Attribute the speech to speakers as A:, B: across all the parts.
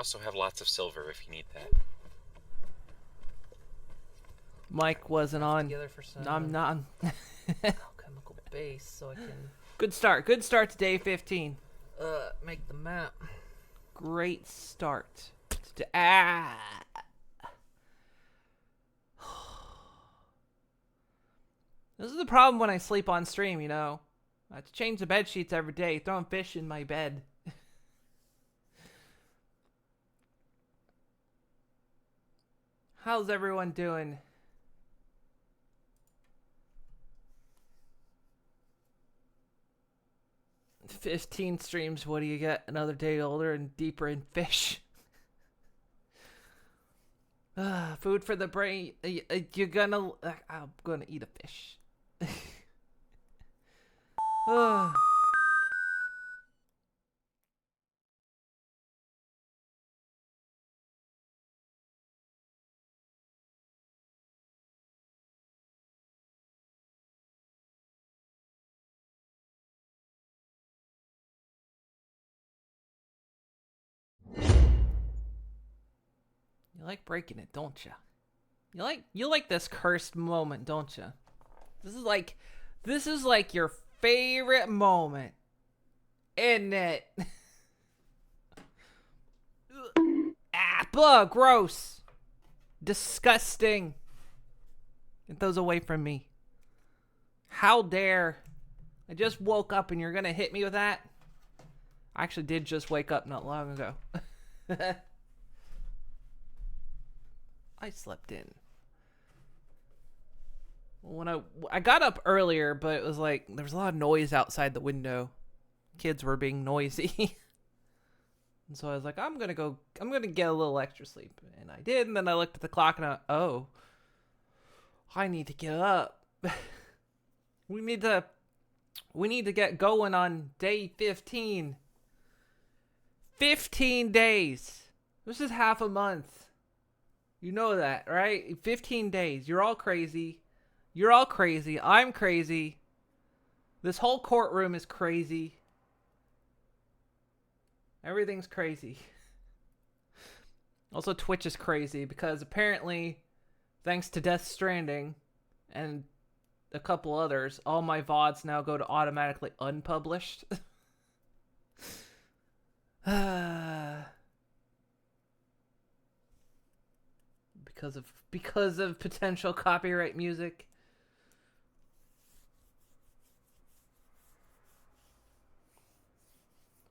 A: also have lots of silver if you need that.
B: Mike wasn't on.
C: Together for some
B: No, I'm not.
C: alchemical base, so I can
B: Good start. Good start to day 15.
C: make the map.
B: Great start. This is the problem when I sleep on stream, you know. I have to change the bed sheets every day, throwing fish in my bed. How's everyone doing? "15 streams, what do you get? Another day older and deeper in fish." Food for the brain. You're gonna... I'm gonna eat a fish. You like breaking it, don't you? You like this cursed moment, don't you? This is like your favorite moment, isn't it? Bug, gross, disgusting. Get those away from me. How dare! I just woke up and you're gonna hit me with that? I actually did just wake up not long ago. I slept in. When I got up earlier, but it was like there was a lot of noise outside the window. Kids were being noisy. And so I was like, I'm gonna get a little extra sleep. And I did, and then I looked at the clock and I need to get up. We need to get going on day 15. 15 days. This is half a month. You know that, right? 15 days. You're all crazy. You're all crazy. I'm crazy. This whole courtroom is crazy. Everything's crazy. Also, Twitch is crazy because apparently, thanks to Death Stranding and a couple others, all my VODs now go to automatically unpublished. Because of potential copyright music.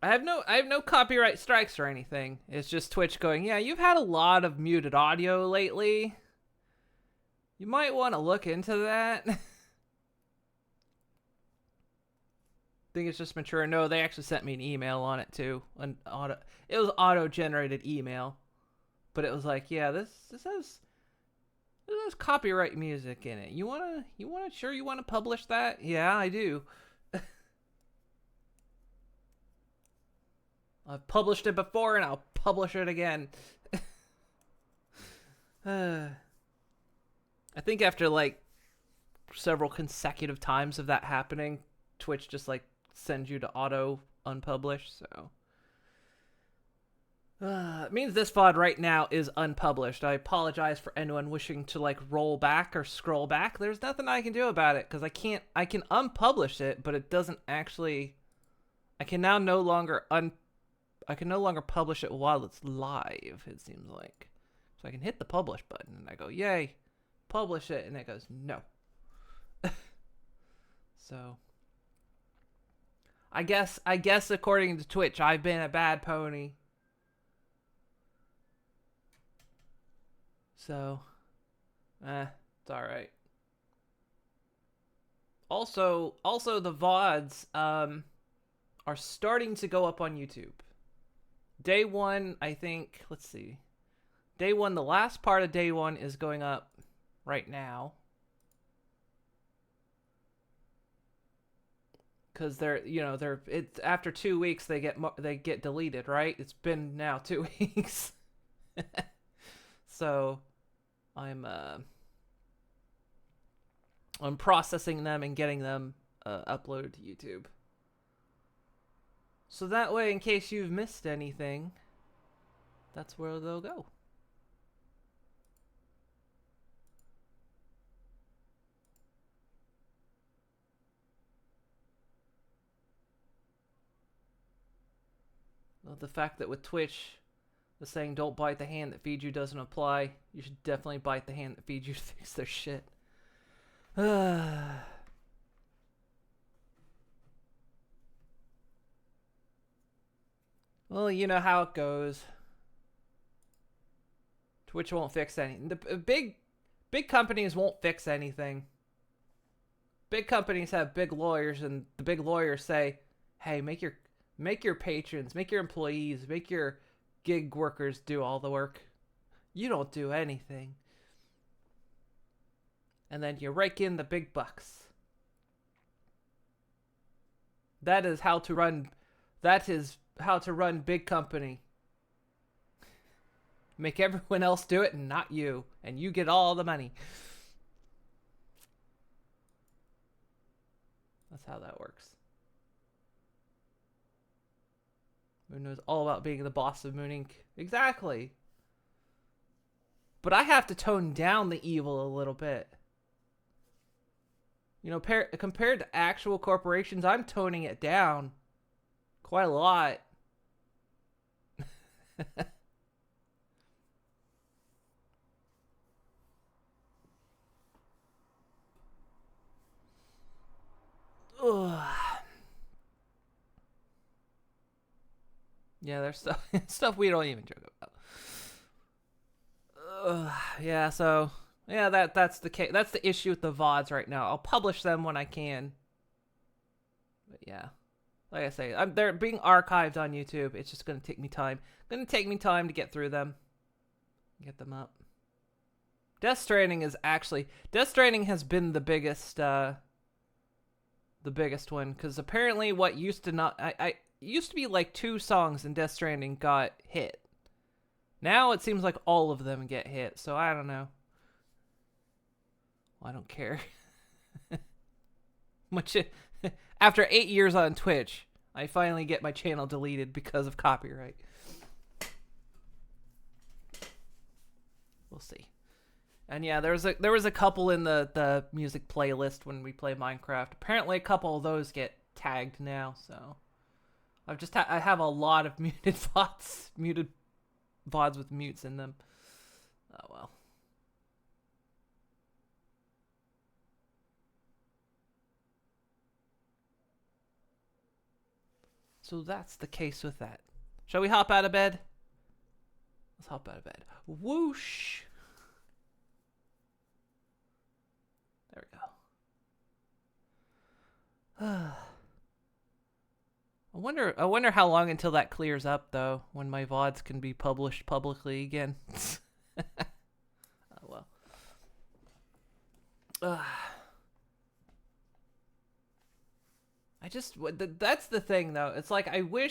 B: I have no copyright strikes or anything. It's just Twitch going, yeah, you've had a lot of muted audio lately. You might want to look into that. I think it's just mature. No, they actually sent me an email on it too. It was auto-generated email. But it was like, yeah, this has copyright music in it. You wanna publish that? Yeah, I do. I've published it before and I'll publish it again. I think after like several consecutive times of that happening, Twitch just like sends you to auto unpublish, so it means this VOD right now is unpublished. I apologize for anyone wishing to like roll back or scroll back. There's nothing I can do about it because I can unpublish it, but it doesn't actually. I can no longer publish it while it's live. It seems like, so I can hit the publish button and I go, yay, publish it, and it goes no. So I guess according to Twitch, I've been a bad pony. So, it's alright. Also, the VODs, are starting to go up on YouTube. Day 1, I think, let's see. Day 1, the last part of day 1 is going up right now. Because it's after 2 weeks they get deleted, right? It's been now 2 weeks. So I'm processing them and getting them uploaded to YouTube. So that way, in case you've missed anything, that's where they'll go. Well, the fact that with Twitch, the saying "don't bite the hand that feeds you" doesn't apply. You should definitely bite the hand that feeds you to fix their shit. Well, you know how it goes. Twitch won't fix anything. The big companies won't fix anything. Big companies have big lawyers, and the big lawyers say, "Hey, make your patrons, make your employees, make your gig workers do all the work. You don't do anything." And then you rake in the big bucks. That is how to run big company. Make everyone else do it and not you, and you get all the money. That's how that works. Moon knows all about being the boss of Moon Inc. Exactly. But I have to tone down the evil a little bit. You know, compared to actual corporations, I'm toning it down quite a lot. Ugh. Yeah, there's stuff we don't even joke about. Yeah, so yeah, that's the issue with the VODs right now. I'll publish them when I can. But yeah, like I say, they're being archived on YouTube. It's just gonna take me time. To get through them, get them up. Death Stranding has been the biggest one, because apparently what used to used to be like 2 songs in Death Stranding got hit. Now it seems like all of them get hit, so I don't know. Well, I don't care. After 8 years on Twitch, I finally get my channel deleted because of copyright. We'll see. And yeah, there was a couple in the music playlist when we play Minecraft. Apparently a couple of those get tagged now, so I have a lot of muted VODs with mutes in them. Oh well. So that's the case with that. Shall we hop out of bed? Let's hop out of bed. Whoosh. There we go. I wonder how long until that clears up, though, when my VODs can be published publicly again. Oh well. That's the thing, though. It's like, the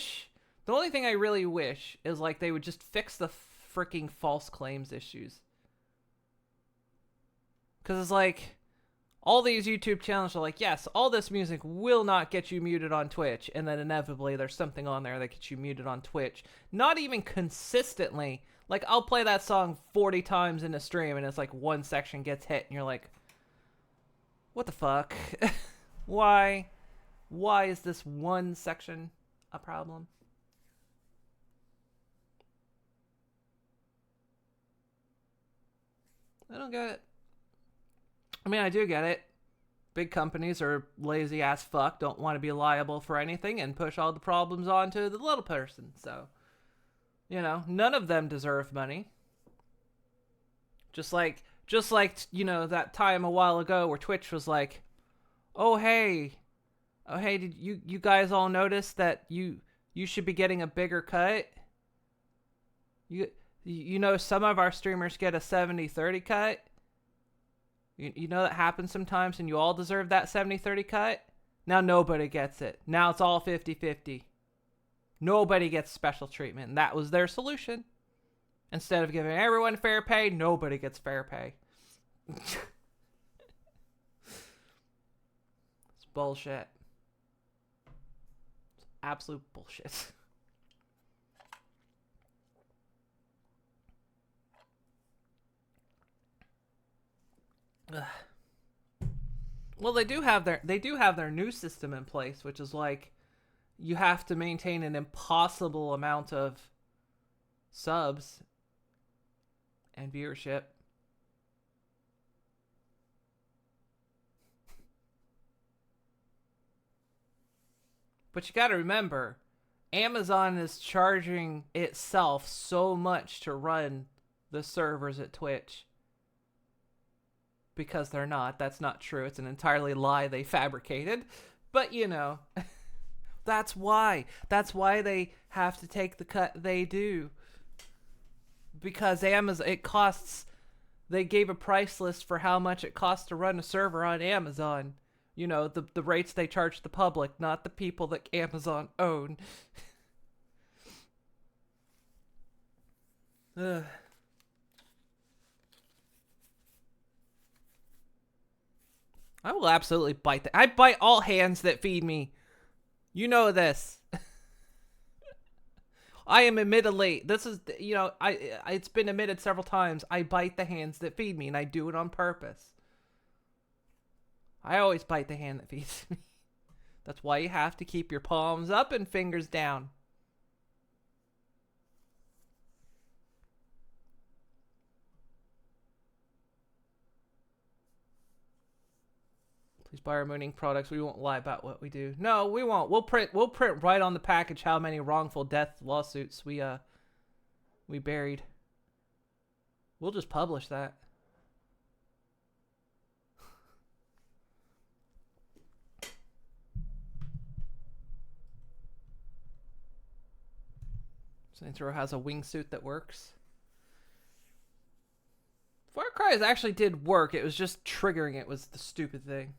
B: only thing I really wish is like they would just fix the freaking false claims issues. Because it's like, all these YouTube channels are like, yes, all this music will not get you muted on Twitch. And then inevitably there's something on there that gets you muted on Twitch. Not even consistently. Like, I'll play that song 40 times in a stream and it's like one section gets hit and you're like, what the fuck? Why is this one section a problem? I don't get it. I mean, I do get it. Big companies are lazy ass fuck, don't want to be liable for anything, and push all the problems onto the little person. So, you know, none of them deserve money. Just like, you know, that time a while ago where Twitch was like, oh hey, did you guys all notice that you should be getting a bigger cut? You know, some of our streamers get a 70-30 cut. You know that happens sometimes, and you all deserve that 70-30 cut? Now nobody gets it. Now it's all 50-50. Nobody gets special treatment, and that was their solution. Instead of giving everyone fair pay, nobody gets fair pay. It's bullshit. It's absolute bullshit. Well, they do have their new system in place, which is like you have to maintain an impossible amount of subs and viewership. But you got to remember, Amazon is charging itself so much to run the servers at Twitch. Because they're not. That's not true. It's an entirely lie they fabricated. But, you know, that's why. That's why they have to take the cut they do. Because Amazon, it costs, they gave a price list for how much it costs to run a server on Amazon. You know, the rates they charge the public, not the people that Amazon own. Ugh. I will absolutely bite that. I bite all hands that feed me. You know this. I am admittedly, this is, you know, it's been admitted several times, I bite the hands that feed me, and I do it on purpose. I always bite the hand that feeds me. That's why you have to keep your palms up and fingers down. Please buy our mooning products. We won't lie about what we do. No, we won't. We'll print right on the package how many wrongful death lawsuits we buried. We'll just publish that. Saints Row has a wingsuit that works. Far Cry actually did work. It was just triggering it was the stupid thing.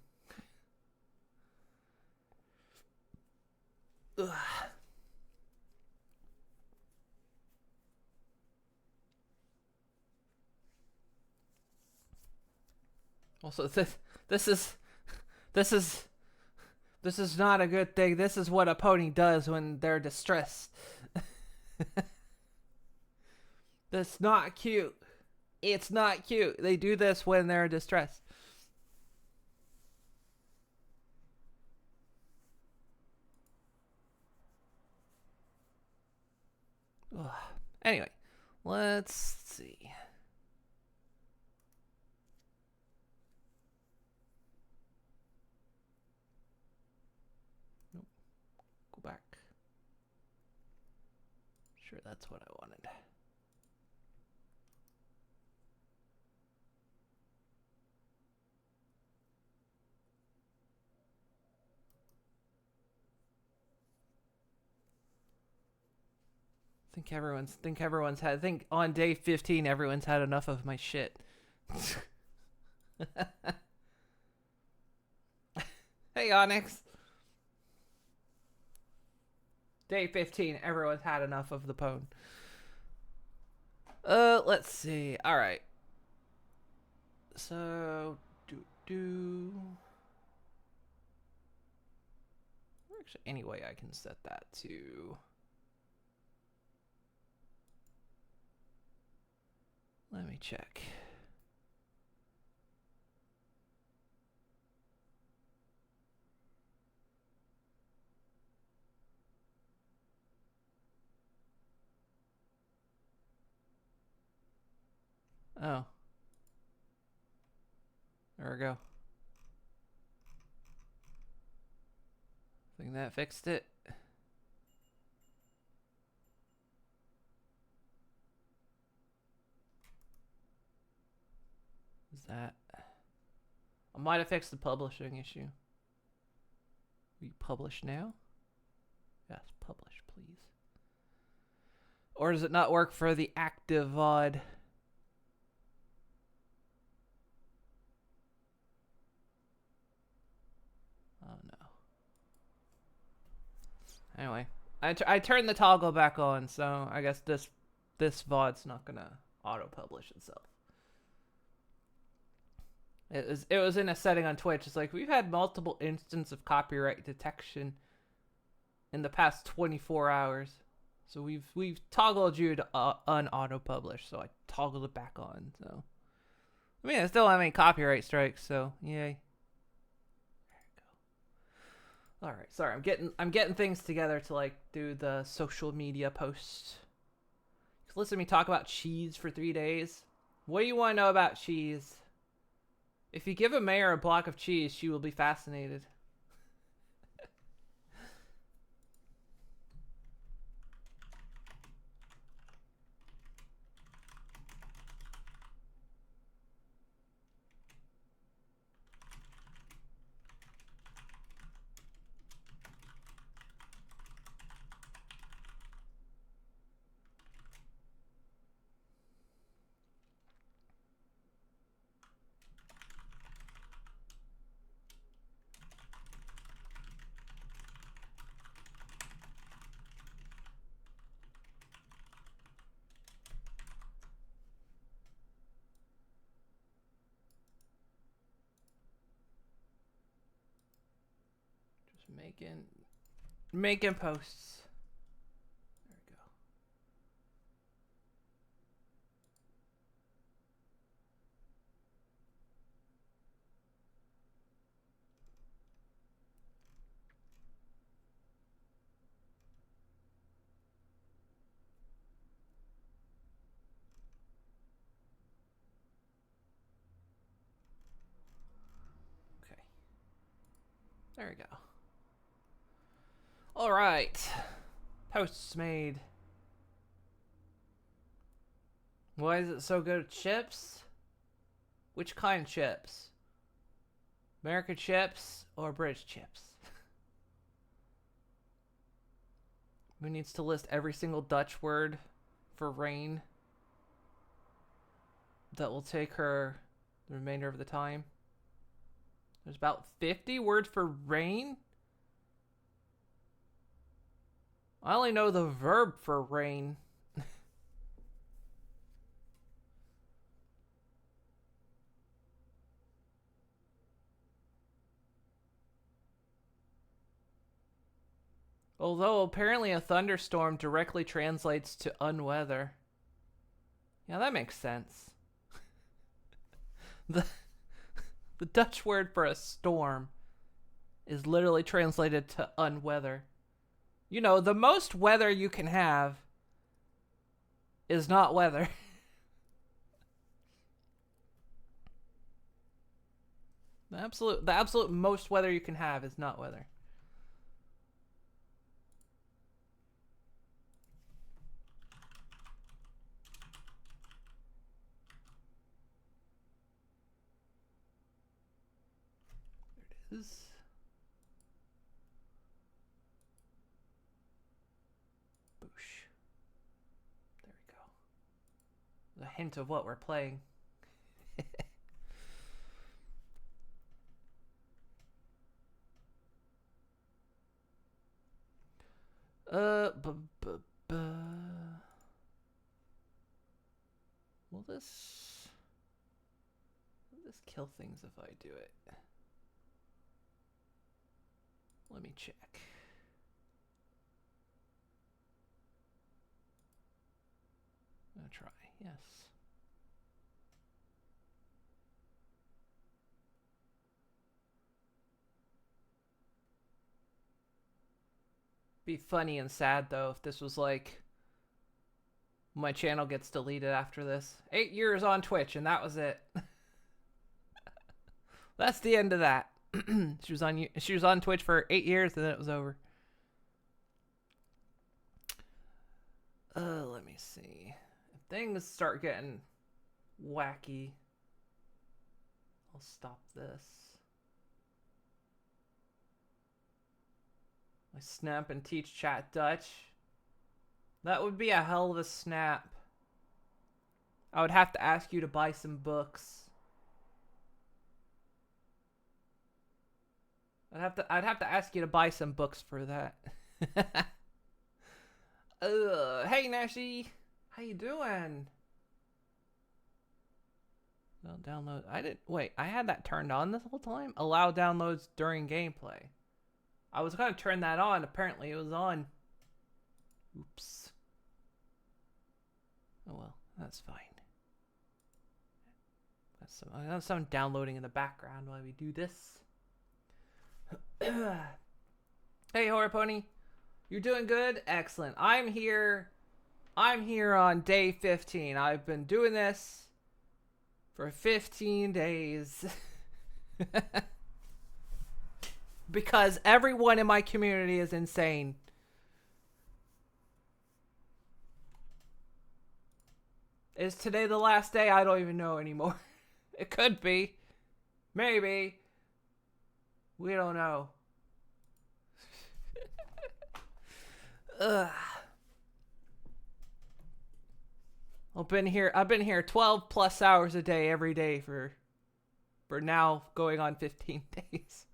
B: Ugh. Also, this is not a good thing. This is what a pony does when they're distressed. That's not cute. It's not cute. They do this when they're distressed. Ugh. Anyway, let's see. Nope. Go back. Sure, that's what I wanted. I think on day 15 everyone's had enough of my shit. Hey Onyx. Day 15 everyone's had enough of the pwn. Let's see. All right. So actually any way I can set that to. Let me check. Oh. There we go. Think that fixed it. Is that... I might have fixed the publishing issue. Will you publish now? Yes, publish, please. Or does it not work for the active VOD? Oh no. Anyway, I turned the toggle back on, so I guess this VOD's not gonna auto-publish itself. It was in a setting on Twitch. It's like, we've had multiple instances of copyright detection in the past 24 hours. So we've toggled you to unauto-publish. So I toggled it back on. So I mean, I still don't have any copyright strikes, so yay. All right, sorry, I'm getting things together to like do the social media posts. Listen to me talk about cheese for 3 days. What do you want to know about cheese? If you give a mayor a block of cheese, she will be fascinated. Making posts. There we go. Okay. There we go. All right. Posts made. Why is it so good at chips? Which kind of chips? American chips or British chips? Who needs to list every single Dutch word for rain? That will take her the remainder of the time. There's about 50 words for rain? I only know the verb for rain. Although apparently a thunderstorm directly translates to unweather. Yeah, that makes sense. The Dutch word for a storm is literally translated to unweather. You know, the most weather you can have is not weather. The absolute most weather you can have is not weather. There it is. Boosh. There we go. A hint of what we're playing. Will this kill things if I do it? Let me check. I'm gonna try, yes. Be funny and sad though if this was like my channel gets deleted after this. 8 years on Twitch and that was it. That's the end of that. She was on Twitch for 8 years and then it was over. Let me see. If things start getting wacky, I'll stop this. I snap and teach chat Dutch. That would be a hell of a snap. I would have to ask you to buy some books. I'd have to ask you to buy some books for that. Hey Nashi, how you doing? Well, download. I had that turned on this whole time. Allow downloads during gameplay. I was gonna turn that on. Apparently, it was on. Oops. Oh well, that's fine. I got some downloading in the background while we do this. Hey, Horror Pony. You're doing good? Excellent. I'm here on day 15. I've been doing this for 15 days. Because everyone in my community is insane. Is today the last day? I don't even know anymore. It could be. Maybe. We don't know. Ugh. I've been here 12 plus hours a day every day for now going on 15 days.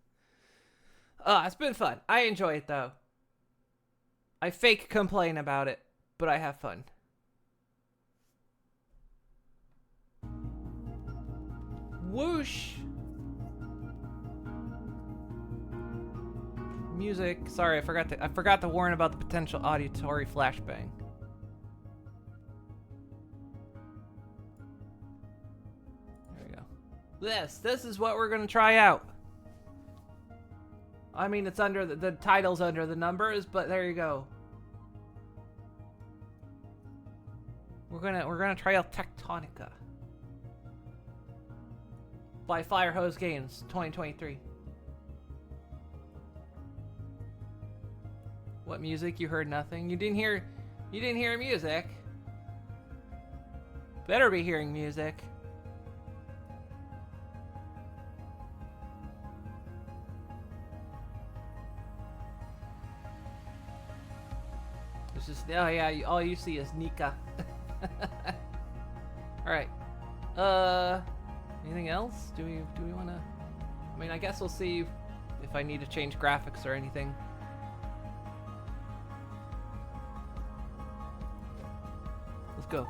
B: It's been fun. I enjoy it though. I fake complain about it, but I have fun. Whoosh. Music. Sorry, I forgot to warn about the potential auditory flashbang. There we go. This is what we're gonna try out. I mean, it's under the title's under the numbers, but there you go. We're gonna try out Techtonica by Firehose Games 2023. What music? You heard nothing? You didn't hear music? Better be hearing music. It's just, oh yeah, all you see is Nika. Alright. Anything else? Do we wanna, I mean, I guess we'll see if I need to change graphics or anything. Let's go.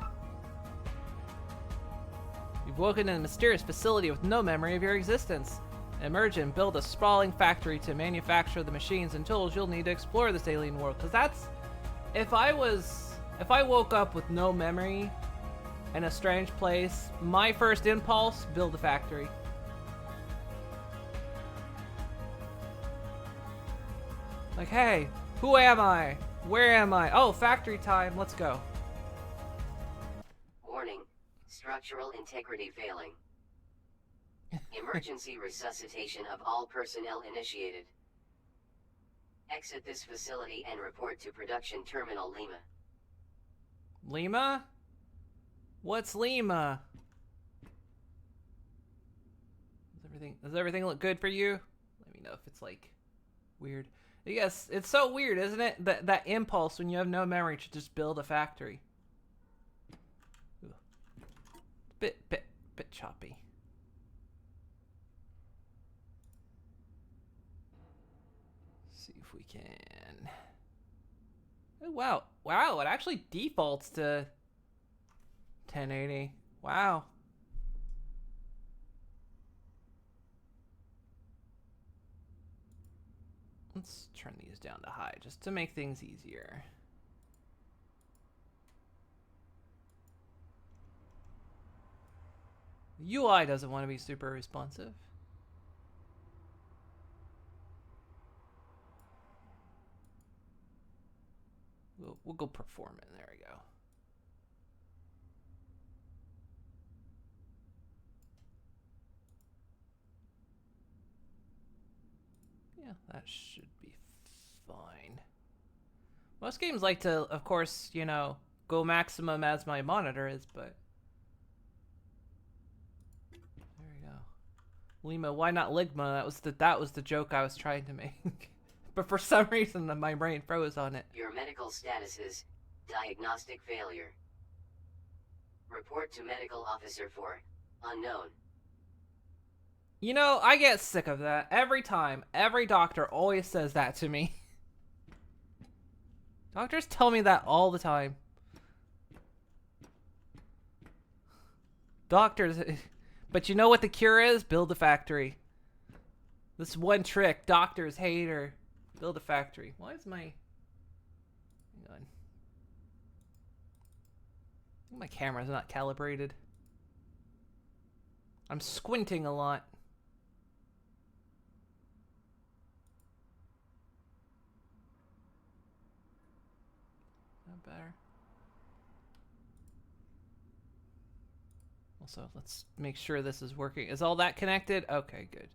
B: You've woken in a mysterious facility with no memory of your existence. Emerge and build a sprawling factory to manufacture the machines and tools you'll need to explore this alien world. Because that's, if I woke up with no memory in a strange place, my first impulse, build a factory. Like, hey, who am I? Where am I? Oh, factory time, let's go.
D: Warning, structural integrity failing. Emergency resuscitation of all personnel initiated. Exit this facility and report to Production Terminal Lima.
B: Lima? What's Lima? Does everything look good for you? Let me know if it's like weird. Yes, it's so weird, isn't it? That impulse when you have no memory to just build a factory. Ugh. Bit choppy. See if we can. Oh, wow. Wow, it actually defaults to 1080. Wow. Let's turn these down to high just to make things easier. The UI doesn't want to be super responsive. We'll go performant. There we go. Yeah, that should be fine. Most games like to, of course, you know, go maximum as my monitor is, but there we go. Lima, why not Ligma? That was the joke I was trying to make. But for some reason, my brain froze on it.
D: Your medical status is diagnostic failure. Report to medical officer for unknown.
B: You know, I get sick of that every time. Every doctor always says that to me. Doctors tell me that all the time. Doctors, but you know what the cure is? Build a factory. This one trick doctors hate her. Build a factory. Why is my... Hang on. My camera's not calibrated. I'm squinting a lot. Not better. Also, let's make sure this is working. Is all that connected? Okay, good.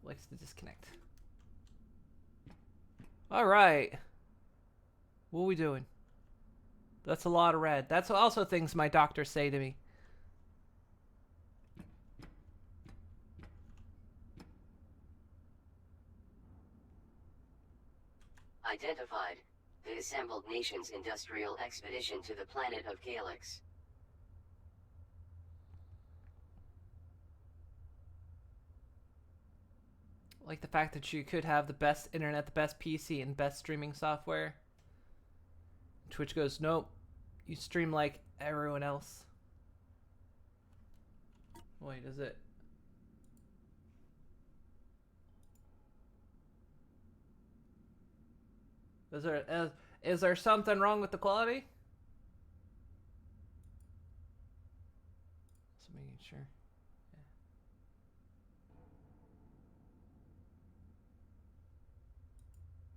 B: Likes to disconnect. All right. What are we doing? That's a lot of red. That's also things my doctors say to me.
D: Identified. The assembled nation's industrial expedition to the planet of Calyx.
B: Like the fact that you could have the best internet, the best PC, and best streaming software. Twitch goes, nope. You stream like everyone else. Wait, is it? Is there something wrong with the quality? Just making sure.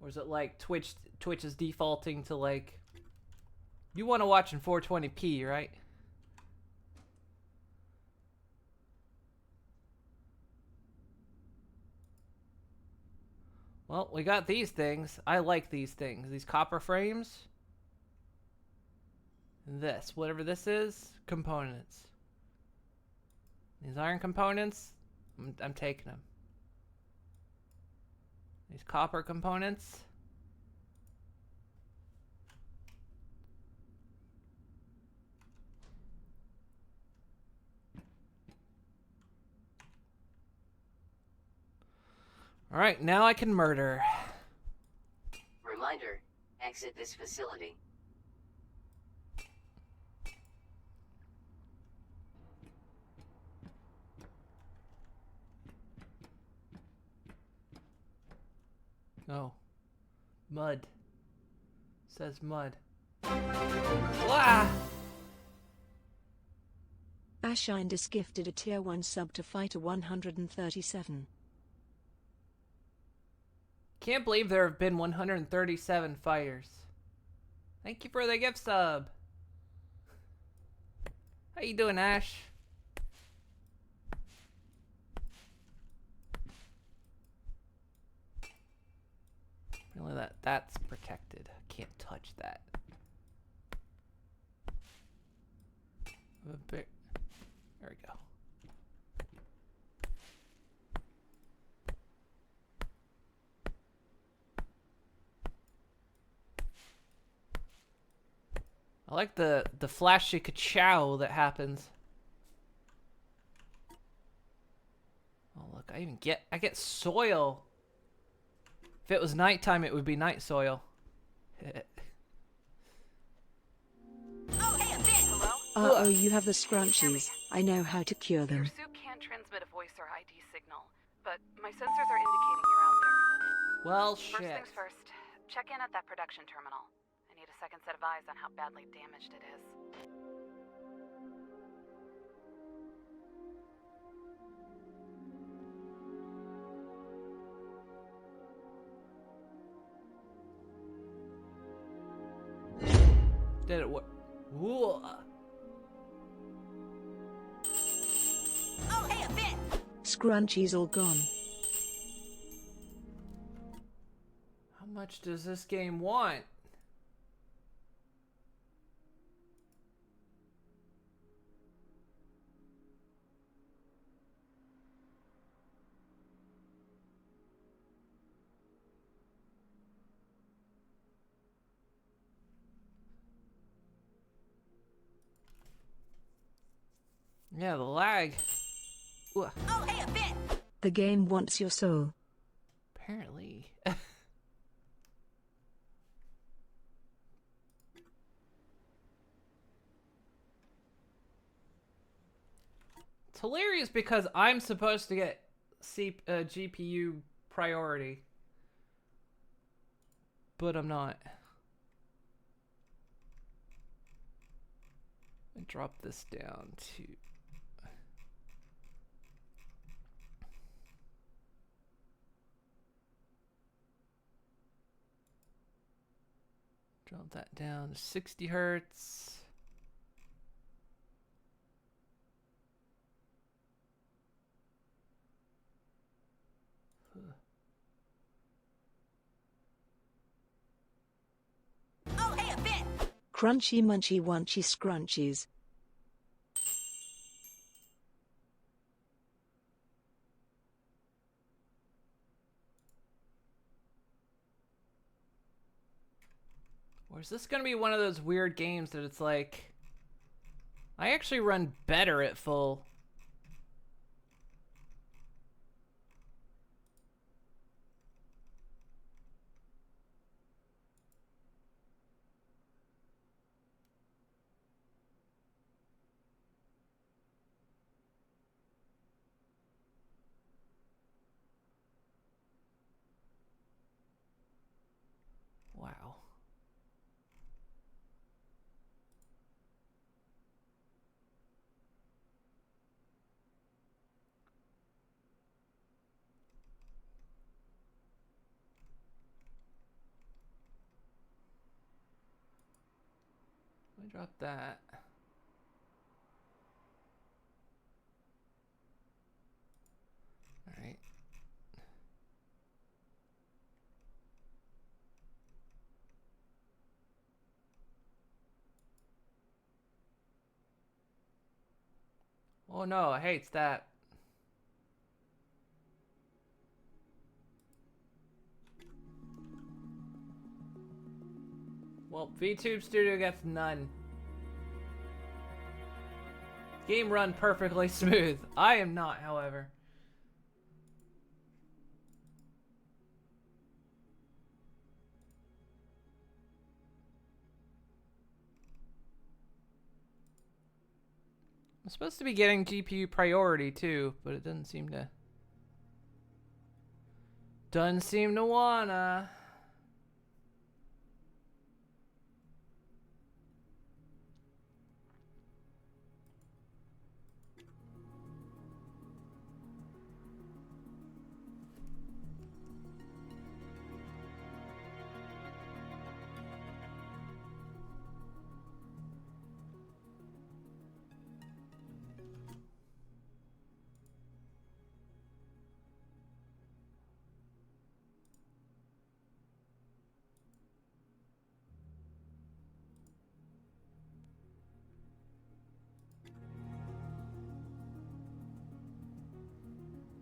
B: Or is it like Twitch is defaulting to like, you want to watch in 420p, right? Well, we got these things. I like these things. These copper frames. And this, whatever this is, components. These iron components, I'm taking them. These copper components. All right, now I can murder.
D: Reminder, exit this facility.
B: Oh. Mud. Says mud. Wah!
E: Ashind is gifted a tier 1 sub to Fighter 137.
B: Can't believe there have been 137 fighters. Thank you for the gift sub. How you doing, Ash? Really, that's protected. Can't touch that. There we go. I like the flashy ka-chow that happens. Oh look, I get soil. If it was nighttime, it would be night soil.
F: Oh, hey, I'm Ben. Hello?
E: Uh-oh, you have the scrunchies. I know how to cure
F: Your
E: them.
F: suit can't transmit a voice or ID signal, but my sensors are indicating you're out there.
B: Well,
F: First
B: shit.
F: things first, check in at that production terminal. I need a second set of eyes on how badly damaged it is.
B: Did it work? Whoa.
F: Oh, hey, I'm Ben.
E: Scrunchies all gone.
B: How much does this game want? Yeah, the lag. Ooh,
F: Oh, hey, I'm Ben.
E: The game wants your soul.
B: apparently. It's hilarious because I'm supposed to get GPU priority. But I'm not. I drop this down to... Drop that down to 60 hertz.
E: Crunchy munchy wunchy scrunchies.
B: Or is this gonna be one of those weird games that it's like, I actually run better at full. Wow. Let me drop that. All right. Oh no, I hate that. Well, VTube Studio gets none. Game run perfectly smooth. I am not, however. I'm supposed to be getting GPU priority too, but it doesn't seem to. Doesn't seem to wanna.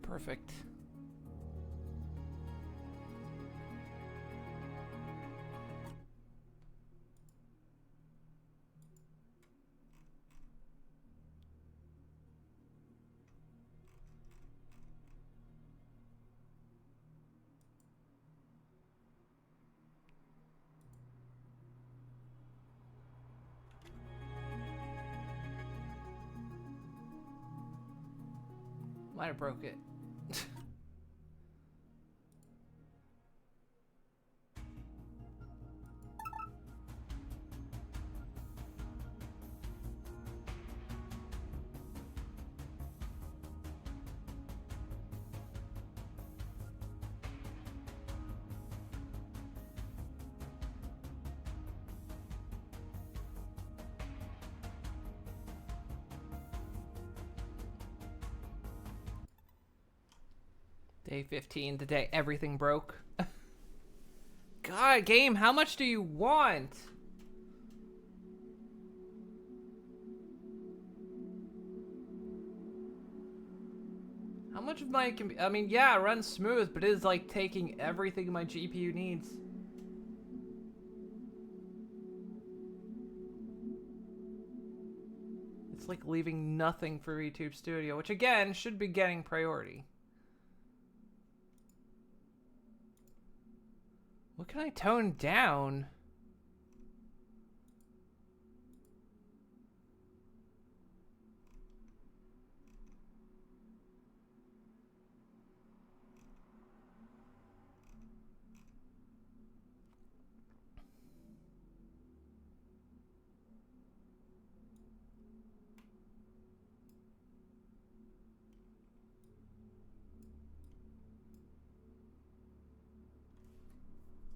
B: Perfect. Might have broke it. Day 15, the day everything broke. God, game, how much do you want? How much of my I mean, yeah, it runs smooth, but it is like taking everything my GPU needs. It's like leaving nothing for YouTube Studio, which again should be getting priority. What can I tone down?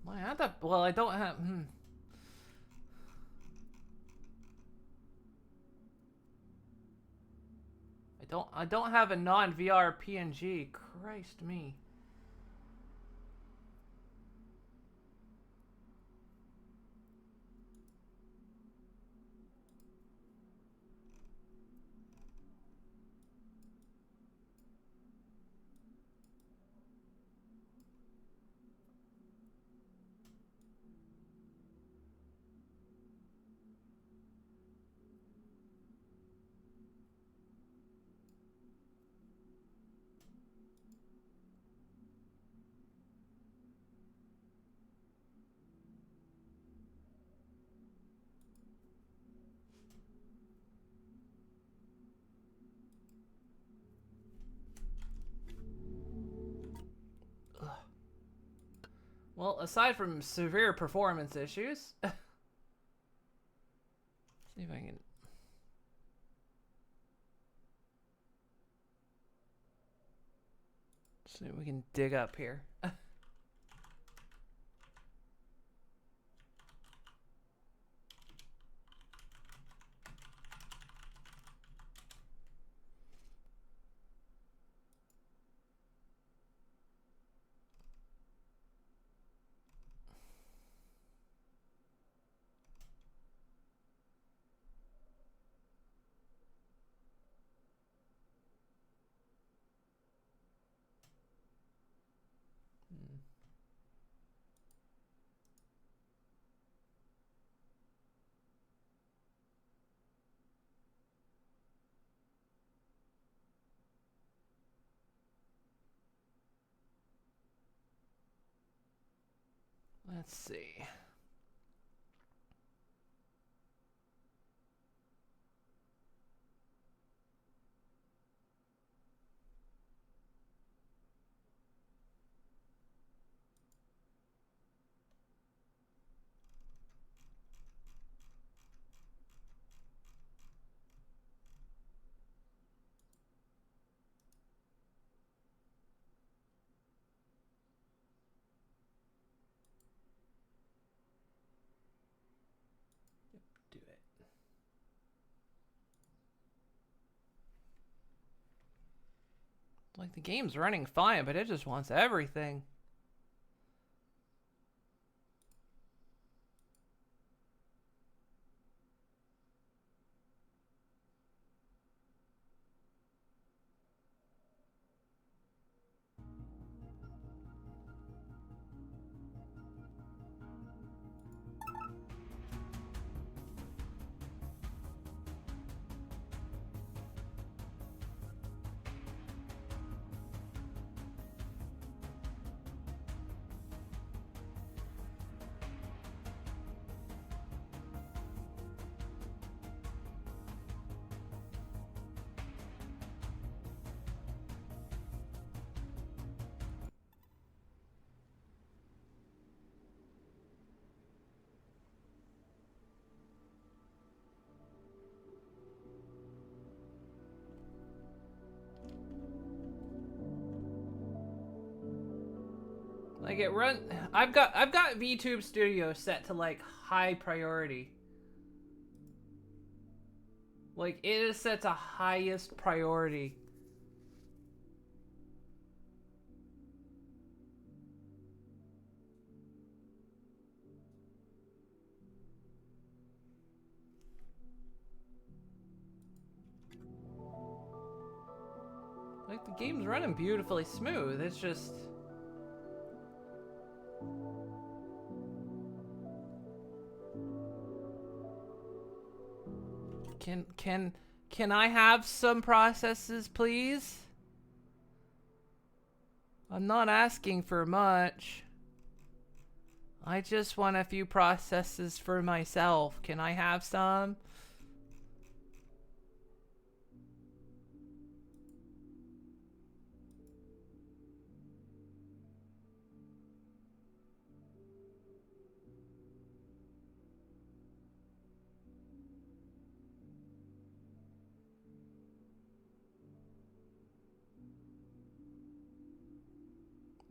B: I have that. Well, I don't have. I don't have a non-VR PNG. Christ me. Well, aside from severe performance issues, see if I can. See if we can dig up here. Let's see. Do it. Like the game's running fine, but it just wants everything. Like it run. I've got VTube Studio set to like high priority. Like it is set to highest priority. Like the game's running beautifully smooth. It's just Can I have some processes, please? I'm not asking for much. I just want a few processes for myself. Can I have some?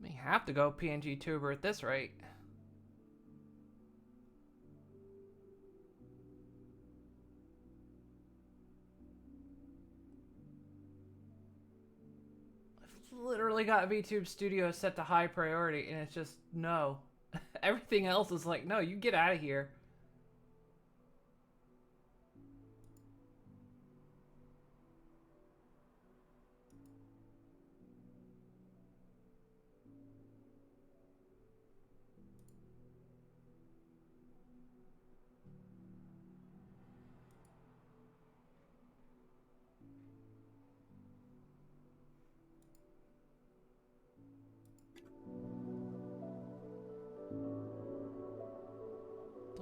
B: May have to go PNG tuber at this rate. literally got VTube Studio set to high priority, and it's just no. Everything else is like, no, you get out of here.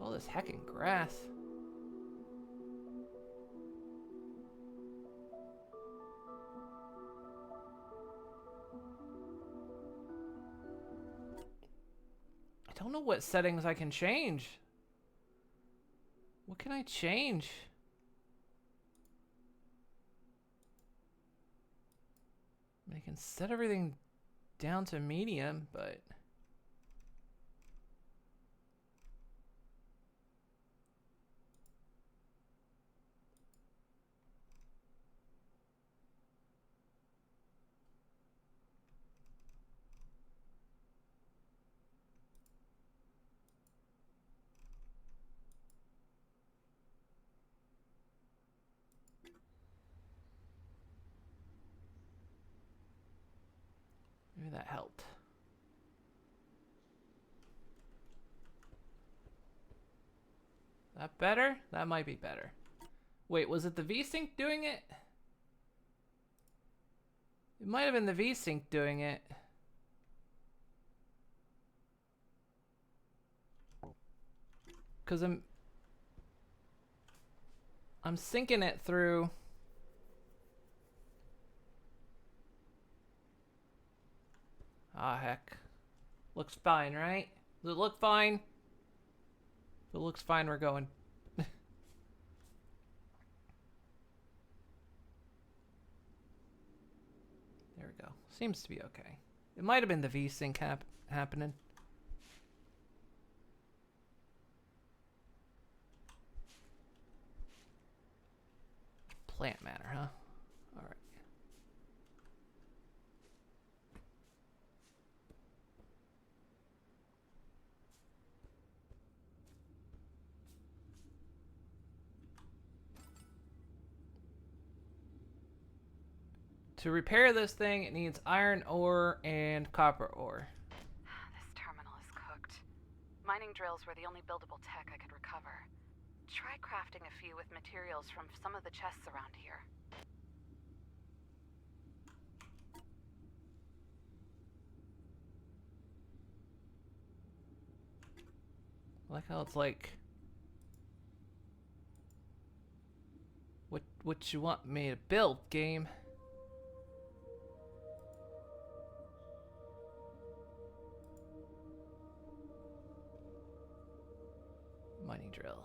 B: All this heckin' grass. I don't know what settings I can change. What can I change? I can set everything down to medium, but... maybe that helped. That better? That might be better. Wait, was it the VSync doing it? It might have been the VSync doing it. Cause I'm syncing it through. Ah, heck. Looks fine, right? Does it look fine? If it looks fine, we're going. There we go. Seems to be okay. It might have been the VSync happening. Plant matter, huh? All right. To repair this thing, it needs iron ore and copper ore.
F: This terminal is cooked. Mining drills were the only buildable tech I could recover. Try crafting a few with materials from some of the chests around here.
B: I like how it's like, what you want me to build, game? Mining drill.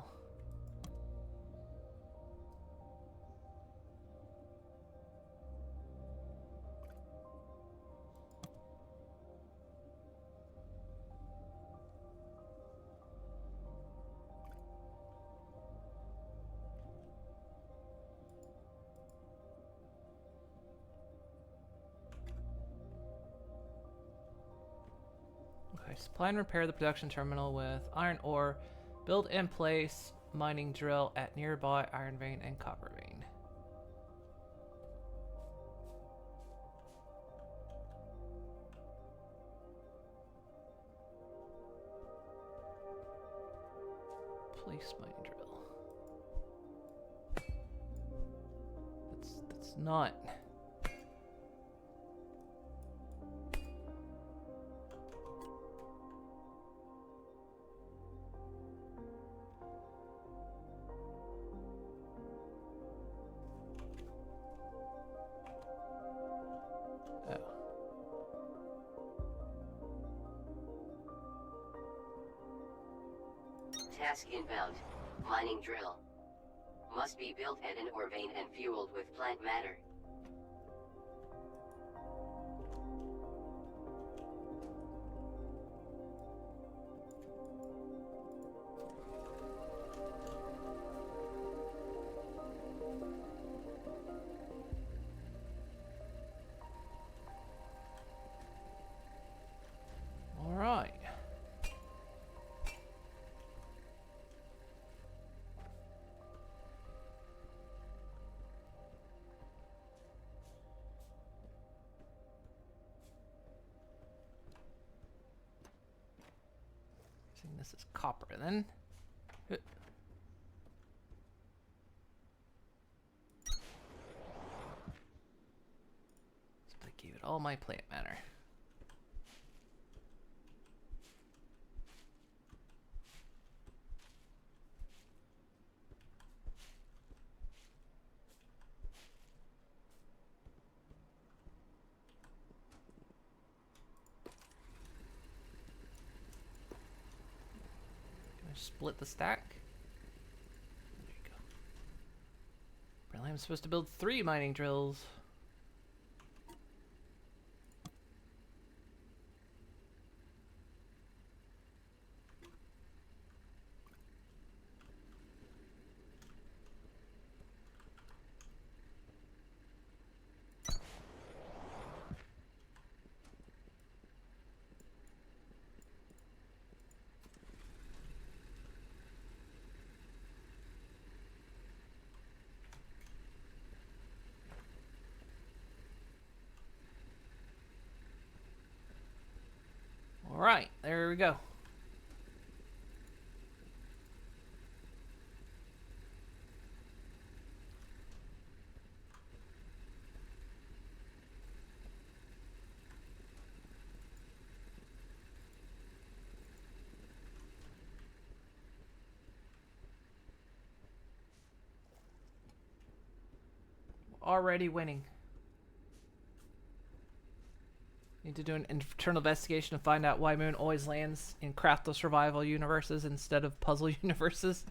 B: Okay, supply and repair the production terminal with iron ore. Build in place mining drill at nearby iron vein and copper vein. Place mining drill. That's not.
D: Task inbound. Mining drill. Must be built at an ore vein and fueled with plant matter.
B: This is copper then. But I gave it all my plant matter. Split the stack. There you go. Apparently I'm supposed to build 3 mining drills. Alright, there we go. Already winning. Need to do an internal investigation to find out why Moon always lands in craft survival universes instead of puzzle universes.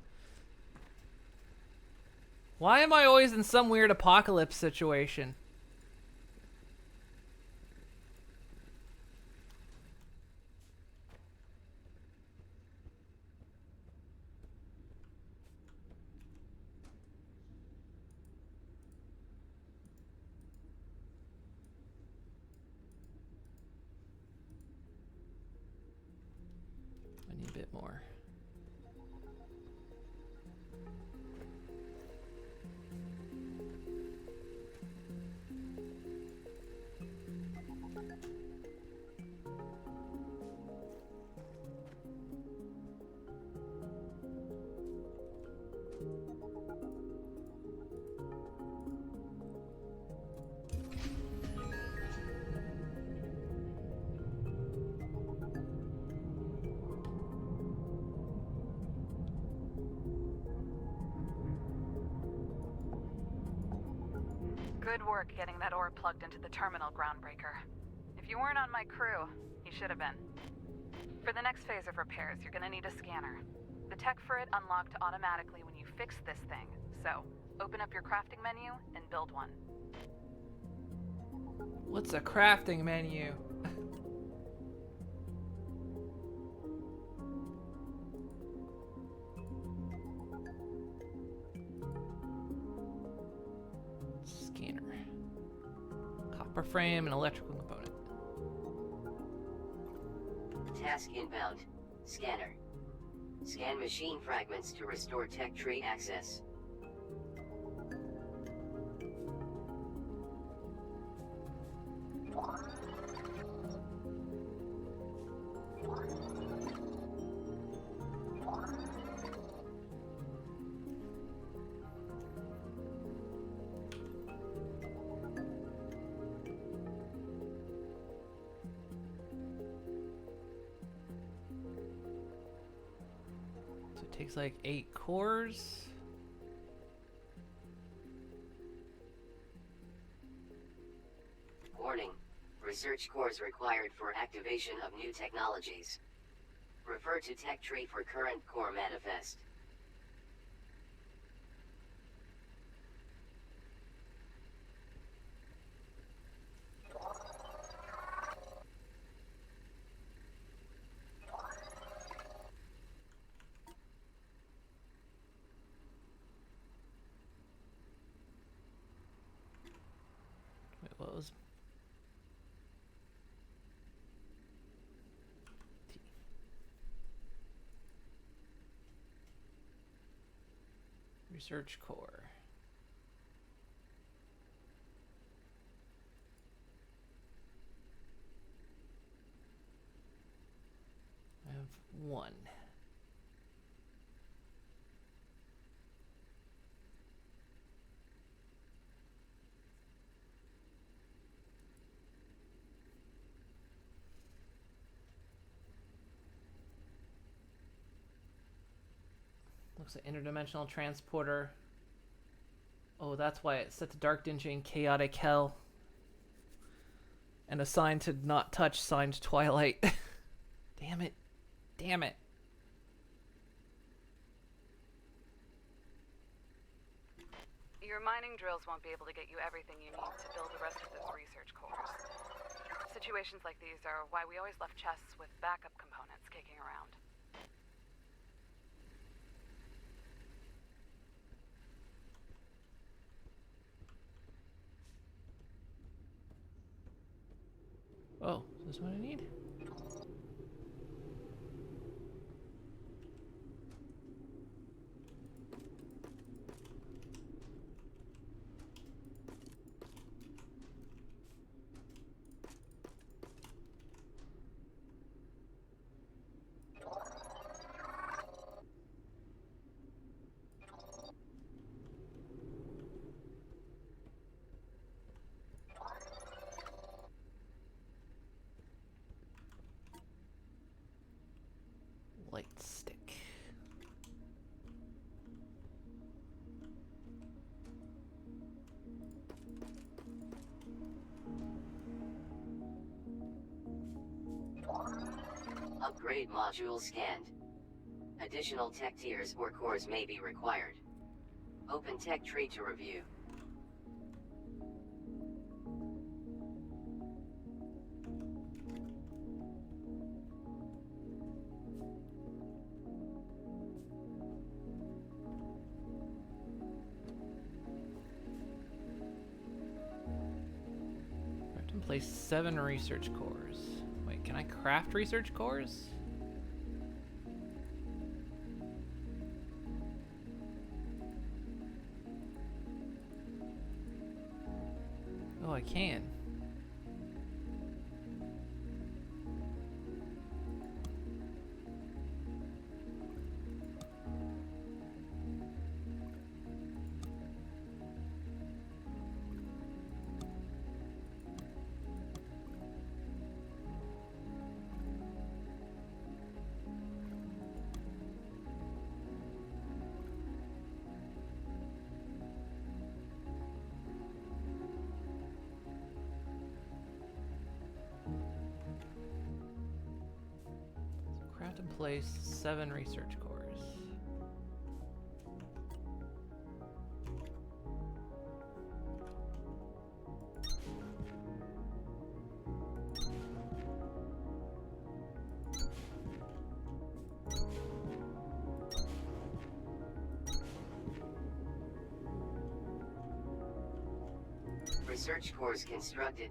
B: Why am I always in some weird apocalypse situation? I need a bit more.
F: Good work getting that ore plugged into the terminal, Groundbreaker. If you weren't on my crew, you should have been. For the next phase of repairs, you're gonna need a scanner. The tech for it unlocked automatically when you fixed this thing, so open up your crafting menu and build one.
B: What's a crafting menu? Scanner. Copper frame and electrical component.
D: Task inbound. Scanner. Scan machine fragments to restore tech tree access.
B: So it takes like 8 cores.
D: Warning. Research cores required for activation of new technologies. Refer to tech tree for current core manifest.
B: Wait, what was... T. Research core. I have 1. Looks like interdimensional transporter. Oh, that's why it's set to dark, dingy, and chaotic hell. And assigned to not touch, signed Twilight. Damn it. Damn it.
F: Your mining drills won't be able to get you everything you need to build the rest of those research cores. Situations like these are why we always left chests with backup components kicking around.
B: Oh, is this what I need? Light stick.
D: Upgrade module scanned. Additional tech tiers or cores may be required. Open tech tree to review.
B: Place 7 research cores. Wait, can I craft research cores? Oh, I can. Craft and place 7 research cores.
D: Research cores constructed.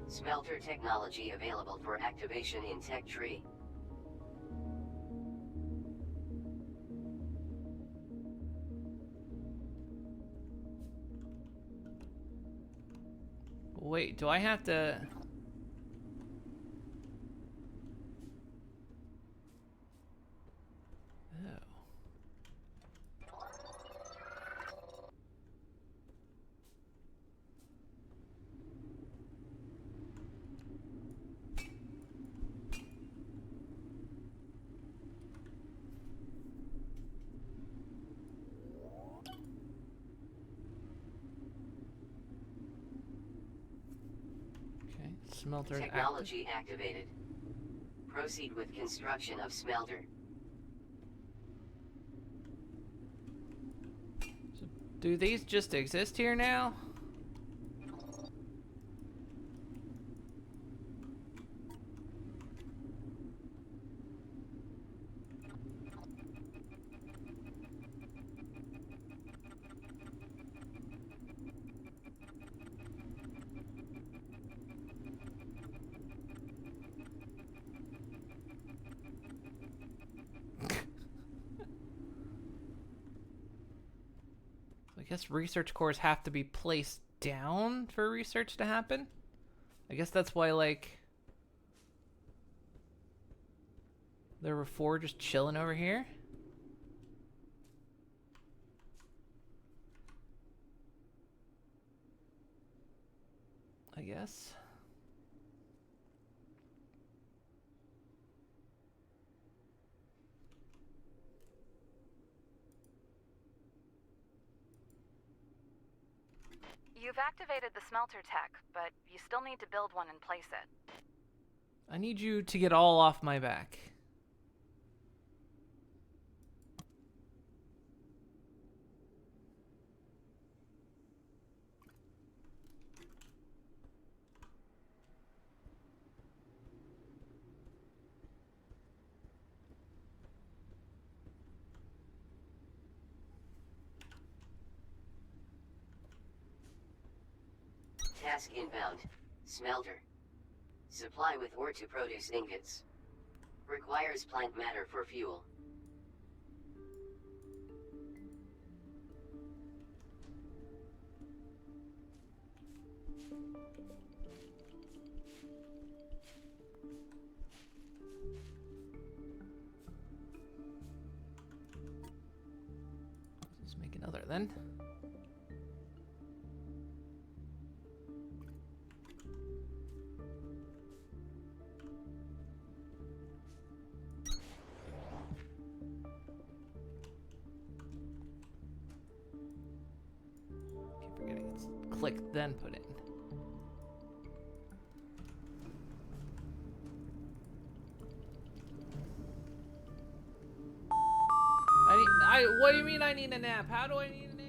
D: Smelter technology available for activation in tech tree.
B: Wait, do I have to... Oh. Okay, smelter
D: Technology activated. Proceed with construction of smelter.
B: So do these just exist here now? I guess research cores have to be placed down for research to happen. I guess that's why, like, there were 4 just chilling over here. I guess.
F: You've activated the smelter tech, but you still need to build one and place it.
B: I need you to get all off my back.
D: Task inbound. Smelter. Supply with ore to produce ingots. Requires plant matter for fuel.
B: Let's make another then. Keep forgetting it's click then put in. What do you mean I need a nap? How do I need a nap?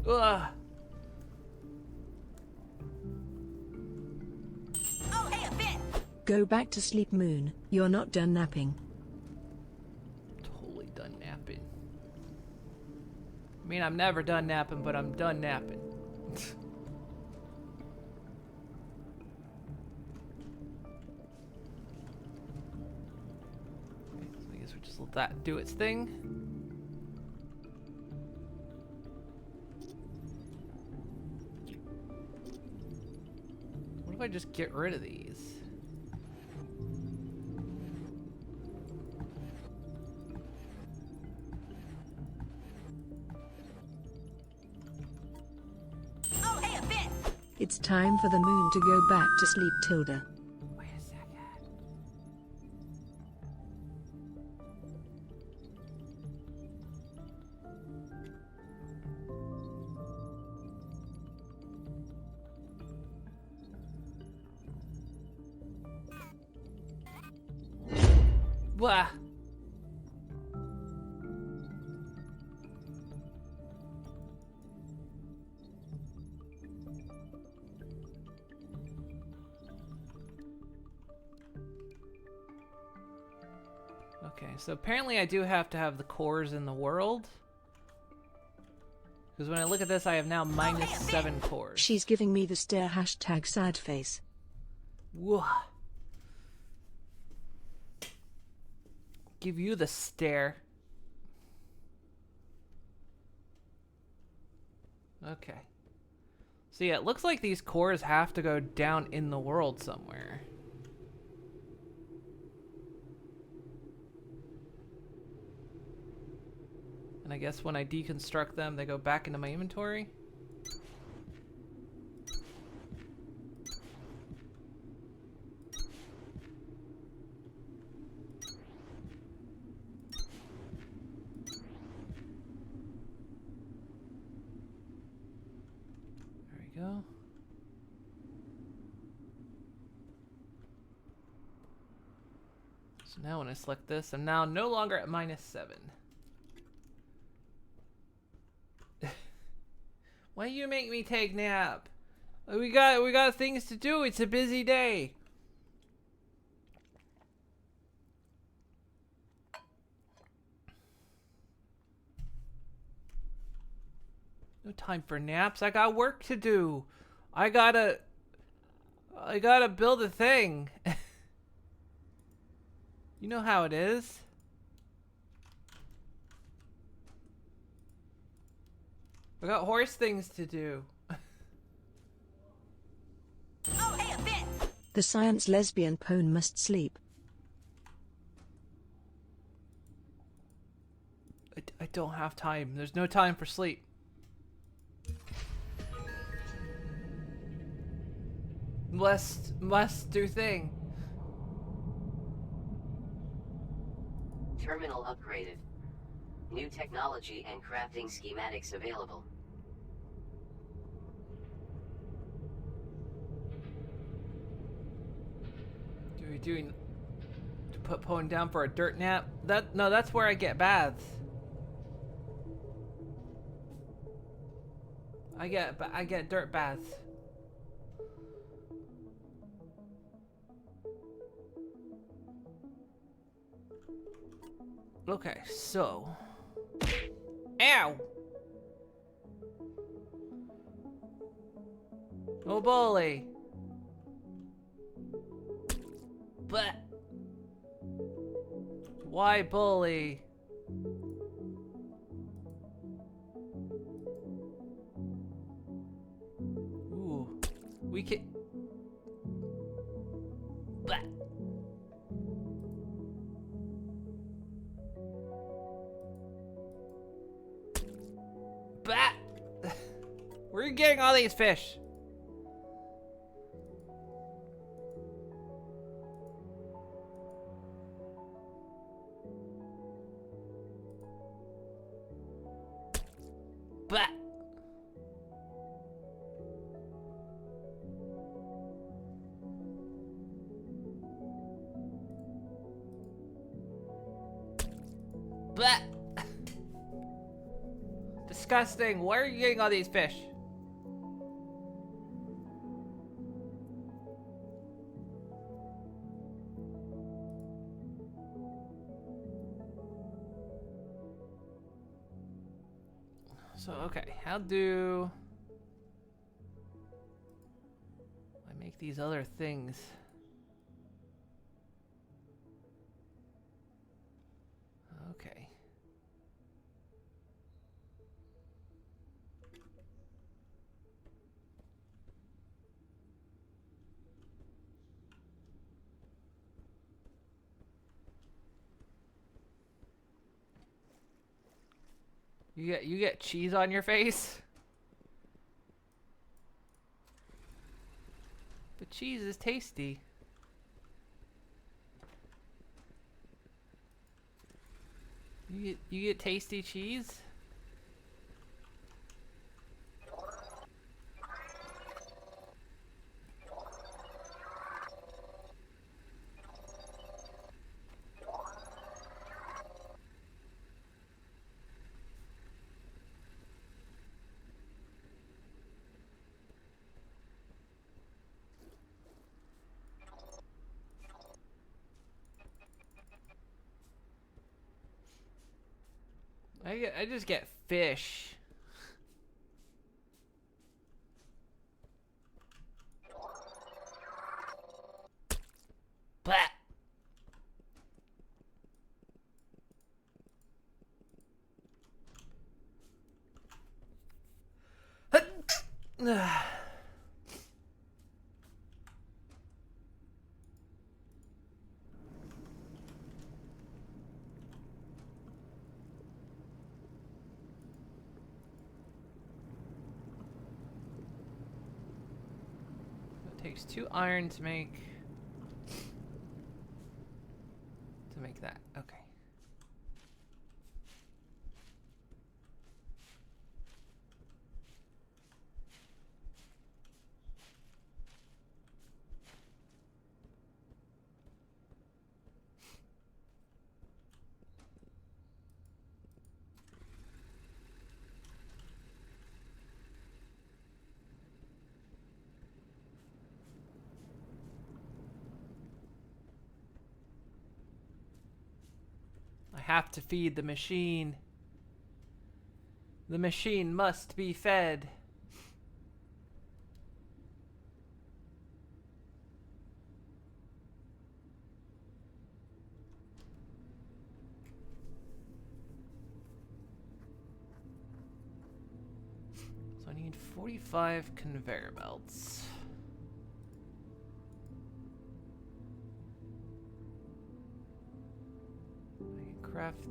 B: Ugh.
E: Go back to sleep, Moon. You're not done napping.
B: Totally done napping. I mean, I'm never done napping, but I'm done napping. Okay, so I guess we just let that do its thing. What if I just get rid of these?
E: It's time for the moon to go back to sleep, Tilda.
B: Wait a second. Blah. Okay, so apparently I do have to have the cores in the world. Because when I look at this, I have now -7 cores.
E: She's giving me the stare hashtag sad face.
B: Whoa. Give you the stare. Okay. So yeah, it looks like these cores have to go down in the world somewhere. And I guess when I deconstruct them, they go back into my inventory. There we go. So now when I select this, I'm now no longer at -7. Why you make me take nap? We got things to do. It's a busy day. No time for naps. I got work to do. I gotta build a thing. You know how it is. I got horse things to do.
E: The science lesbian pone must sleep.
B: I don't have time. There's no time for sleep. Must do thing.
D: Terminal upgraded. New technology and crafting schematics available.
B: Do we doing to put Pone down for a dirt nap? No, that's where I get baths. I get dirt baths. Okay, so. Ow! Oh, bully! But. Why bully? Ooh. We can. But. Bat! Where are you getting all these fish? Bat! Bat! Disgusting. Where are you getting all these fish? So, okay, how do I make these other things? Okay. You get cheese on your face? But cheese is tasty. You get tasty cheese? I just get fish. But it takes 2 iron to make that. Okay. I have to feed the machine. The machine must be fed. So I need 45 conveyor belts. Craft.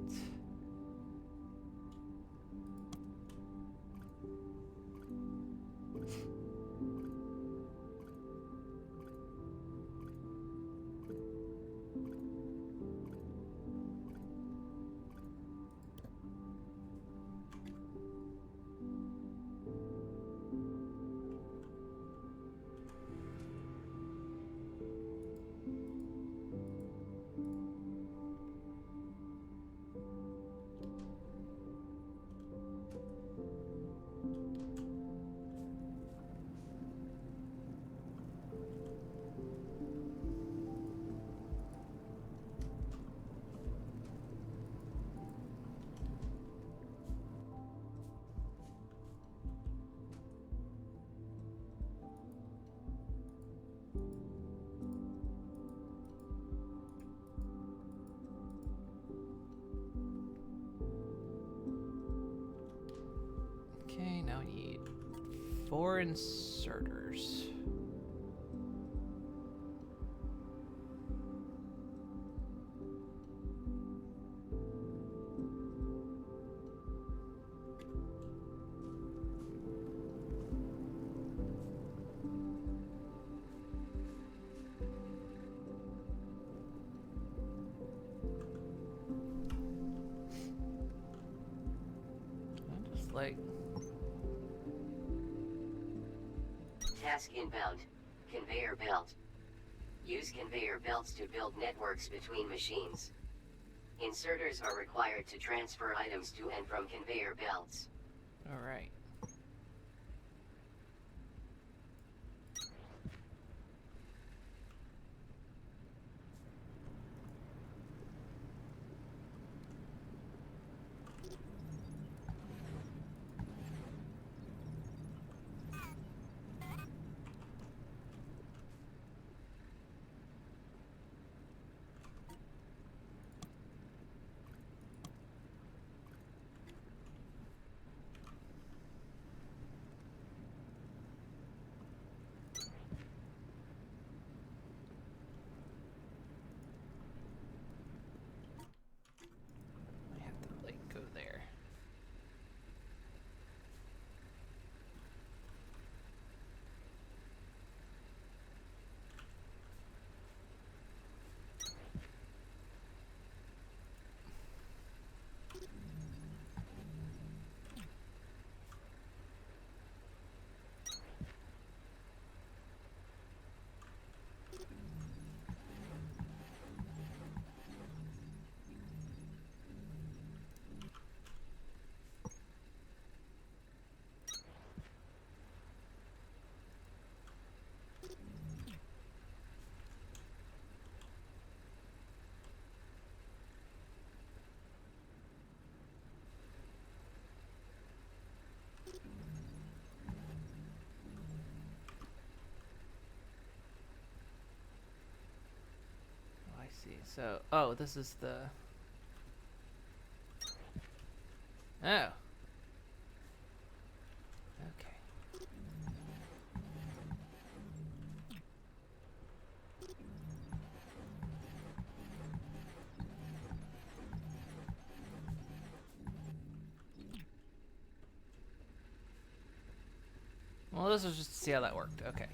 B: 4 inserters. Like,
D: Task inbound. Conveyor belt. Use conveyor belts to build networks between machines. Inserters are required to transfer items to and from conveyor belts.
B: all right. I have to like go there. I see. So, oh, this is the. Oh. Okay. Well, this was just to see how that worked. Okay.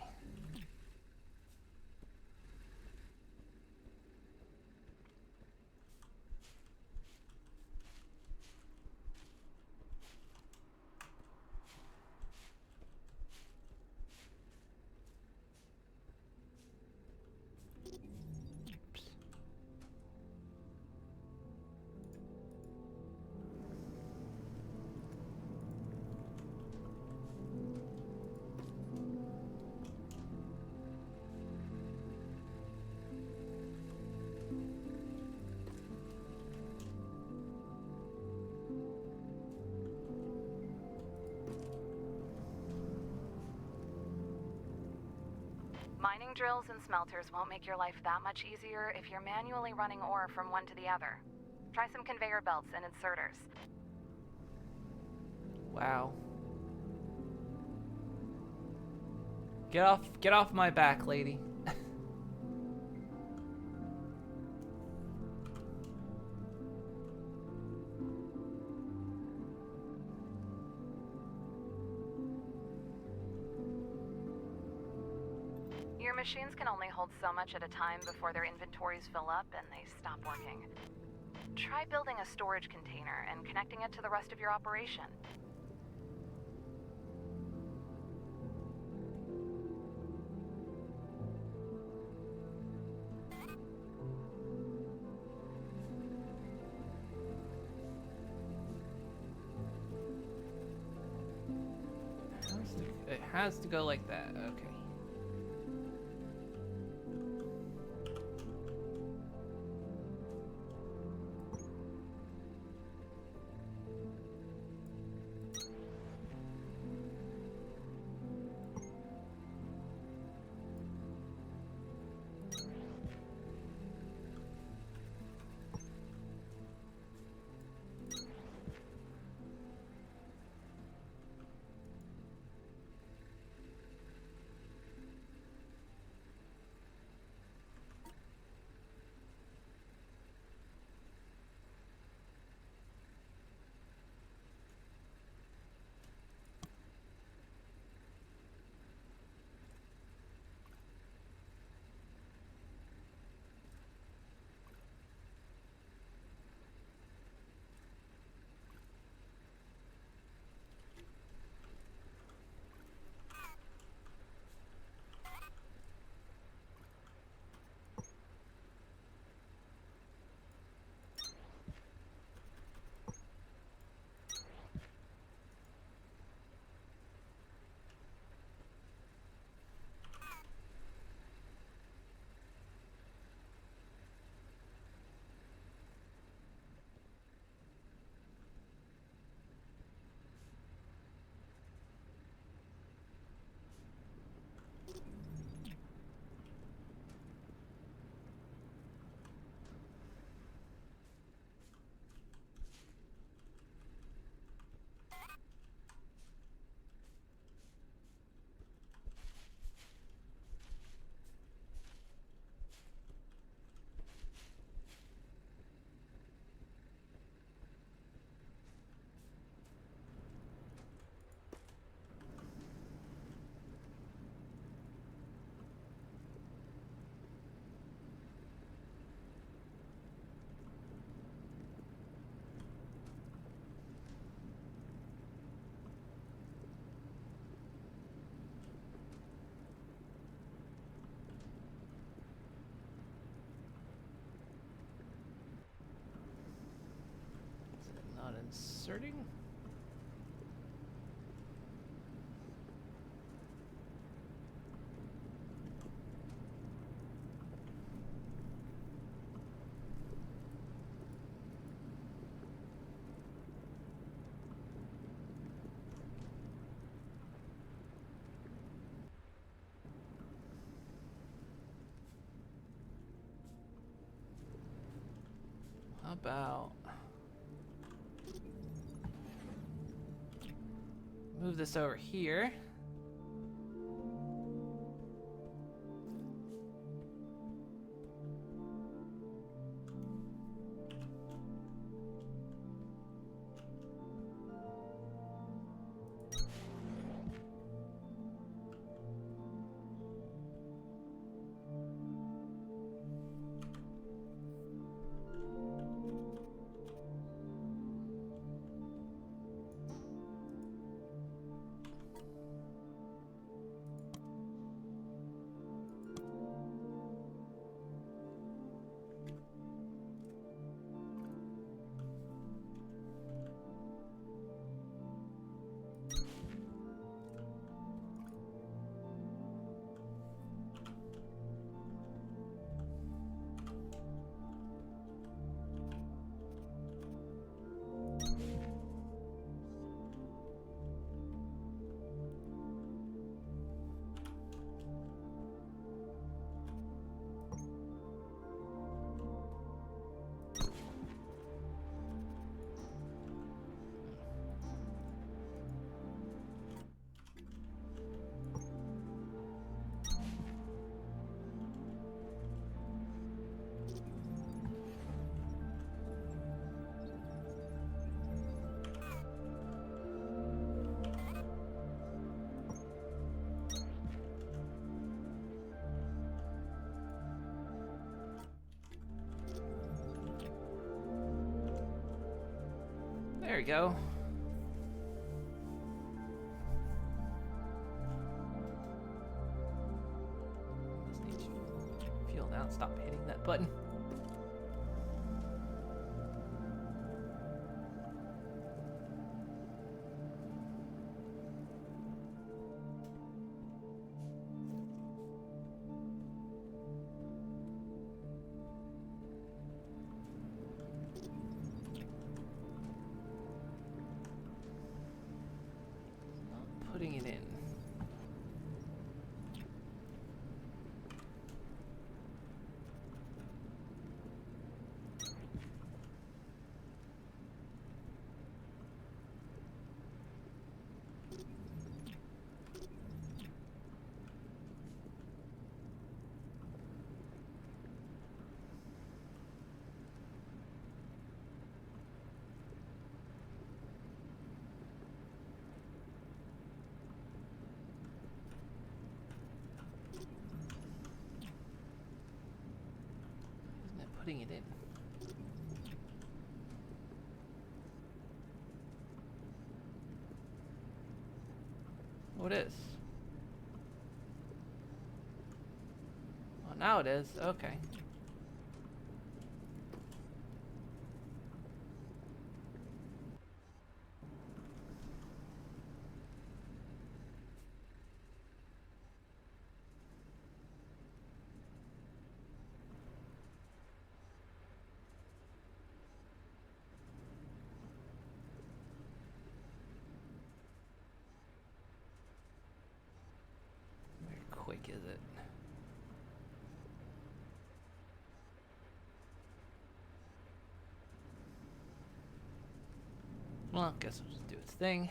F: Mining drills and smelters won't make your life that much easier if you're manually running ore from one to the other. Try some conveyor belts and inserters.
B: Wow. Get off my back, lady.
F: Your machines can only hold so much at a time before their inventories fill up and they stop working. Try building a storage container and connecting it to the rest of your operation.
B: It has to go like that. Okay. Not inserting. How about move this over here? There we go. Just need to feel now. Stop hitting that button. Putting it in. Putting it in. Oh, it is. Oh, now it is. Okay. Quick is it? Well, I guess we'll just do its thing.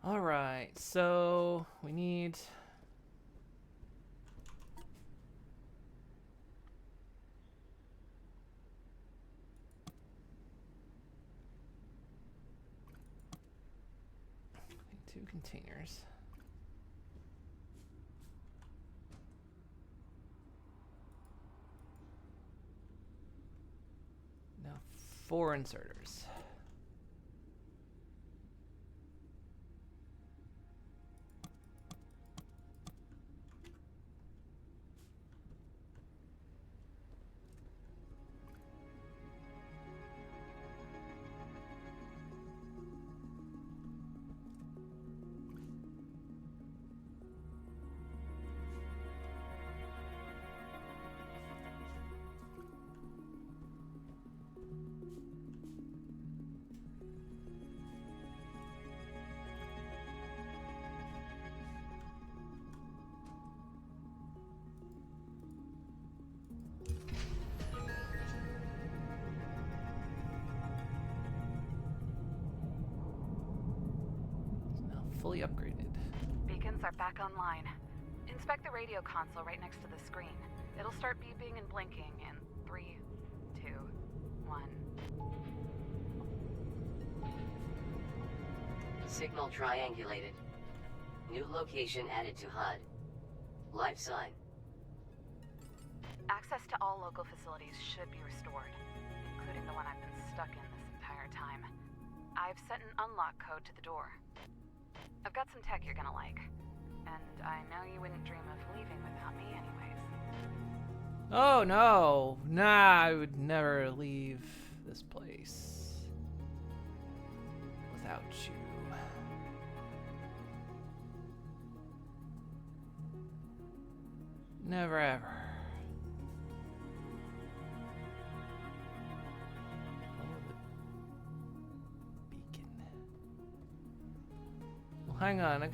B: All right, so we need two containers. 4 inserters. Fully upgraded.
F: Beacons are back online. Inspect the radio console right next to the screen. It'll start beeping and blinking in 3, 2, 1.
D: Signal triangulated. New location added to HUD. Life sign.
F: Access to all local facilities should be restored, including the one I've been stuck in this entire time. I've set an unlock code to the door. I've got some tech you're gonna like, and I know you wouldn't dream of leaving without me anyways.
B: Oh no! Nah, I would never leave this place without you. Never ever. Beacon. Well, hang on, I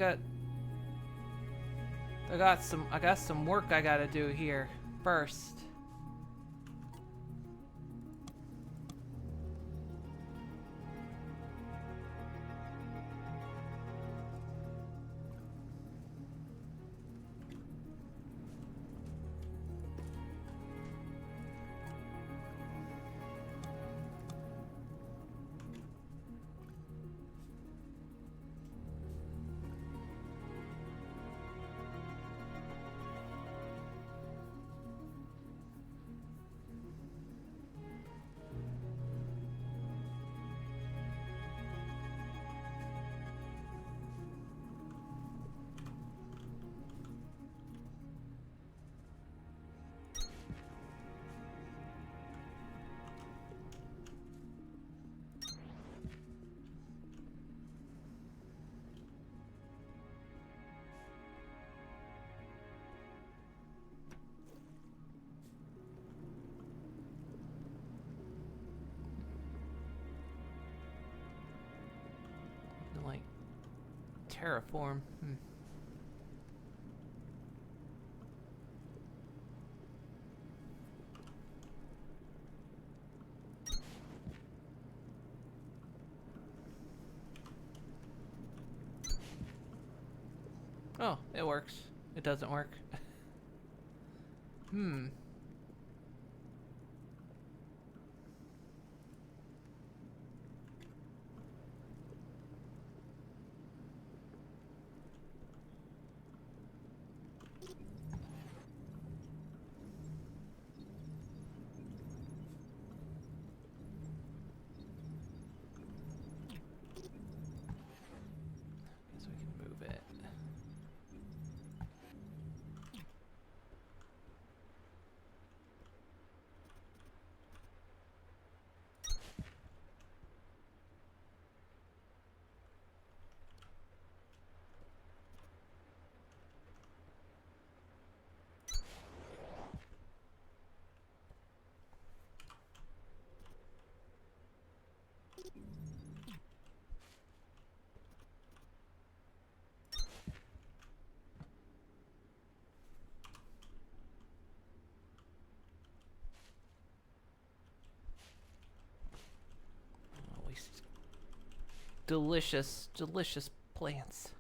B: got some work I gotta do here first. Like terraform. Oh, it works. It doesn't work. Guess we can move it. Always delicious, delicious plants.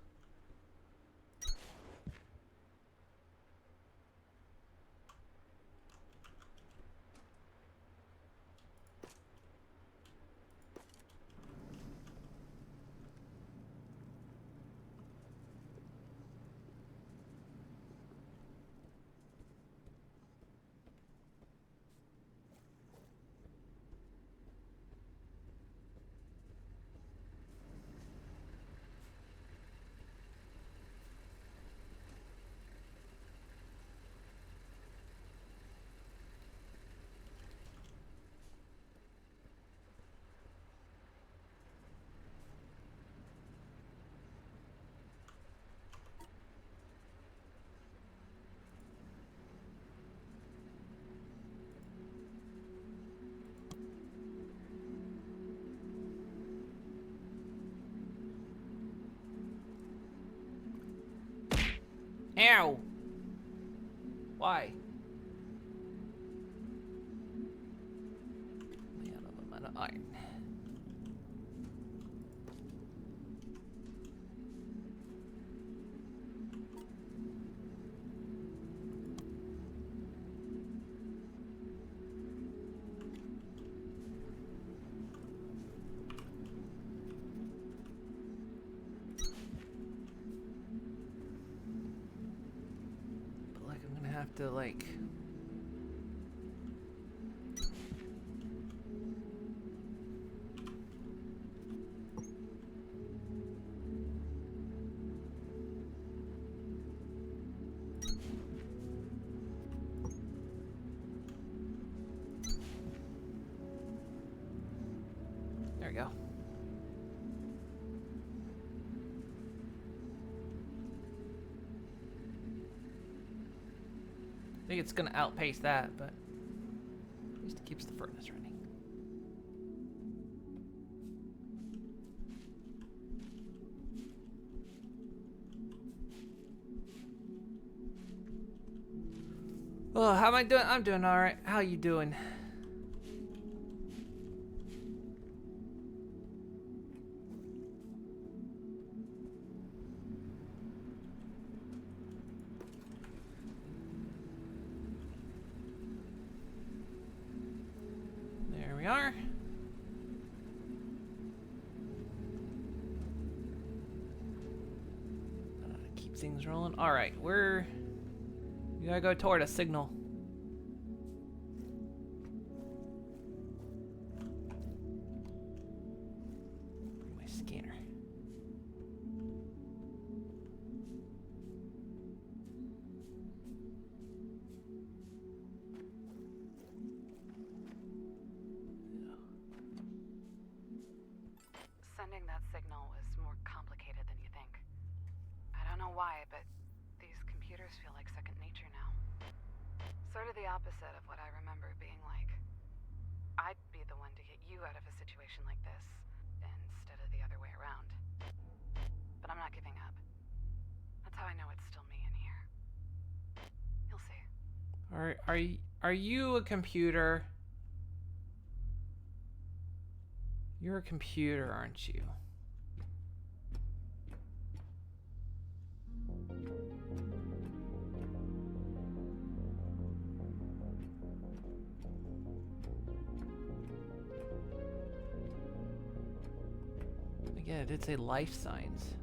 B: Ow! Why? Man, I'm out of iron. But like, I'm gonna have to like. There we go. I think it's gonna outpace that, but at least it keeps the furnace running. Oh, how am I doing? I'm doing all right. How you doing? There we are. Keep things rolling. All right, we gotta go toward a signal. Bring my scanner.
F: Sending that signal was more complicated than you think. I don't know why, but these computers feel like second nature now. Sort of the opposite of what I remember being like. I'd be the one to get you out of a situation like this, instead of the other way around. But I'm not giving up. That's how I know it's still me in here. You'll see.
B: Are you a computer? You're a computer, aren't you? Again, it did say life signs.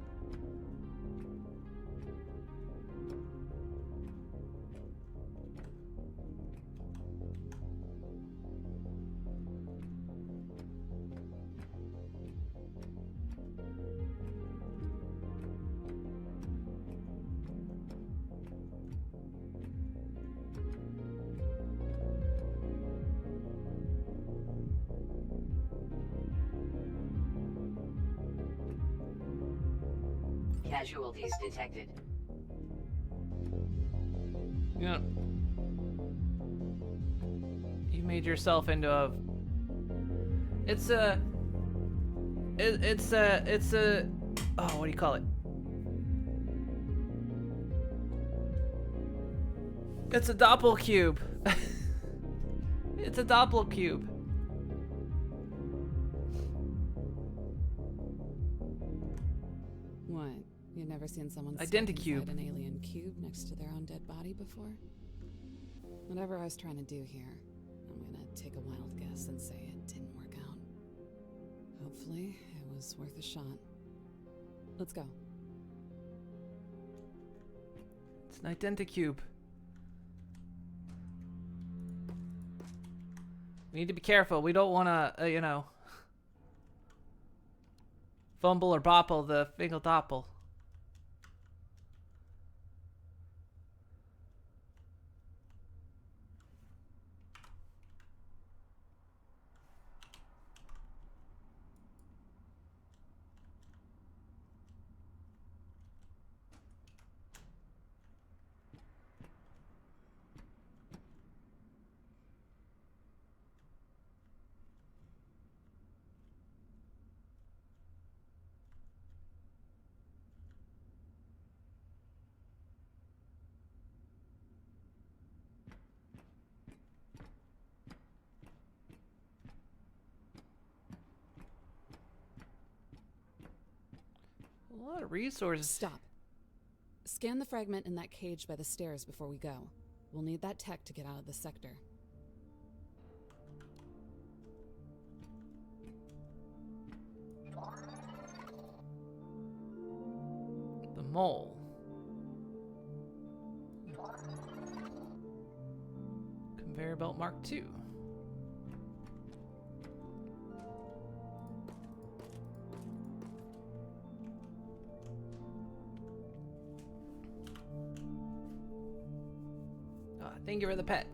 D: Casualties detected.
B: Yeah. You made yourself into a. It's a. It's a. Oh, what do you call it? It's a doppelcube. It's a doppelcube.
G: What? You've never seen someone stuck
B: Identicube.
G: inside an alien cube next to their own dead body before? Whatever I was trying to do here, I'm gonna take a wild guess and say it didn't work out. Hopefully, it was worth a shot. Let's go.
B: It's an identicube. We need to be careful. We don't want to, you know, fumble or bopple the fingal doppel. A lot of resources.
G: Stop. Scan the fragment in that cage by the stairs before we go. We'll need that tech to get out of the sector.
B: The mole. Conveyor belt Mark II. Thank you for the pet.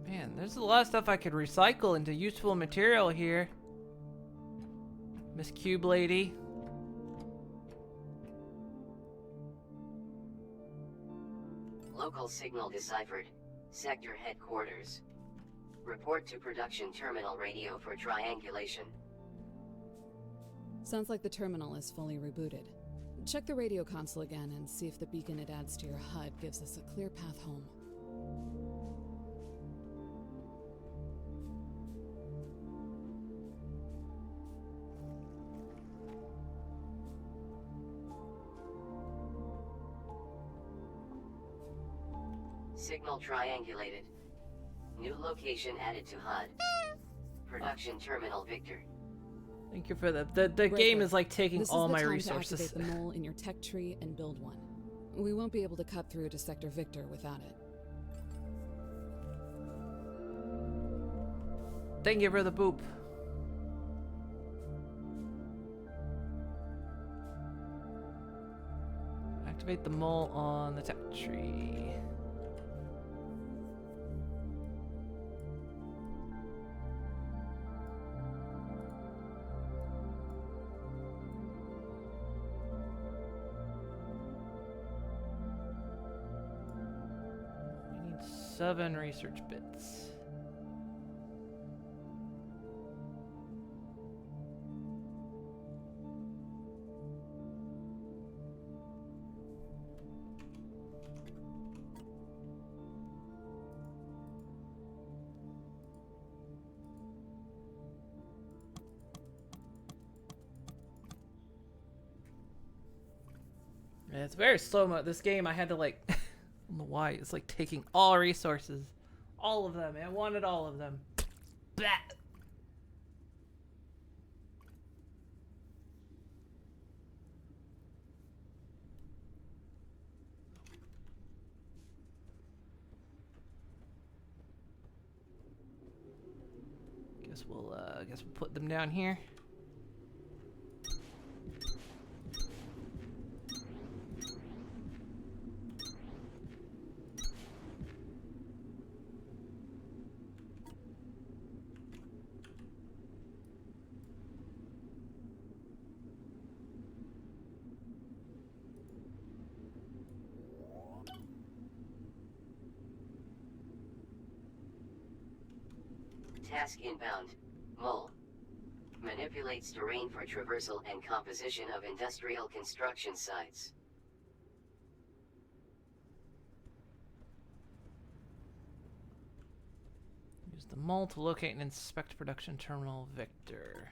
B: Man, there's a lot of stuff I could recycle into useful material here. Miss Cube Lady.
D: Local signal deciphered. Sector headquarters. Report to production terminal radio for triangulation.
G: Sounds like the terminal is fully rebooted. Check the radio console again and see if the beacon it adds to your HUD gives us a clear path home.
D: Signal triangulated. New location added to HUD. Production terminal Victor.
B: Thank you for the game is like taking all my resources.
G: This is the time to activate the mole in your tech tree and build one. We won't be able to cut through to Sector Victor without it.
B: Thank you for the boop. Activate the mole on the tech tree. We need 7 research bits. Yeah, it's very slow mo. This game, I had to like, I don't know why. It's like taking all resources, all of them. I wanted all of them. Blah. Guess we'll put them down here.
D: Task inbound. Mole. Manipulates terrain for traversal and composition of industrial construction sites.
B: Use the mole to locate and inspect production terminal Victor.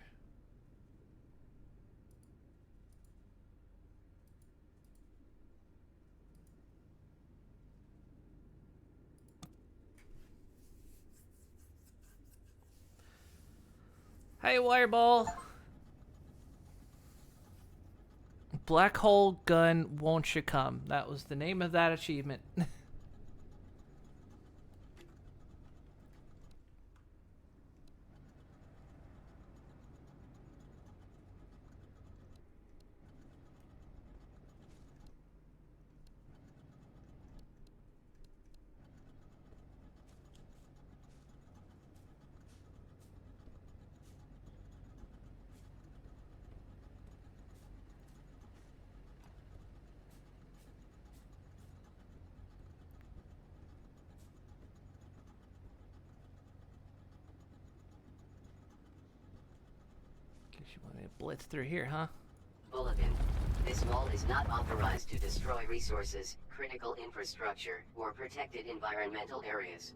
B: Hey, Wireball! Black hole gun, won't you come? That was the name of that achievement. Guess you want me to blitz through here, huh?
D: Bulletin. This mole is not authorized to destroy resources, critical infrastructure, or protected environmental areas.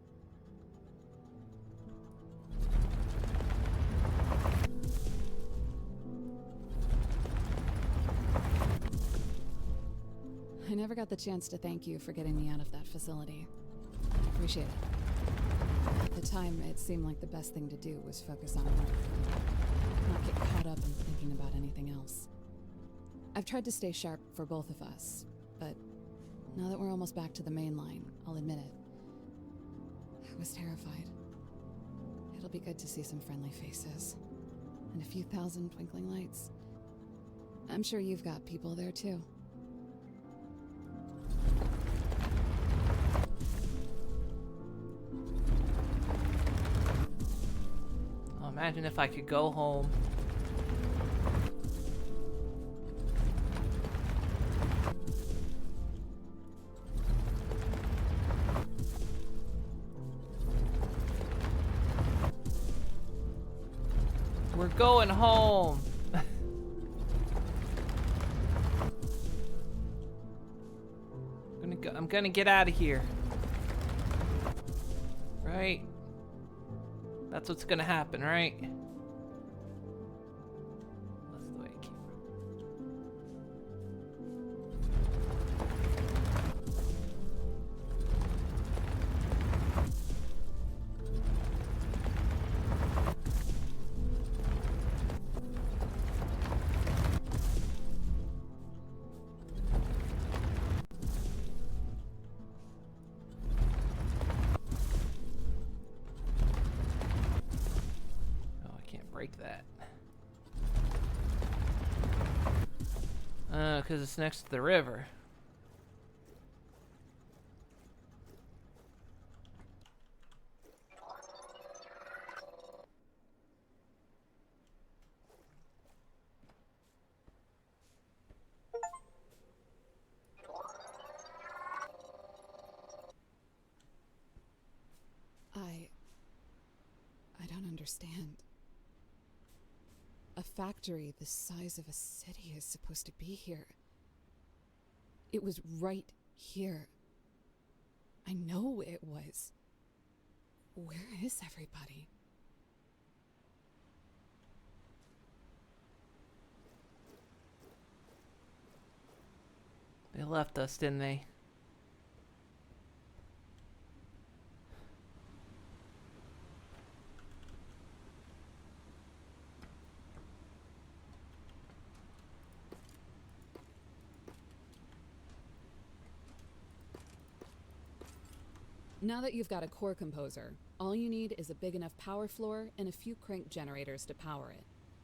G: I never got the chance to thank you for getting me out of that facility. I appreciate it. At the time, it seemed like the best thing to do was focus on work, not get caught up in thinking about anything else. I've tried to stay sharp for both of us, but now that we're almost back to the main line, I'll admit it. I was terrified. It'll be good to see some friendly faces, and a few thousand twinkling lights. I'm sure you've got people there too.
B: Oh, imagine if I could go home. We're going home. I'm gonna get out of here. Right? That's what's gonna happen, right? That's the way it came. Break that. Because it's next to the river.
G: I don't understand. A factory the size of a city is supposed to be here. It was right here. I know it was. Where is everybody?
B: They left us, didn't they?
G: Now that you've got a core composer, all you need is a big enough power floor and a few crank generators to power it.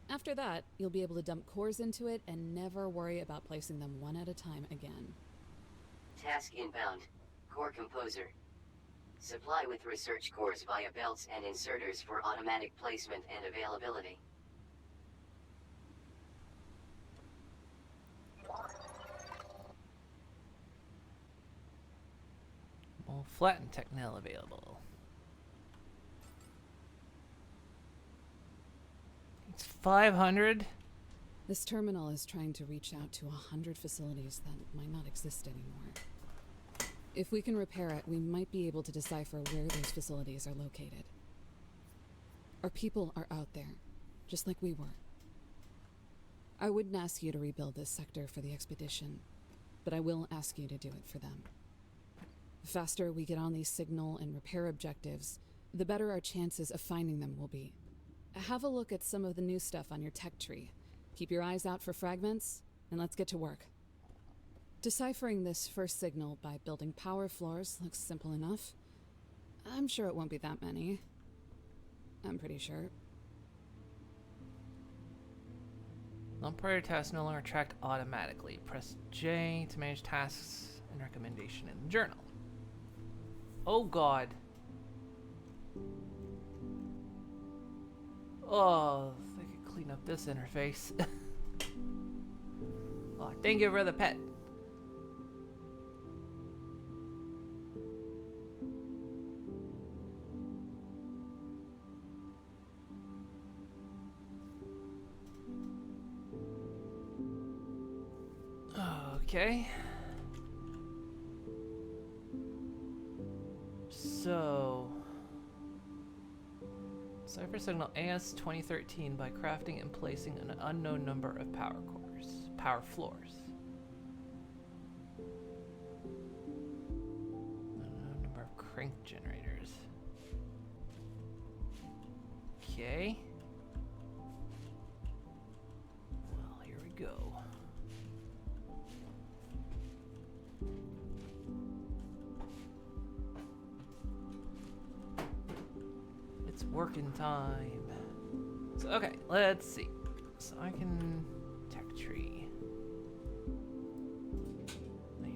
G: After that, you'll be able to dump cores into it and never worry about placing them one at a time again.
D: Task inbound. Core composer. Supply with research cores via belts and inserters for automatic placement and availability.
B: Well, flattened technel available. It's 500.
G: This terminal is trying to reach out to 100 facilities that might not exist anymore. If we can repair it, we might be able to decipher where those facilities are located. Our people are out there, just like we were. I wouldn't ask you to rebuild this sector for the expedition, but I will ask you to do it for them. The faster we get on these signal and repair objectives, the better our chances of finding them will be. Have a look at some of the new stuff on your tech tree. Keep your eyes out for fragments, and let's get to work. Deciphering this first signal by building power floors looks simple enough. I'm sure it won't be that many. I'm pretty sure.
B: Non-priority tasks no longer tracked automatically. Press J to manage tasks and recommendation in the journal. Oh god. Oh, they could clean up this interface. Oh, thank you for the pet. Okay. So, cipher signal AS 2013 by crafting and placing an unknown number of power floors. crank generators. Okay. Well, here we go. It's working time. So, okay, let's see. So I can tech tree.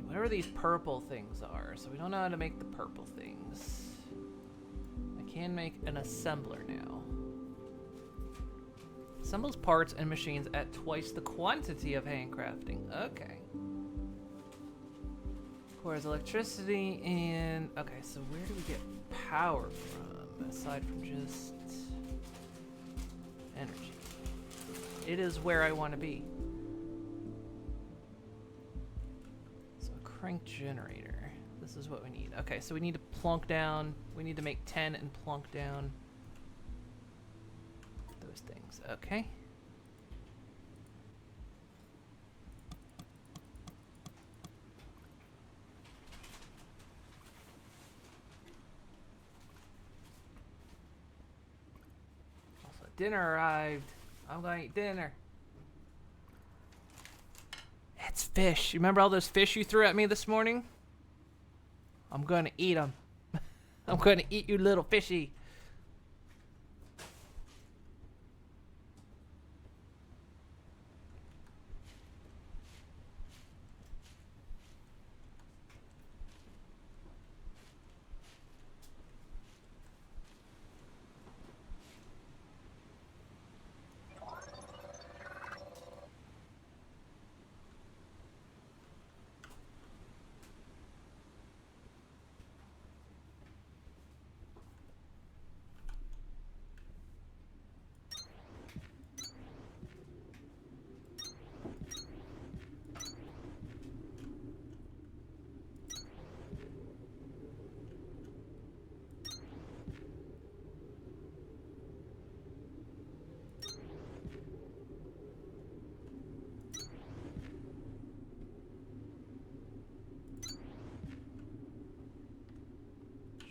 B: Whatever these purple things are, so we don't know how to make the purple things. I can make an assembler now. Assembles parts and machines at twice the quantity of handcrafting. Okay. Requires electricity and... Okay, so where do we get power from, aside from just energy? It is where I want to be. So a crank generator. This is what we need. Okay, so we need to plunk down. We need to make 10 and plunk down those things. Okay. Also, dinner arrived. I'm going to eat dinner. It's fish. You remember all those fish you threw at me this morning? I'm going to eat them. I'm going to eat you, little fishy.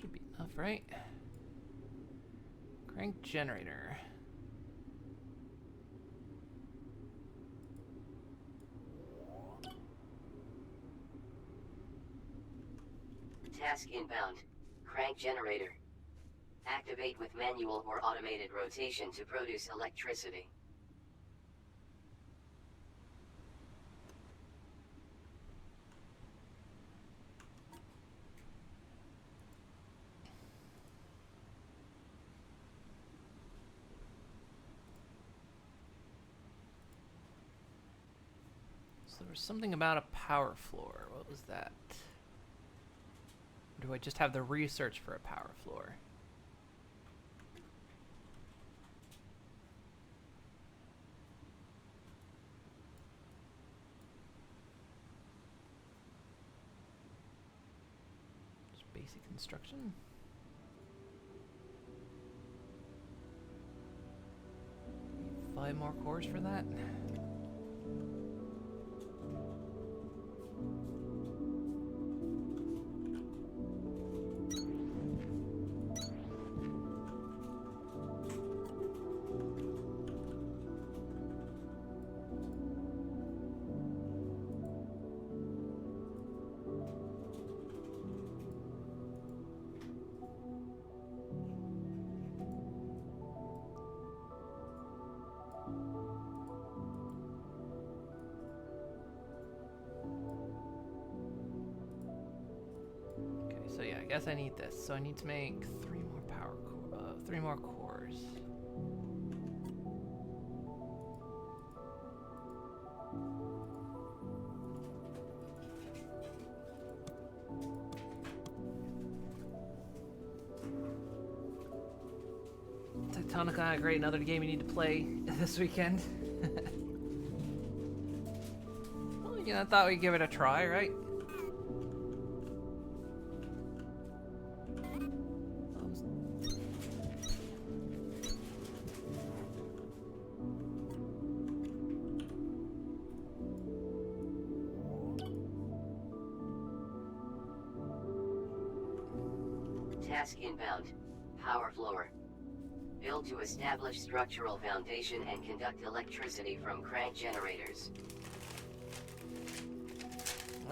B: Should be enough, right? Crank generator.
D: Task inbound. Crank generator. Activate with manual or automated rotation to produce electricity.
B: So there was something about a power floor. What was that? Or do I just have the research for a power floor? Just basic construction. Five more cores for that. So yeah, I guess I need this. So I need to make three more cores. Techtonica, great, another game you need to play this weekend. Well, you know, I thought we'd give it a try, right?
D: Task inbound. Power floor. Build to establish structural foundation and conduct electricity from crank generators.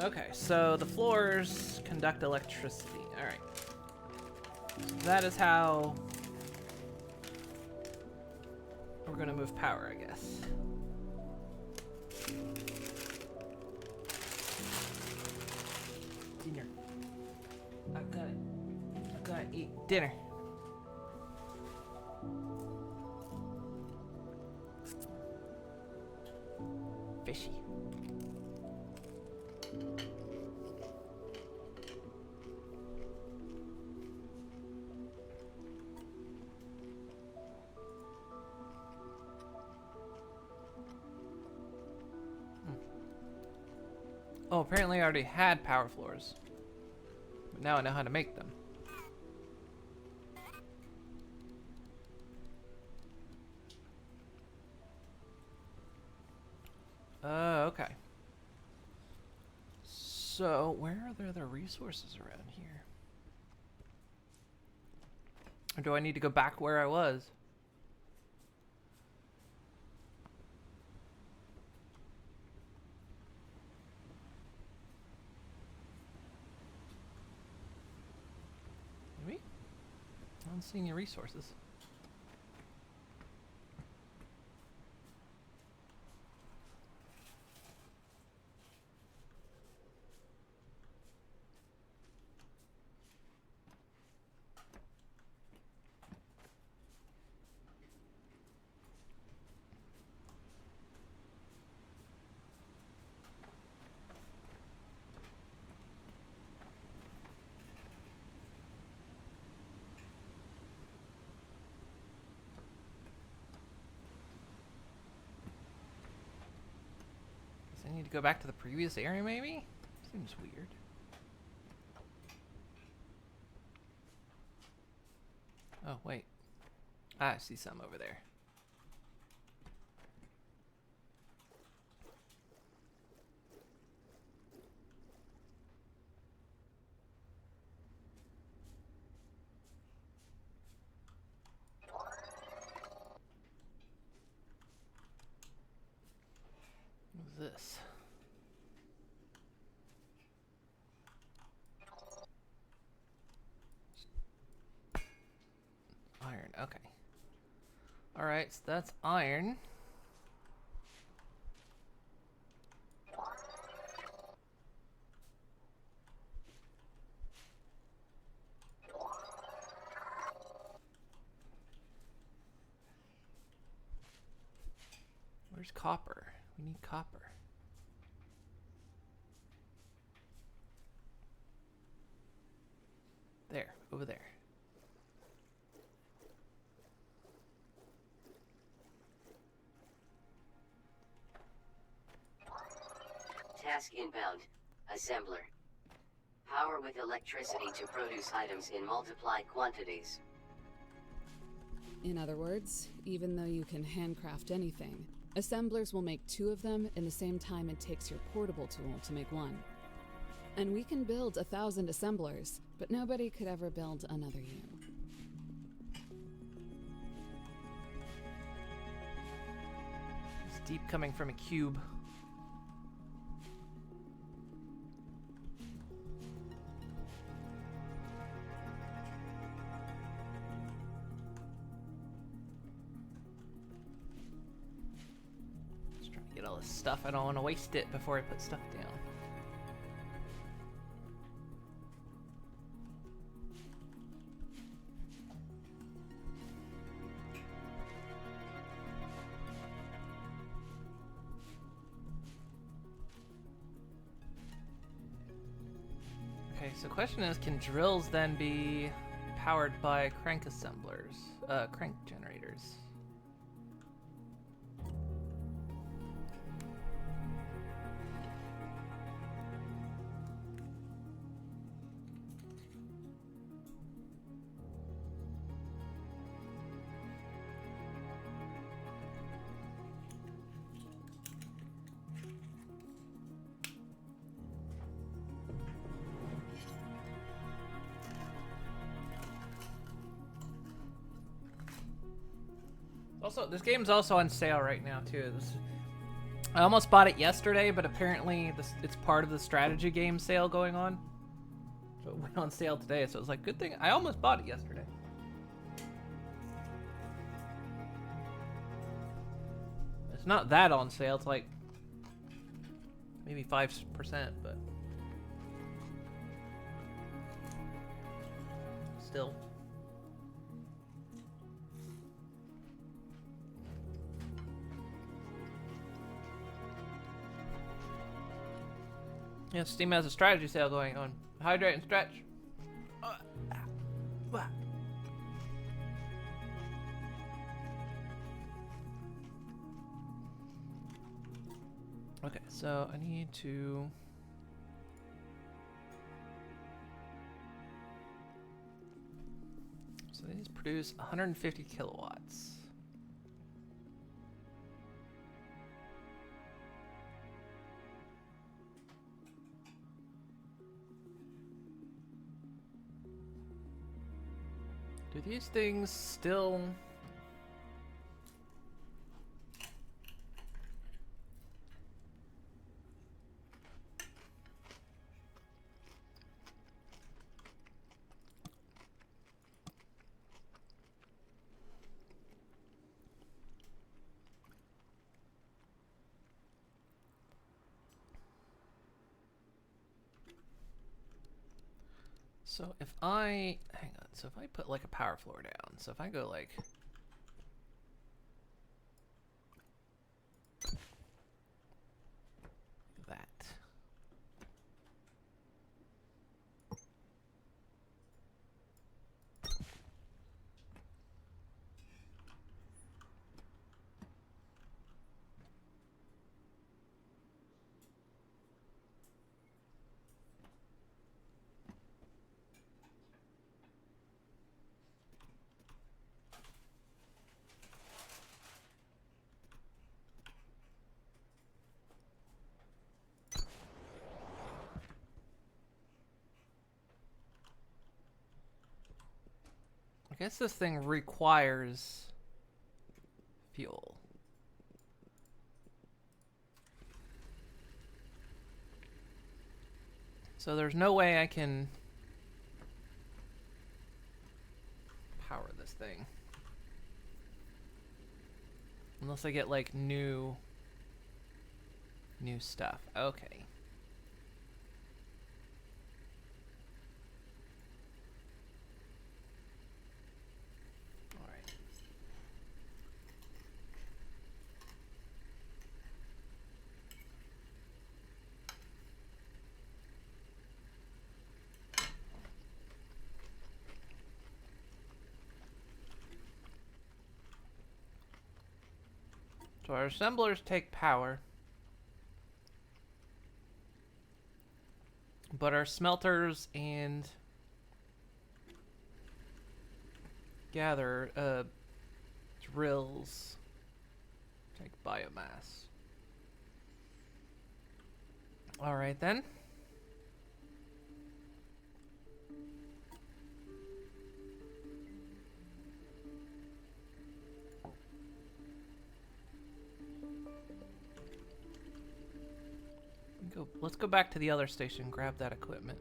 B: Okay, so the floors conduct electricity. Alright. That is how we're gonna move power, I guess. Dinner. I gotta eat dinner. Fishy. Oh, apparently I already had power floors. But now I know how to make them. Okay. So, where are there other resources around here? Or do I need to go back where I was? Maybe? I don't see any resources. I need to go back to the previous area, maybe? Seems weird. Oh, wait. Ah, I see some over there. What's this? Iron, okay. Alright, so that's iron. Where's copper? We need copper. There, over there.
D: Task inbound. Assembler. Power with electricity to produce items in multiplied quantities.
G: In other words, even though you can handcraft anything, assemblers will make 2 of them in the same time it takes your portable tool to make 1. And we can build 1,000 assemblers, but nobody could ever build another you.
B: It's deep coming from a cube. Just trying to get all this stuff. I don't want to waste it before I put stuff down. Okay, so question is, can drills then be powered by crank assemblers, crank generators? Also, this game's also on sale right now too. I almost bought it yesterday, but apparently it's part of the strategy game sale going on. So it went on sale today, so it was like, good thing I almost bought it yesterday. It's not that on sale. It's like maybe 5%, but still. Yeah, Steam has a strategy sale going on. Hydrate and stretch. Okay, so I need to... So these produce 150 kilowatts. Do these things still... So if I, hang on, so if I put like a power floor down, so if I go like, that. I guess this thing requires fuel. So there's no way I can power this thing. Unless I get like new stuff. Okay. So our assemblers take power, but our smelters and drills take biomass. All right then. Let's go back to the other station, grab that equipment.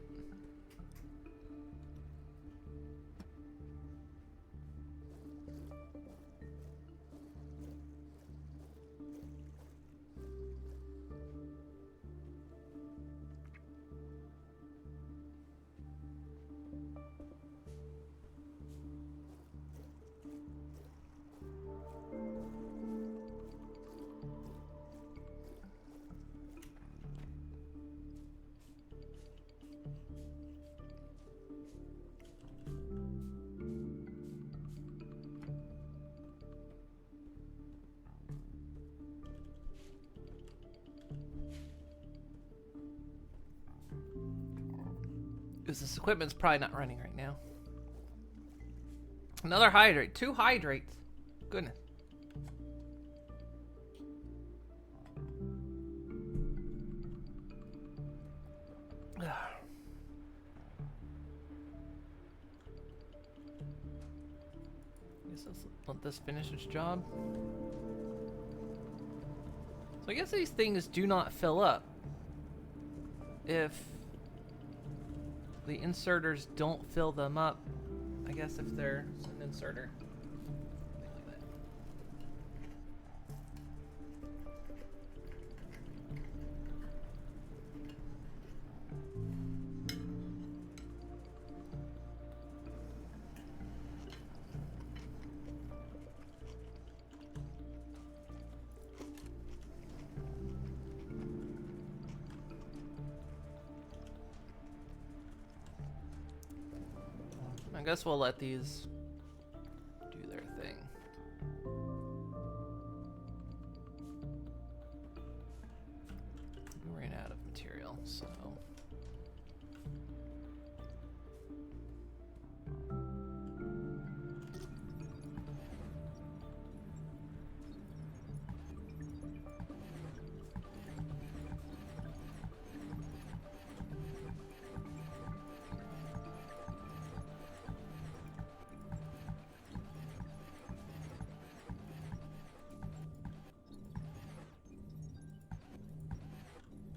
B: Because this equipment's probably not running right now. Another hydrate. 2 hydrates. Goodness. guess let's let this finish its job. So I guess these things do not fill up if the inserters don't fill them up. I guess if they're an inserter. Something like that. I guess we'll let these do their thing. We ran out of material, so.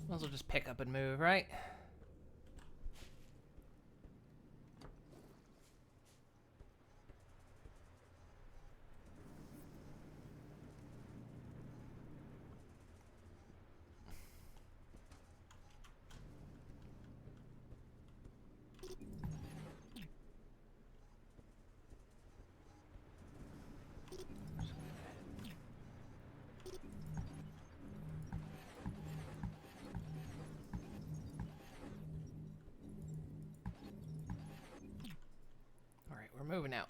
B: Might as well just pick up and move, right? We're moving out.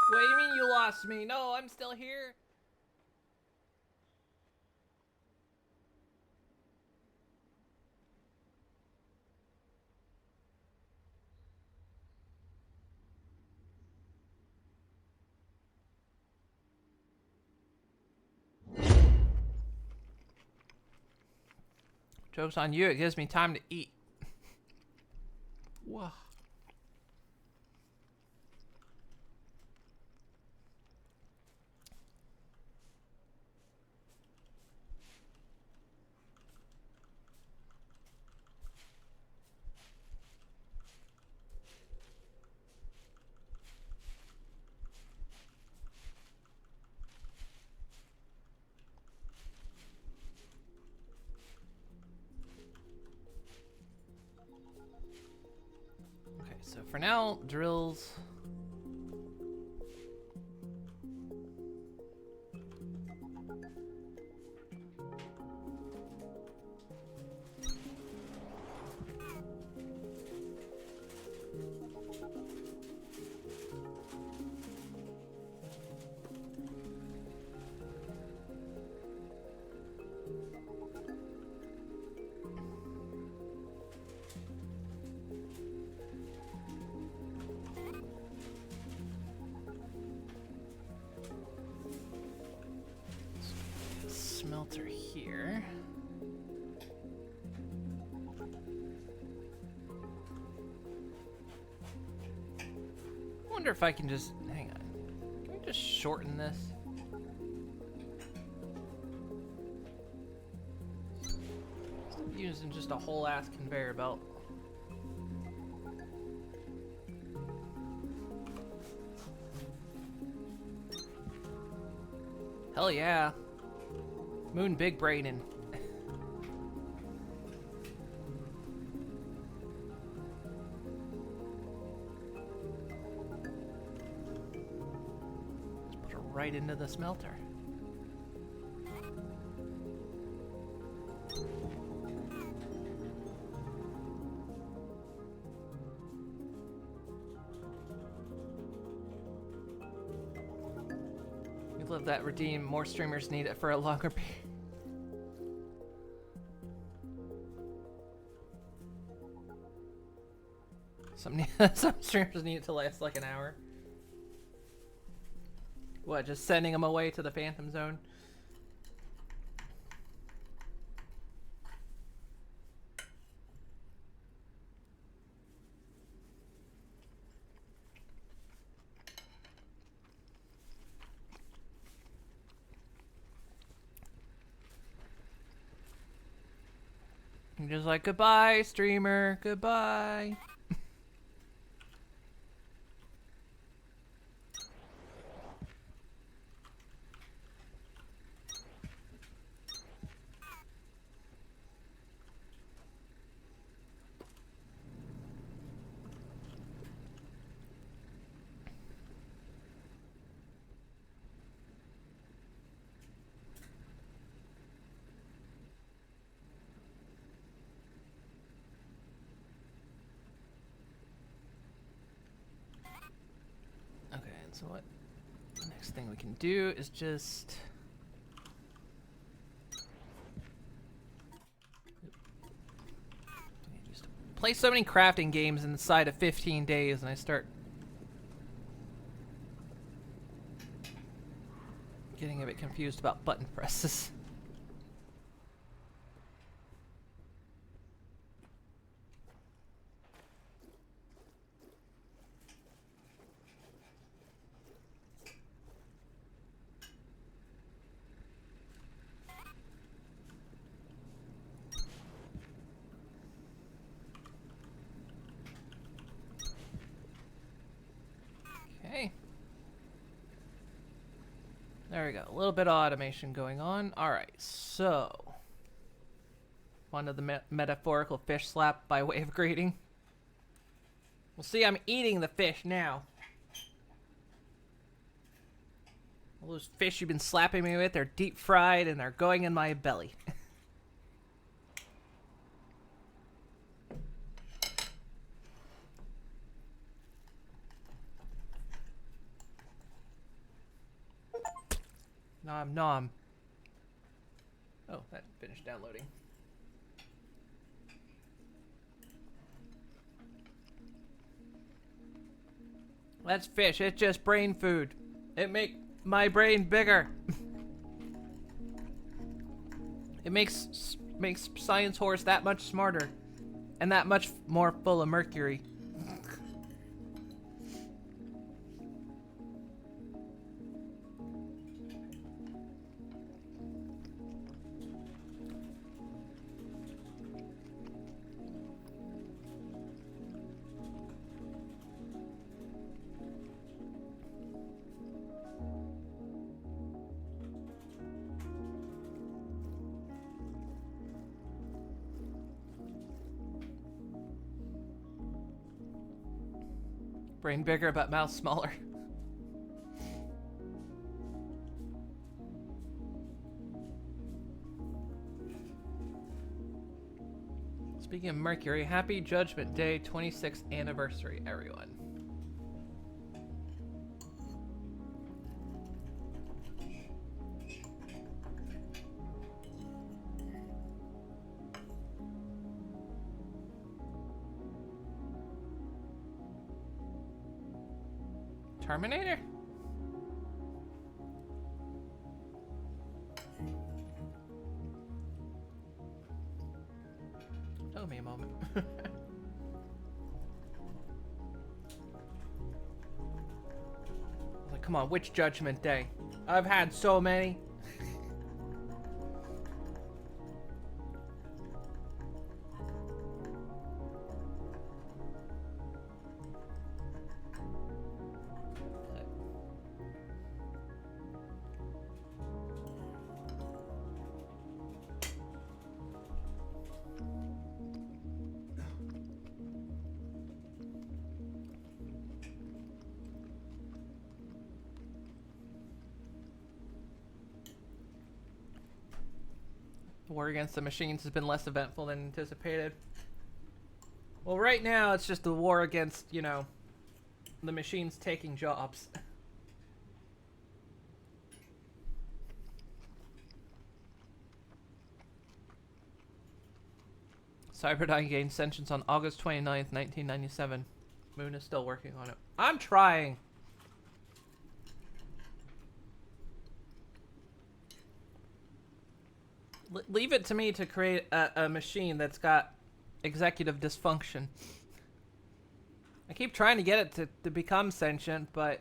B: What do you mean you lost me? No, I'm still here. Joke's on you, it gives me time to eat. Whoa. Okay, so for now, drills. Smelter here. I wonder if I can just hang on. Can we just shorten this? Using just a whole ass conveyor belt. Hell yeah. Moon big braining. Let's put it right into the smelter. Love that redeem. More streamers need it for a longer period. Some streamers need it to last like an hour. What, just sending them away to the Phantom Zone? I'm just like, goodbye, streamer, goodbye. Okay, and so what the next thing we can do is just play so many crafting games inside of 15 days and I start getting a bit confused about button presses. Okay. There we go. A little bit of automation going on. Alright, so one of the metaphorical fish slap by way of greeting. Well, see, I'm eating the fish now. All those fish you've been slapping me with, they're deep fried and they're going in my belly. Nom nom. Oh, that finished downloading. That's fish. It's just brain food. It make my brain bigger. It makes science horse that much smarter, and that much more full of mercury. Brain bigger, but mouth smaller. Speaking of Mercury, happy Judgment Day 26th anniversary, everyone. Terminator? Tell me a moment. Like, come on, which Judgment Day? I've had so many. The war against the machines has been less eventful than anticipated. Well, right now it's just the war against, you know, the machines taking jobs. Cyberdyne gained sentience on August 29th, 1997. Moon is still working on it. I'm trying. Leave it to me to create a machine that's got executive dysfunction. I keep trying to get it to become sentient, but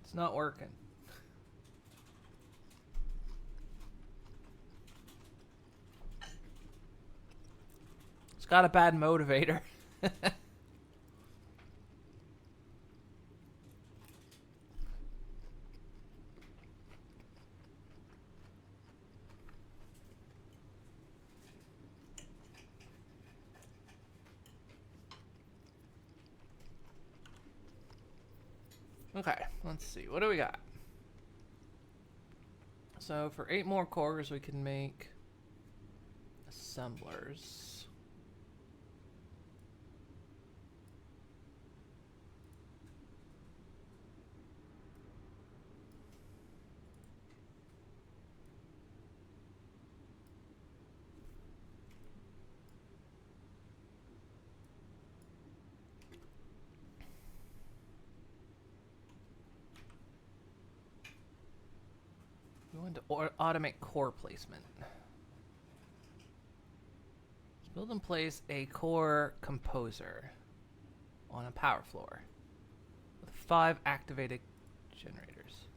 B: it's not working. It's got a bad motivator. Okay, let's see. What do we got? So for 8 more cores, we can make assemblers. Going to automate core placement. Let's build and place a core composer on a power floor with 5 activated generators.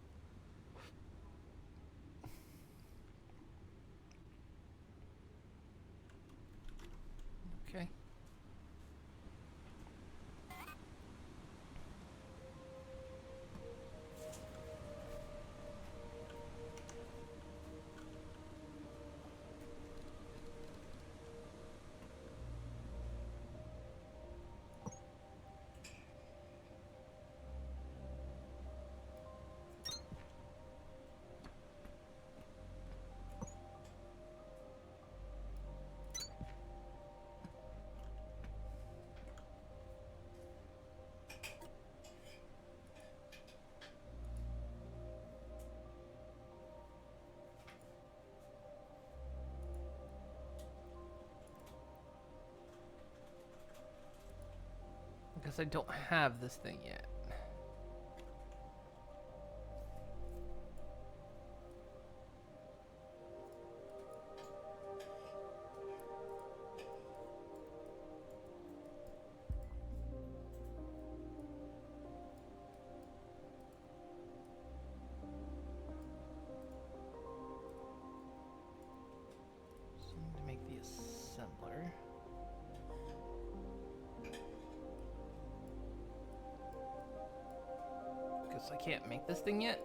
B: Okay. Because I don't have this thing yet. So I need to make the assembler. Guess I can't make this thing yet.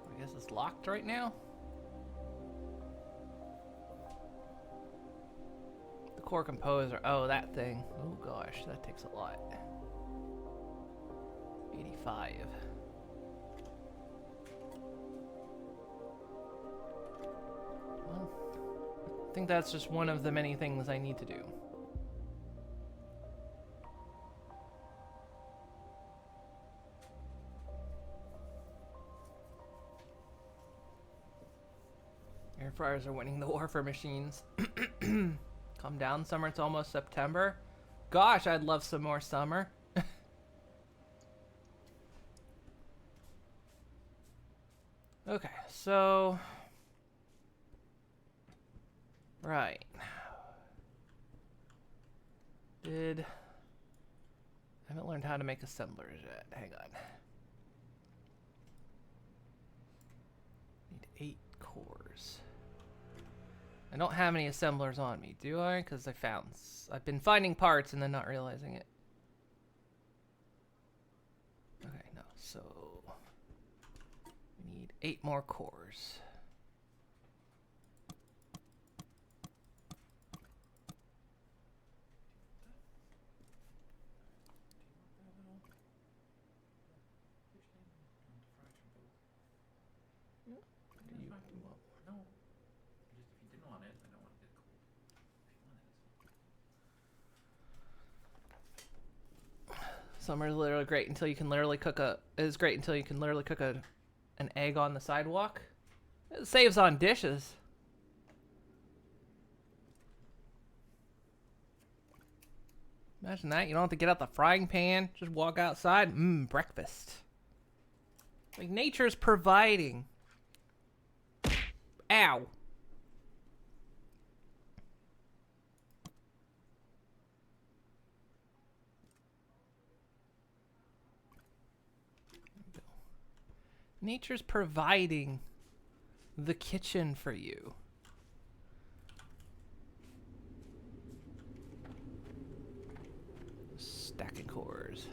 B: I guess it's locked right now. The core composer. Oh, that thing. Oh gosh, that takes a lot. 85. Well, I think that's just one of the many things I need to do. Air fryers are winning the war for machines. Come down, summer. It's almost September. Gosh, I'd love some more summer. Okay, so... Right. I haven't learned how to make assemblers yet. Hang on. Need 8 cores. I don't have any assemblers on me, do I? Because I've been finding parts and then not realizing it. Okay, no, so we need 8 more cores. Summer's literally great until you can literally cook a an egg on the sidewalk. It saves on dishes. Imagine that. You don't have to get out the frying pan. Just walk outside. Breakfast. Like nature's providing. Ow. Nature's providing the kitchen for you. Stacking cores.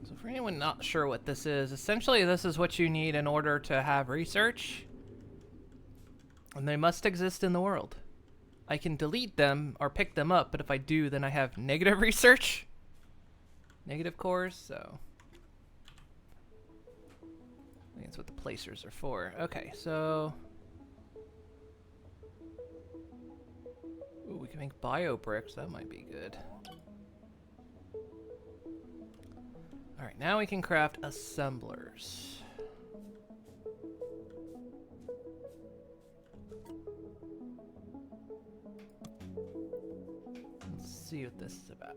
B: So for anyone not sure what this is, essentially this is what you need in order to have research. And they must exist in the world. I can delete them or pick them up, but if I do, then I have negative research. Negative cores, so... I think that's what the placers are for. Okay, so... Ooh, we can make bio bricks. That might be good. Alright, now we can craft assemblers. Let's see what this is about.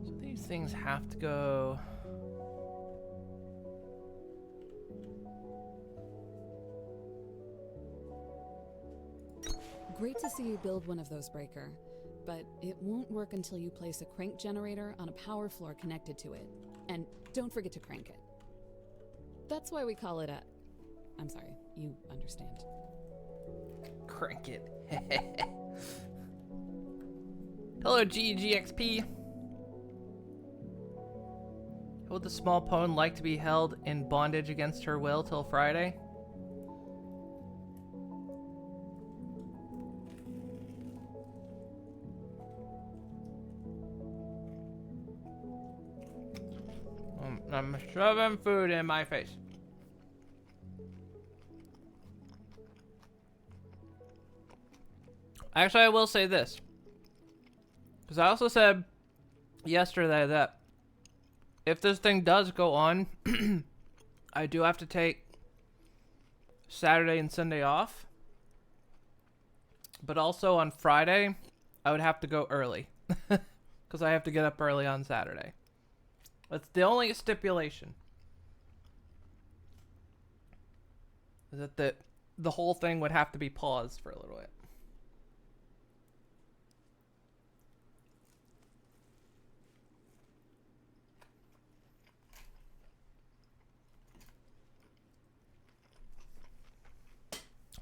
B: So these things have to go...
G: Great to see you build one of those, Breaker. But it won't work until you place a crank generator on a power floor connected to it. And don't forget to crank it. That's why we call it a... I'm sorry, you understand.
B: Crank it. Hello, GGXP. How would the small pwn like to be held in bondage against her will till Friday? I'm shoving food in my face. Actually, I will say this. Because I also said yesterday that if this thing does go on, I do have to take Saturday and Sunday off. But also on Friday, I would have to go early. Because I have to get up early on Saturday. That's the only stipulation. Is that the whole thing would have to be paused for a little bit.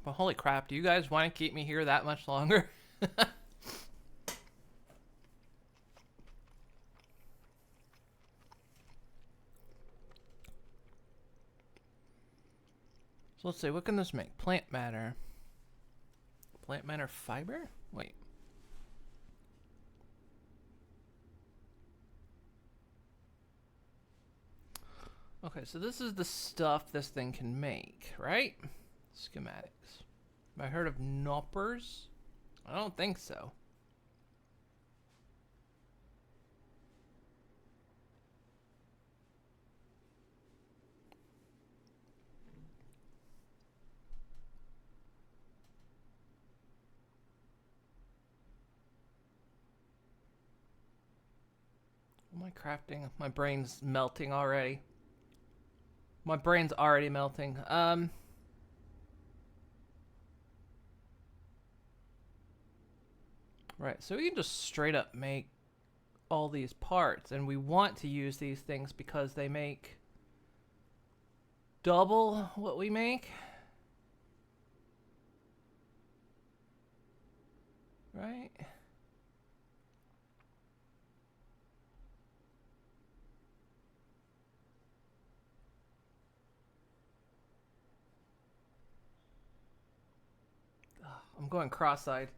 B: But holy crap, do you guys want to keep me here that much longer? So let's see, what can this make? Plant matter. Plant matter fiber? Wait. Okay, so this is the stuff this thing can make, right? Schematics. Have I heard of knoppers? I don't think so. What am I crafting? My brain's melting already. My brain's already melting. Right, so we can just straight up make all these parts, and we want to use these things because they make double what we make. Right? I'm going cross-eyed.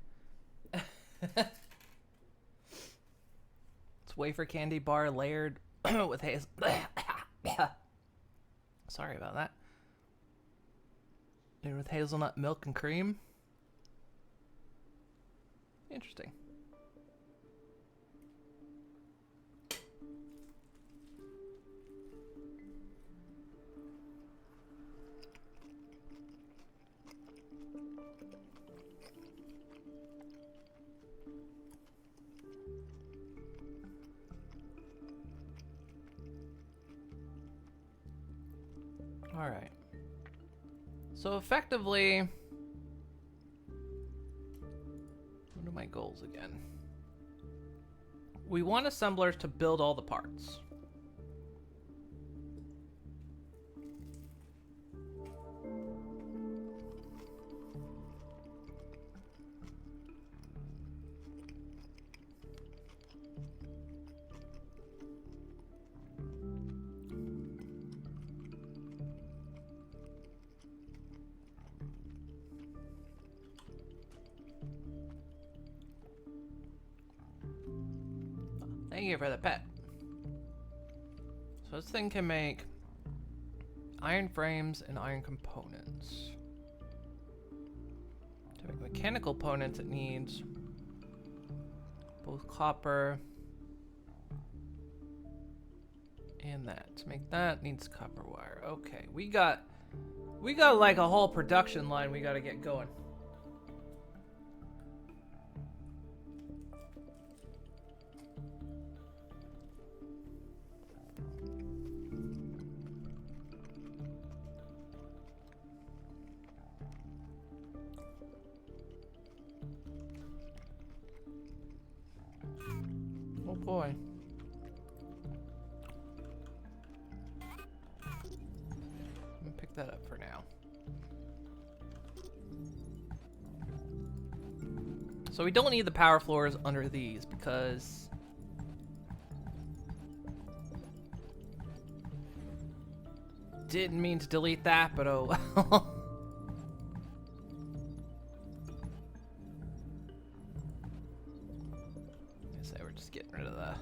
B: It's wafer candy bar layered with hazel. Sorry about that. Layered with hazelnut milk and cream. Interesting. All right. So effectively, what are my goals again? We want assemblers to build all the parts. Thank you for the pet. So this thing can make iron frames and iron components. To make mechanical components, it needs both copper and that. To make that, it needs copper wire. Okay, we got like a whole production line we got to get going. Oh boy. I'm gonna pick that up for now. So we don't need the power floors under these because didn't mean to delete that, but oh well. Getting rid of that.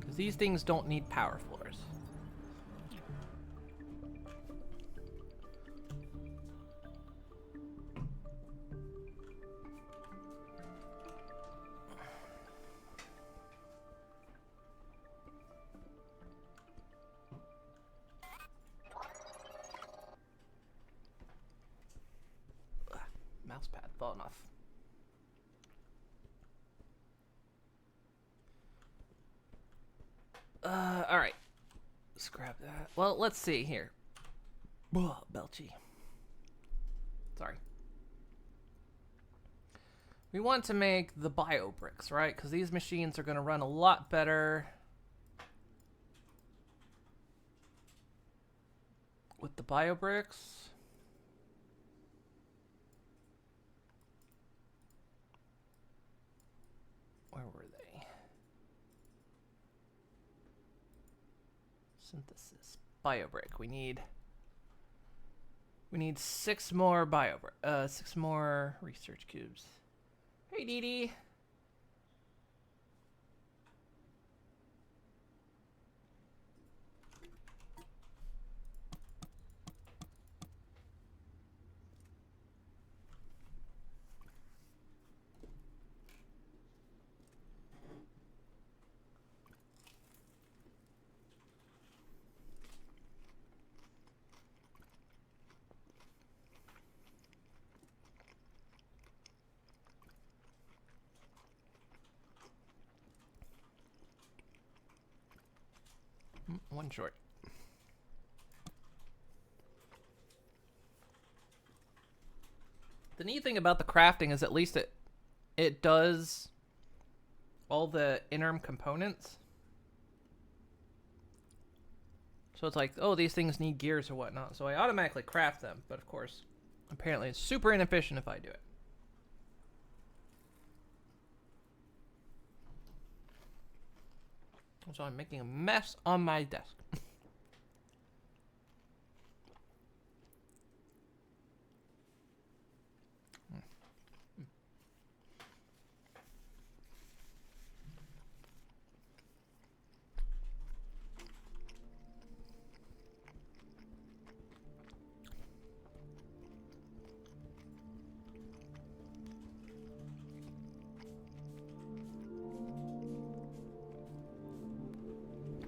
B: Because these things don't need power floors. Mouse pad falling off. All right. Let's grab that. Well, let's see here. Ugh, belchy. Sorry. We want to make the bio bricks, right? Because these machines are going to run a lot better with the bio bricks. Where were they? Synthesis. Biobrick. We need 6 more biobrick. 6 more research cubes. Hey, Dee Dee. One short. The neat thing about the crafting is at least it does all the interim components. So it's like, oh, these things need gears or whatnot. So I automatically craft them. But of course, apparently it's super inefficient if I do it. So I'm making a mess on my desk.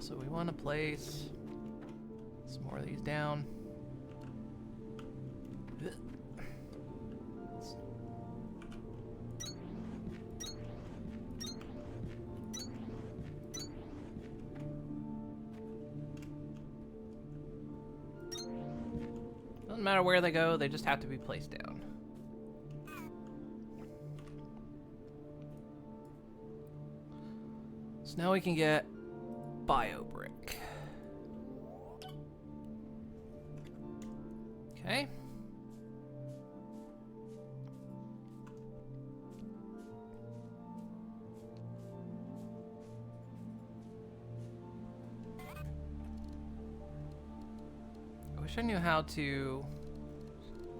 B: So we want to place some more of these down. Doesn't matter where they go, they just have to be placed down. So now we can get bio brick. Okay. I wish I knew how to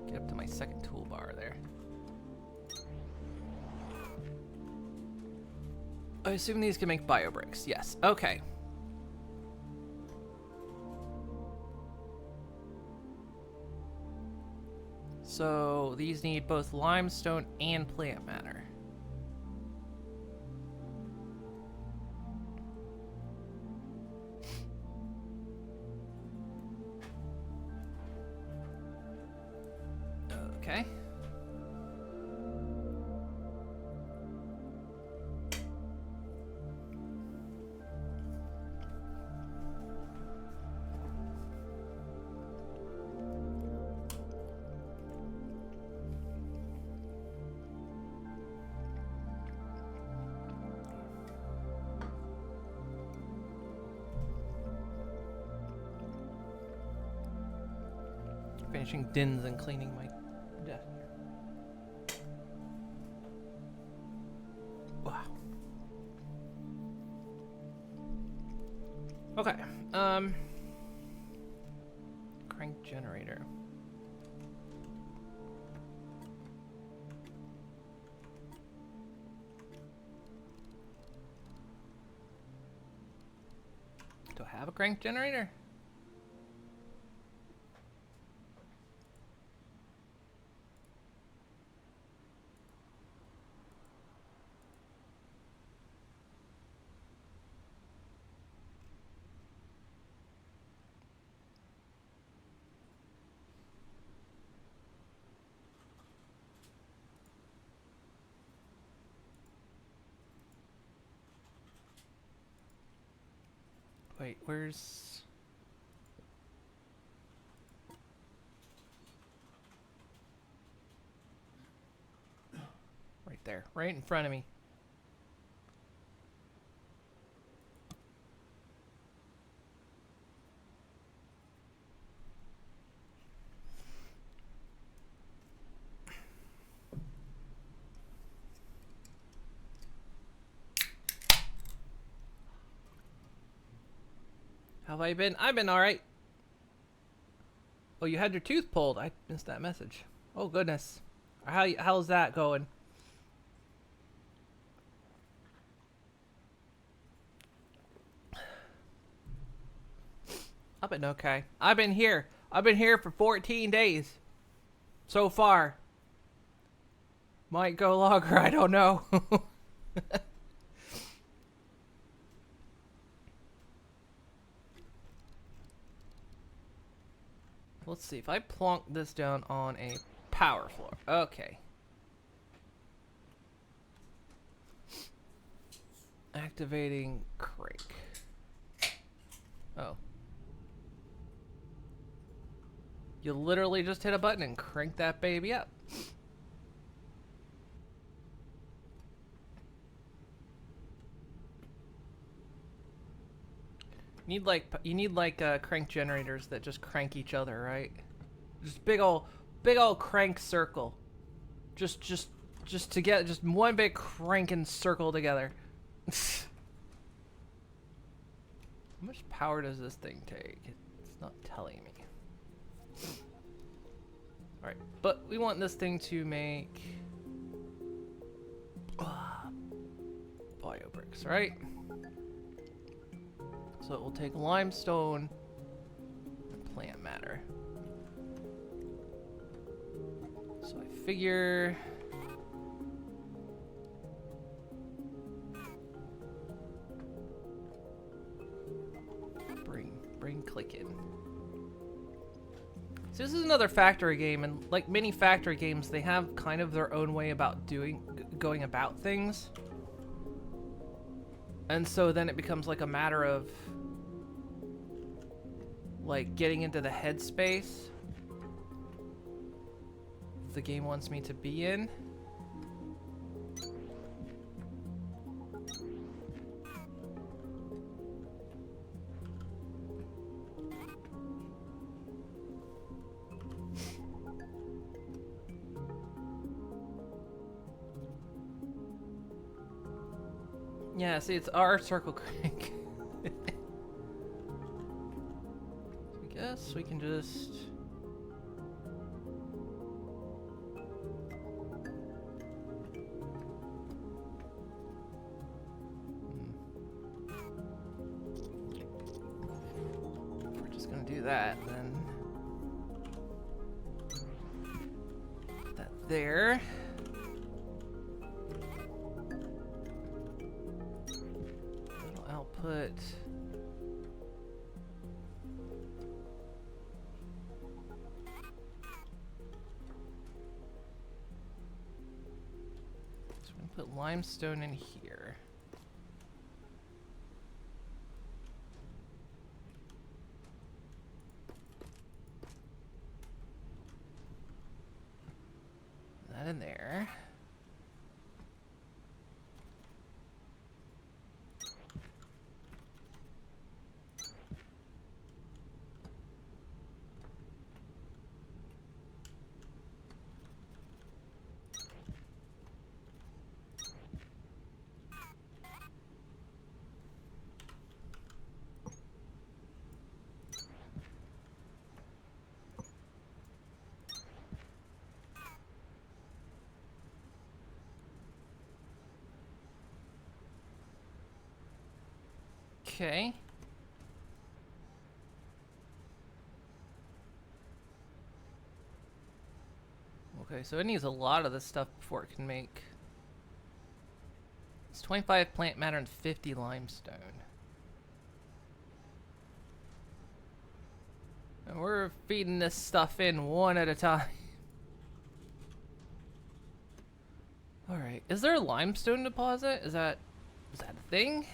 B: get up to my second toolbar there. I assume these can make bio bricks. Yes. Okay. So these need both limestone and plant matter. Okay. Finishing dins and cleaning my desk. Wow. Okay. Crank generator. Do I have a crank generator? Wait, where's... Right there, right in front of me. How have I been? I've been alright. Oh, you had your tooth pulled. I missed that message. Oh, goodness. How's that going? I've been okay. I've been here. I've been here for 14 days. So far. Might go longer, I don't know. Let's see, if I plonk this down on a power floor. Okay. Activating crank. Oh. You literally just hit a button and crank that baby up. You need like crank generators that just crank each other, right? Just big old crank circle. Just to get just one big cranking circle together. How much power does this thing take? It's not telling me. All right, but we want this thing to make bio bricks, right? So it will take limestone and plant matter. So I figure clicking. So this is another factory game, and like many factory games, they have kind of their own way about going about things. And so then it becomes like a matter of like getting into the headspace the game wants me to be in. Yeah, see, it's our circle crank. I guess we can just... If we're just gonna do that, then... Put that there. Put so we put limestone in here. That in there. Okay. Okay, so it needs a lot of this stuff before it can make... It's 25 plant matter and 50 limestone. And we're feeding this stuff in one at a time. Alright, is there a limestone deposit? Is that a thing?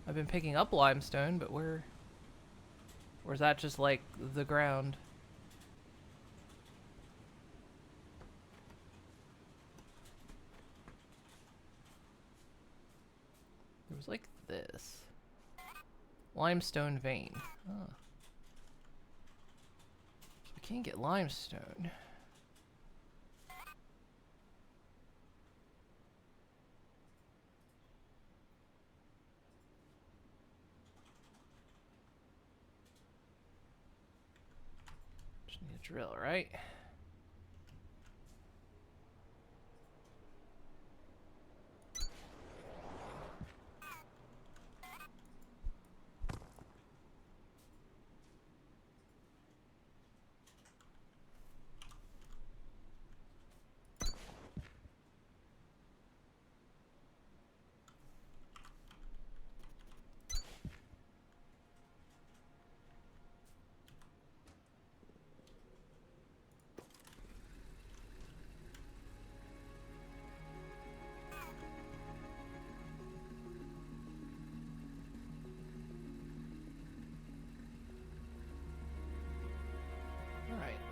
B: I've been picking up limestone, but or is that just like the ground? There was like this. Limestone vein. Oh. So we can't get limestone. Need a drill, right?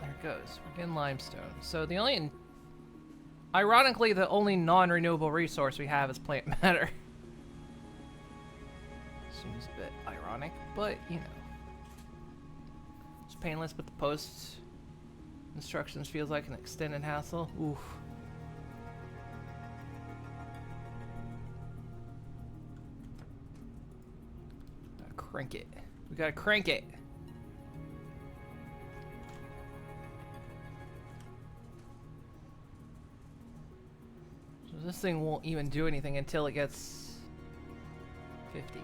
B: There it goes. We're getting limestone. So the only... Ironically, the only non-renewable resource we have is plant matter. Seems a bit ironic, but, you know. It's painless, but the post instructions feels like an extended hassle. Oof. Gotta crank it. We gotta crank it. This thing won't even do anything until it gets 50.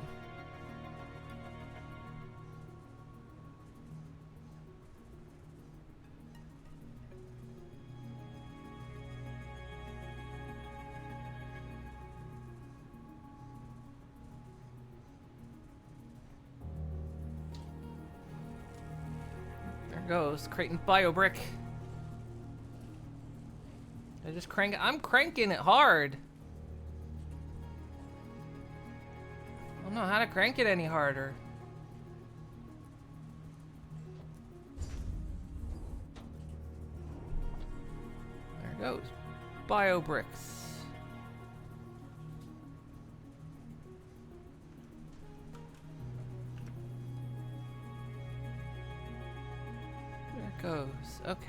B: goes. Creating bio brick. I just crank it. I'm cranking it hard. I don't know how to crank it any harder. There it goes. Bio bricks. There it goes. Okay.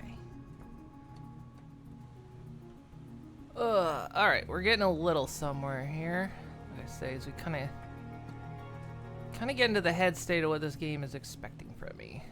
B: Alright, we're getting a little somewhere here. Like I say, as we kind of get into the head state of what this game is expecting from me.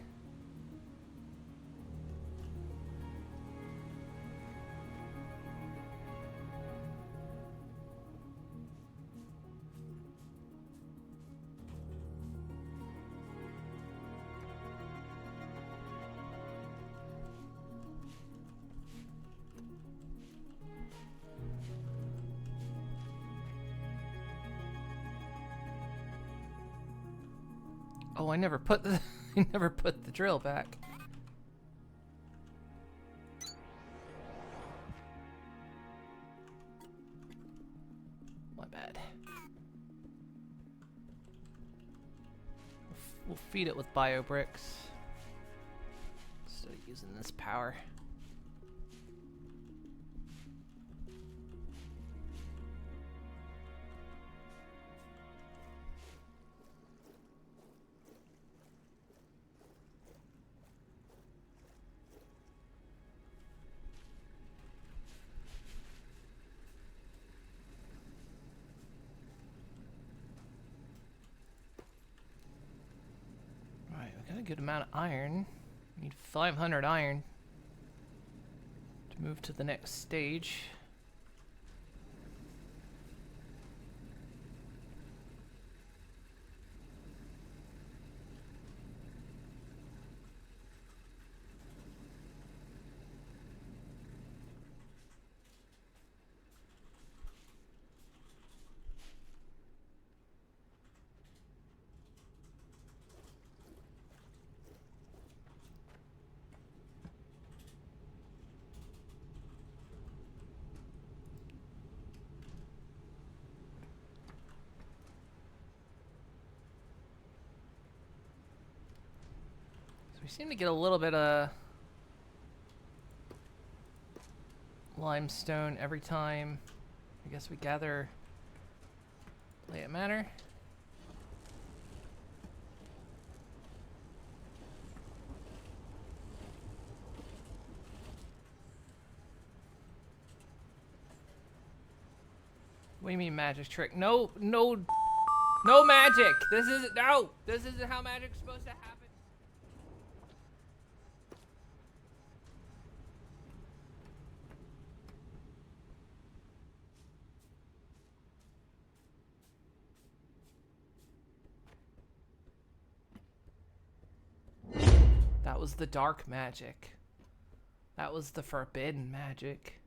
B: Oh, I never put the I never put the drill back. My bad. We'll feed it with bio bricks instead of using this power. Got a good amount of iron. Need 500 iron to move to the next stage. We seem to get a little bit of limestone every time. I guess we gather layout matter. What do you mean magic trick? No magic. This isn't how magic's supposed to happen. That was the dark magic. That was the forbidden magic.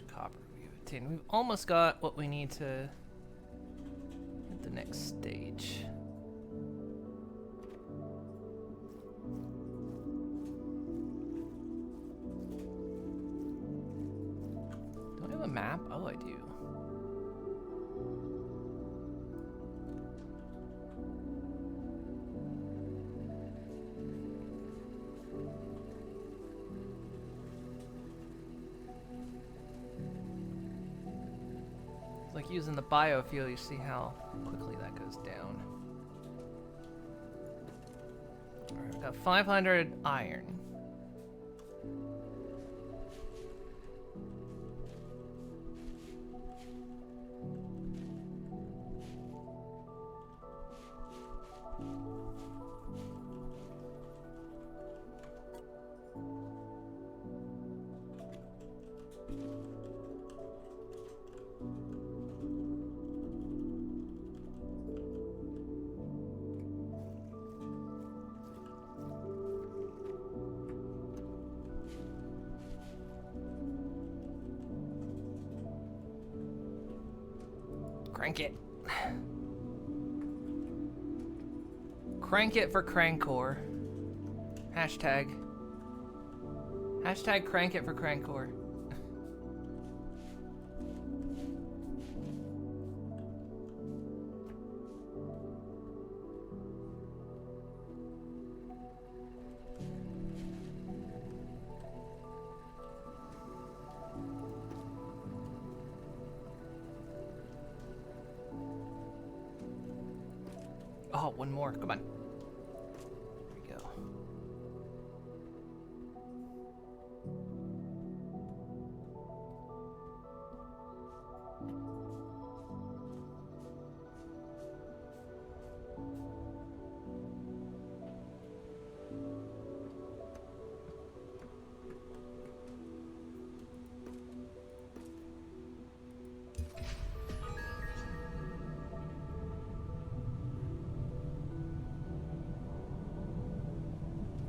B: Copper we have a tin. We've almost got what we need to hit the next stage. Do I have a map? Oh, I do. Like using the biofuel, you see how quickly that goes down. Alright, I've got 500 iron. Crank it. Crank it for Crankcore. Hashtag. Hashtag crank it for Crankcore. Oh, one more. Come on. There we go.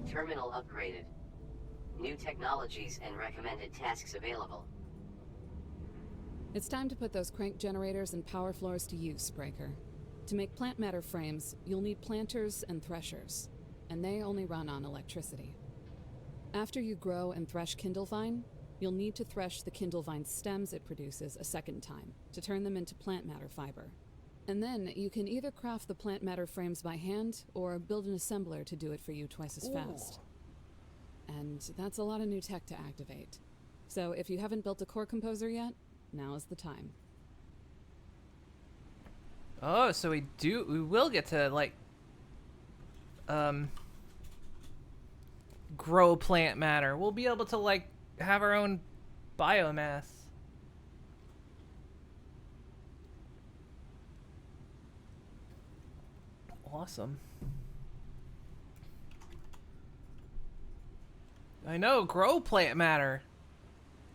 D: Terminal upgraded. New technologies and recommended tasks available.
G: It's time to put those crank generators and power floors to use, Breaker. To make plant matter frames, you'll need planters and threshers, and they only run on electricity. After you grow and thresh Kindlevine, you'll need to thresh the Kindlevine stems it produces a second time to turn them into plant matter fiber. And then you can either craft the plant matter frames by hand or build an assembler to do it for you twice as fast. And that's a lot of new tech to activate. So if you haven't built a core composer yet, now is the time.
B: Oh, so we will get to, like, grow plant matter. We'll be able to, like, have our own biomass. Awesome. I know, grow plant matter.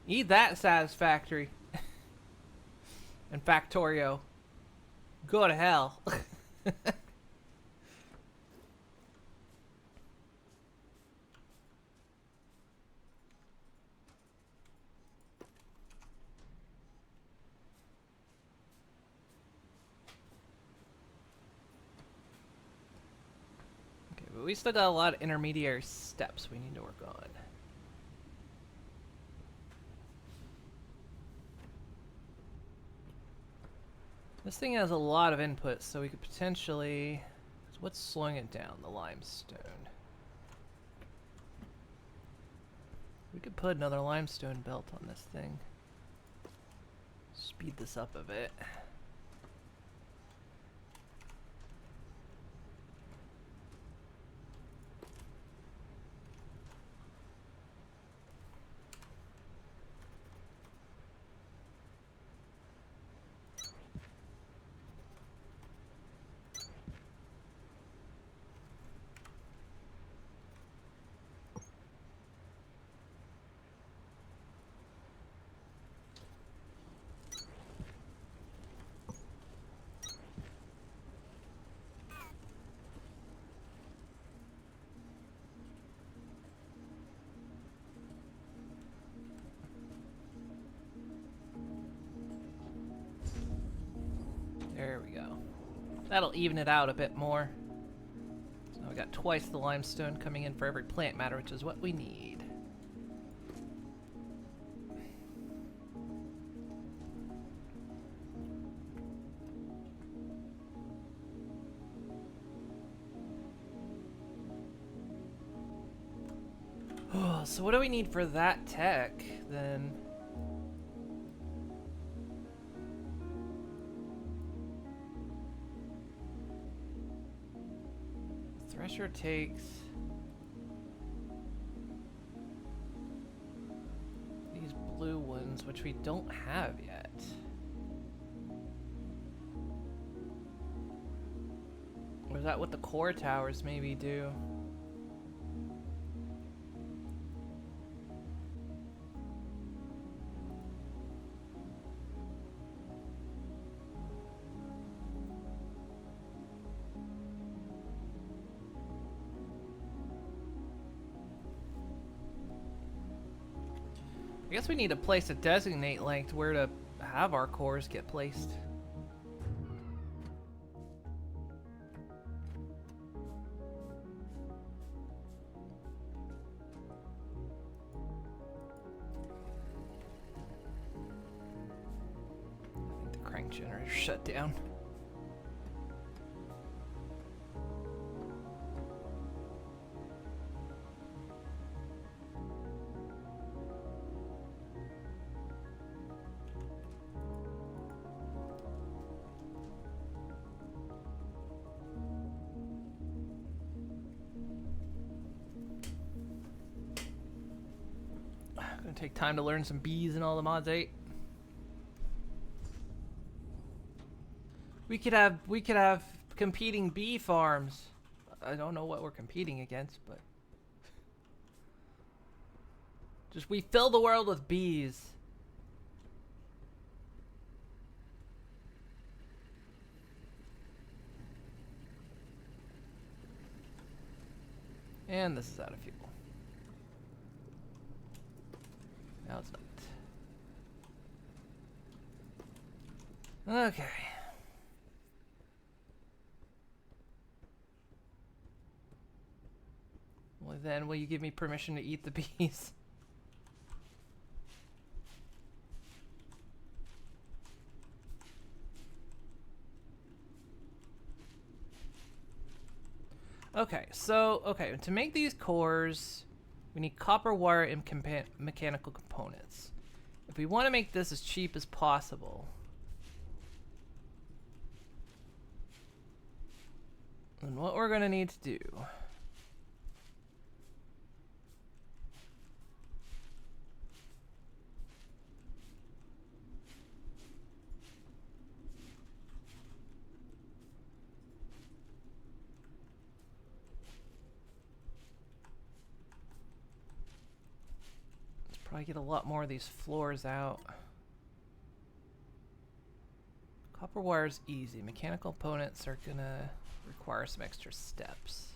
B: Eat that, Satisfactory. And Factorio. Go to hell. But we still got a lot of intermediary steps we need to work on. This thing has a lot of inputs, so we could potentially... What's slowing it down? The limestone. We could put another limestone belt on this thing. Speed this up a bit. There we go. That'll even it out a bit more. So now we got twice the limestone coming in for every plant matter, which is what we need. Oh, so what do we need for that tech, then? Thresher takes these blue ones, which we don't have yet. Or is that what the core towers maybe do? I guess we need a place to designate, like, where to have our cores get placed. generator shut down. Gonna take time to learn some bees and all the mods 8. We could have competing bee farms. I don't know what we're competing against, but just we fill the world with bees. And this is out of fuel. Now it's not. Okay. Well then, will you give me permission to eat the bees? Okay, so, to make these cores, we need copper wire and mechanical components. If we want to make this as cheap as possible, then what we're going to need to do probably get a lot more of these floors out. Copper wire's easy. Mechanical components are gonna require some extra steps.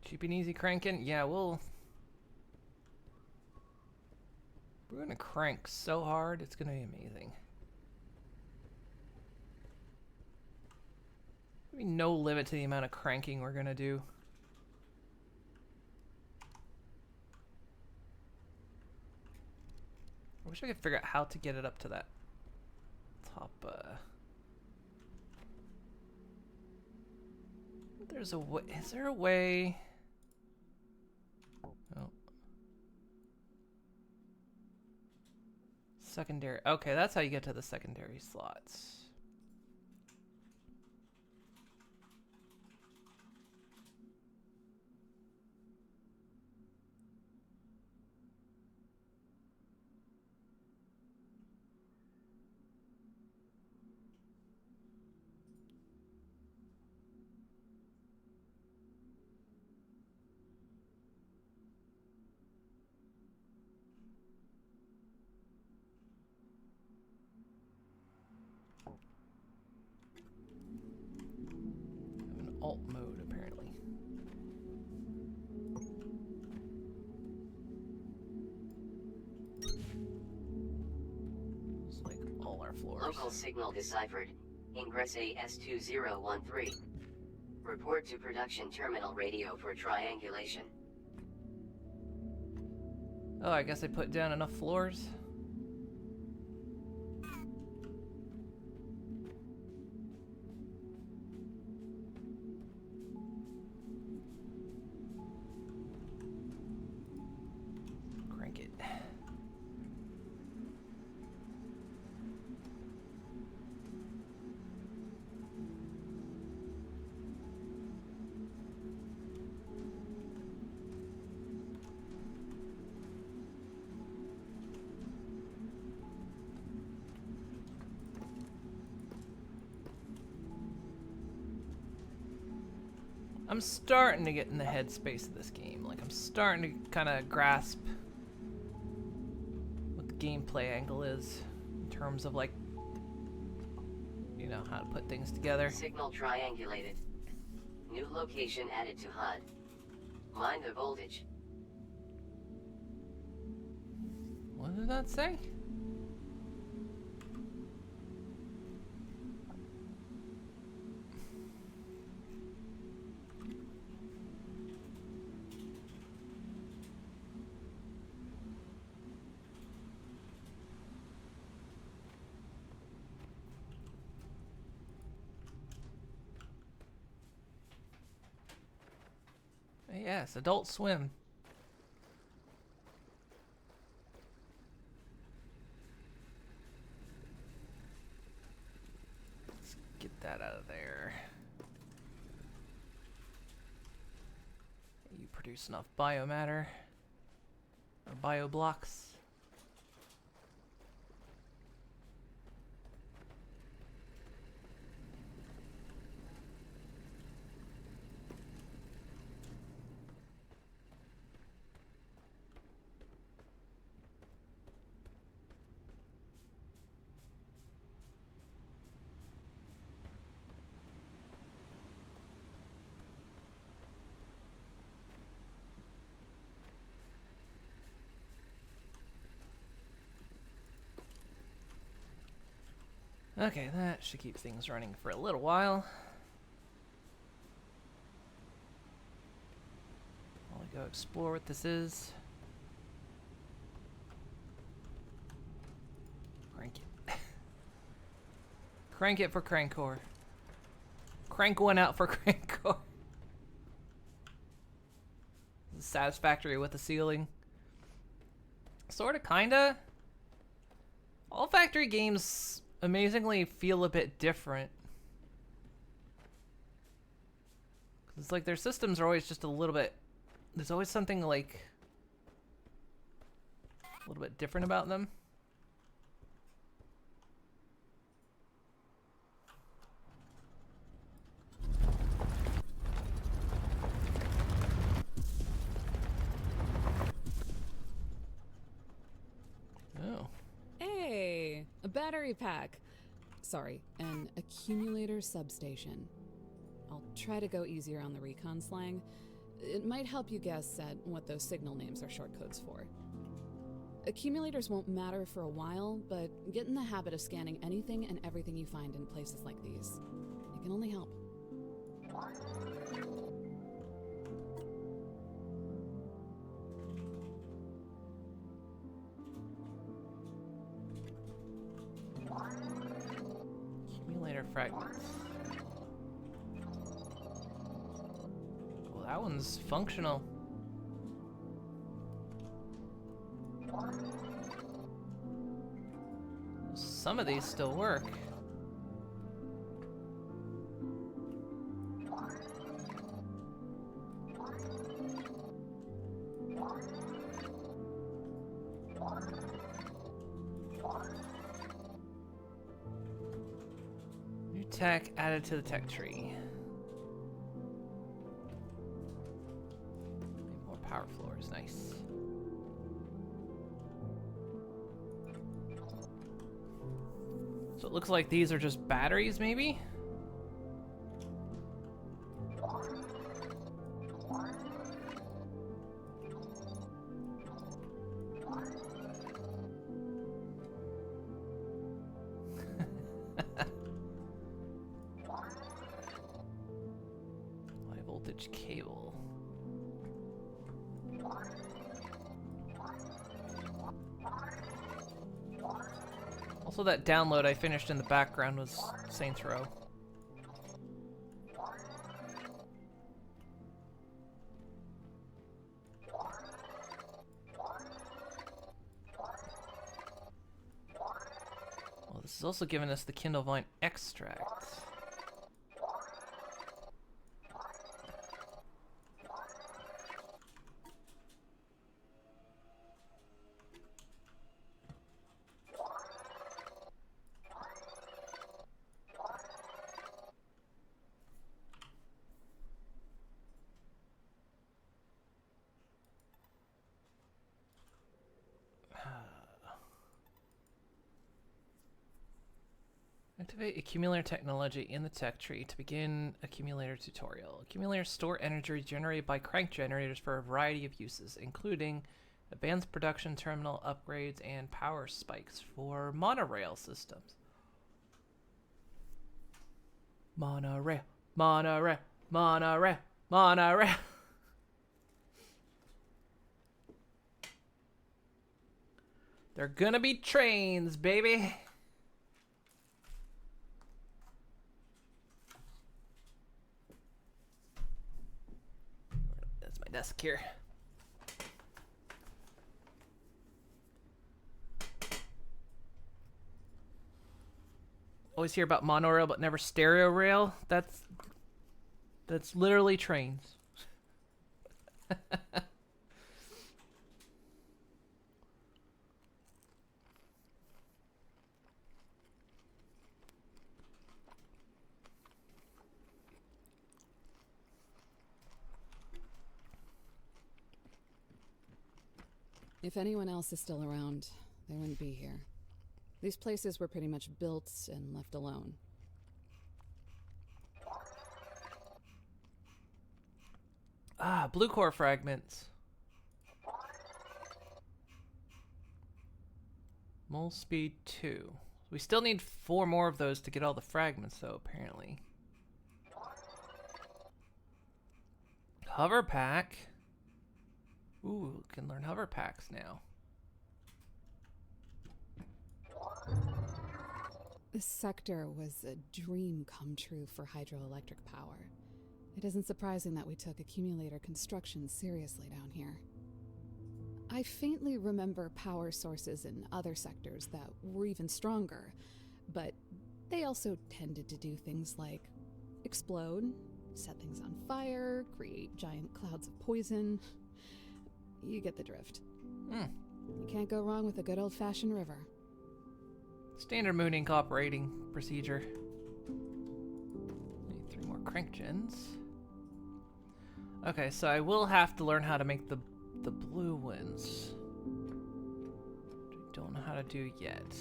B: Cheap and easy cranking? Yeah, we're gonna crank so hard, it's gonna be amazing. There'll be no limit to the amount of cranking we're gonna do. I wish I could figure out how to get it up to that top, There's a way, is there a way? Oh. Secondary. Okay, that's how you get to the secondary slots. Alt mode, apparently. It's like all our floors.
D: Local signal deciphered. Ingress AS2013. Report to production terminal radio for triangulation.
B: Oh, I guess I put down enough floors. I'm starting to get in the headspace of this game. Like, I'm starting to kind of grasp what the gameplay angle is in terms of, like, you know, how to put things together.
D: Signal triangulated. New location added to HUD. Mind the voltage.
B: What did that say? Yes, Adult Swim. Let's get that out of there. You produce enough biomatter or bioblocks. Okay, that should keep things running for a little while. While we go explore what this is. Crank it. Crank it for Crankcore. Crank one out for Crankcore. Satisfactory with the ceiling. Sorta, kinda. All factory games amazingly feel a bit different. It's like their systems are always just a little bit... There's always something like... a little bit different about them. Oh.
G: Hey, a battery pack. Sorry, an accumulator substation. I'll try to go easier on the recon slang. It might help you guess at what those signal names are short codes for. Accumulators won't matter for a while, but get in the habit of scanning anything and everything you find in places like these. It can only help.
B: Accumulator fragments. Well, that one's functional. Some of these still work. New tech added to the tech tree. More power floors, nice. So it looks like these are just batteries, maybe? High voltage cable. Also, that download I finished in the background was Saints Row. Well, this is also giving us the Kindle Vine extract. Activate accumulator technology in the tech tree to begin accumulator tutorial. Accumulators store energy generated by crank generators for a variety of uses, including advanced production terminal upgrades and power spikes for monorail systems. Monorail, monorail, monorail, monorail. They're gonna be trains, baby. That's my my desk here. Always hear about monorail, but never stereo rail. That's literally trains.
G: If anyone else is still around, they wouldn't be here. These places were pretty much built and left alone.
B: Ah, blue core fragments. Mole speed 2. We still need 4 more of those to get all the fragments, though, apparently. Hover pack. Ooh, can learn hover packs now.
G: This sector was a dream come true for hydroelectric power. It isn't surprising that we took accumulator construction seriously down here. I faintly remember power sources in other sectors that were even stronger, but they also tended to do things like explode, set things on fire, create giant clouds of poison. You get the drift. You can't go wrong with a good old-fashioned river.
B: Standard Moon Inc. operating procedure. Need 3 more crank gens. Okay, so I will have to learn how to make the blue ones. Which I don't know how to do yet.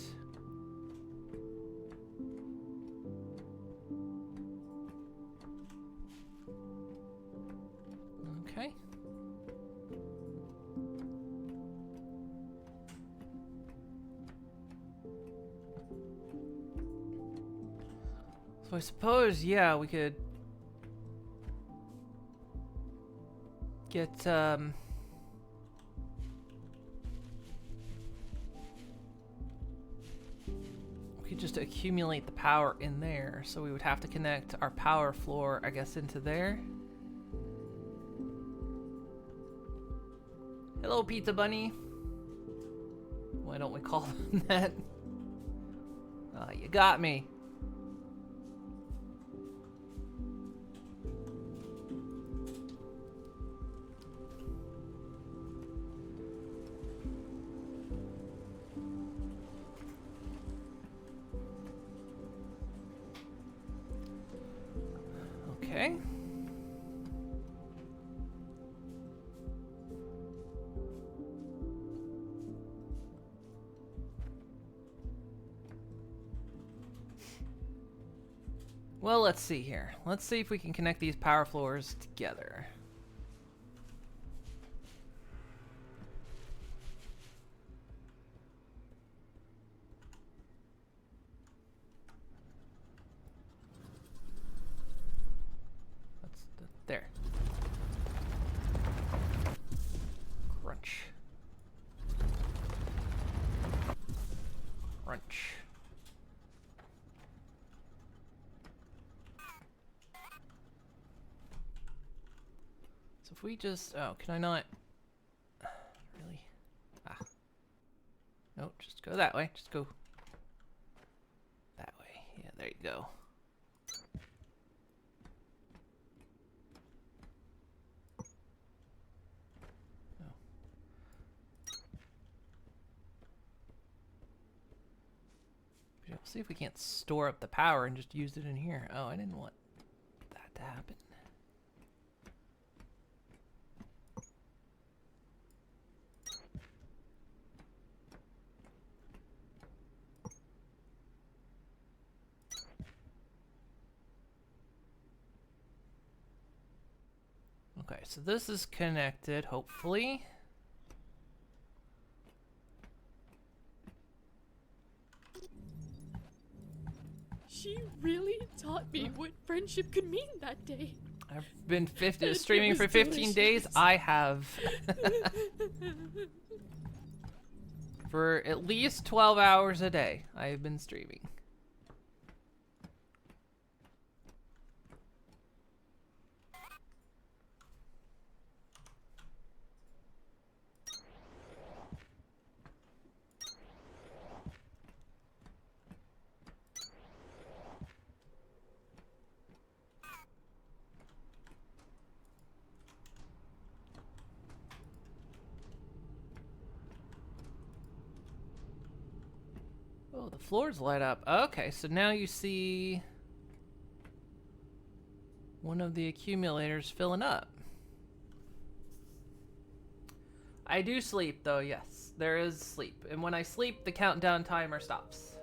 B: Okay. So I suppose, yeah, we could get, we could just accumulate the power in there. So we would have to connect our power floor, I guess, into there. Hello, Pizza Bunny. Why don't we call them that? You got me. Okay. Well, let's see here. Let's see if we can connect these power floors together. There. Crunch. Crunch. So if we just... Oh, can I not... Really? Ah. No, just go that way. Just go that way. Yeah, there you go. See if we can't store up the power and just use it in here. Oh, I didn't want that to happen. Okay, so this is connected, hopefully.
H: She really taught me what friendship could mean that day.
B: I've been streaming for 15 days. I have. For at least 12 hours a day, I have been streaming. The floors light up. Okay, so now you see one of the accumulators filling up. I do sleep, though, yes. There is sleep. And when I sleep, the countdown timer stops.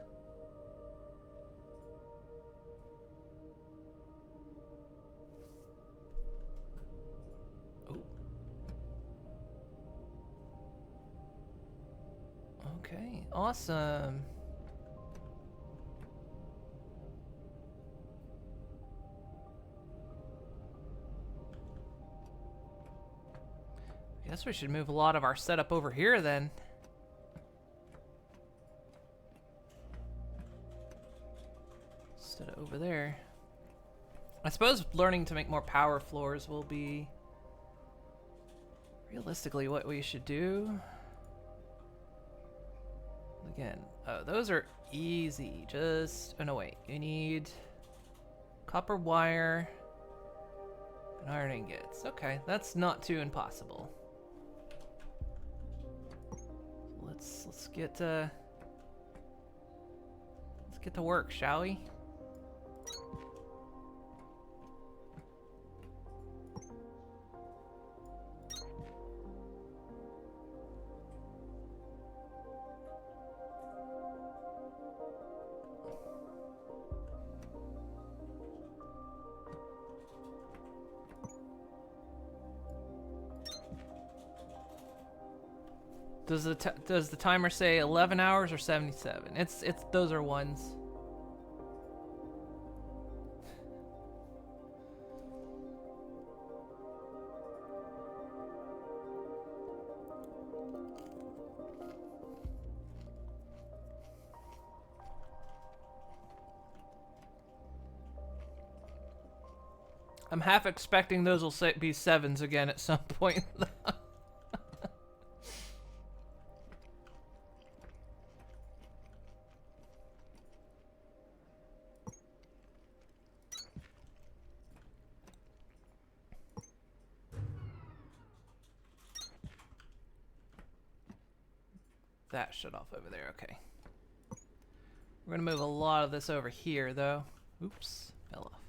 B: Oh. Okay, awesome. Guess we should move a lot of our setup over here then. Instead of over there. I suppose learning to make more power floors will be realistically what we should do. Again, oh, those are easy. Just, oh no wait, you need copper wire and iron ingots. Okay, that's not too impossible. Let's get to work, shall we? Does the timer say 11 hours or 77? It's those are ones. I'm half expecting those will be sevens again at some point. That shut off over there, okay. We're gonna move a lot of this over here though. Oops, fell off.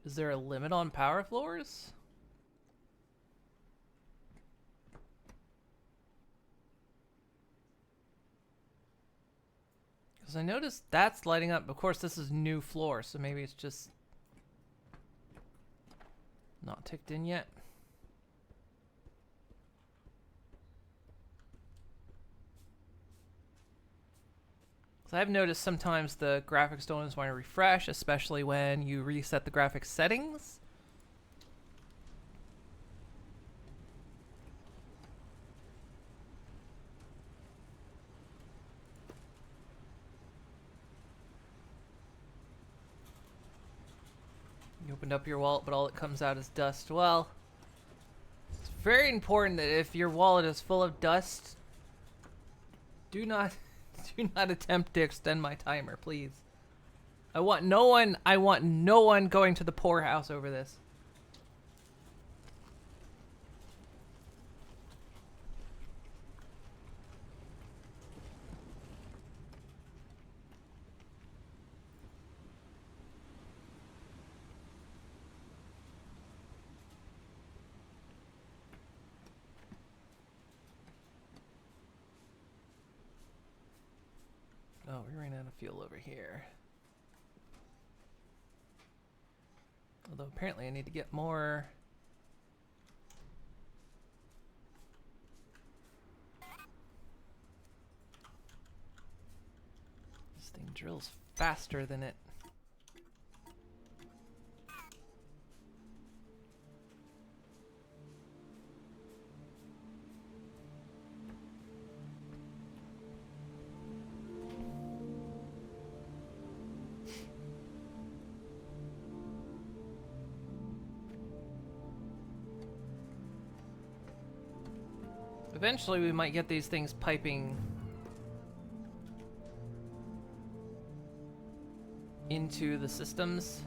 B: Is there a limit on power floors? Because I noticed that's lighting up. Of course, this is new floor, so maybe it's just not ticked in yet. So I've noticed sometimes the graphics don't always want to refresh, especially when you reset the graphics settings. You opened up your wallet, but all that comes out is dust. Well, it's very important that if your wallet is full of dust, do not attempt to extend my timer, please. I want no one going to the poorhouse over this. Oh, we ran out of fuel over here. Although apparently I need to get more. This thing drills faster than it. Eventually we might get these things piping into the systems.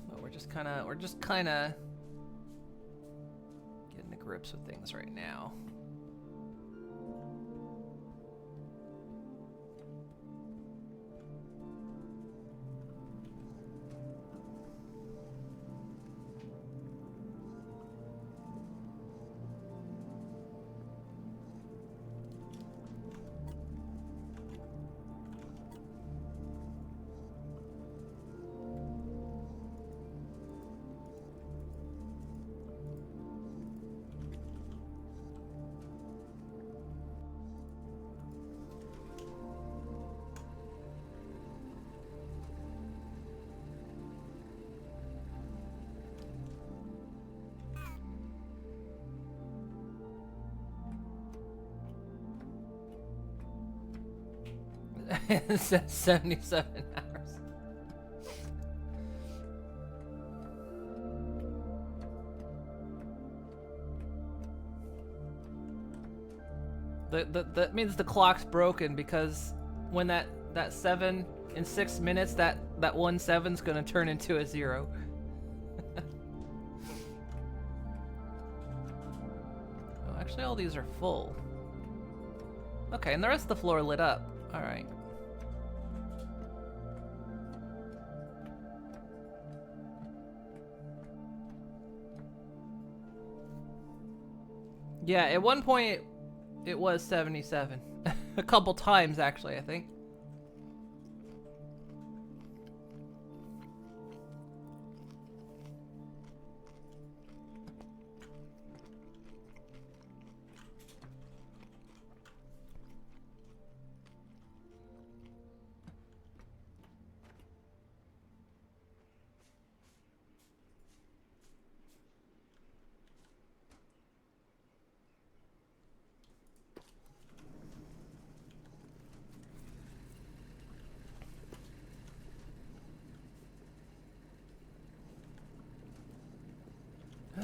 B: But we're just kind of getting to grips with things right now. It says 77 hours. That means the clock's broken, because when that 7 in 6 minutes, that 1 7's gonna turn into a 0. Oh, actually, all these are full. Okay, and the rest of the floor lit up. All right. Yeah, at one point it was 77. A couple times, actually, I think.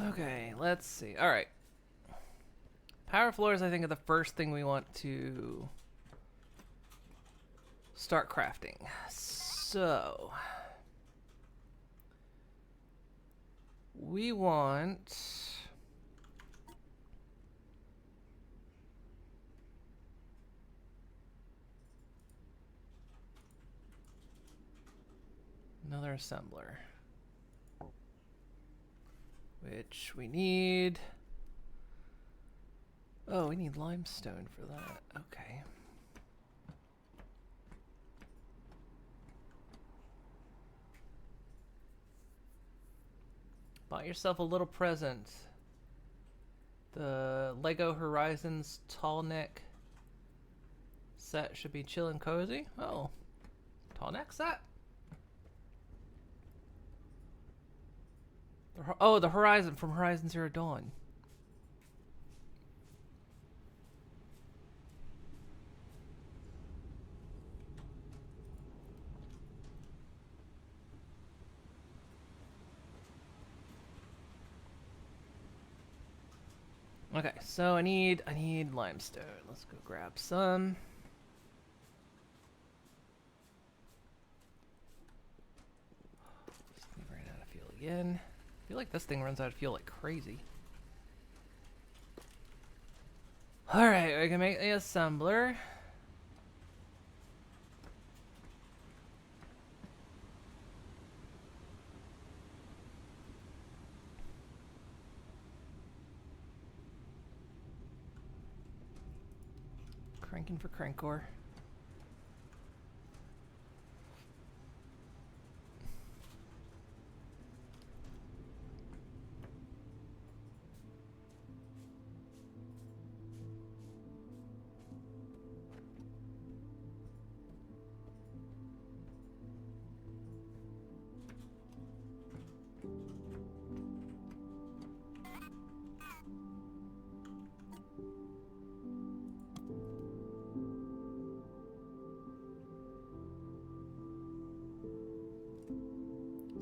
B: Okay, let's see. All right. Power floors, I think, are the first thing we want to start crafting. So we want another assembler. Which we need. Oh, we need limestone for that. Okay. Buy yourself a little present. The Lego Horizons tall neck set should be chill and cozy. Oh, tall neck set. Oh, the Horizon from Horizon Zero Dawn. Okay, so I need limestone. Let's go grab some. Steve ran out of fuel again. I feel like this thing runs out of fuel like crazy. Alright, we can make the assembler. Cranking for crankcore.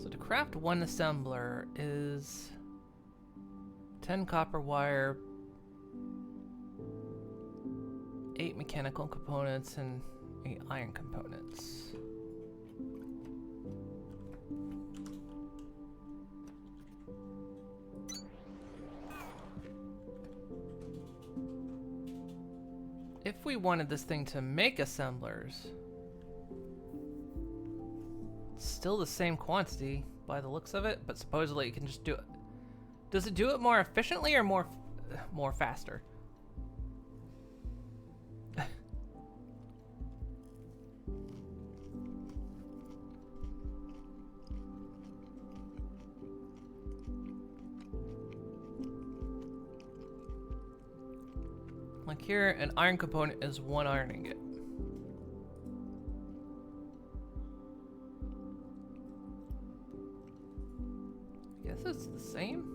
B: So to craft one assembler is 10 copper wire, 8 mechanical components and 8 iron components. If we wanted this thing to make assemblers, it's still the same quantity by the looks of it, but supposedly you can just do it. Does it do it more efficiently or more faster? Like here, an iron component is 1 iron ingot. I guess it's the same.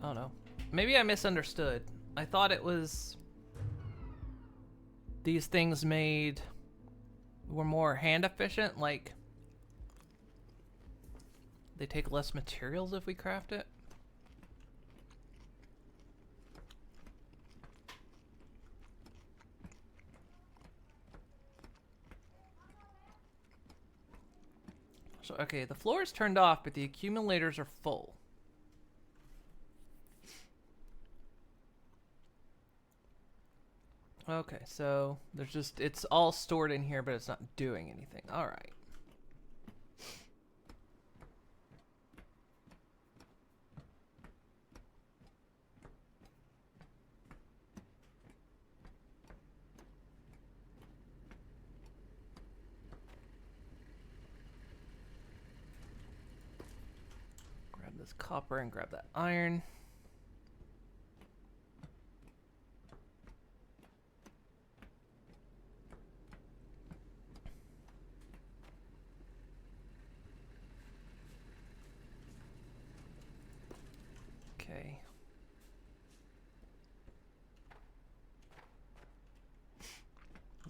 B: Oh no. Maybe I misunderstood. I thought it was these things were more hand efficient, like they take less materials if we craft it. So okay, the floor is turned off, but the accumulators are full. Okay, so there's just, it's all stored in here, but it's not doing anything. All right. Grab this copper and grab that iron. Okay.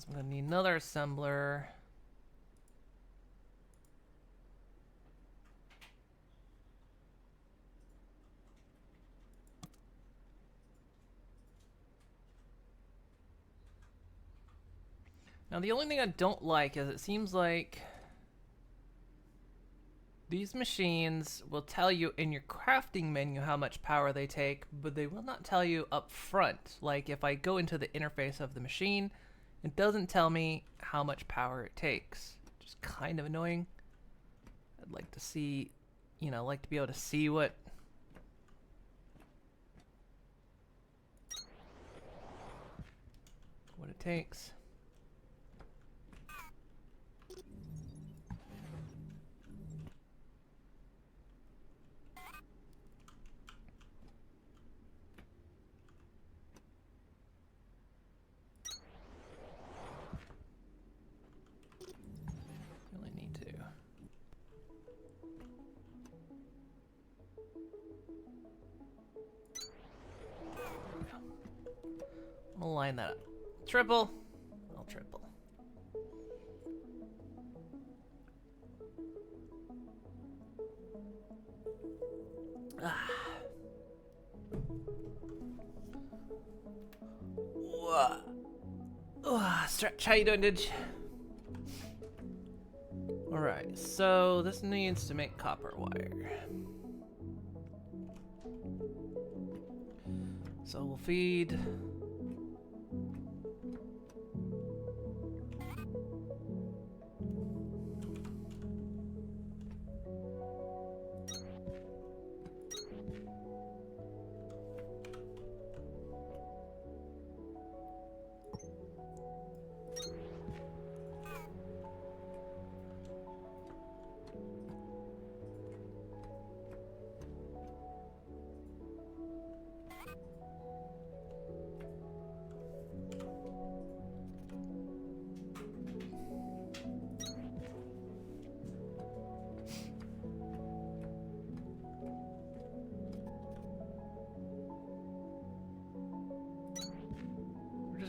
B: I'm gonna need another assembler. Now the only thing I don't like is it seems like these machines will tell you in your crafting menu how much power they take, but they will not tell you up front. Like if I go into the interface of the machine, it doesn't tell me how much power it takes, which is kind of annoying. I'd like to see, you know, like to be able to see what it takes. Really need to. I'll line that up. Triple. I'll triple. Ah. Stretch, how you doing, Didge? Alright, so this needs to make copper wire. So we'll feed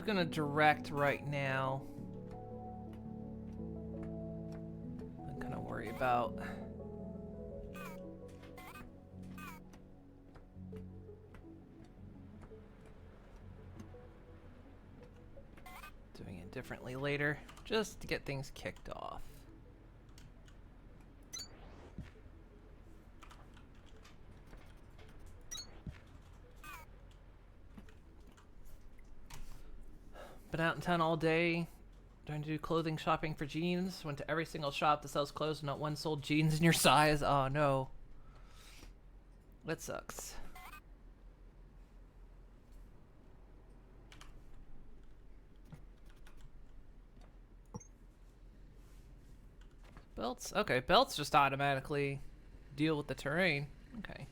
B: gonna direct right now. I'm gonna worry about doing it differently later, just to get things kicked off. Been out in town all day, trying to do clothing shopping for jeans. Went to every single shop that sells clothes, not one sold jeans in your size. Oh no. That sucks. Belts? Okay, belts just automatically deal with the terrain. Okay.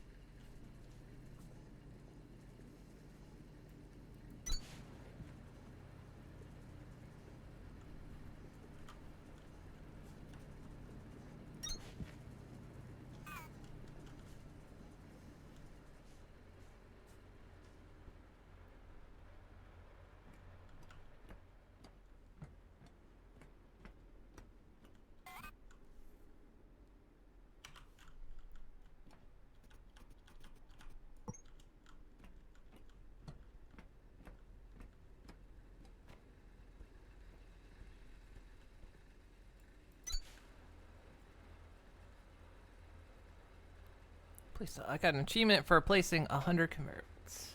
B: I got an achievement for placing 100 converts.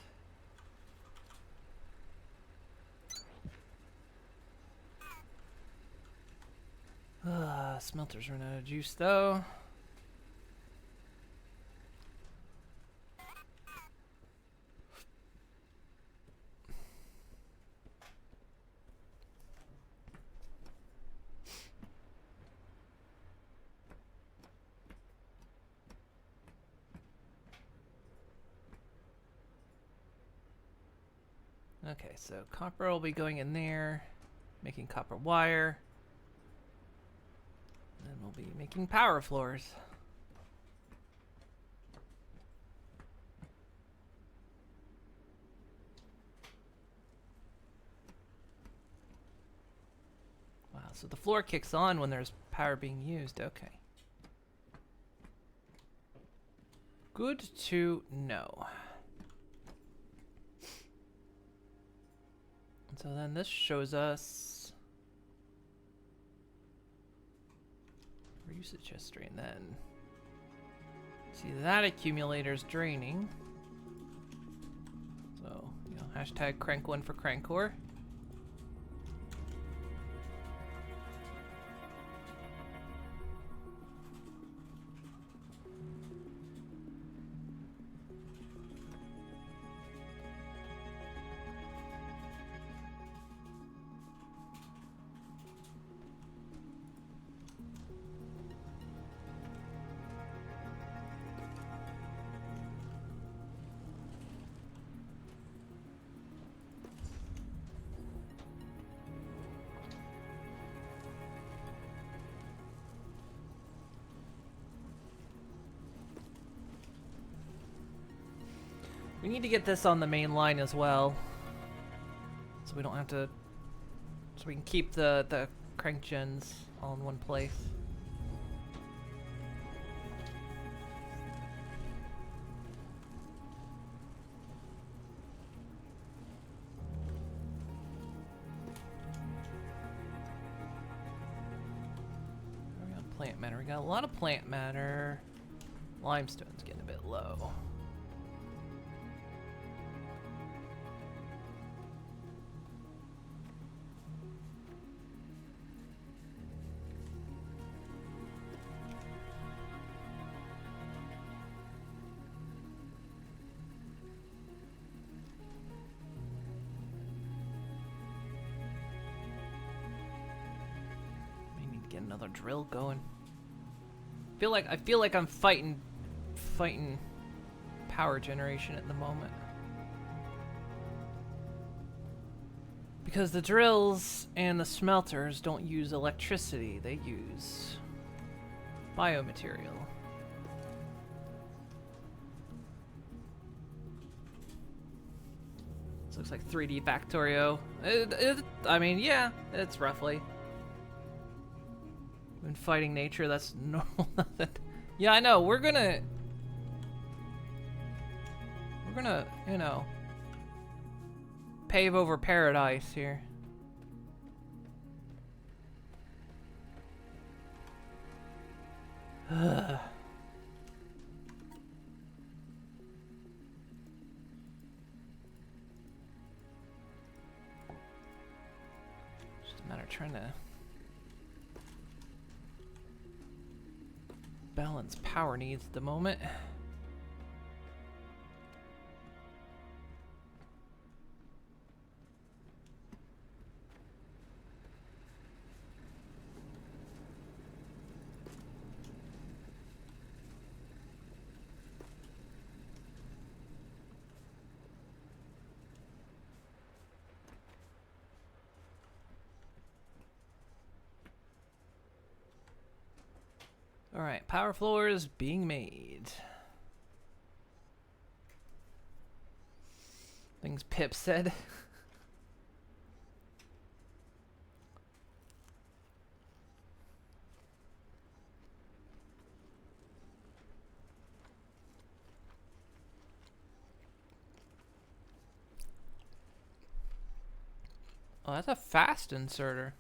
B: Smelters run out of juice though. Okay, so copper will be going in there, making copper wire. And then we'll be making power floors. Wow, so the floor kicks on when there's power being used. Okay. Good to know. So then this shows us our usage history, and then see that accumulator's draining. So, you know, hashtag crank one for crankcore. We need to get this on the main line as well, so we don't have to, so we can keep the crank gens all in one place. We got plant matter. We got a lot of plant matter. Limestone's getting a bit low. Get another drill going. I feel like I'm fighting power generation at the moment. Because the drills and the smelters don't use electricity, they use biomaterial. This looks like 3D Factorio. I mean, yeah, it's roughly. When fighting nature, that's normal. Yeah, I know. We're gonna, you know, pave over paradise here. Ugh. Just a matter of trying to balance power needs at the moment. Alright, power floors being made. Things Pip said. Oh, that's a fast inserter.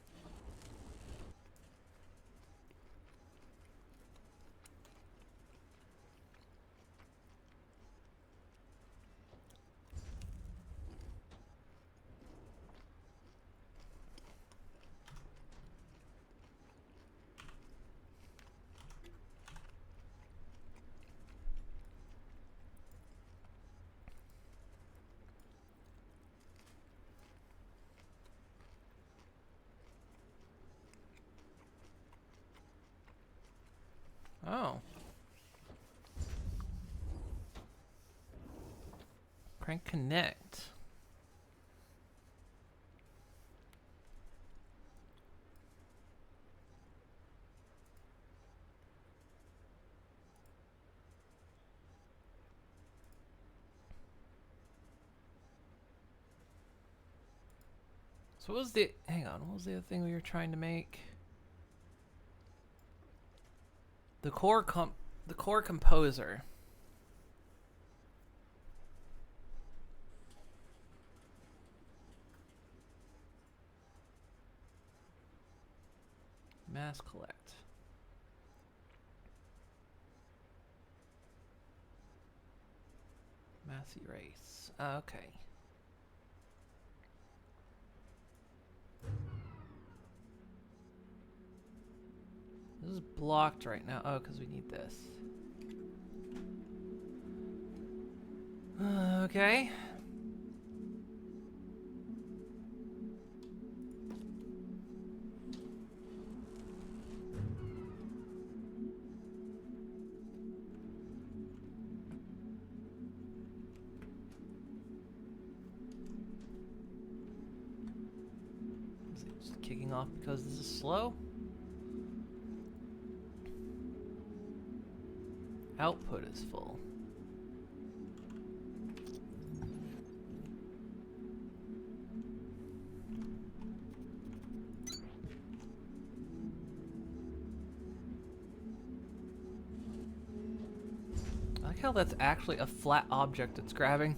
B: Oh. Crank connect. So what was the, hang on, what was the other thing we were trying to make? The core composer. Mass collect. Mass erase. Okay. This is blocked right now. Oh, because we need this. Okay. Is it just kicking off because this is slow? Output is full. I like how that's actually a flat object it's grabbing.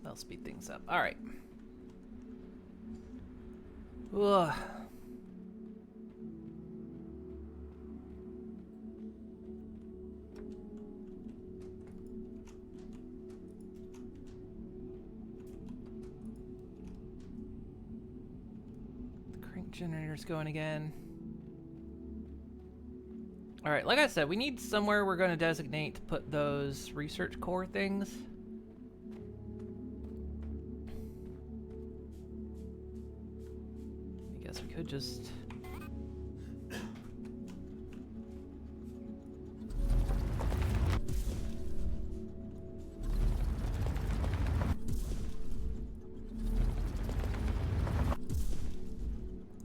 B: That'll speed things up. All right. Ugh. The crank generator's going again. All right, like I said, we need somewhere we're going to designate to put those research core things. could just...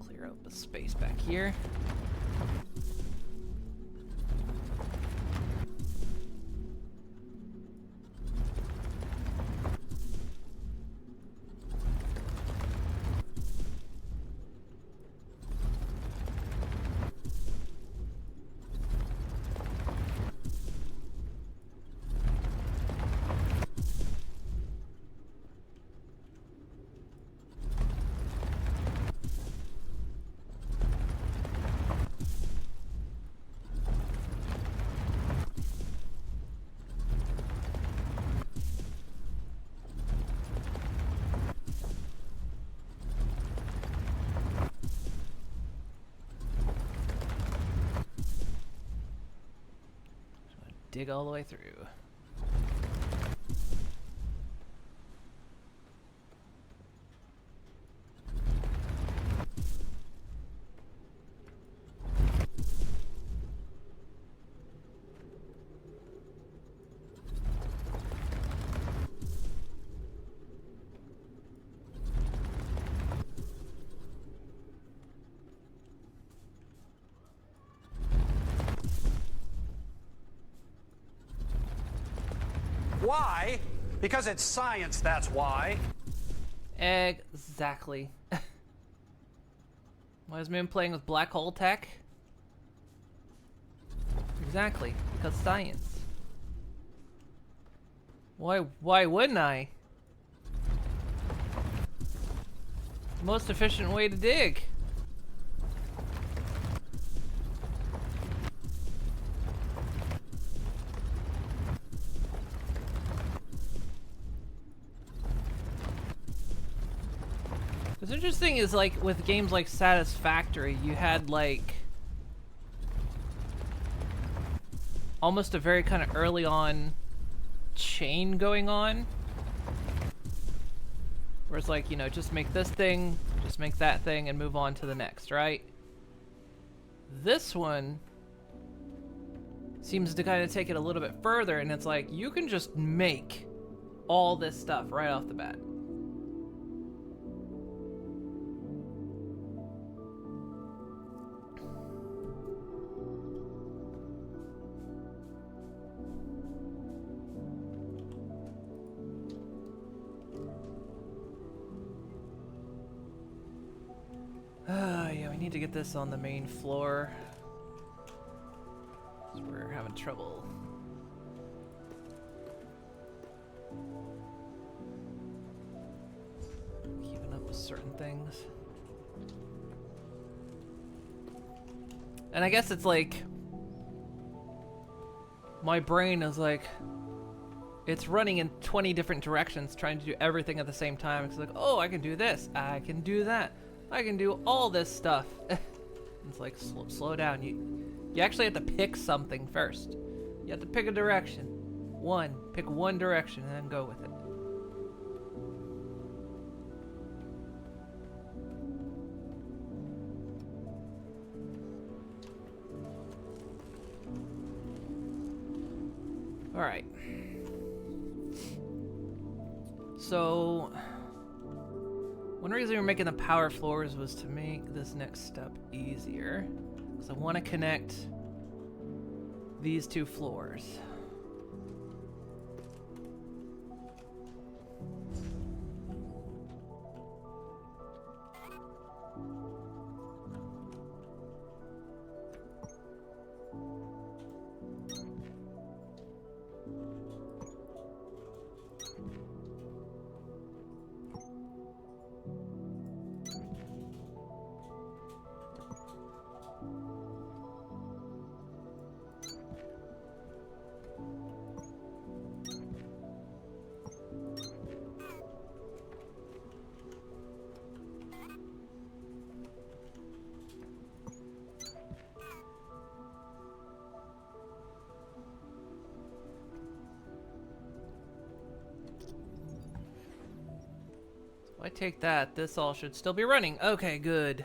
B: clear out the space back here. Dig all the way through.
I: Why? Because it's science, that's why.
B: Exactly. Why is Moon playing with black hole tech? Exactly, because science. Why wouldn't I? Most efficient way to dig. What's interesting is, like, with games like Satisfactory, you had, like, almost a very kind of early on chain going on. Where it's like, you know, just make this thing, just make that thing, and move on to the next, right? This one seems to kind of take it a little bit further, and it's like, you can just make all this stuff right off the bat. Yeah, we need to get this on the main floor. 'Cause we're having trouble. Keeping up with certain things. And I guess it's like... my brain is like... it's running in 20 different directions trying to do everything at the same time. It's like, oh, I can do this. I can do that. I can do all this stuff. It's like, slow down. You actually have to pick something first. You have to pick a direction. Pick one direction and then go with it. All right. So... one reason we're making the power floors was to make this next step easier. Because I want to connect these two floors. If I take that, this all should still be running. Okay, good.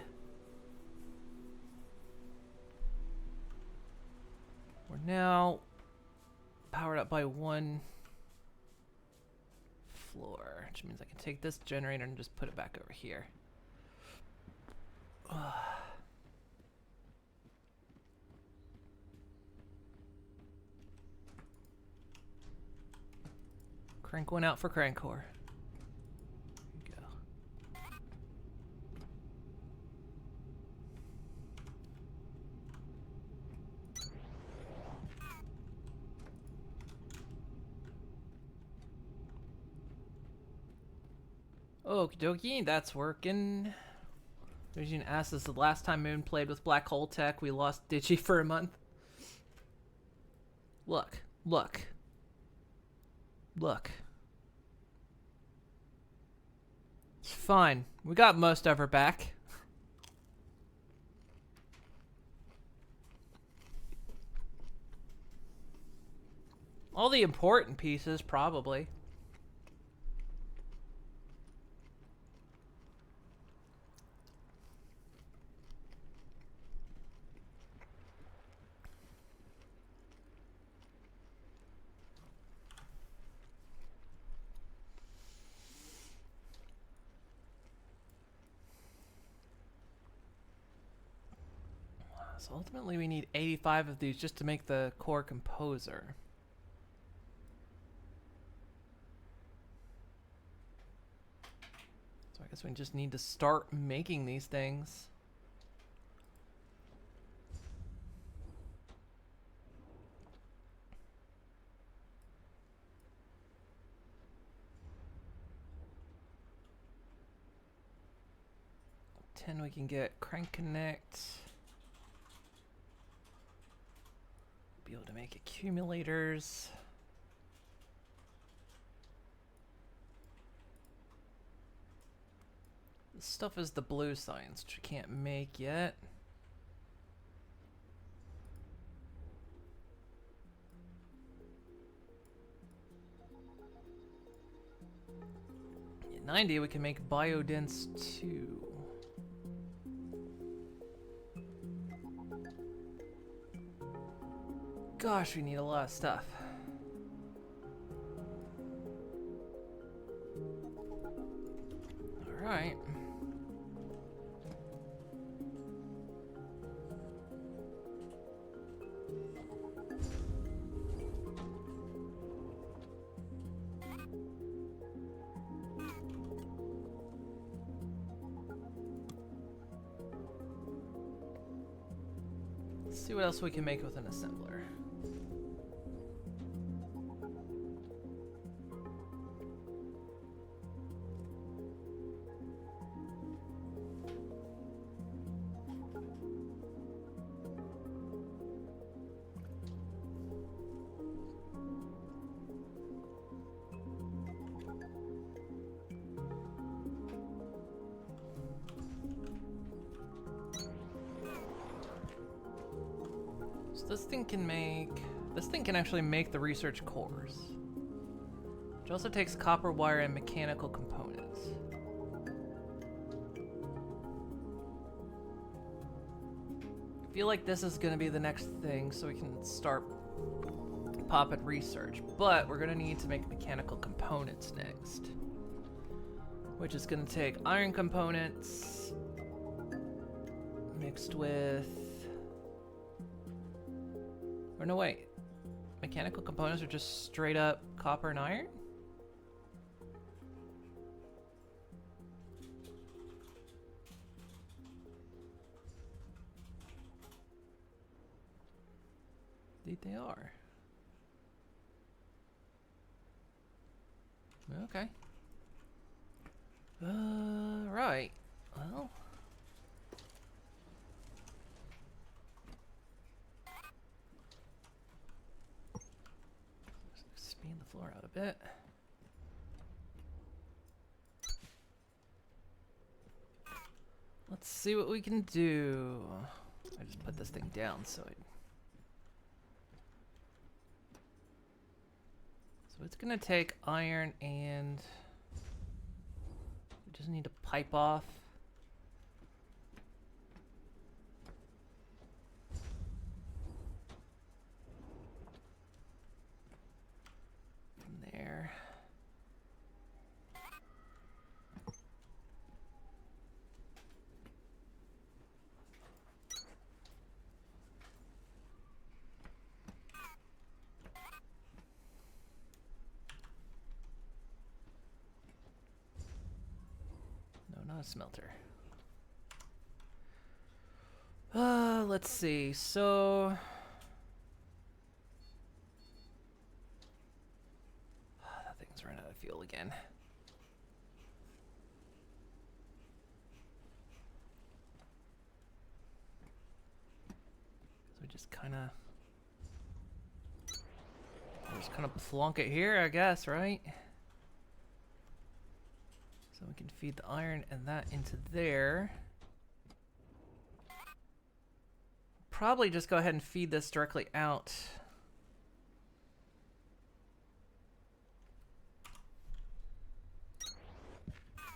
B: now powered up by one floor, which means I can take this generator and just put it back over here. Crank one out for Crankcore. There you go. Okie dokie, that's working. Vision asks, this is the last time Moon played with Black Hole Tech. We lost Digi for a month. Look, look. Look. It's fine. We got most of her back. All the important pieces, probably. So ultimately we need 85 of these just to make the core composer. So I guess we just need to start making these things. We can get Crank Connect. Be able to make accumulators. This stuff is the blue science, which we can't make yet. At 90, we can make Biodense 2. Gosh, we need a lot of stuff. All right. Let's see what else we can make with an assembler. This thing can actually make the research cores. Which also takes copper wire and mechanical components. I feel like this is gonna be the next thing so we can start popping research, but we're gonna need to make mechanical components next. Which is gonna take iron components mixed with... Or no, wait. Mechanical components are just straight up copper and iron? Indeed they are. Okay. Right. Well... expand the floor out a bit. Let's see what we can do. I just put this thing down so it's gonna take iron and we just need to pipe off. Smelter. Let's see. So that thing's running out of fuel again. So we just kind of plonk it here, I guess, right? So we can feed the iron and that into there. Probably just go ahead and feed this directly out.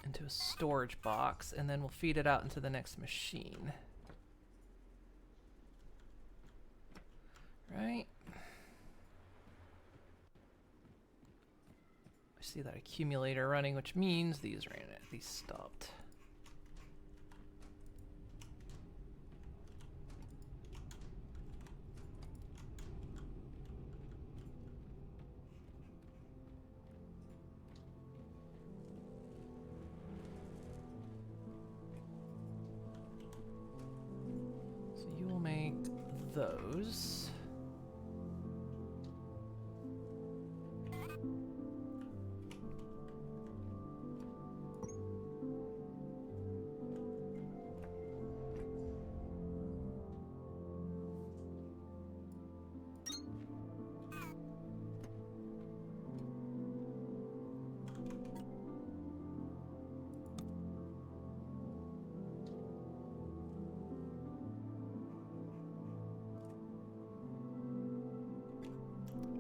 B: Into a storage box, and then we'll feed it out into the next machine. Right? I see that accumulator running, which means these ran it. These stopped. So you will make those.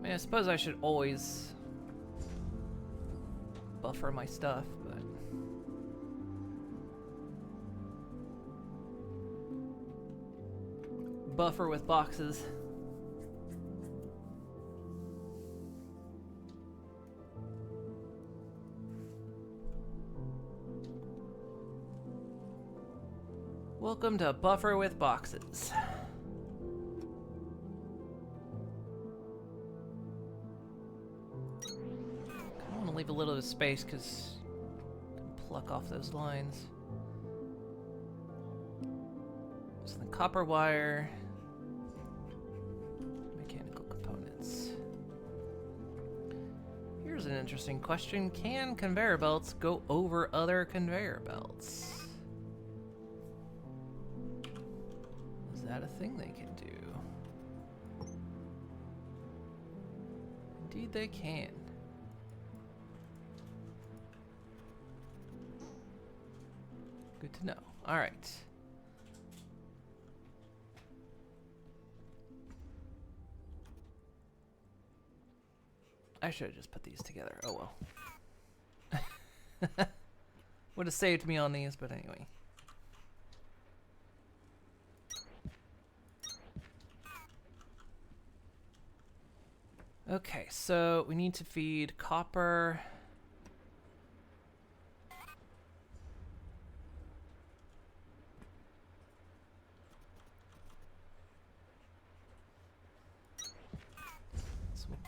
B: I suppose I should always buffer my stuff, but buffer with boxes. Welcome to Buffer with Boxes. Leave a little bit of space because I can pluck off those lines. So the copper wire, mechanical components. Here's an interesting question. Can conveyor belts go over other conveyor belts? Is that a thing they can do? Indeed they can. Good to know. All right. I should have just put these together. Oh well. Would have saved me on these, but anyway. Okay, so we need to feed copper.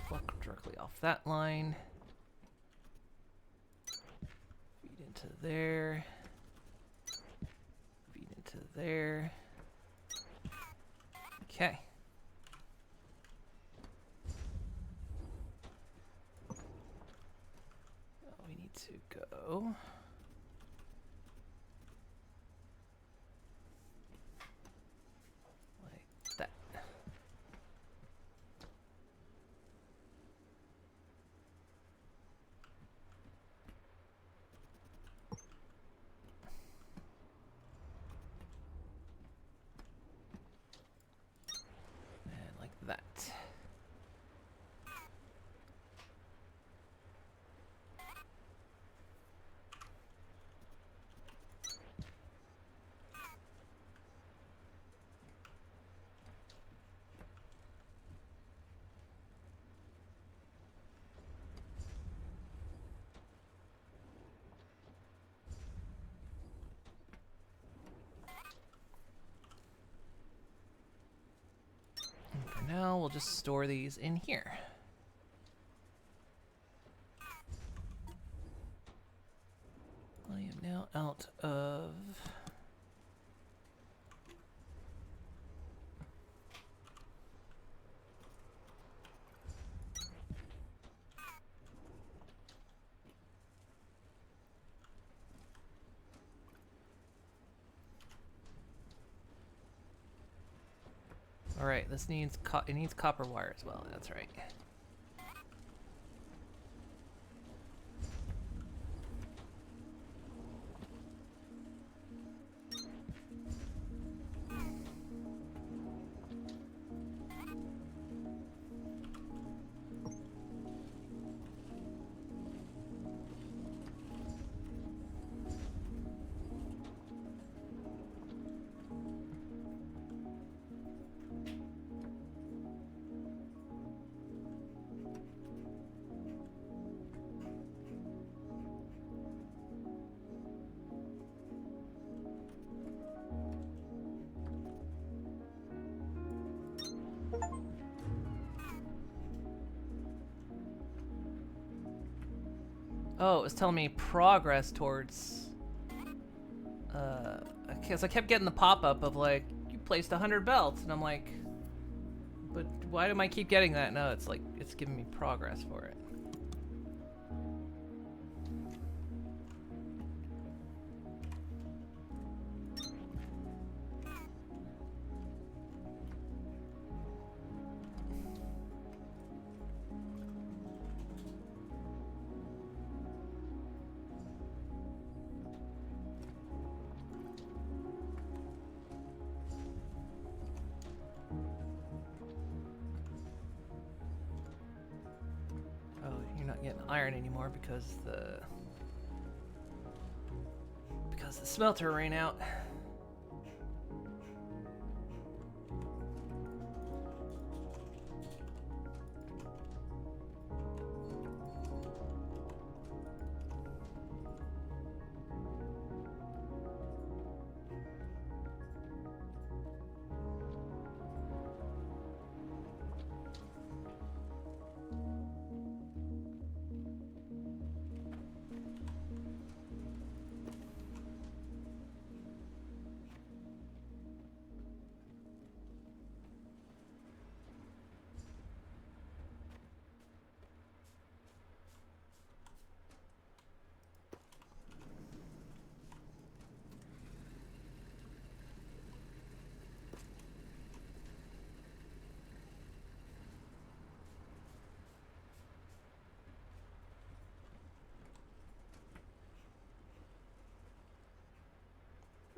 B: Pluck directly off that line. Feed into there. Feed into there. Okay. We need to go. Like that. That. Now we'll just store these in here. am now out of... Alright, this needs it needs copper wire as well, that's right. Oh, it was telling me progress towards... Because I kept getting the pop-up of like, you placed 100 belts, and I'm like, but why do I keep getting that? No, it's like, it's giving me progress for it. Getting iron anymore because the smelter ran out.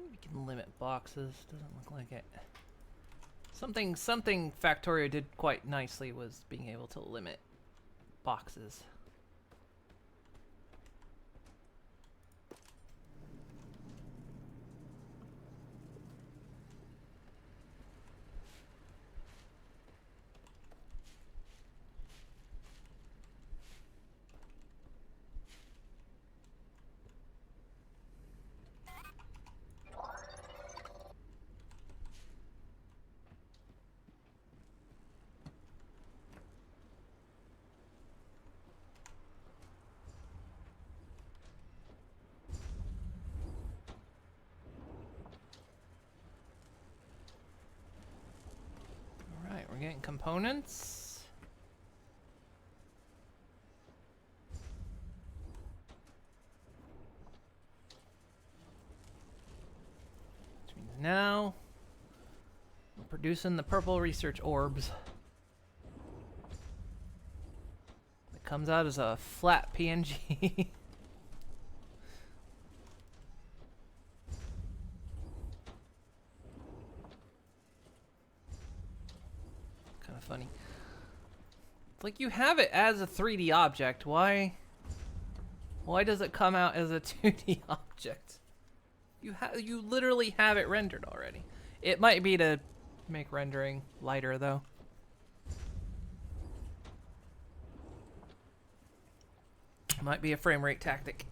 B: We can limit boxes. Doesn't look like it. Something Factorio did quite nicely was being able to limit boxes. We're getting components. Which means now we're producing the purple research orbs. It comes out as a flat PNG. Funny. It's like you have it as a 3D object. Why does it come out as a 2D object? You literally have it rendered already. It might be to make rendering lighter though. It might be a frame rate tactic.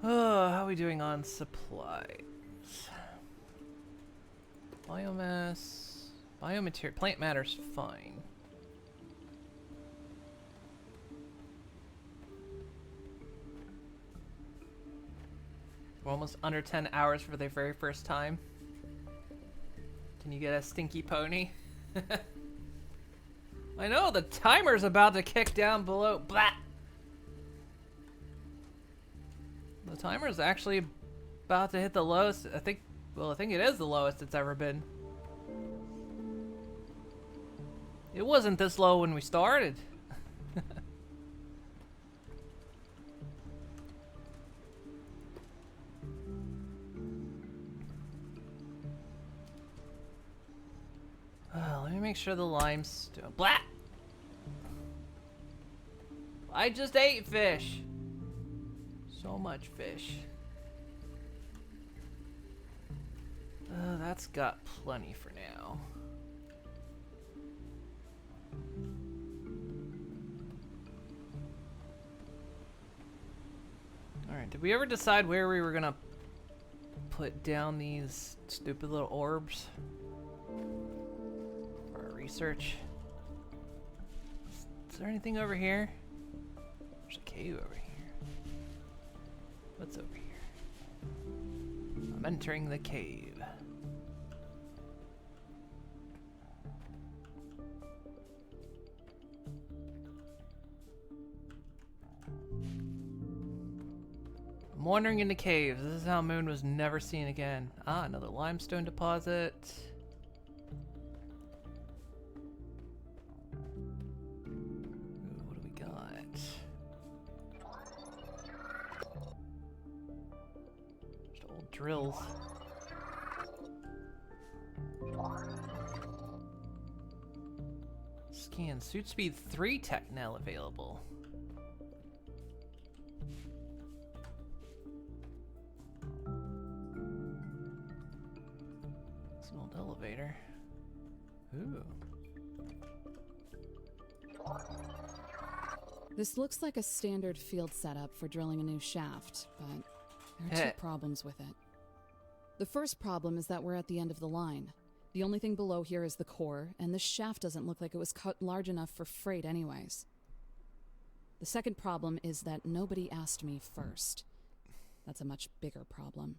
B: Oh, how are we doing on supplies? Biomass, biomaterial, plant matter's fine. We're almost under 10 hours for the very first time. Can you get a stinky pony? I know, the timer's about to kick down below. Blah! The timer's actually about to hit the lowest. I think it is the lowest it's ever been. It wasn't this low when we started. Let me make sure the lime's still. Blah! I just ate fish. So much fish. That's got plenty for now. Alright, did we ever decide where we were gonna put down these stupid little orbs? For our research? Is there anything over here? There's a cave over here. What's over here? I'm entering the cave. I'm wandering into caves. This is how Moon was never seen again. Ah, another limestone deposit. Ooh, what do we got? Just old drills. Scan. Suit speed 3 tech now available. It's an old elevator. Ooh.
G: This looks like a standard field setup for drilling a new shaft, but there are two problems with it. The first problem is that we're at the end of the line. The only thing below here is the core, and this shaft doesn't look like it was cut large enough for freight anyways. The second problem is that nobody asked me first. That's a much bigger problem.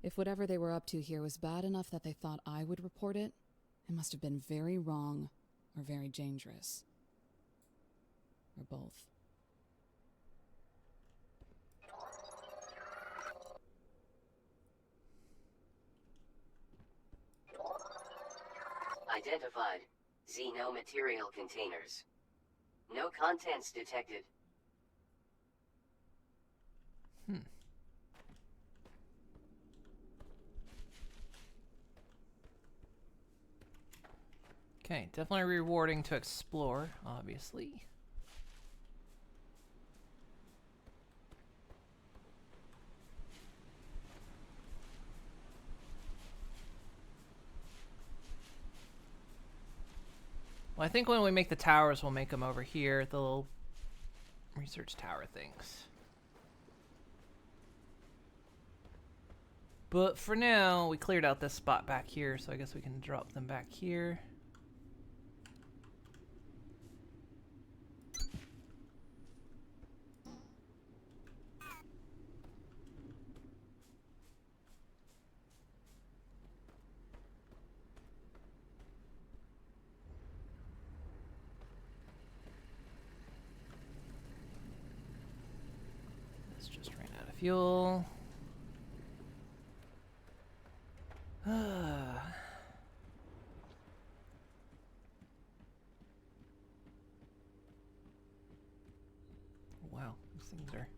G: If whatever they were up to here was bad enough that they thought I would report it, it must have been very wrong or very dangerous. Or both.
D: Identified. Xeno material containers. No contents detected.
B: Okay, definitely rewarding to explore, obviously. Well, I think when we make the towers, we'll make them over here, the little research tower things. But for now, we cleared out this spot back here, so I guess we can drop them back here. This just ran out of fuel. Wow, these things are...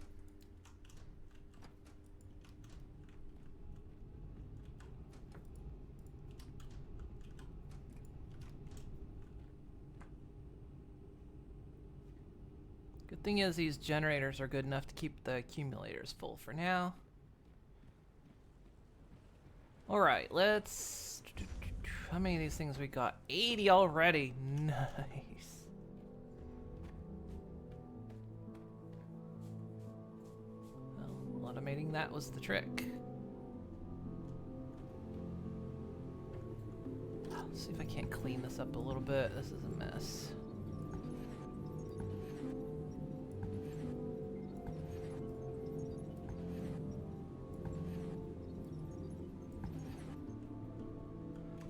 B: Good thing is these generators are good enough to keep the accumulators full for now. Alright, let's... How many of these things we got? 80 already! Nice. Well, automating that was the trick. See if I can't clean this up a little bit. This is a mess.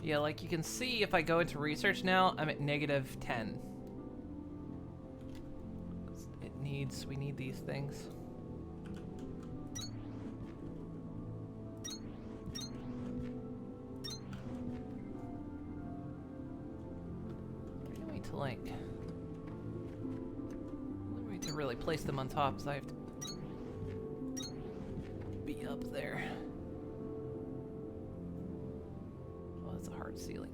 B: Yeah, like you can see if I go into research now, I'm at -10. We need these things. Wait to like, wait to really place them on top, so I have to be up there. Oh, that's a hard ceiling.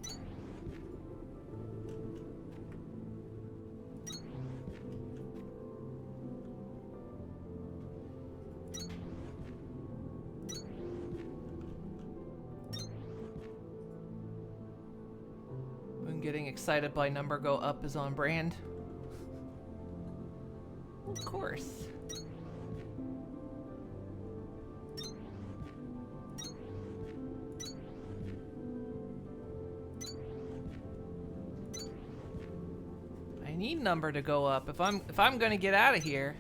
B: Getting excited by number go up is on brand. Of course. I need number to go up. If I'm gonna get out of here,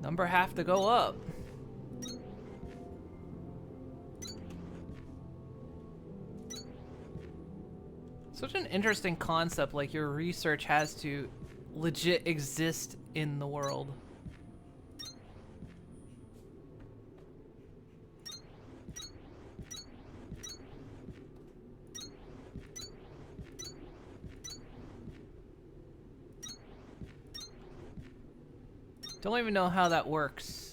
B: number have to go up. Such an interesting concept, like your research has to legit exist in the world. Don't even know how that works.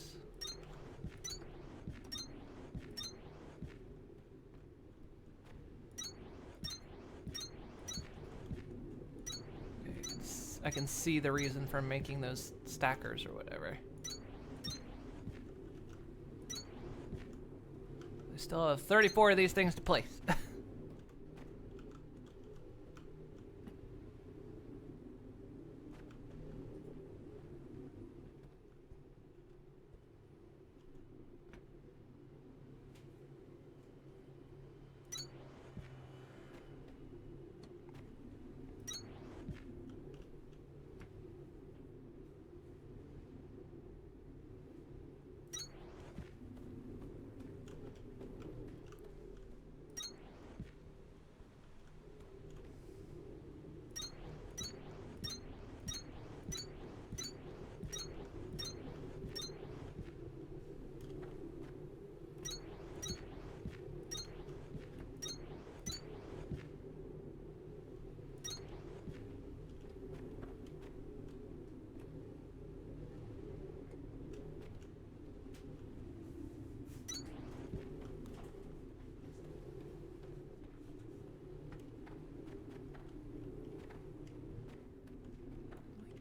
B: I can see the reason for making those stackers or whatever. We still have 34 of these things to place.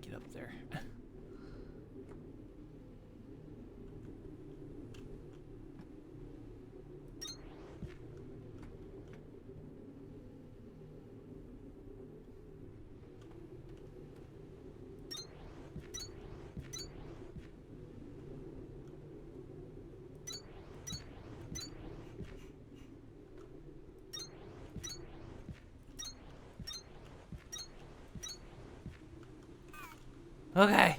B: Get up there. Okay.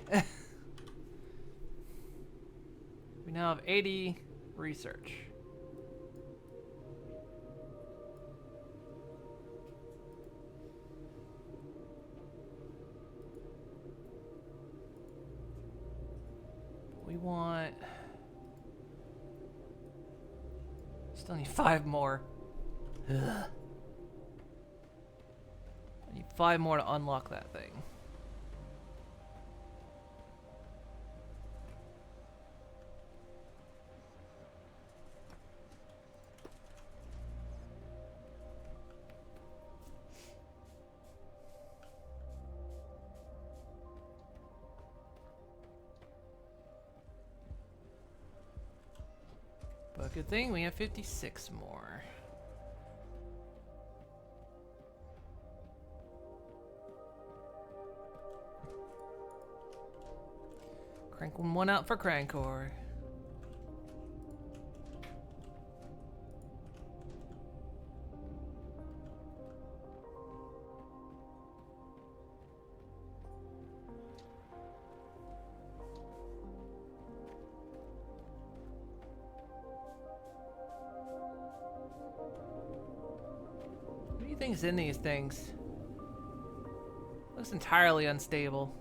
B: We now have 80 research. We want... Still need 5 more. Ugh. I need 5 more to unlock that thing. But good thing we have 56 more. Crank one out for Crankor. Everything's in these things. Looks entirely unstable.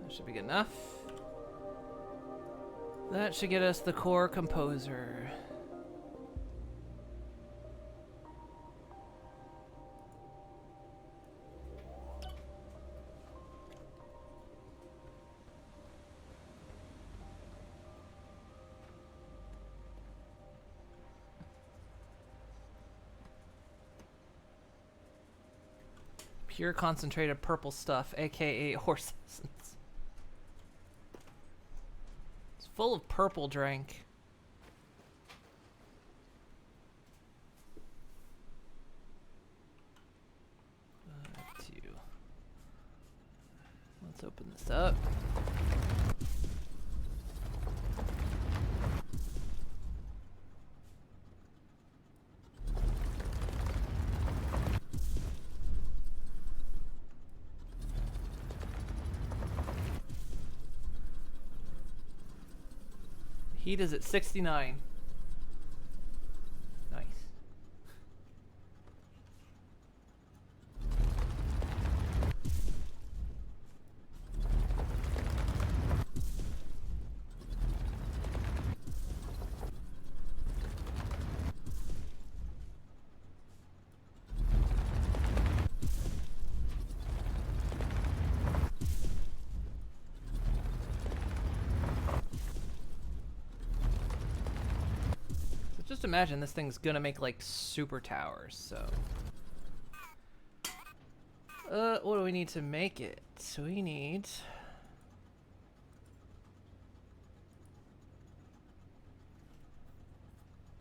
B: Should be good enough. That should get us the core composer. Pure concentrated purple stuff, aka horse essence. It's full of purple drink. Let's open this up. Heat is at 69. Nice. Just imagine this thing's gonna make like super towers, so. What do we need to make it? So we need.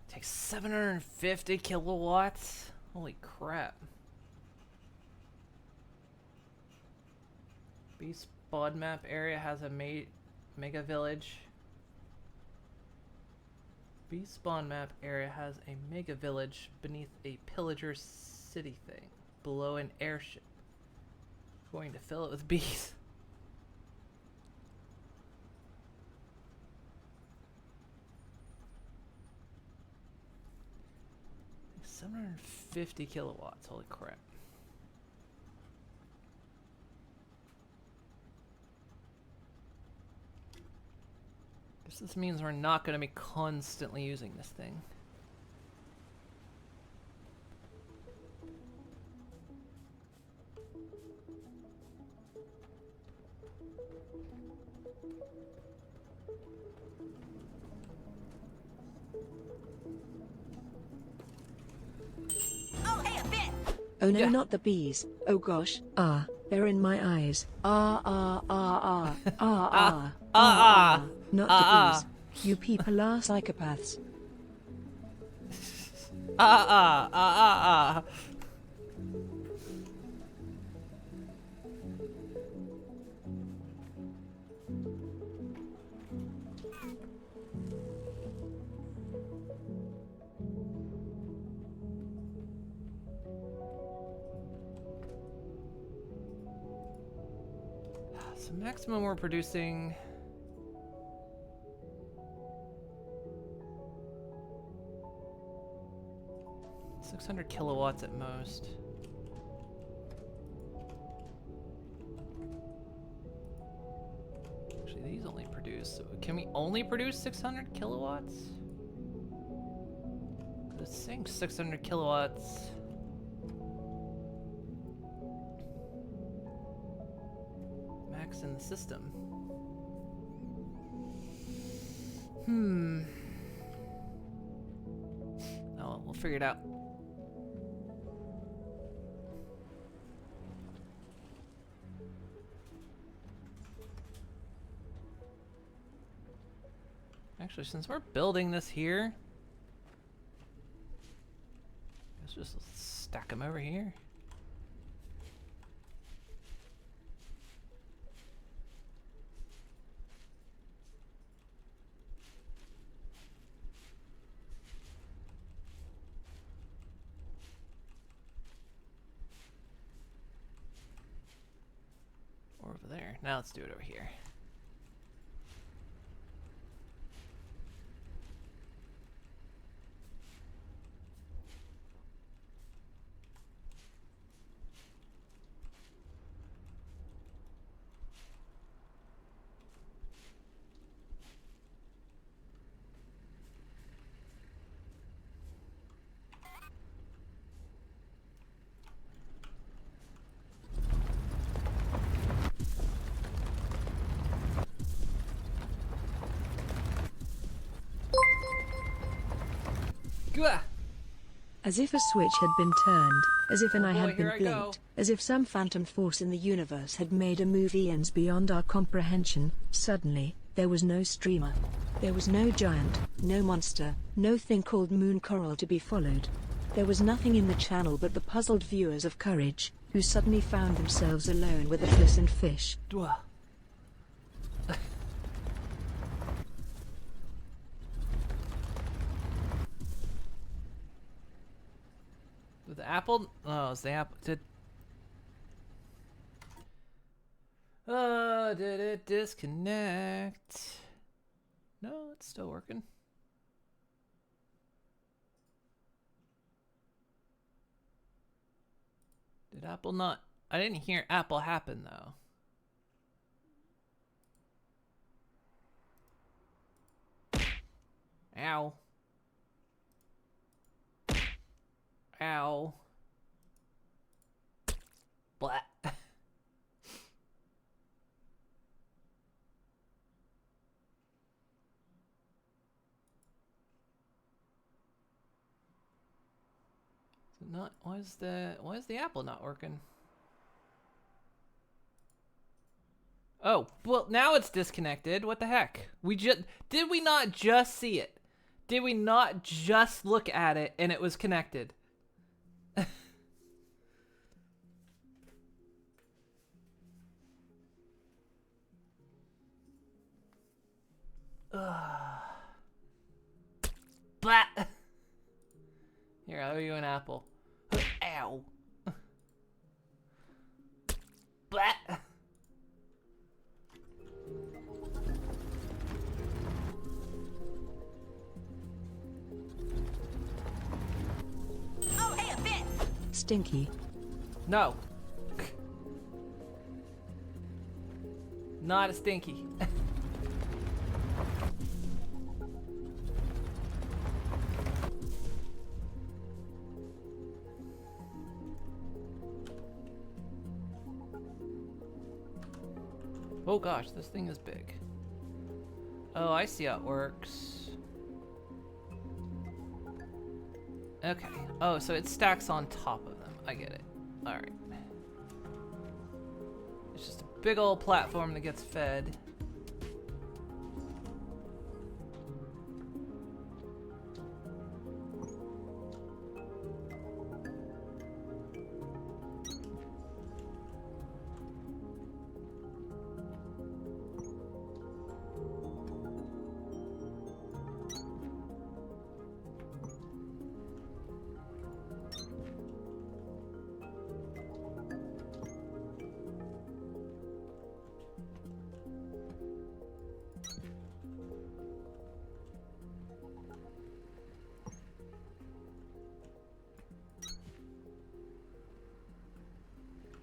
B: Takes 750 kilowatts. Holy crap. Beast Bod map area has a mega village. Beast spawn map area has a mega village beneath a pillager city thing, below an airship. Going to fill it with bees. Like 750 kilowatts, holy crap. This means we're not going to be constantly using this thing.
E: Oh no, not the bees. Oh gosh. Ah, they're in my eyes. Ah, ah, ah, ah, ah, ah, ah, ah. Not the bees. You people are psychopaths.
B: Ah, ah, ah, ah, ah. So maximum we're producing 600 kilowatts at most. Actually, these only produce. Can we only produce 600 kilowatts? It's saying 600 kilowatts. Max in the system. Oh, we'll figure it out. Actually, since we're building this here, let's just stack them over here. over there. Now let's do it over here. Gah!
E: As if a switch had been turned, as if an
B: Oh
E: eye
B: boy,
E: had been
B: here I go.
E: blinked, as if some phantom force in the universe had made a movie ends beyond our comprehension. Suddenly, there was no streamer. There was no giant, no monster, no thing called moon coral to be followed. There was nothing in the channel but the puzzled viewers of Courage, who suddenly found themselves alone with a fliss and fish.
B: Dwah. With the apple? Oh, it's the apple. Did it disconnect? No, it's still working. Did Apple not? I didn't hear Apple happen though. Ow. Ow. Blah. Not why is the apple not working? Oh, well now it's disconnected. What the heck? Did we not just see it? Did we not just look at it and it was connected? Blah. Here, I owe you an apple. Ow. Blah.
E: Oh, hey, a bit! Stinky.
B: No. Not a stinky. Oh gosh, this thing is big. Oh, I see how it works. Okay. Oh, so it stacks on top of them. I get it. Alright. It's just a big old platform that gets fed.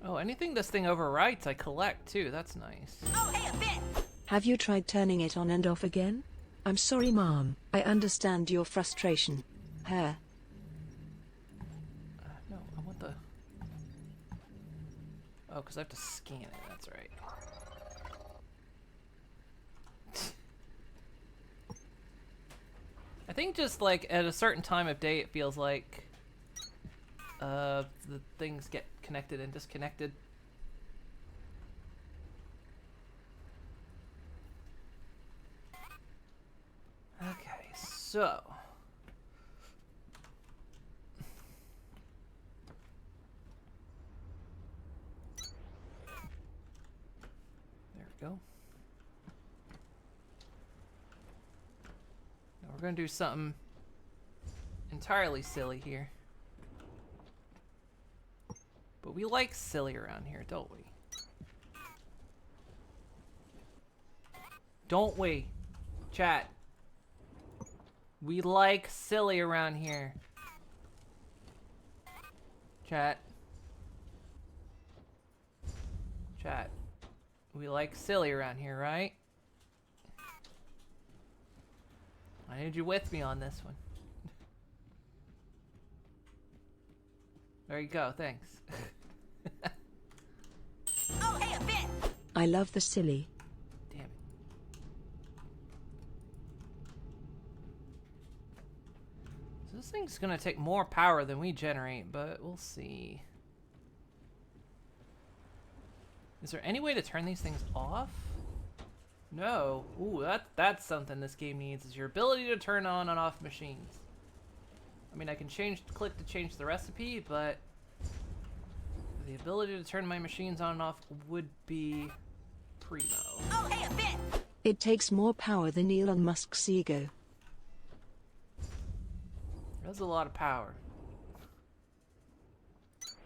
B: Oh, anything this thing overwrites, I collect too. That's nice.
E: Oh, hey, a bit! Have you tried turning it on and off again? I'm sorry, Mom. I understand your frustration. Her.
B: No, I want the... Oh, because I have to scan it. That's right. I think just like at a certain time of day, it feels like the things get connected and disconnected. Okay, so there we go. Now we're gonna do something entirely silly here. But we like silly around here, don't we? Don't we? Chat. We like silly around here. Chat. Chat. We like silly around here, right? I need you with me on this one. There you go, thanks.
J: Oh, hey, a bit!
E: I love the silly.
B: Damn it. So this thing's gonna take more power than we generate, but we'll see. Is there any way to turn these things off? No. Ooh, that's something this game needs, is your ability to turn on and off machines. I mean, I can click to change the recipe, but the ability to turn my machines on and off would be primo.
J: Oh, hey, a bit!
E: It takes more power than Elon Musk's ego.
B: That's a lot of power. So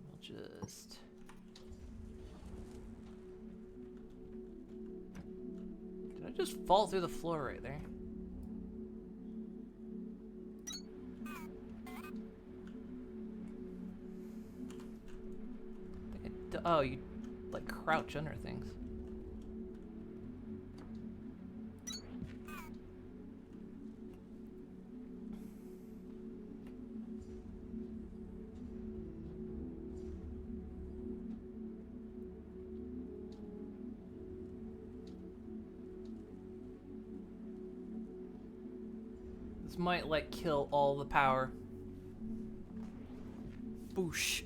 B: we'll just... Did I just fall through the floor right there? Oh, you like crouch under things. This might like kill all the power. Boosh.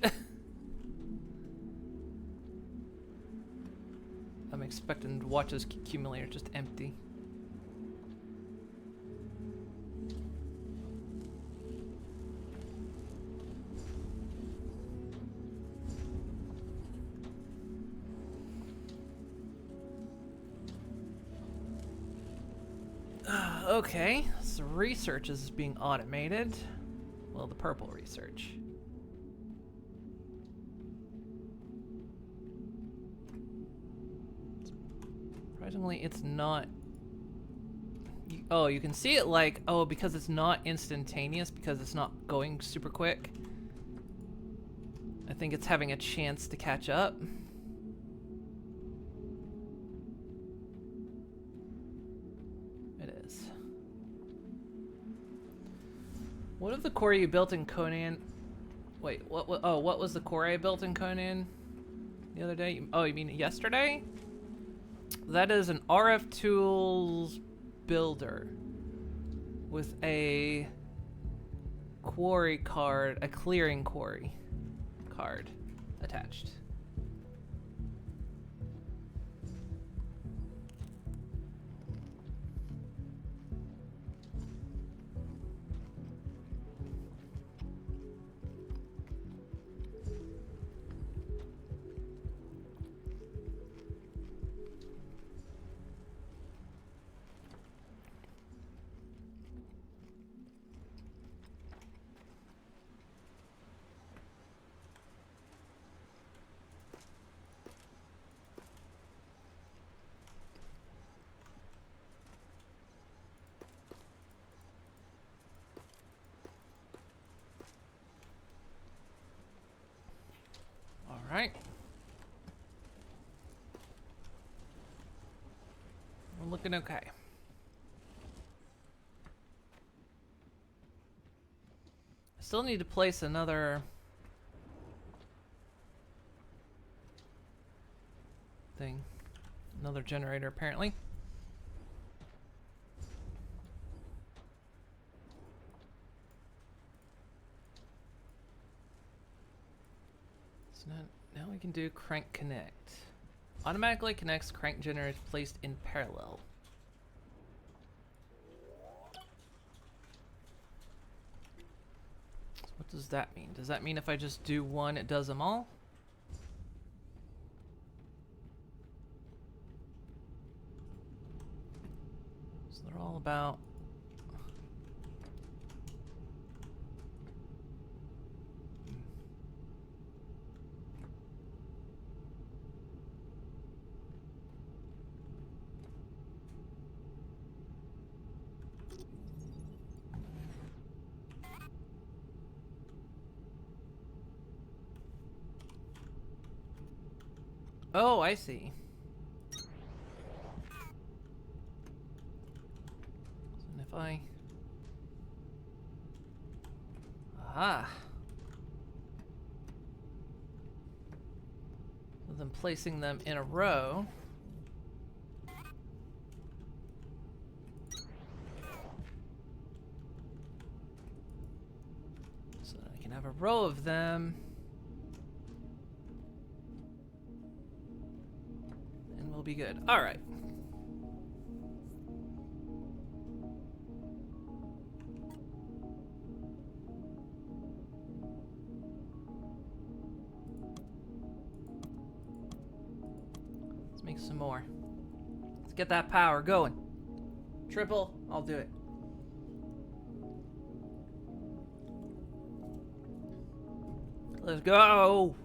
B: I'm expecting to watch this accumulator just empty. Okay, so research is being automated. Well, the purple research. Surprisingly, it's not... Oh, you can see it like... Oh, because it's not instantaneous, because it's not going super quick. I think it's having a chance to catch up. It is. What of the core you built in Conan... Wait, what was the core I built in Conan the other day? Oh, you mean yesterday? That is an RF Tools builder with a quarry card, a clearing quarry card attached. Alright. We're looking okay. I still need to place another thing. Another generator, apparently. So now we can do crank connect. Automatically connects crank generators placed in parallel. So what does that mean? Does that mean if I just do one, it does them all? So they're all about Oh, I see. And if I... Aha. So then placing them in a row. So that I can have a row of them. And we'll be good. All right. Let's make some more. Let's get that power going. Triple, I'll do it. Let's go.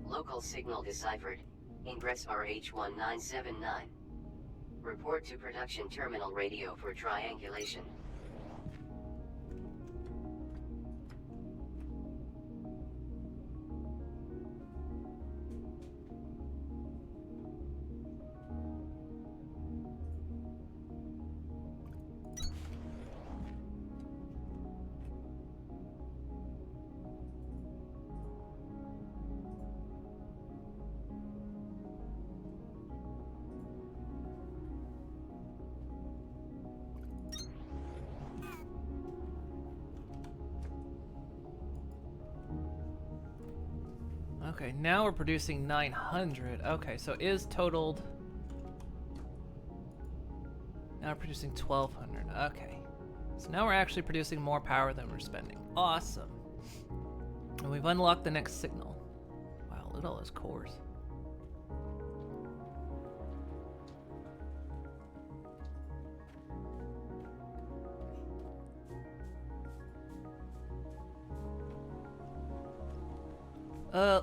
D: Local signal deciphered. Ingress RH1979. Report to production terminal radio for triangulation.
B: Okay, now we're producing 900. Okay, so is totaled. Now we're producing 1200. Okay. So now we're actually producing more power than we're spending. Awesome. And we've unlocked the next signal. Wow, look at all those cores.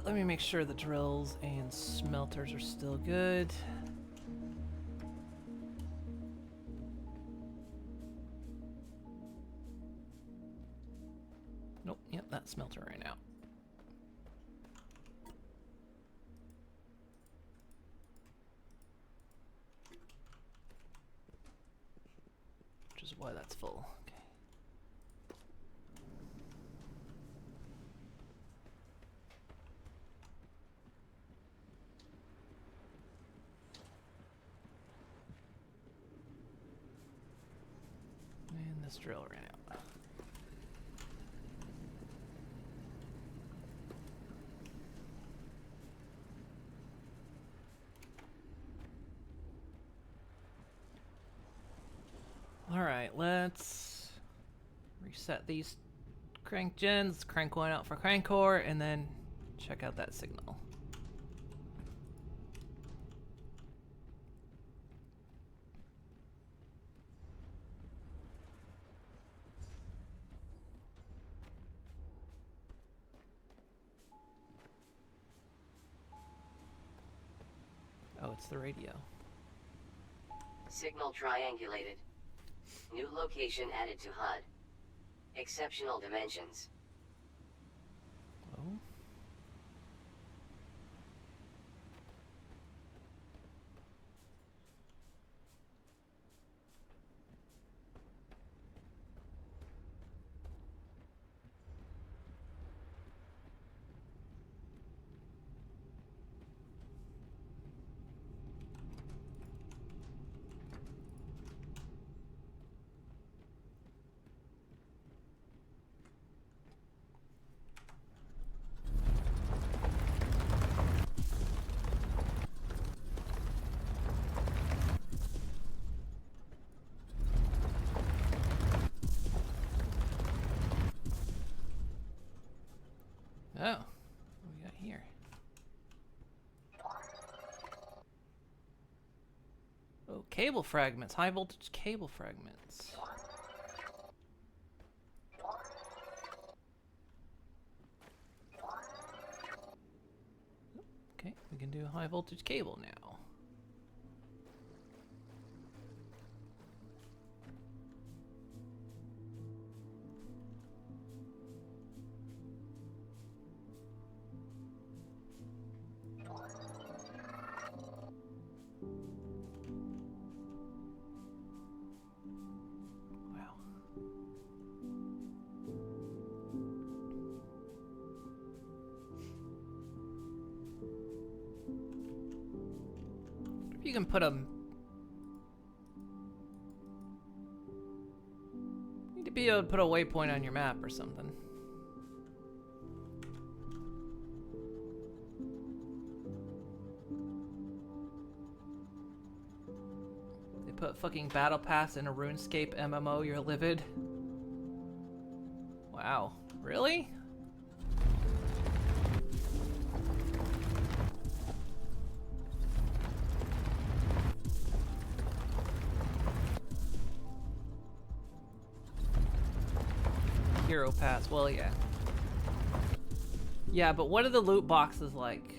B: Let me make sure the drills and smelters are still good. Nope, yep, that smelter right now. Which is why that's full. Okay. And this drill ran out. Alright, let's reset these crank gens, crank one out for crank core, and then check out that signal. Oh, it's the radio.
D: Signal triangulated. New location added to HUD. Exceptional dimensions.
B: Oh. Oh, what do we got here? Oh, cable fragments, high voltage cable fragments. Okay, we can do high voltage cable now. you can put them. Need to be able to put a waypoint on your map or something. They put fucking battle pass in a RuneScape MMO. You're livid. Wow, really? Hero pass, well, yeah. Yeah, but what are the loot boxes like?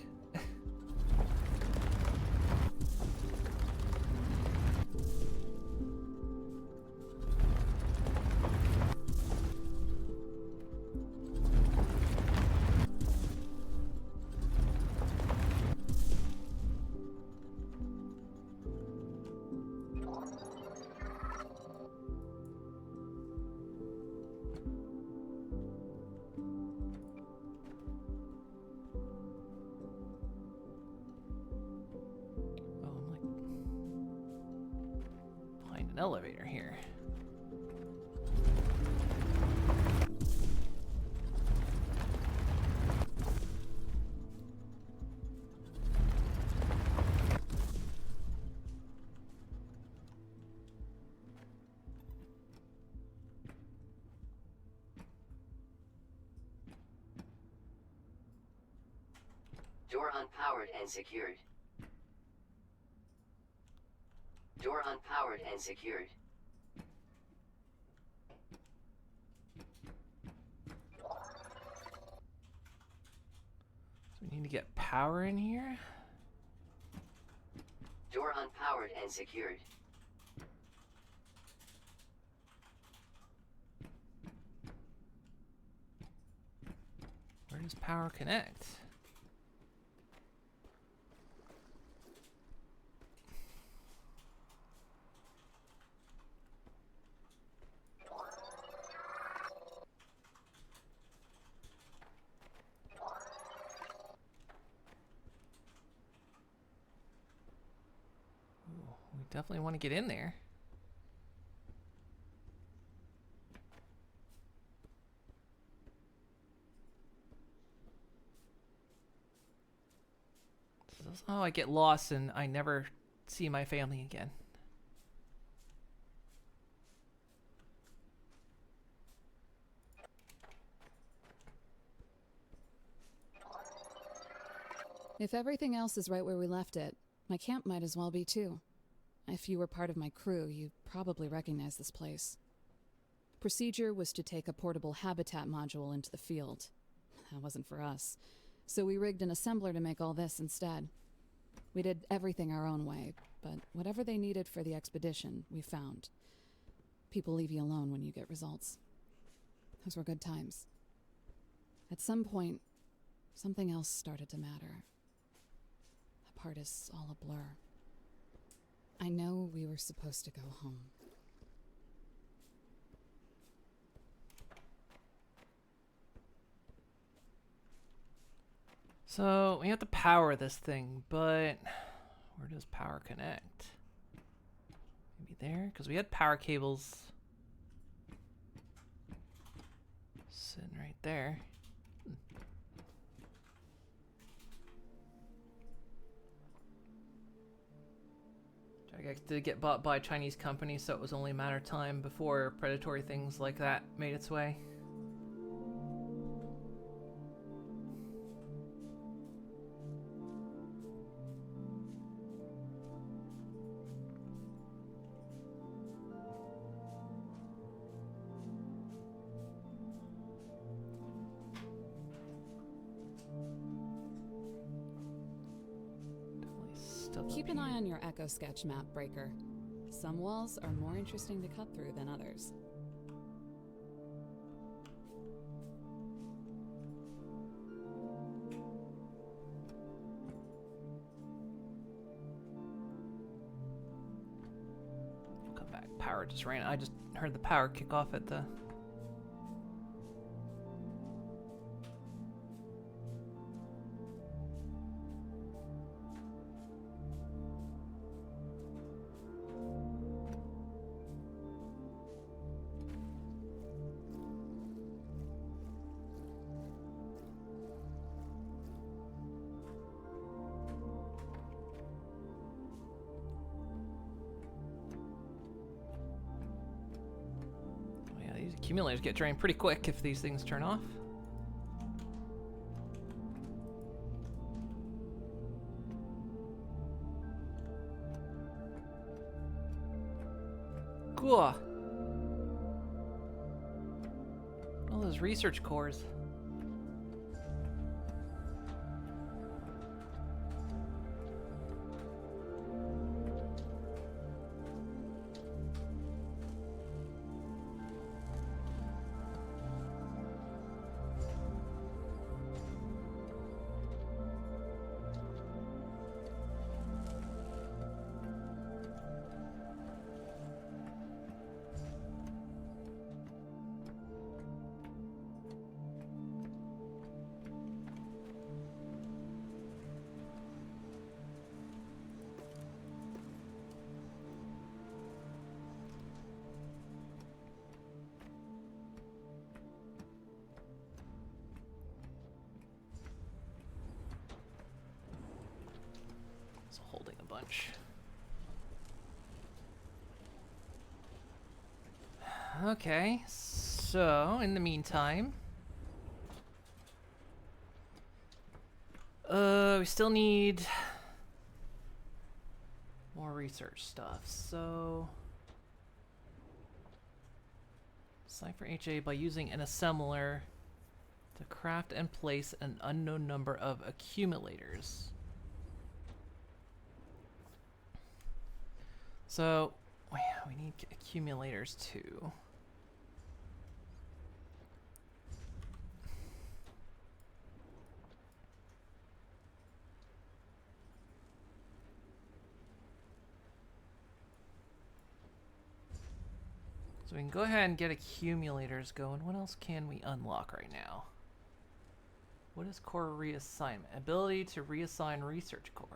B: Elevator here.
D: Door unpowered and secured. Door unpowered and secured.
B: So we need to get power in here.
D: Door unpowered and secured.
B: Where does power connect? Definitely want to get in there. Oh, I get lost and I never see my family again.
G: If everything else is right where we left it, my camp might as well be too. If you were part of my crew, you'd probably recognize this place. Procedure was to take a portable habitat module into the field. That wasn't for us, so we rigged an assembler to make all this instead. We did everything our own way, but whatever they needed for the expedition, we found. People leave you alone when you get results. Those were good times. At some point, something else started to matter. That part is all a blur. I know we were supposed to go home.
B: So we have to power this thing, but where does power connect? Maybe there? Because we had power cables sitting right there. I did get bought by a Chinese company, so it was only a matter of time before predatory things like that made its way.
G: Keep an eye on your Echo Sketch map, Breaker. Some walls are more interesting to cut through than others.
B: Come back. Power just ran. I just heard the power kick off at the... Accumulators get drained pretty quick if these things turn off. Cool. All those research cores. Holding a bunch. Okay, so in the meantime, we still need more research stuff. So, cipher HA by using an assembler to craft and place an unknown number of accumulators. So, we need accumulators too. So we can go ahead and get accumulators going. What else can we unlock right now? What is core reassignment? Ability to reassign research cores.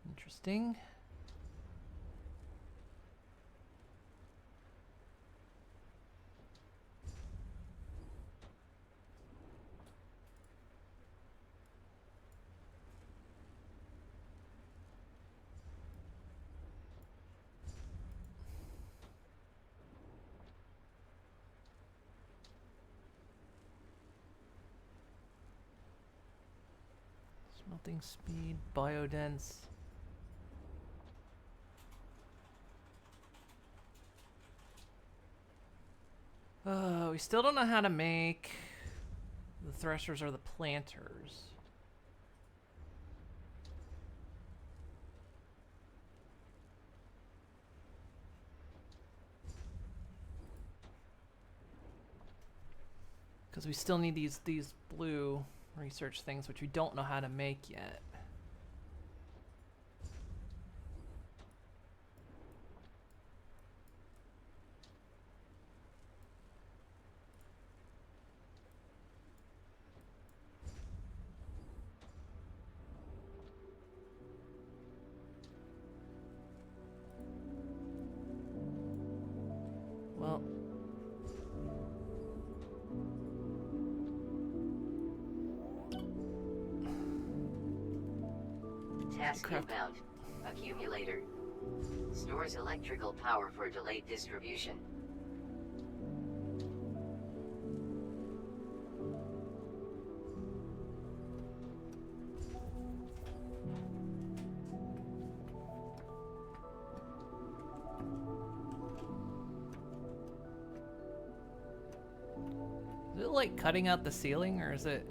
B: Interesting. Smelting speed, biodense. We still don't know how to make the threshers or the planters. Because we still need these blue research things, which we don't know how to make yet. Well,
D: task inbound. Accumulator. Stores electrical power for delayed distribution.
B: is it like cutting out the ceiling, or is it?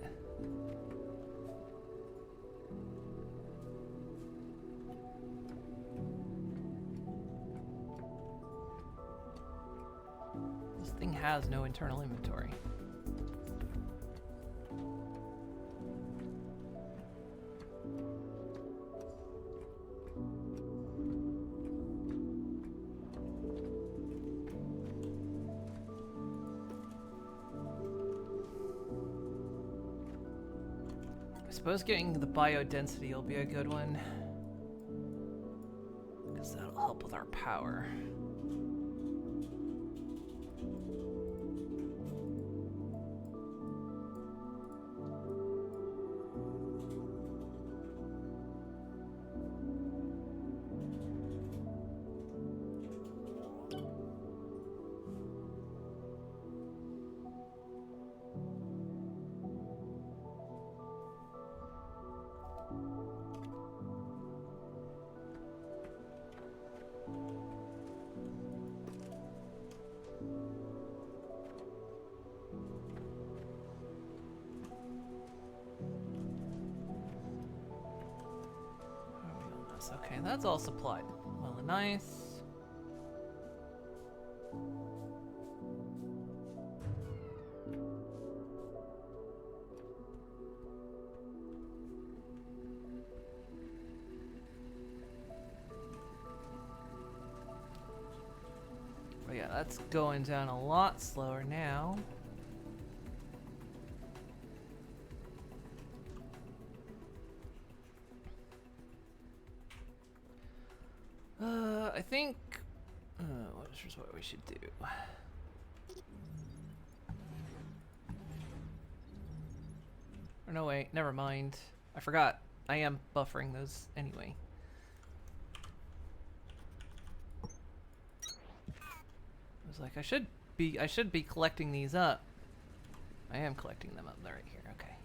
B: This thing has no internal inventory. I suppose getting the biodensity will be a good one, because that'll help with our power. maintenance. Okay, that's all supplied. Well and nice. But yeah, that's going down a lot slower now. I think here's what we should do. Or no, wait, never mind. I forgot. I am buffering those anyway. I was like, I should be collecting these up. I am collecting them up. They're right here. Okay.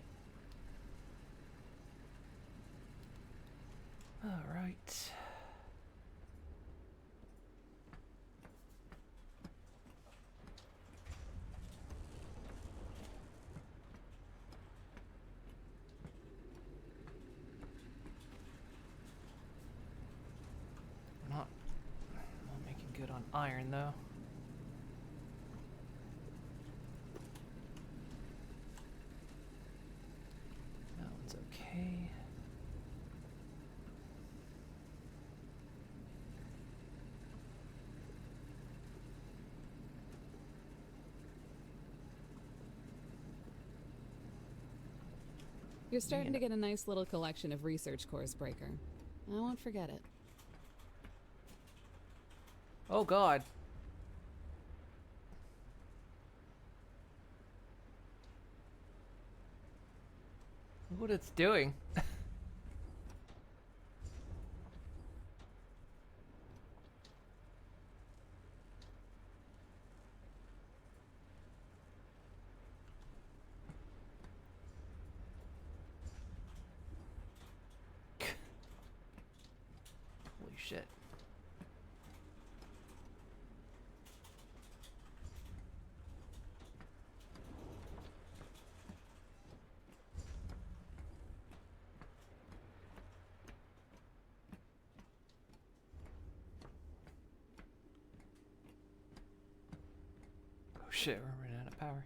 B: All right. Not making good on iron though. That one's okay.
G: You're starting to get a nice little collection of research cores, Breaker. I won't forget it.
B: Oh God. Look what it's doing. Holy shit. Oh shit, we're running out of power.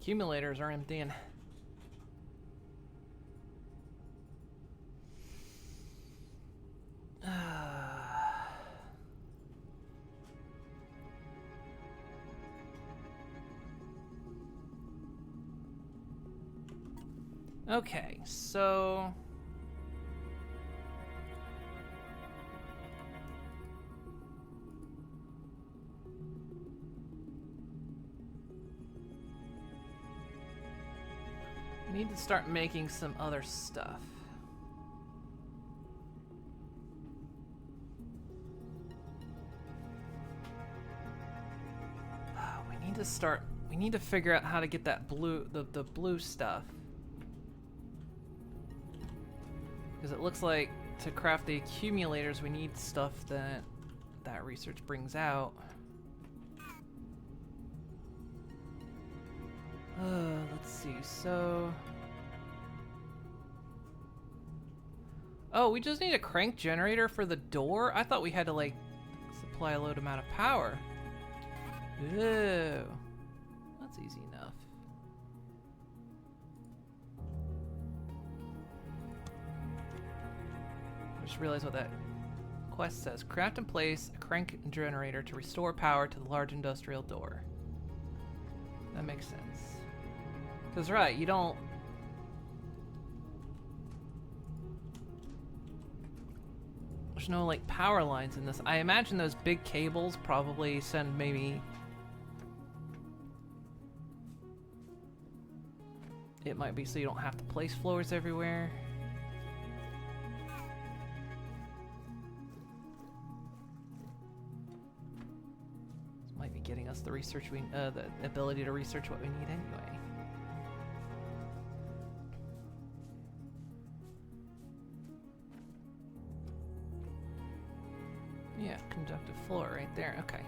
B: Accumulators are emptying. Okay, so we need to start making some other stuff. We need to figure out how to get that blue, the blue stuff. Because it looks like to craft the accumulators, we need stuff that research brings out. Let's see, so... Oh, we just need a crank generator for the door? I thought we had to, like, supply a load amount of power. Ew. That's easy enough. I just realized what that quest says. Craft and place a crank generator to restore power to the large industrial door. That makes sense. Because, right, you don't... There's no, like, power lines in this. I imagine those big cables probably send maybe... It might be so you don't have to place floors everywhere. This might be getting us the research the ability to research what we need anyway. Yeah, conductive floor right there. Okay.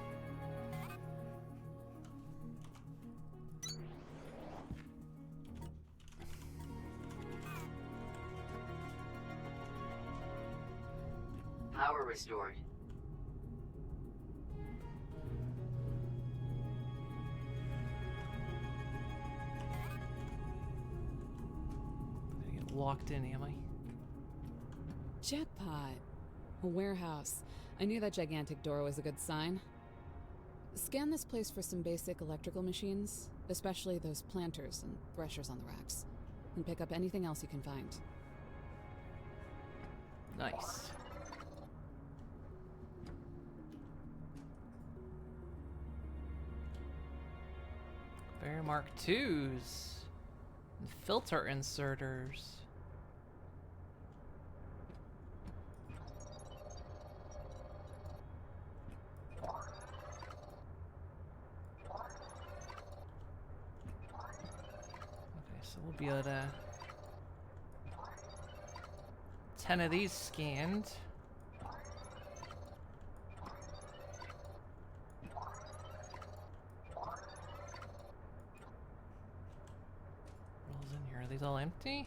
D: Power restored.
B: I'm gonna get locked in, am I?
G: Jackpot. A warehouse. I knew that gigantic door was a good sign. Scan this place for some basic electrical machines, especially those planters and threshers on the racks, and pick up anything else you can find.
B: Nice. Bear Mark IIs. And filter inserters. Okay, so we'll be at 10 of these scanned. What's in here? Are these all empty?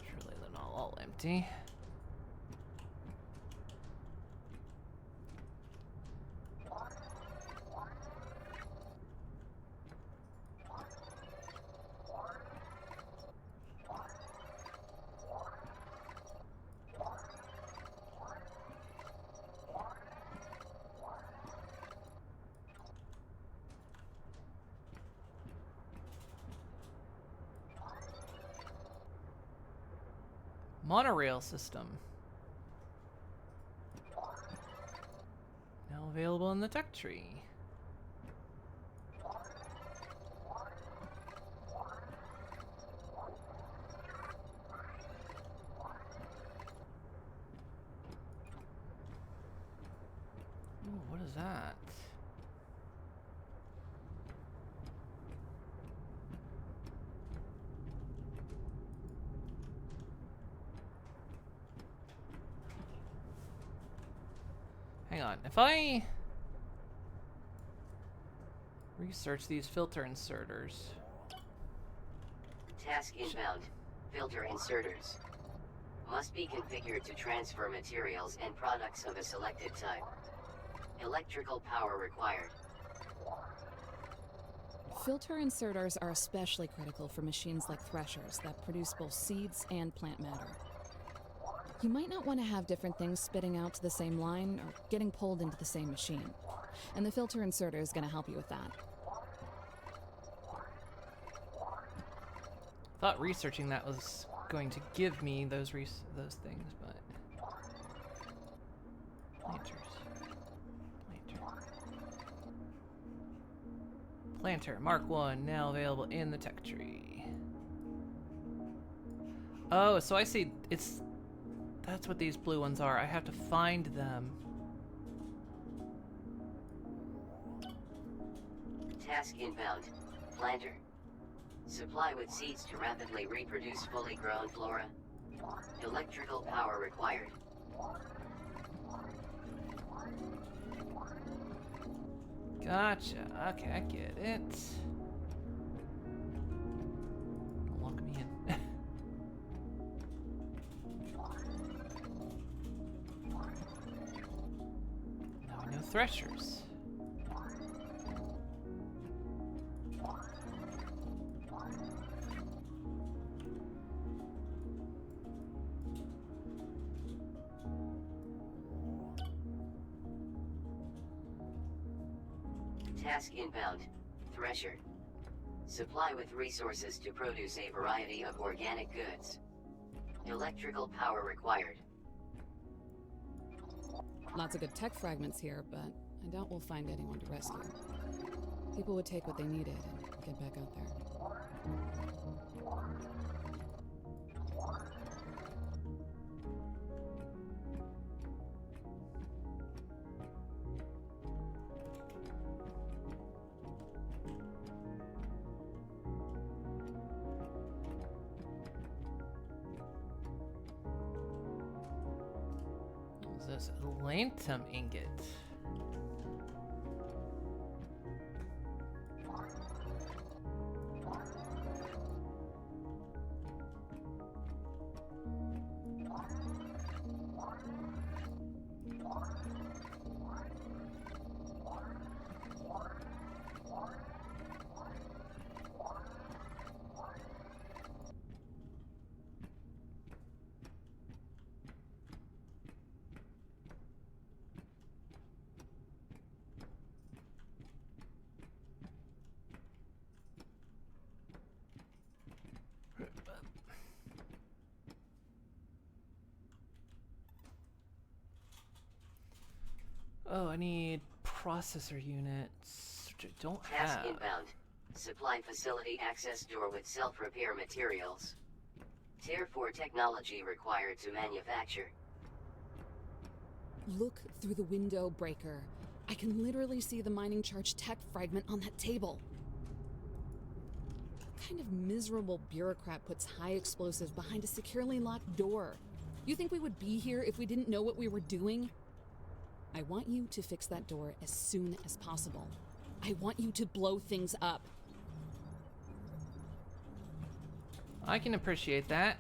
B: Surely they're not all empty. Monorail system. Now available in the tech tree. Ooh, what is that? Hang on, if I research these filter inserters.
D: Task inbound. Filter inserters. Must be configured to transfer materials and products of a selected type. Electrical power required.
G: Filter inserters are especially critical for machines like threshers that produce both seeds and plant matter. You might not want to have different things spitting out to the same line or getting pulled into the same machine. And the filter inserter is going to help you with that.
B: Thought researching that was going to give me those things, but Planter Mark 1 now available in the tech tree. Oh, so I see. That's what these blue ones are. I have to find them.
D: Task inbound. Planter. Supply with seeds to rapidly reproduce fully grown flora. Electrical power required.
B: Gotcha. Okay, I get it. Lock me in. Now we know threshers.
D: Task inbound. Thresher. Supply with resources to produce a variety of organic goods. Electrical power required.
G: Lots of good tech fragments here, but I doubt we'll find anyone to rescue. People would take what they needed and get back out there.
B: This Atlantum ingot. Oh, I need processor units, which I don't
D: Task
B: have.
D: inbound. Supply facility access door with self-repair materials. Tier 4 technology required to manufacture.
G: Look through the window breaker. I can literally see the mining charge tech fragment on that table. What kind of miserable bureaucrat puts high explosives behind a securely locked door? You think we would be here if we didn't know what we were doing? I want you to fix that door as soon as possible. I want you to blow things up.
B: I can appreciate that.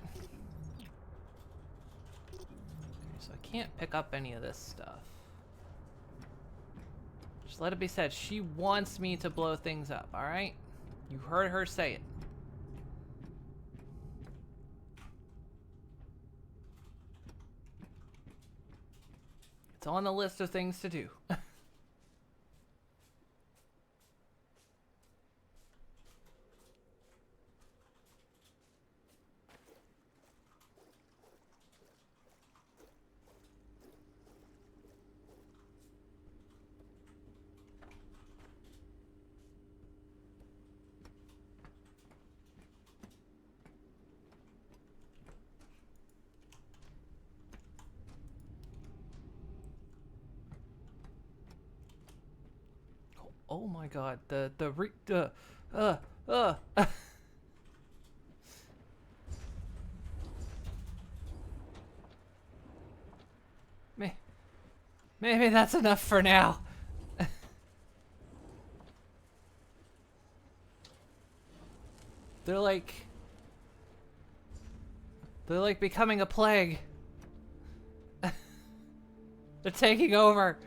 B: Okay, so I can't pick up any of this stuff. Just let it be said, she wants me to blow things up, alright? You heard her say it. It's on the list of things to do. Oh my god, Maybe that's enough for now. They're like becoming a plague. They're taking over.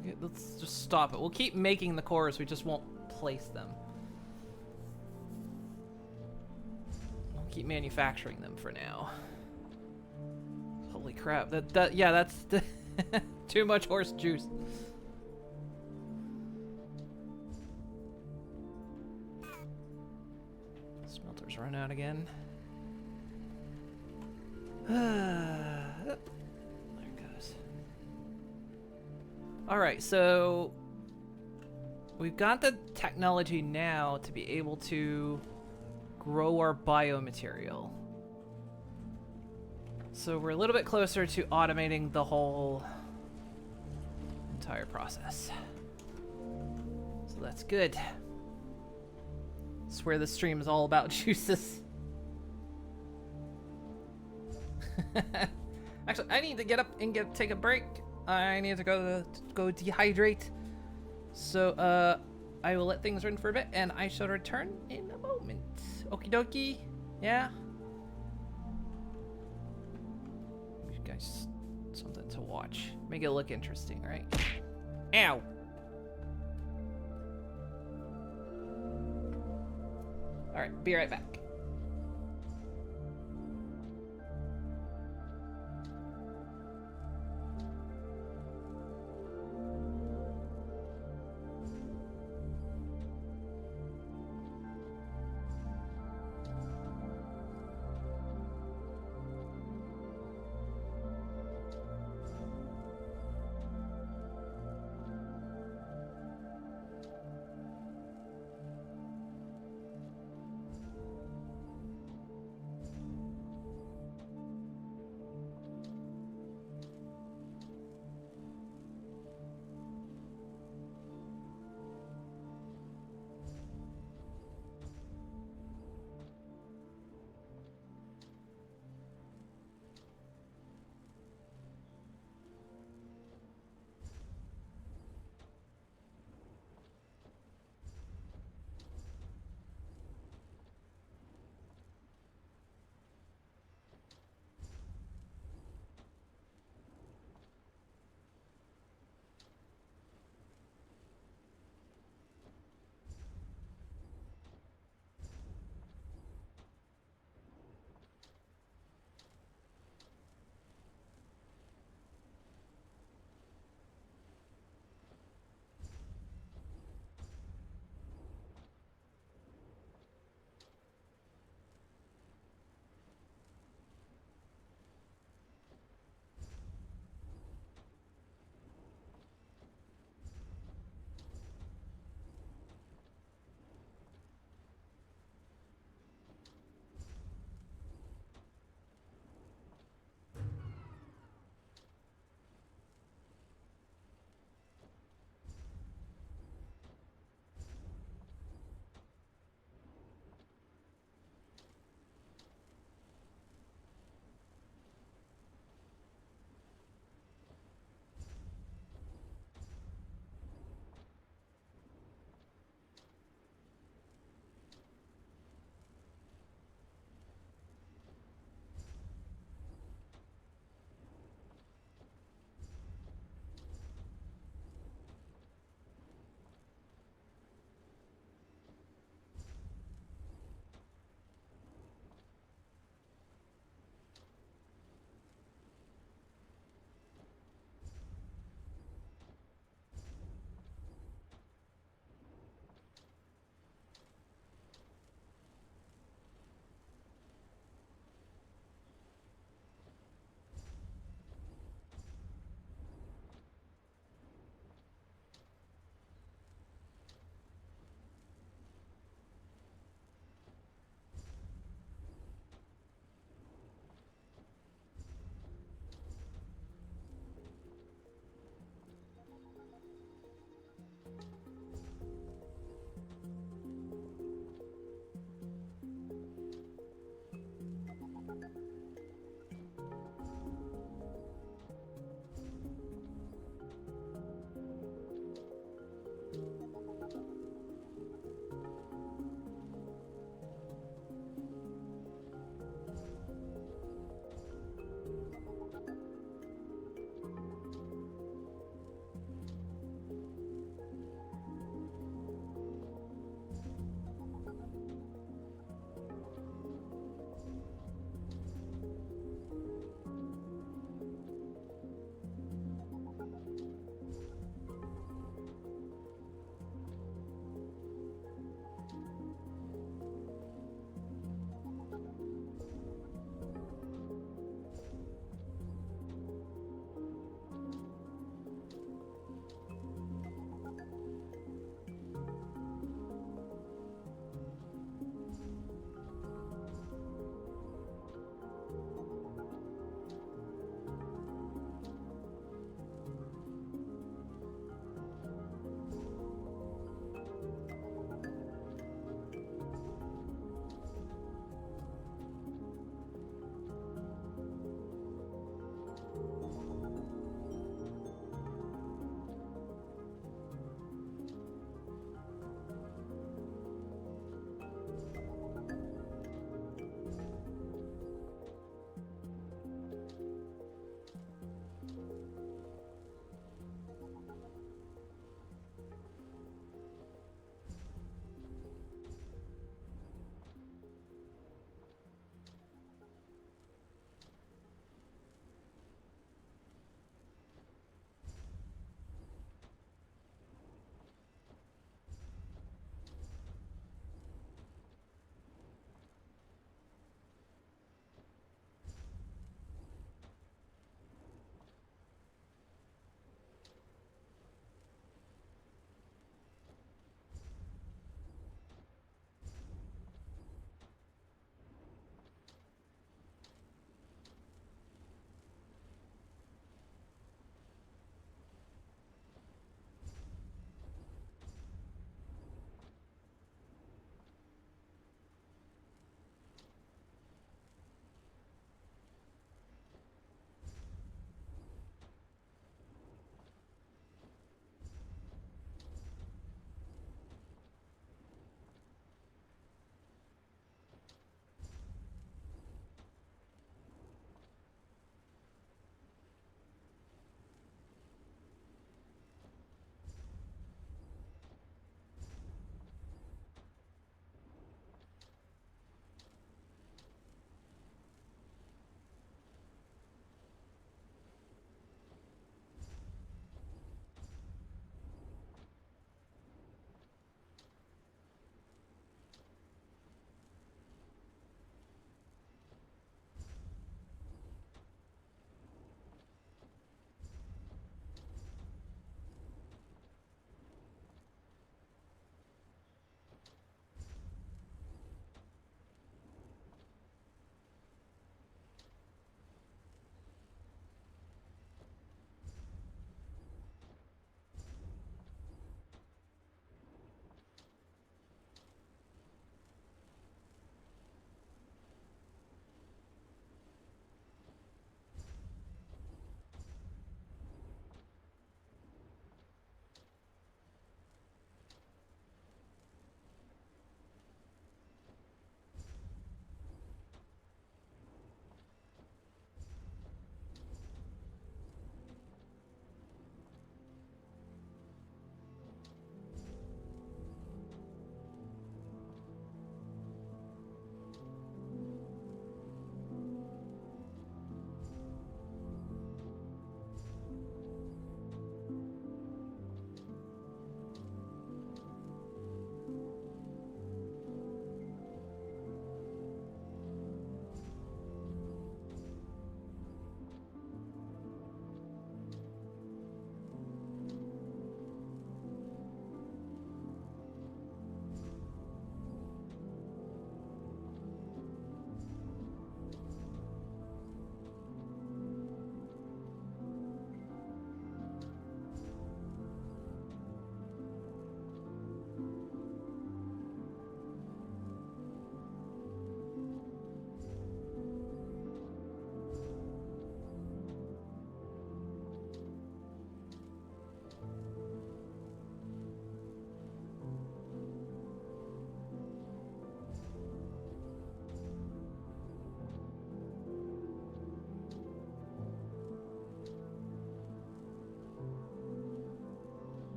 B: Okay, let's just stop it. We'll keep making the cores, we just won't place them. We'll keep manufacturing them for now. Holy crap, yeah, that's too much horse juice. Smelters run out again. There it goes. Alright, so we've got the technology now to be able to grow our biomaterial. So we're a little bit closer to automating the whole entire process. So that's good. I swear this stream is all about juices. Actually, I need to get up and take a break. I need to go dehydrate. So I will let things run for a bit, and I shall return in a moment. Okie dokie. Yeah. You guys, something to watch. Make it look interesting, right? Ow. All right, be right back.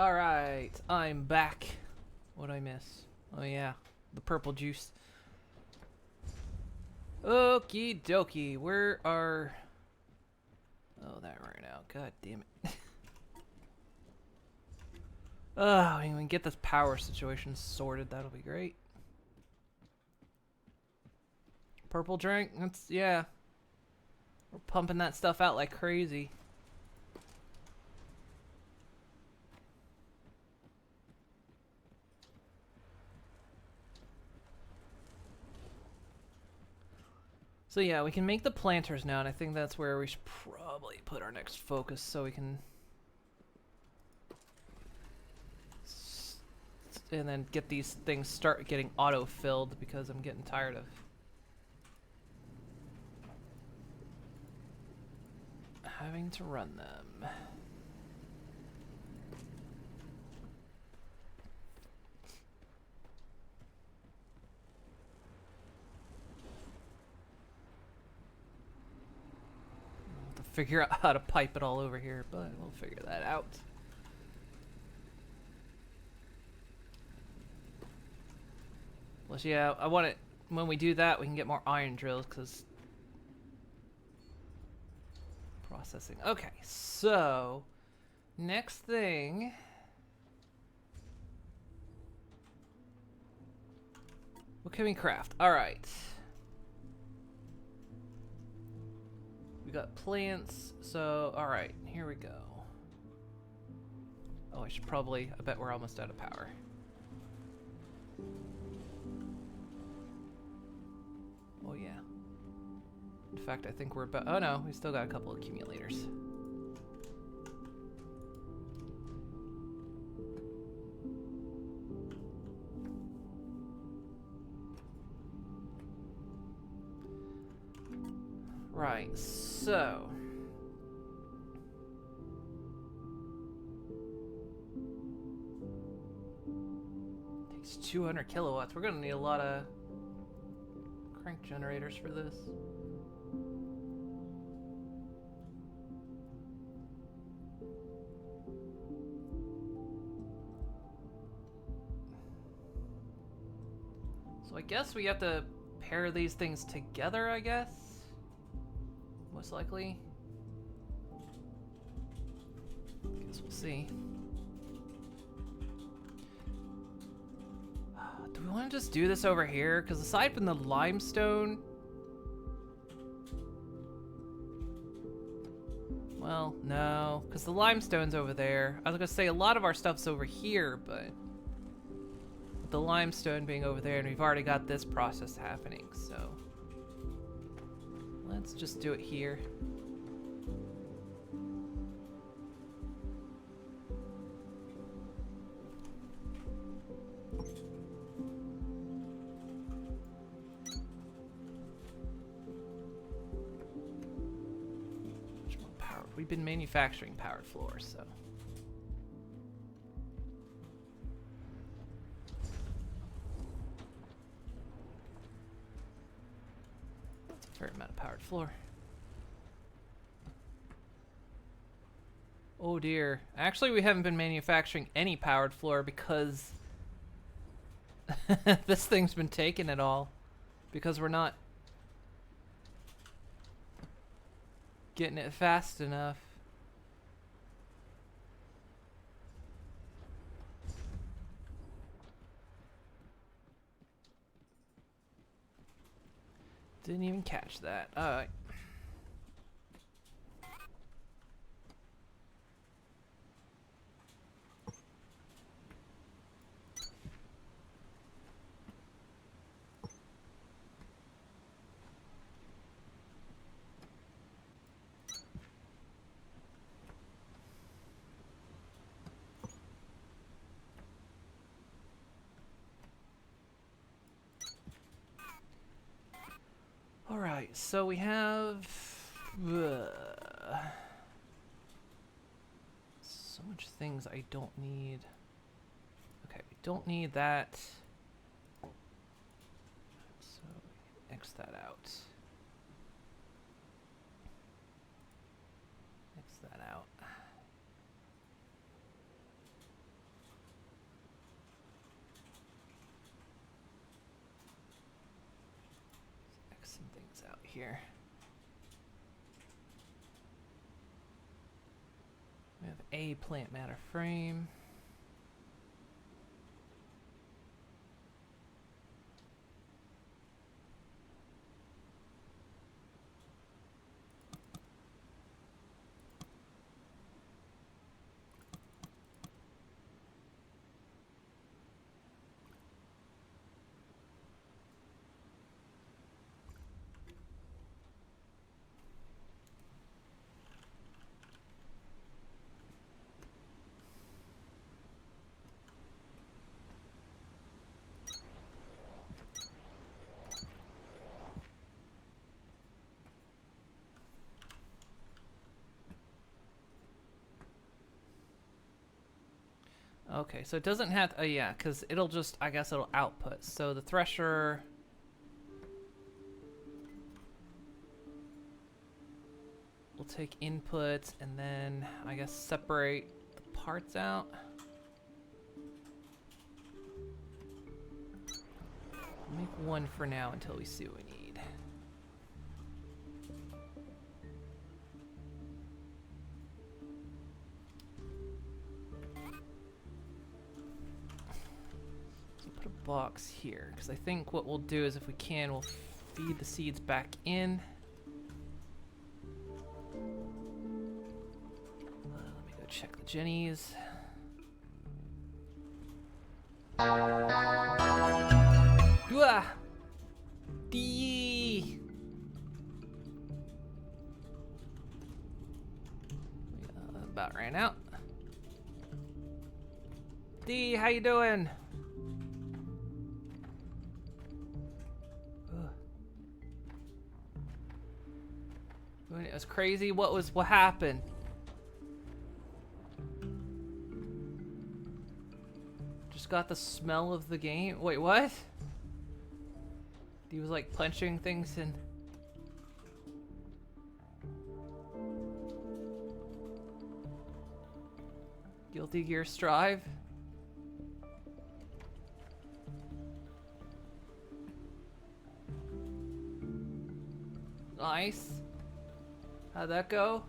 B: Alright, I'm back. What did I miss? Oh yeah, the purple juice. Okie dokie, where are... Oh, that right now. God damn it. Oh, we can get this power situation sorted. That'll be great. Purple drink? That's, yeah. We're pumping that stuff out like crazy. So yeah, we can make the planters now, and I think that's where we should probably put our next focus so we can... And then get these things start getting auto-filled, because I'm getting tired of having to run them. Figure out how to pipe it all over here, but we'll figure that out. Plus, yeah, I want it, when we do that, we can get more iron drills, because... Processing. Okay, so... Next thing... What can we craft? Alright. Got plants, so alright, here we go. Oh, I should probably, I bet we're almost out of power. Oh yeah. In fact, I think we're about, oh no, we still got a couple accumulators. Right, so... Takes 200 kilowatts. We're gonna need a lot of crank generators for this. So I guess we have to pair these things together, I guess? Most likely. Guess we'll see. Do we want to just do this over here? Because aside from the limestone... Well, no. Because the limestone's over there. I was going to say a lot of our stuff's over here, but... With the limestone being over there, and we've already got this process happening, so... Let's just do it here. Much more power. We've been manufacturing powered floors, so. Fair amount of powered floor. Oh dear. Actually, we haven't been manufacturing any powered floor because this thing's been taking it all. Because we're not getting it fast enough. Didn't even catch that. Alright. Alright, so we have so much things I don't need. Okay, we don't need that. So X that out. X that out. some things out here. We have a plant matter frame. Okay, so it doesn't have, oh yeah, because it'll just, I guess it'll output. So the thresher will take inputs and then, I guess, separate the parts out. Make one for now until we see what we need. Box here, because I think what we'll do is if we can, we'll feed the seeds back in. Let me go check the jennies. Dua! D! About ran out. D, how you doing? It was crazy. What happened? Just got the smell of the game. Wait, what? He was like punching things in. Guilty Gear Strive. Nice. How'd that go?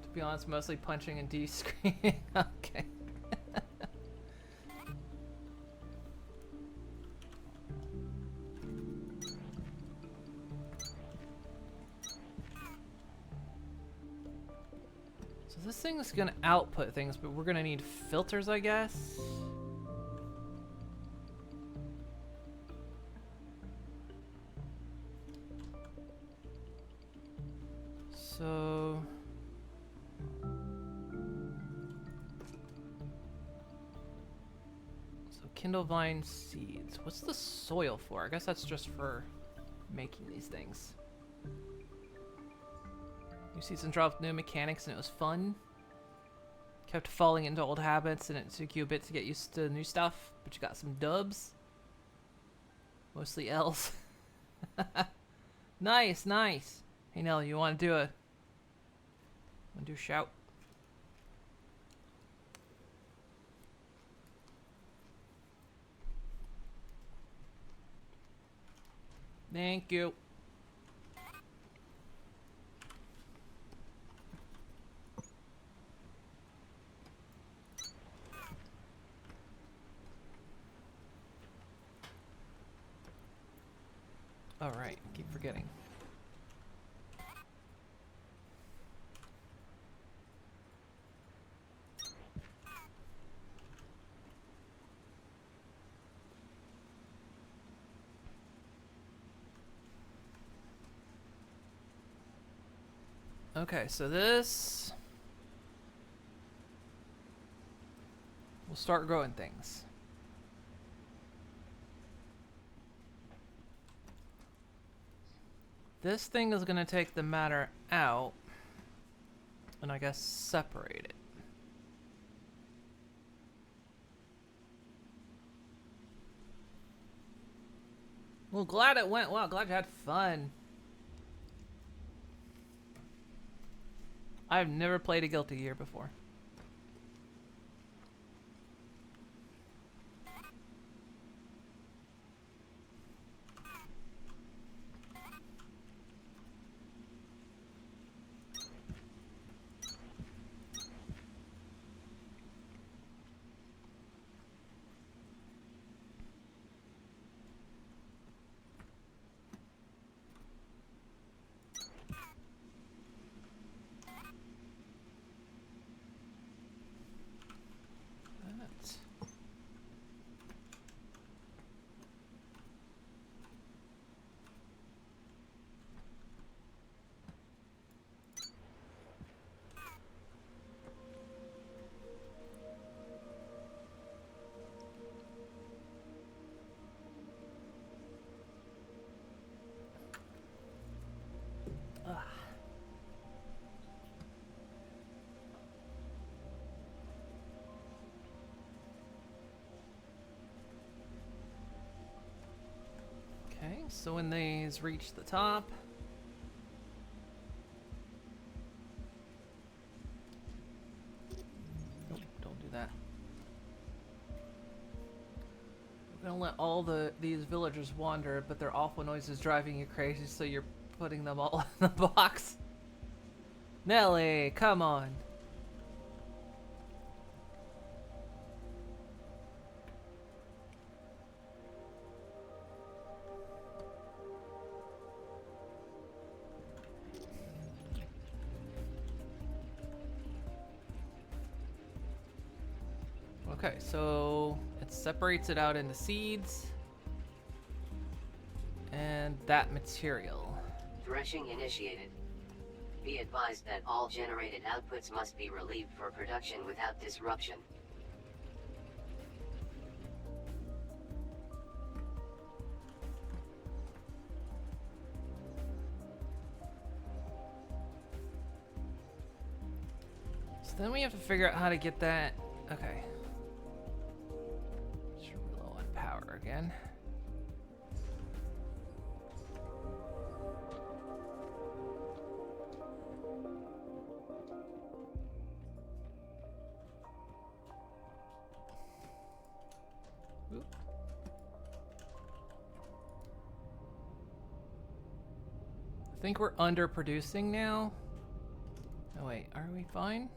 B: To be honest, mostly punching and D-screening. Okay. This thing is gonna output things, but we're gonna need filters, I guess. So Kindle Vine seeds. What's the soil for? I guess that's just for making these things. New season dropped new mechanics and it was fun. Kept falling into old habits and it took you a bit to get used to new stuff, but you got some dubs. Mostly L's. Nice, nice. Hey Nell, you wanna do a shout? Thank you. All right, keep forgetting. Okay, so this we'll start growing things. This thing is going to take the matter out and I guess separate it. Well, glad it went well. Glad you had fun. I've never played a Guilty Gear before. Ugh. Okay, so when these reach the top, nope, don't do that. We're gonna let all these villagers wander, but their awful noise is driving you crazy, so you're putting them all in the box. Nelly, come on. Okay, so it separates it out into seeds and that material.
D: Threshing initiated. Be advised that all generated outputs must be relieved for production without disruption.
B: So then we have to figure out how to get that. Okay. We're low on power again. Oop. I think we're underproducing now. Oh wait, are we fine?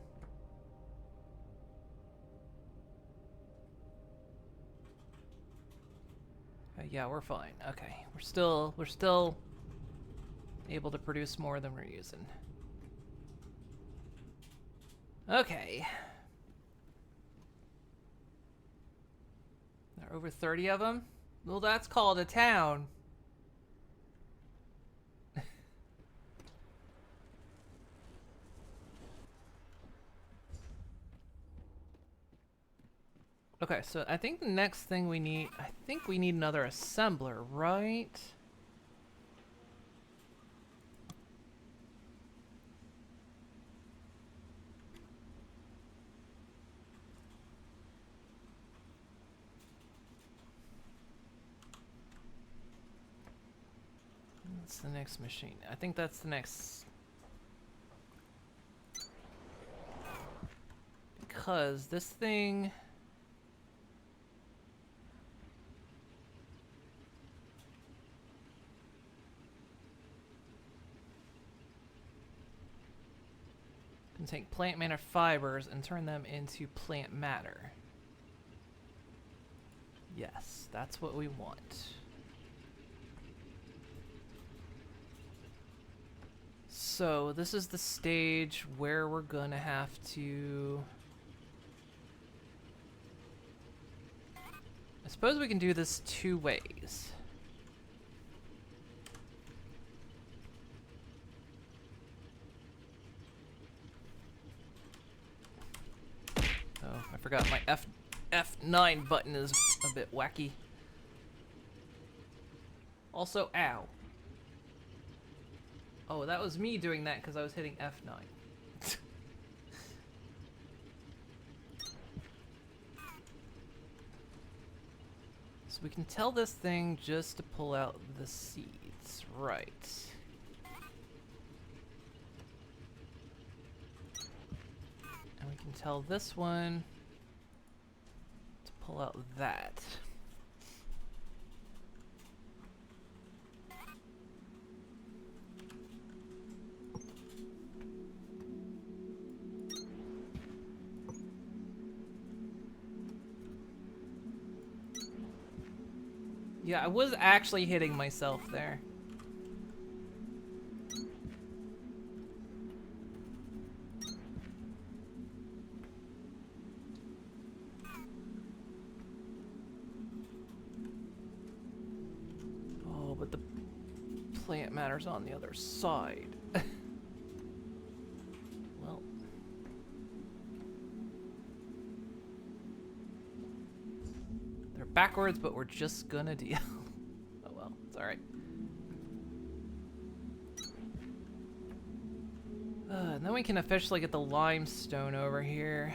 B: Yeah, we're fine. Okay, we're still able to produce more than we're using. Okay. There are over 30 of them? Well, that's called a town. Okay, so I think the next thing we need, I think we need another assembler, right? What's the next machine? I think that's the next. Because this thing. Can take plant matter fibers and turn them into plant matter. Yes, that's what we want. So this is the stage where we're gonna have to... I suppose we can do this two ways. Oh, I forgot my F9 button is a bit wacky. Also, ow. Oh, that was me doing that because I was hitting F9. So we can tell this thing just to pull out the seeds, right. And we can tell this one to pull out that. Yeah, I was actually hitting myself there. Oh, but the plant matter's on the other side. Well. They're backwards, but we're just gonna deal. Oh well, it's alright. And then we can officially get the limestone over here.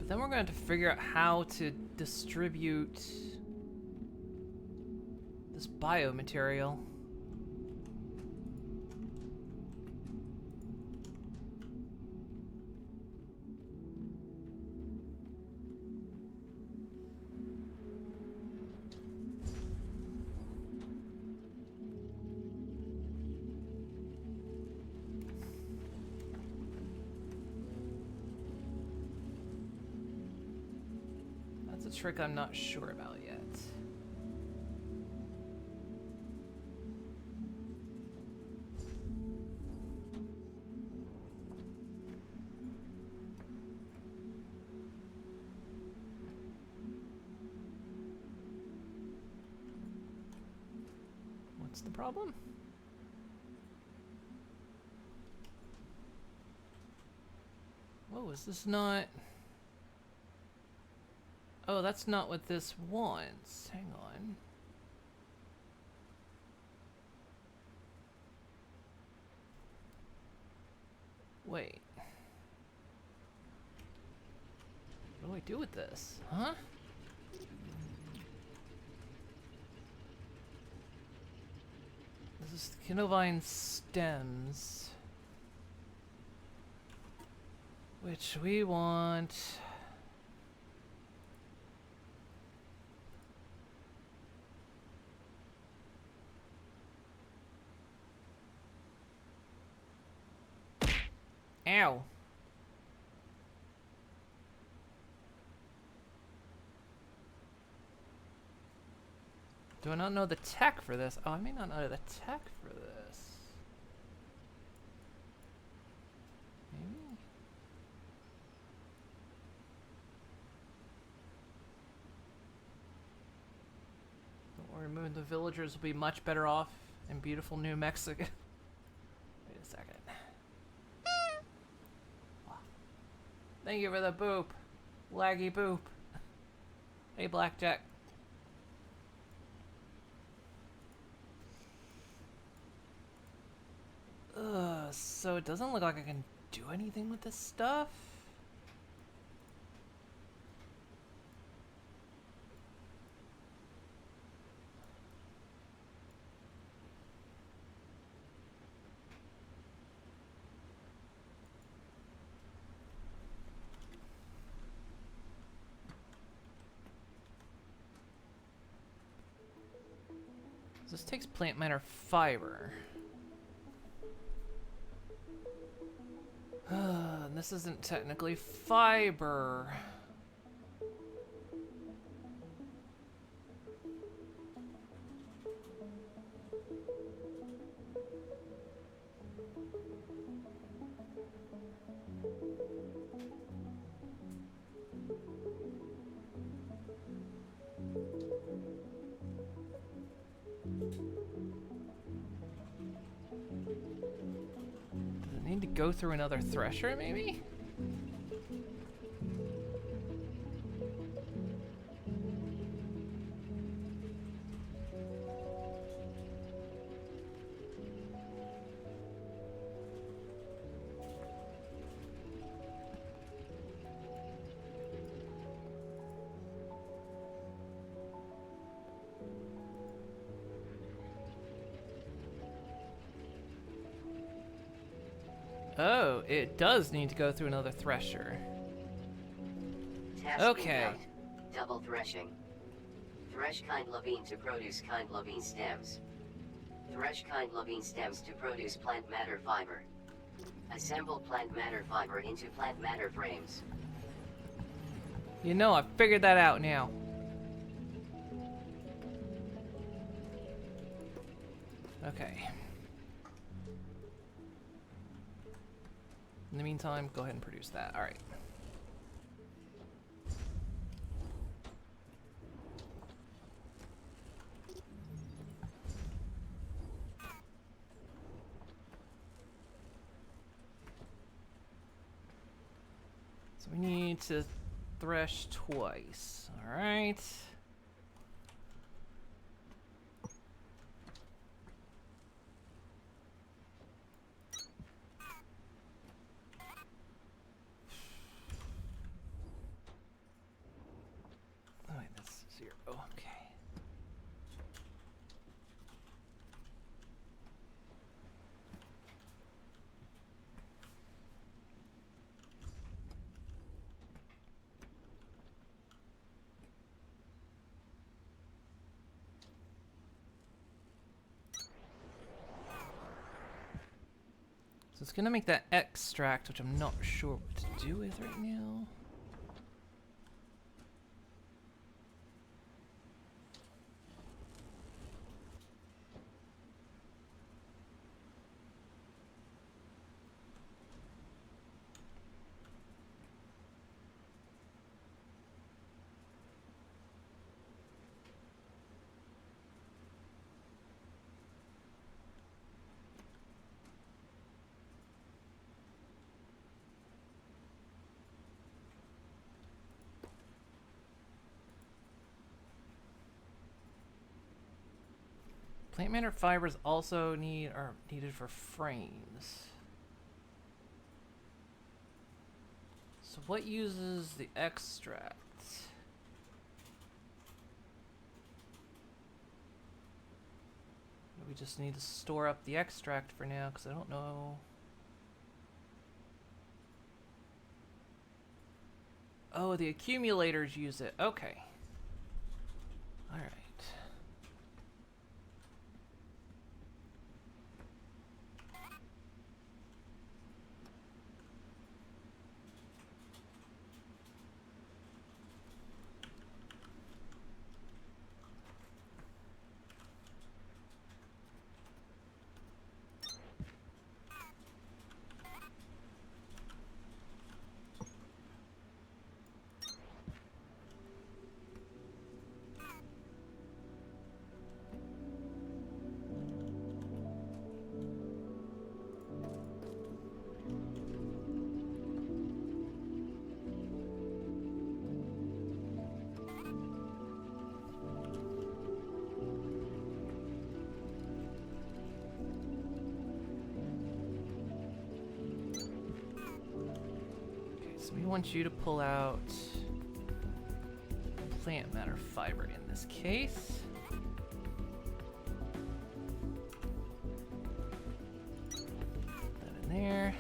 B: Then we're going to have to figure out how to distribute this biomaterial. Trick I'm not sure about yet. What's the problem? Whoa, is this not... Oh, that's not what this wants. Hang on. Wait. What do I do with this? Huh? This is Kinovine stems. Which we want... Ow. Do I not know the tech for this? Oh, I may not know the tech for this. Maybe? Don't worry, Moon, the villagers will be much better off in beautiful New Mexico. Wait a second. Thank you for the boop. Laggy boop. Hey, Blackjack. So it doesn't look like I can do anything with this stuff? This takes plant matter fiber. This isn't technically fiber. Need to go through another thresher, maybe? Oh, it does need to go through another thresher.
D: Task
B: Okay.
D: inbound. Double threshing. Thresh kind levine to produce kind levine stems. Thresh kind levine stems to produce plant matter fiber. Assemble plant matter fiber into plant matter frames.
B: You know, I figured that out now. Okay. In the meantime, go ahead and produce that. All right. So we need to thresh twice. All right. Oh, wait, that's 0. Okay. So it's gonna make that extract, which I'm not sure what to do with right now. Plant matter fibers also are needed for frames. So what uses the extract? We just need to store up the extract for now, because I don't know. Oh, the accumulators use it. Okay. All right. So we want you to pull out plant matter fiber in this case. Put that in there.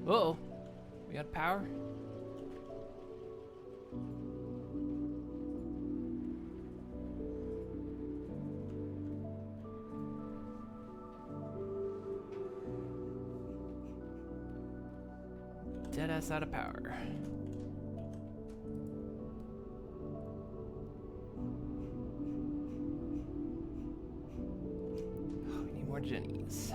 B: Uh-oh. We got power? Dead ass out of power. Oh, we need more Jennies.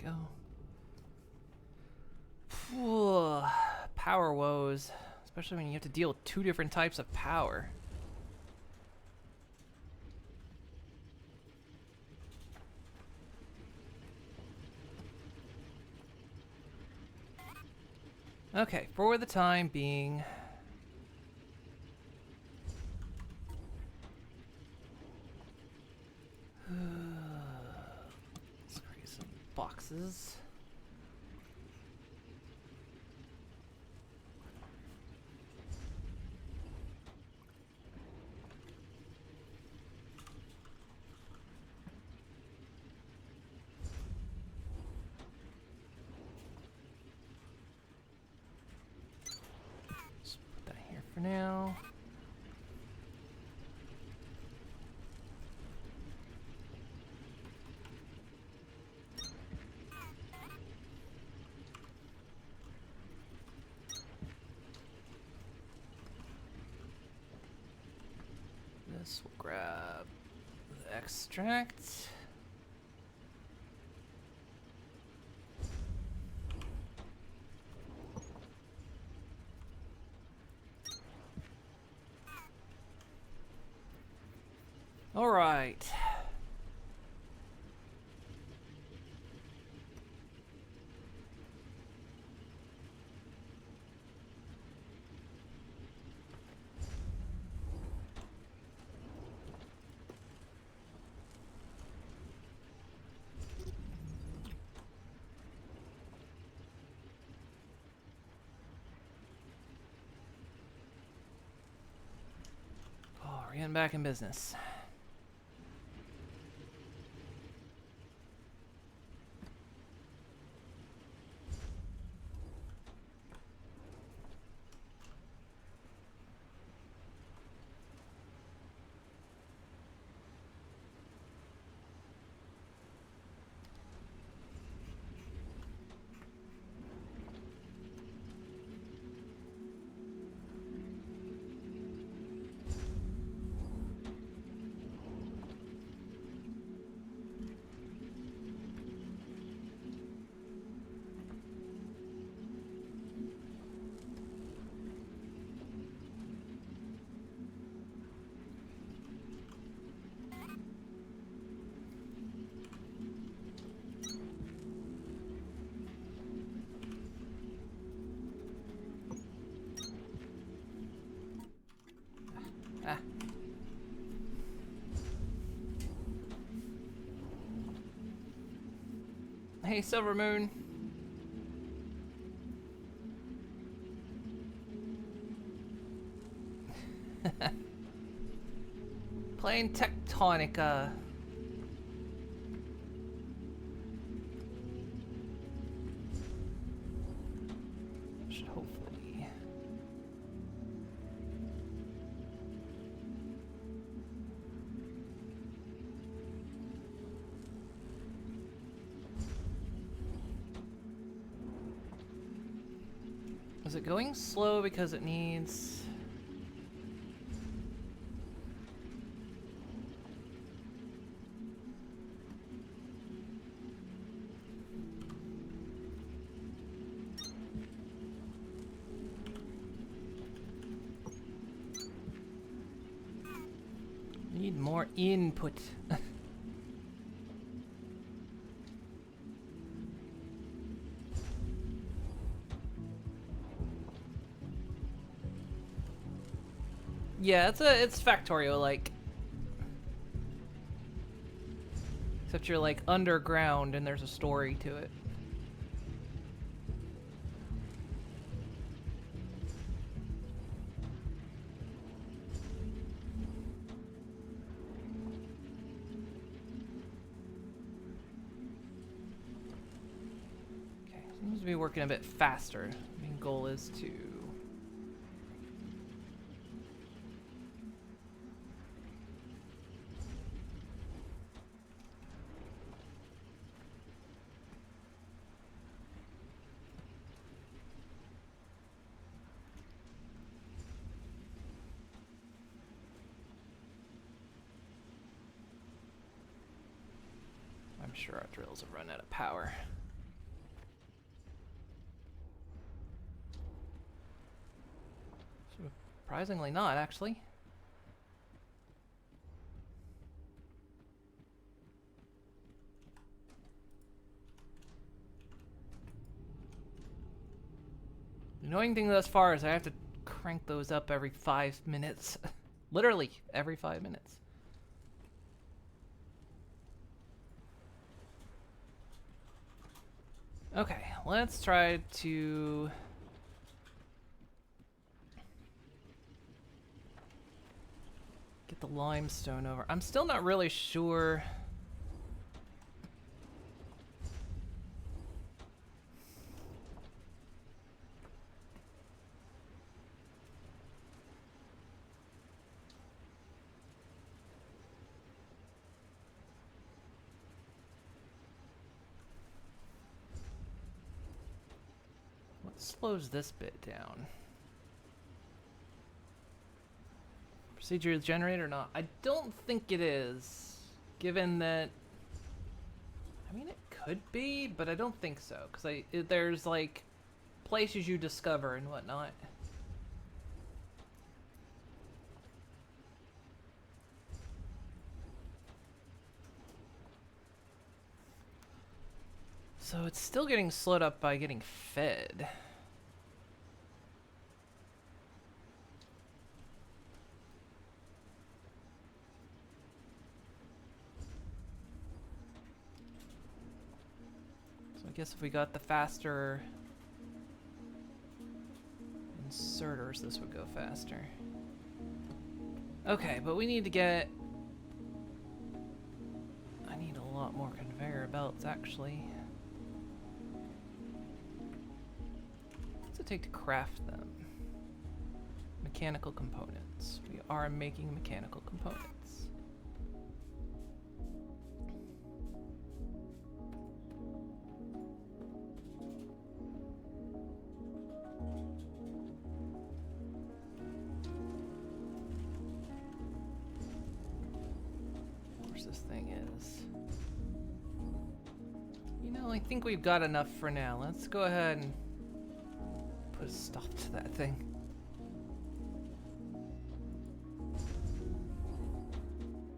B: go. Whew. Power woes. Especially when you have to deal with two different types of power. Okay, for the time being... Let's create some boxes. Just put that here for now. This will grab the extract. All right. Oh, we're getting back in business. Ah. Hey, Silver Moon. Playing Techtonica. Should hopefully. Is it going slow because it needs... Need more input. Yeah, it's Factorio like. Except you're like underground and there's a story to it. Okay, seems to be working a bit faster. Main goal is to I'm sure our drills have run out of power. Surprisingly not, actually. The annoying thing thus far is I have to crank those up every 5 minutes. Literally, every 5 minutes. Okay, let's try to... get the limestone over. I'm still not really sure... what slows this bit down? Procedure is generated or not? I don't think it is, given that... I mean, it could be, but I don't think so, because there's, like, places you discover and whatnot. So it's still getting slowed up by getting fed. So I guess if we got the faster inserters, this would go faster. Okay, but we need to get... I need a lot more conveyor belts, actually. What's it take to craft them? Mechanical components. We are making mechanical components. This thing is. You know, I think we've got enough for now. Let's go ahead and put a stop to that thing.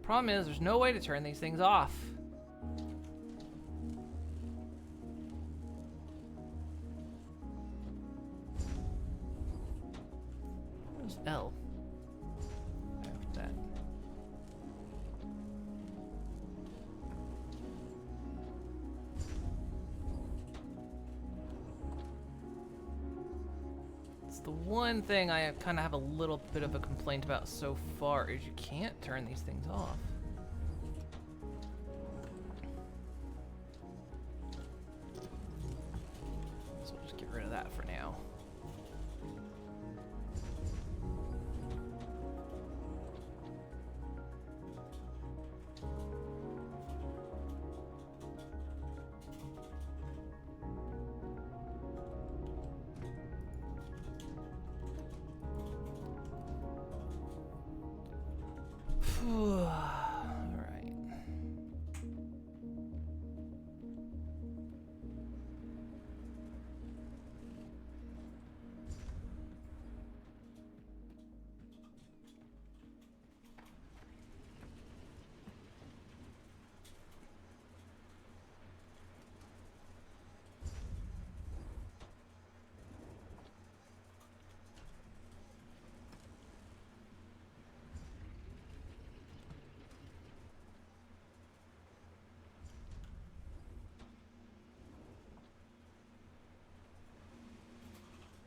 B: Problem is, there's no way to turn these things off. Where's L? That. The one thing I kind of have a little bit of a complaint about so far is you can't turn these things off. So we'll just get rid of that for now. Alright.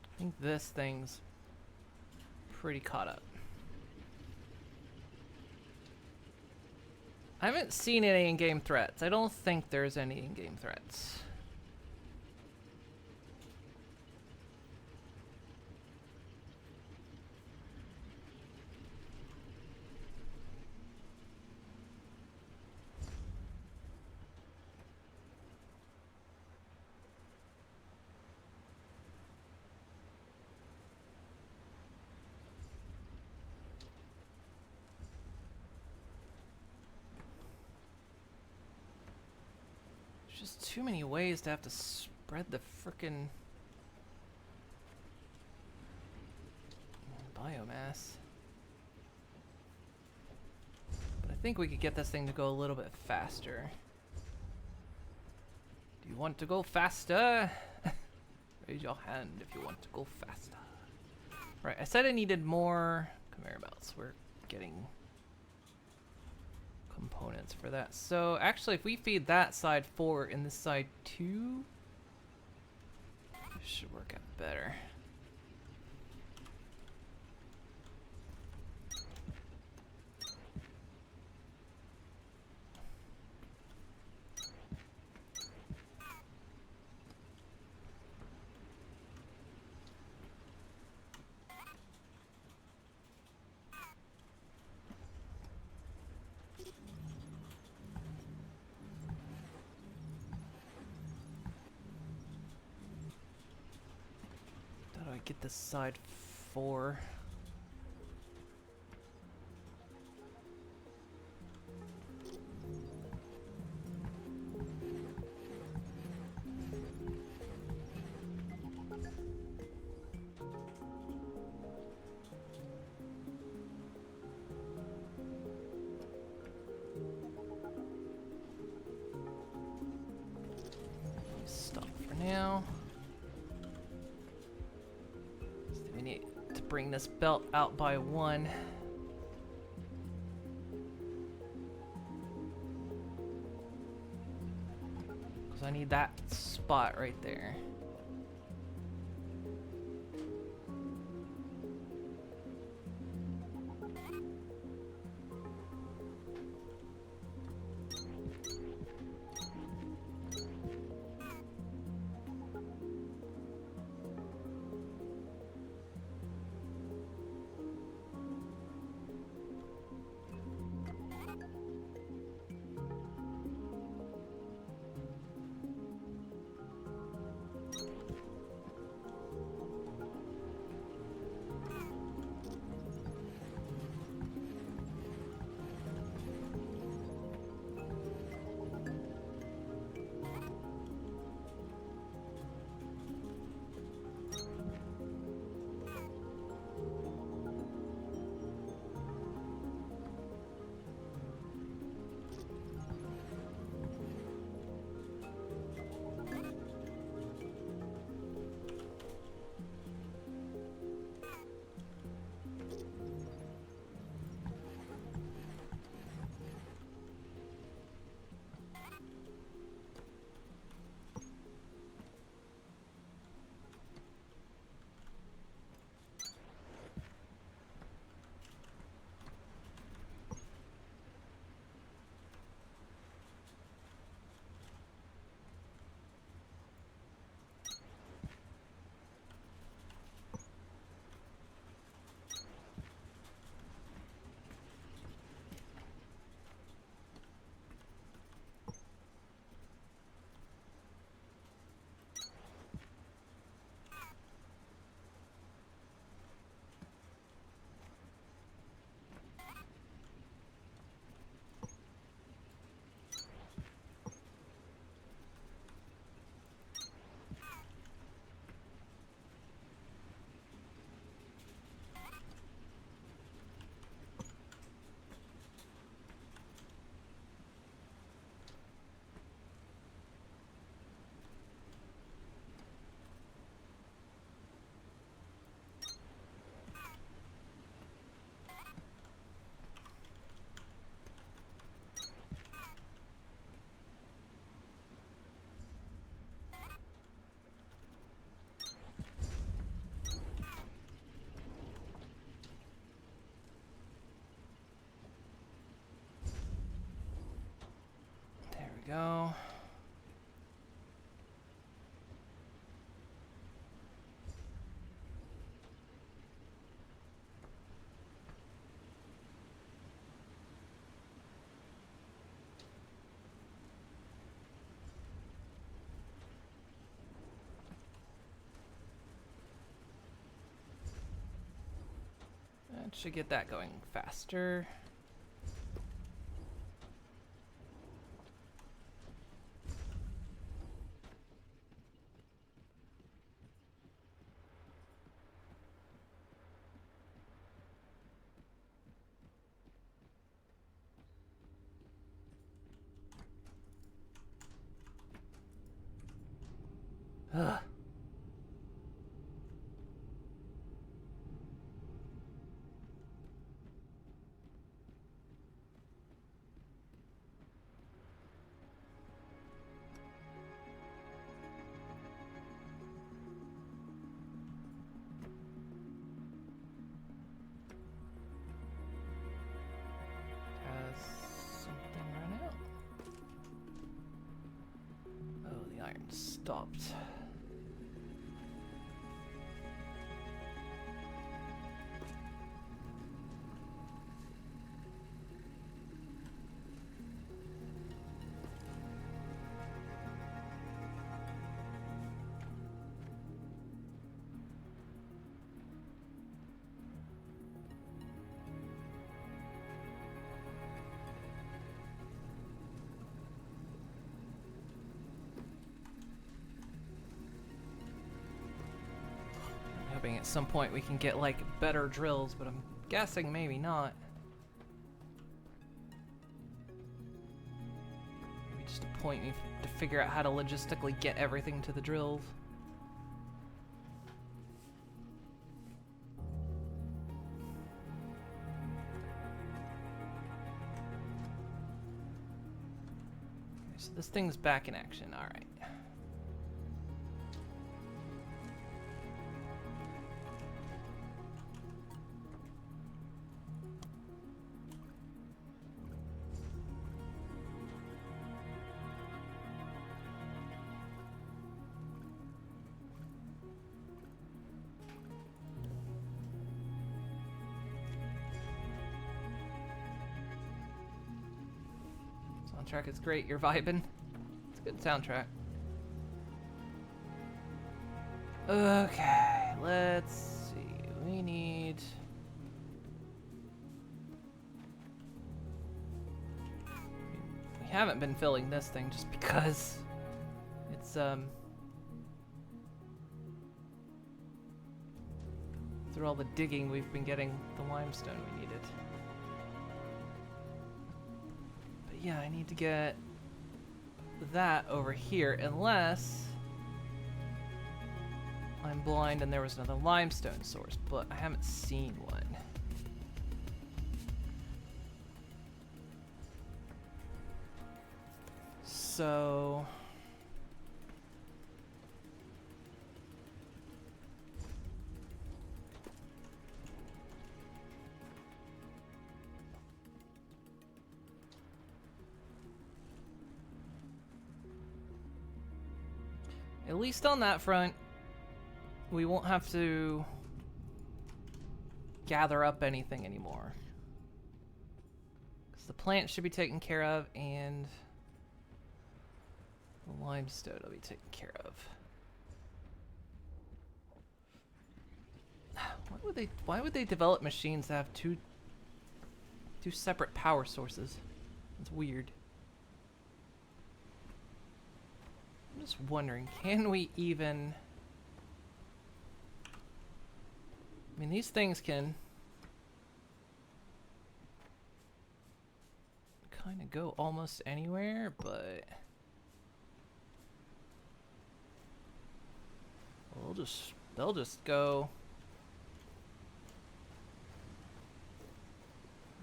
B: I think this thing's pretty caught up. I haven't seen any in-game threats. I don't think there's any in-game threats. Just too many ways to have to spread the frickin' biomass. But I think we could get this thing to go a little bit faster. Do you want to go faster? Raise your hand if you want to go faster. Right, I said I needed more conveyor belts. We're getting components for that. So actually, if we feed that side 4 and this side 2, it should work out better. How do I get this side 4? Stop for now. We need to bring this belt out by 1. Because I need that spot right there. Go. That should get that going faster. Ugh. Has something run out? Oh, the iron stopped. Hoping at some point we can get like better drills, but I'm guessing maybe not. Maybe just a point to figure out how to logistically get everything to the drills. Okay, so this thing's back in action. All right. Soundtrack is great. You're vibing. It's a good soundtrack. Okay, let's see. We need... We haven't been filling this thing just because it's through all the digging we've been getting the limestone we needed. But yeah, I need to get that over here unless I'm blind and there was another limestone source, but I haven't seen one. So at least on that front, we won't have to gather up anything anymore. Because the plant should be taken care of, and the limestone will be taken care of. Why would they develop machines that have two separate power sources? It's weird. I'm just wondering, can we even... I mean, these things can kind of go almost anywhere, but they'll just go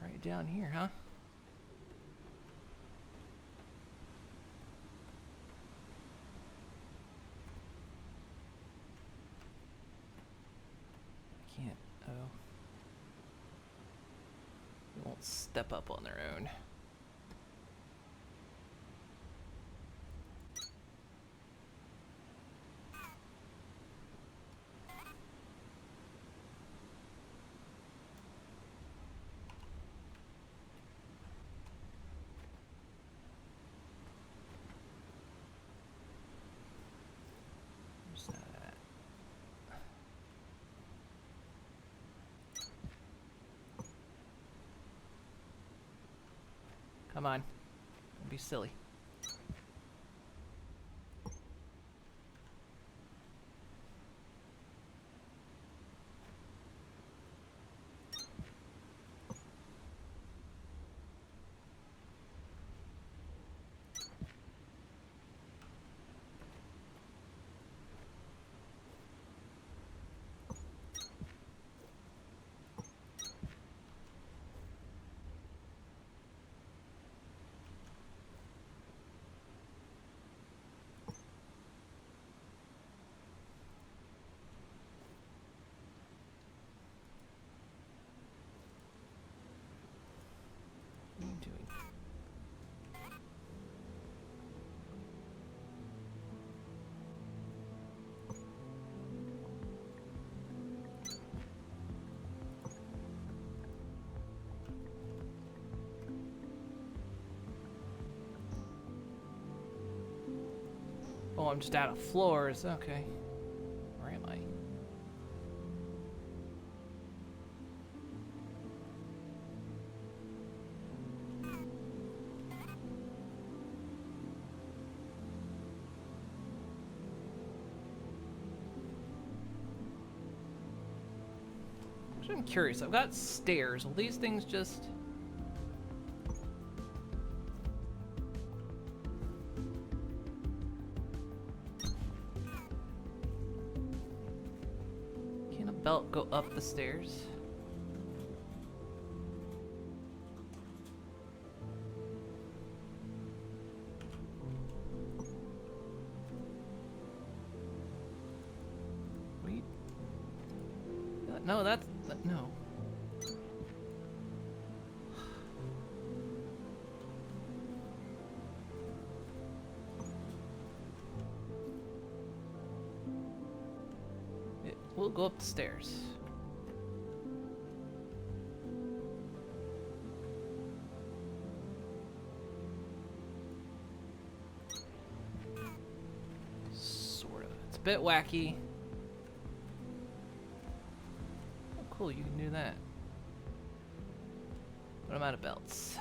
B: right down here, huh? Can't. Oh. They won't step up on their own. Where's that at? Come on. Don't be silly. Oh, I'm just out of floors. Okay. Where am I? Actually, I'm curious. I've got stairs. Will these things just... Can a belt go up the stairs? Wait. No, that's... No. We'll go up the stairs. Sort of. It's a bit wacky. Oh, cool, you can do that. But I'm out of belts.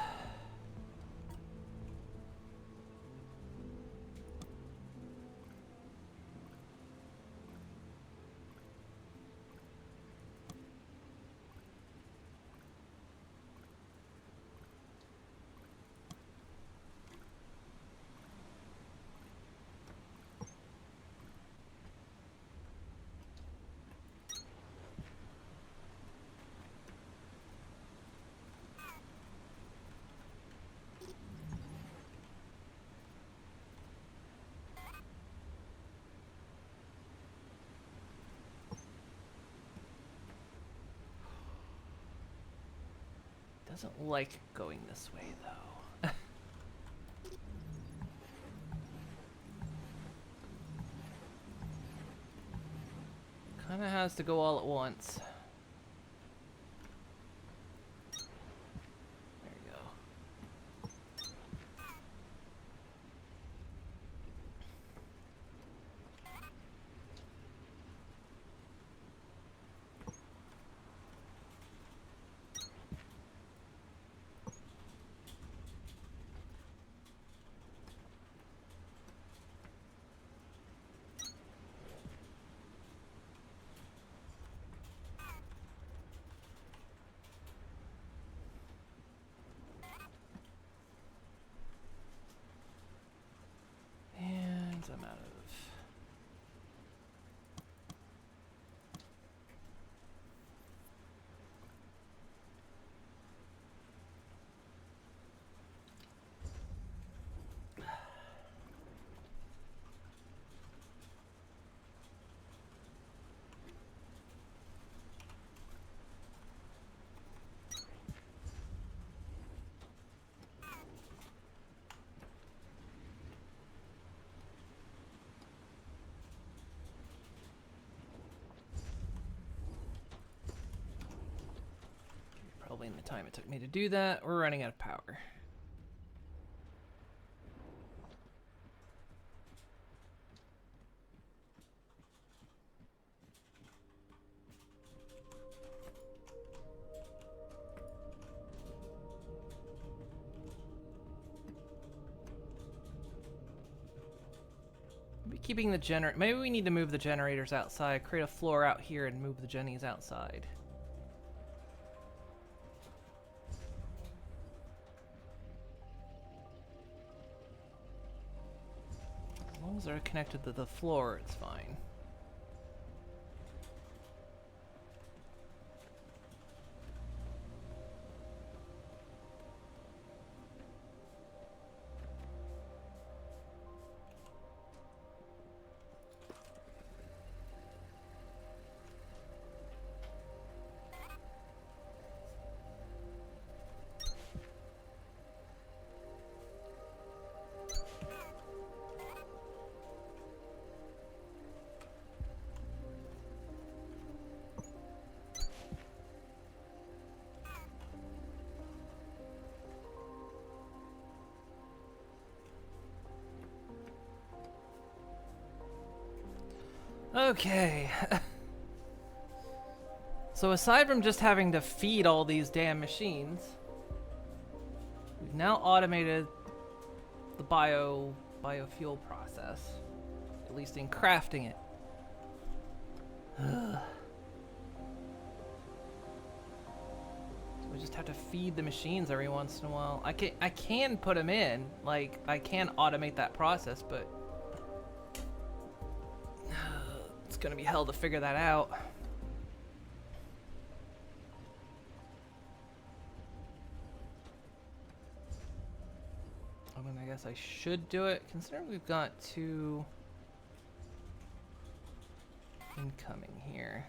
B: Doesn't like going this way, though. Kinda has to go all at once. There you go. And I'm out of... Probably in the time it took me to do that, we're running out of power. Maybe keeping the generator. Maybe we need to move the generators outside, create a floor out here, and move the jennies outside. As long as they're connected to the floor, it's fine. Okay. So aside from just having to feed all these damn machines, we've now automated the biofuel process, at least in crafting it. We just have to feed the machines every once in a while. I can put them in, like I can automate that process, but it's gonna be hell to figure that out. I mean, I guess I should do it, considering we've got 2 incoming here.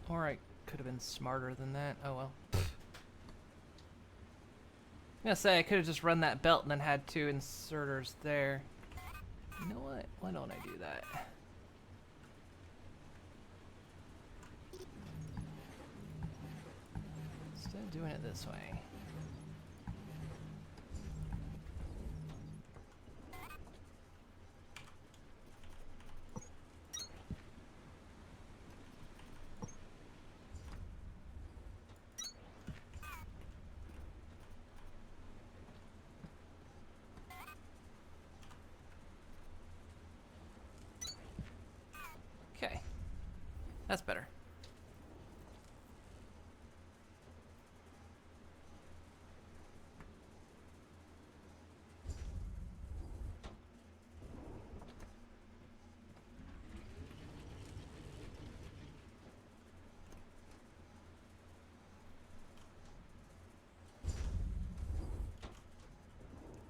B: Or I could have been smarter than that. Oh well. I'm gonna say I could have just run that belt and then had 2 inserters there. You know what? Why don't I do that? Instead of doing it this way. Okay. That's better.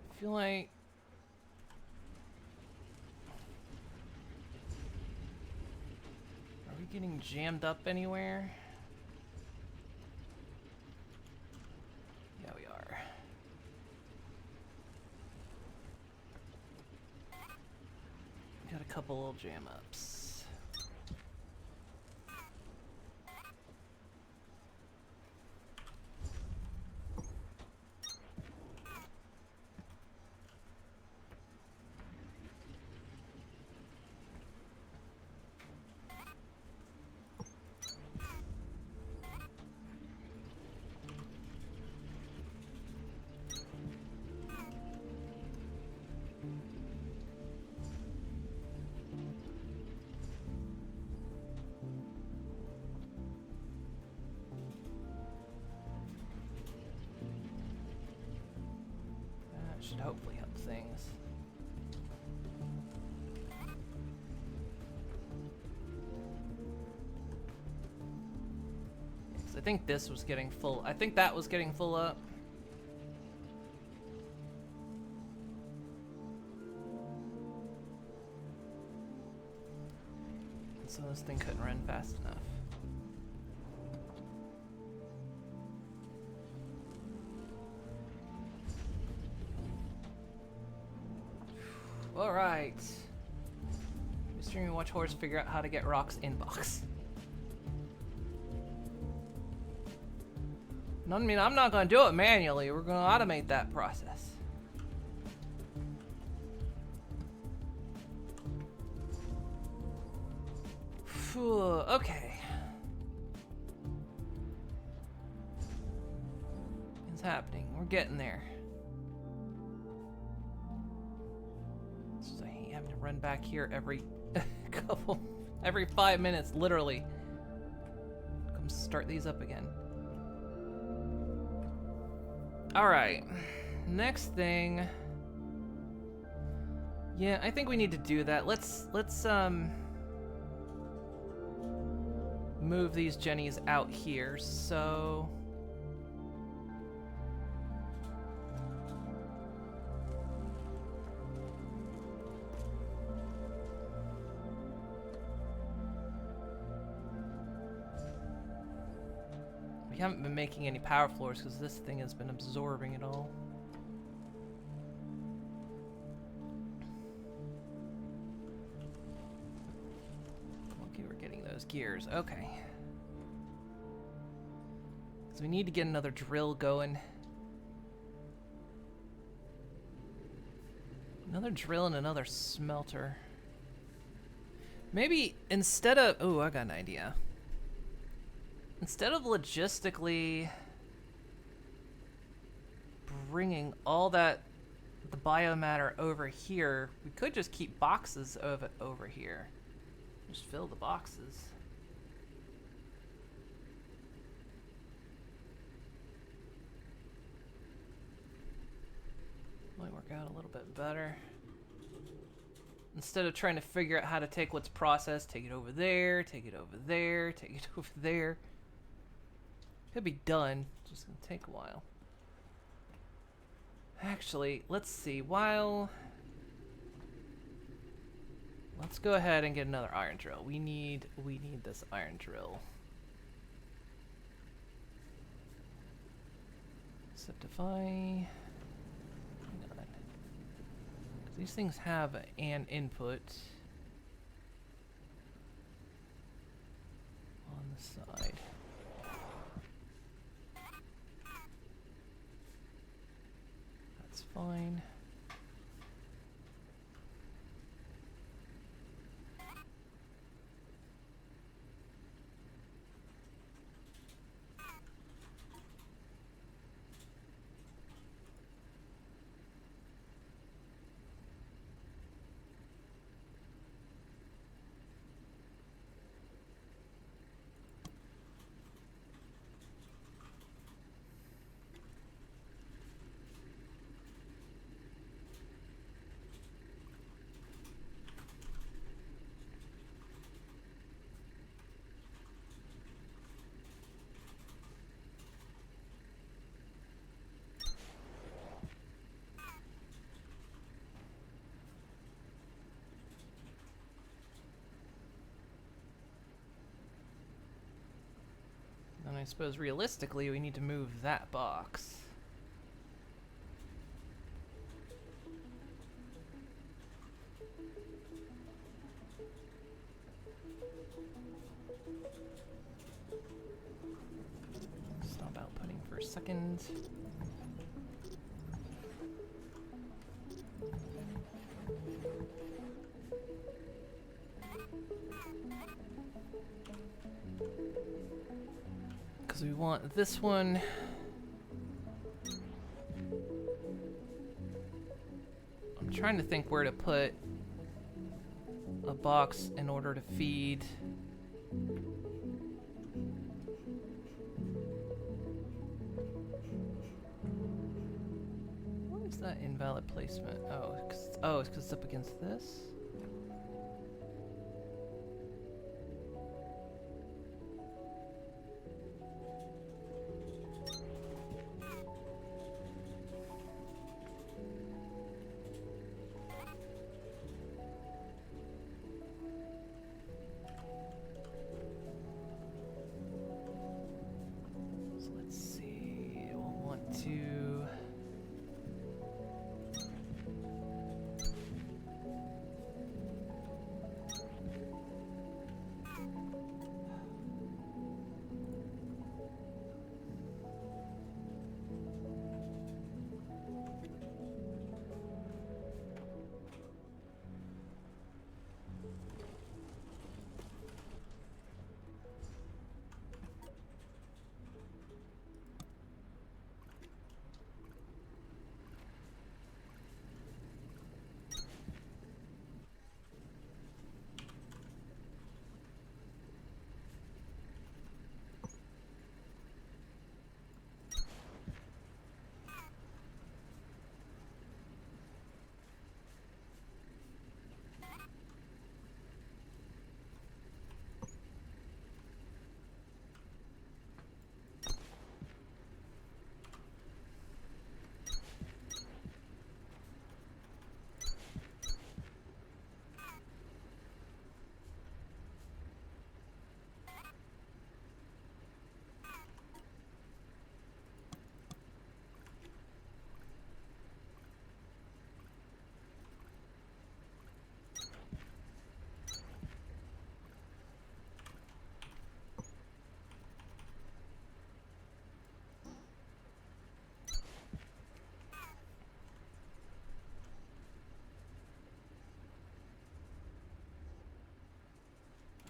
B: I feel like are we getting jammed up anywhere? Yeah, we are. We got a couple little jam ups. Should hopefully help things. I think this was getting full. I think that was getting full up. And so this thing couldn't run fast enough. Alright. Stream and watch horse figure out how to get rocks inbox. No, I mean, I'm not going to do it manually. We're going to automate that process. Phew, okay. It's happening. We're getting there. Run back here every every 5 minutes, literally. Come start these up again. All right, next thing. Yeah, I think we need to do that. Let's move these jennies out here, so... We haven't been making any power floors because this thing has been absorbing it all. Okay, we're getting those gears. Okay. So we need to get another drill going. Another drill and another smelter. Maybe instead of... Oh, I got an idea. Instead of logistically bringing all that, the biomatter over here, we could just keep boxes of it over here. Just fill the boxes. Might work out a little bit better. Instead of trying to figure out how to take what's processed, take it over there, take it over there, take it over there. Could be done, just gonna take a while. Actually, let's see, let's go ahead and get another iron drill. We need this iron drill. Septify. Hang on. 'Cause these things have an input on the side. Fine. And I suppose realistically we need to move that box. Stop outputting for a second. Because we want this one. I'm trying to think where to put a box in order to feed. What is that invalid placement? Oh, it's because it's up against this?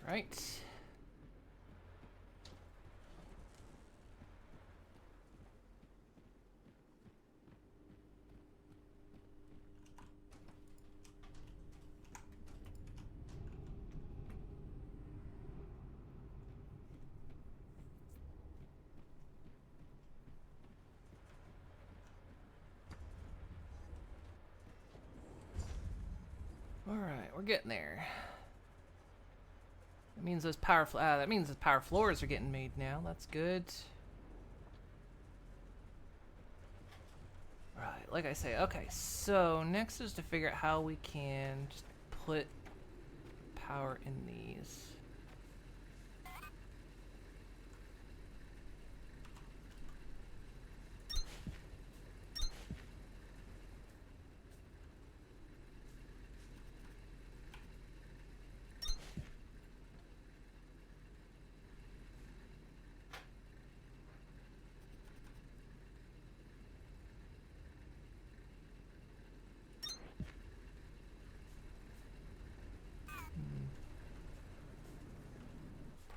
B: Right. All right, we're getting there. That means those power floors are getting made now. That's good. Right, like I say, okay, so next is to figure out how we can just put power in these.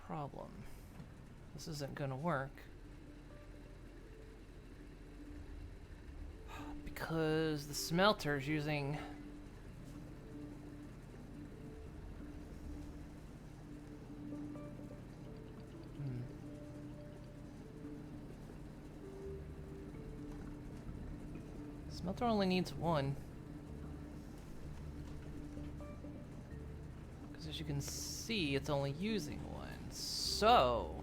B: Problem. This isn't gonna work. Because the smelter's using... Smelter only needs one. Because as you can see, it's only using one. So...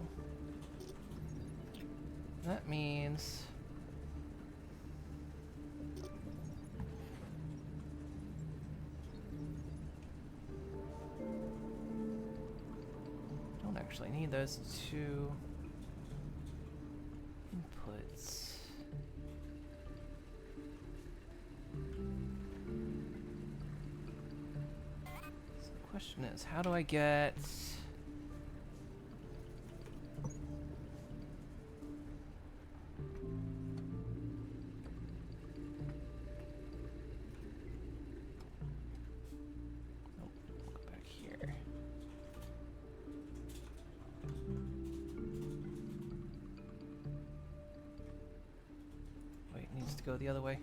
B: that means... don't actually need those two inputs. So the question is, how do I get... go the other way.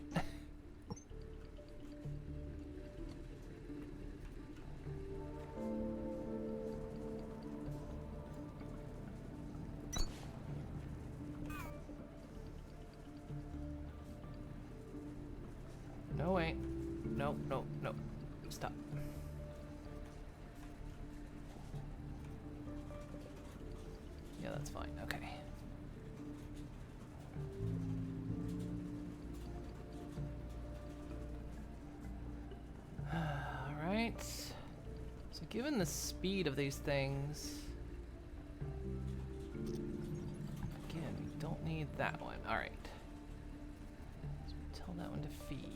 B: No, wait. No, no, no. Stop. Yeah, that's fine. Okay. Alright. So given the speed of these things... again, we don't need that one. Alright. So we tell that one to feed.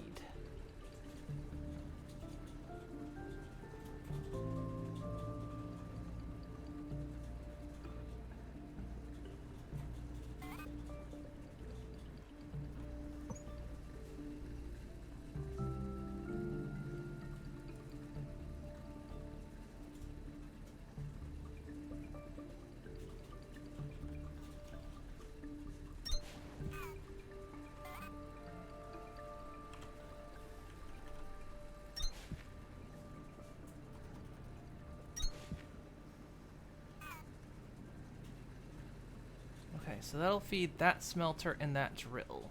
B: Okay, so that'll feed that smelter and that drill.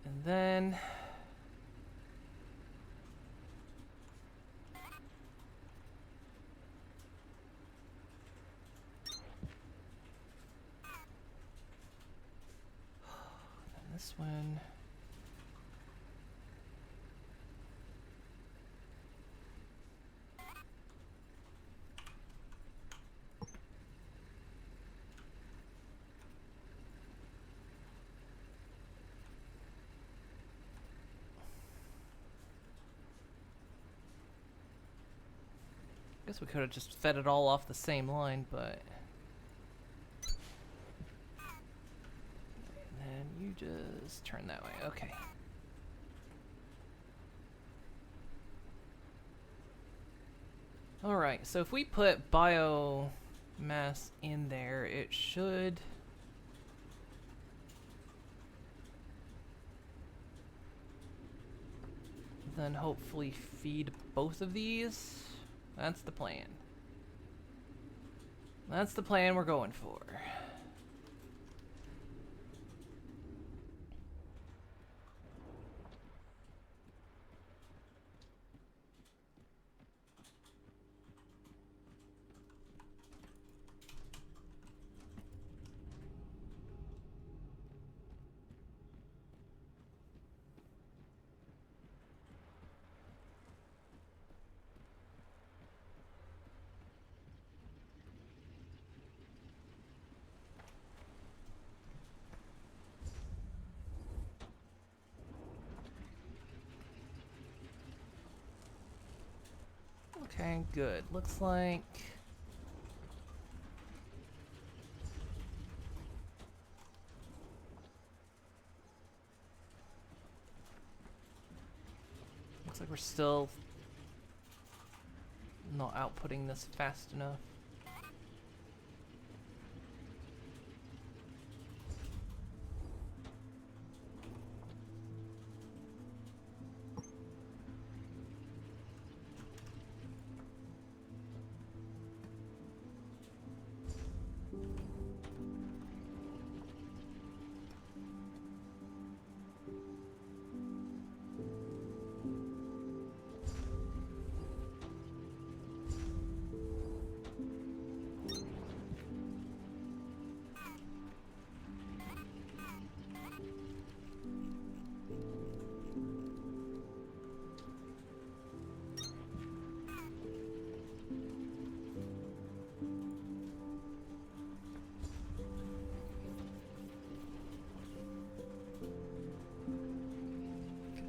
B: And then... then this one... guess we could have just fed it all off the same line, but... and then you just turn that way. Okay. Alright, so if we put biomass in there, it should... then hopefully feed both of these. That's the plan. That's the plan we're going for. Okay, good. Looks like... looks like we're still not outputting this fast enough.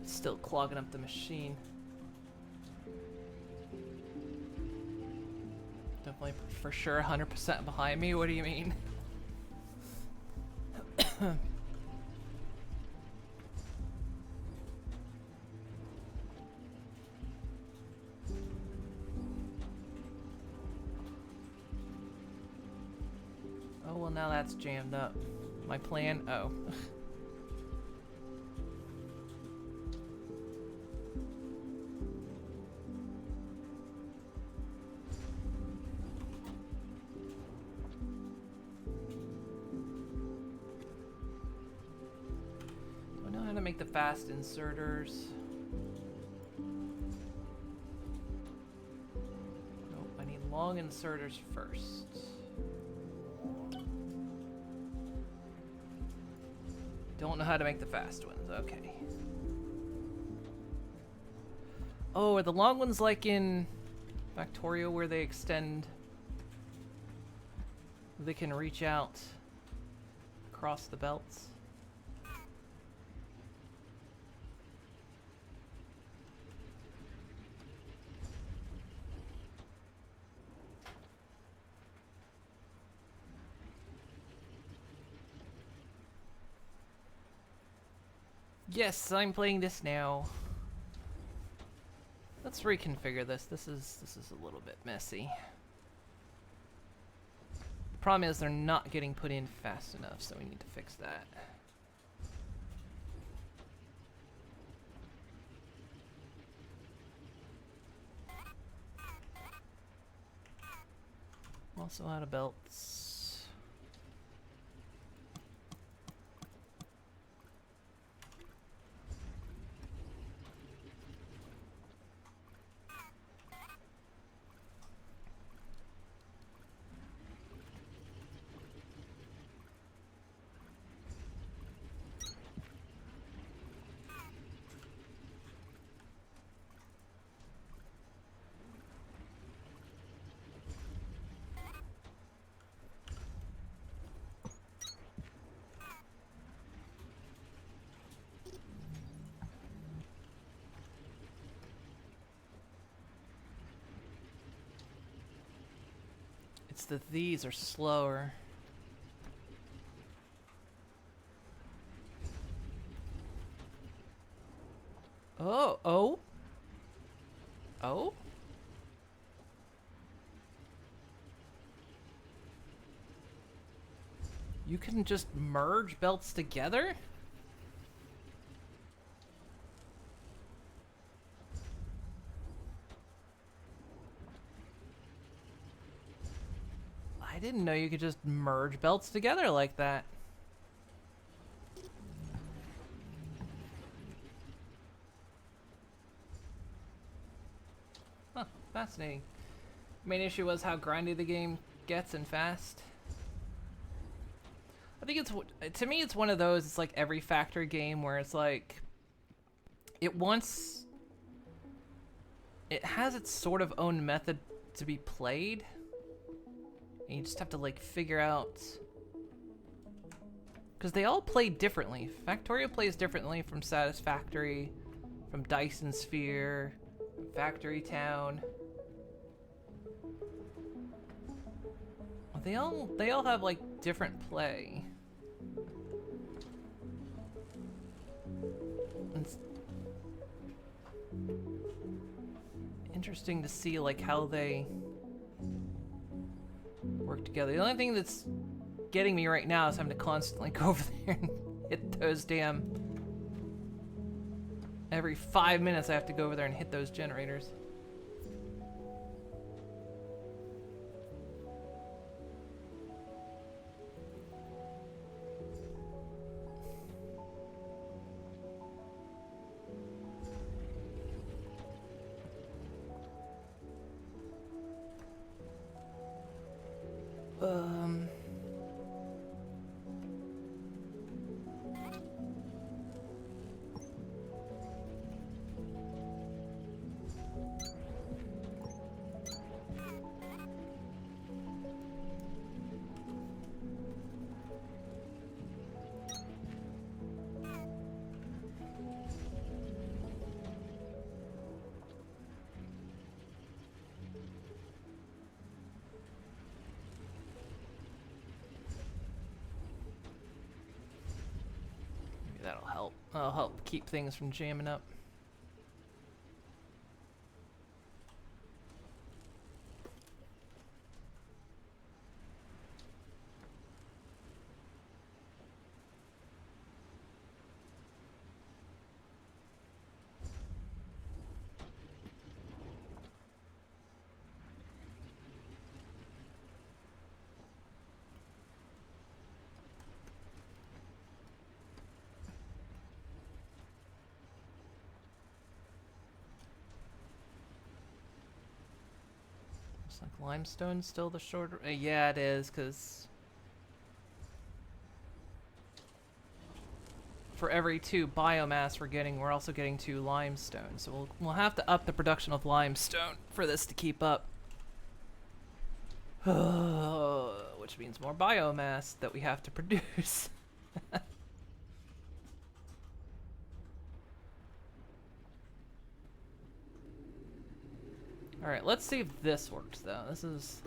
B: Still clogging up the machine. Definitely for sure 100% behind me. What do you mean? Oh, well now that's jammed up. My plan, oh. Make the fast inserters. Nope, I need long inserters first. Don't know how to make the fast ones. Okay. Oh, are the long ones like in Factorio where they extend? They can reach out across the belts? Yes, I'm playing this now. Let's reconfigure this. This is a little bit messy. The problem is they're not getting put in fast enough, so we need to fix that. Also out of belts. It's that these are slower. Oh. You can just merge belts together? I didn't know you could just merge belts together like that. Huh, fascinating. Main issue was how grindy the game gets and fast. I think it's, to me, it's one of those, it's like every factory game where it's like, it has its sort of own method to be played. And you just have to like figure out, because they all play differently. Factorio plays differently from Satisfactory, from Dyson Sphere, from Factory Town. They all have like different play. It's interesting to see like how they work together. The only thing that's getting me right now is having to constantly go over there and hit those damn... Every 5 minutes I have to go over there and hit those generators. That'll help. That'll help keep things from jamming up. Looks like limestone's still the shorter. Yeah, it is, because for every 2 biomass we're also getting 2 limestone. So we'll have to up the production of limestone for this to keep up. Which means more biomass that we have to produce. Alright, let's see if this works though. This is...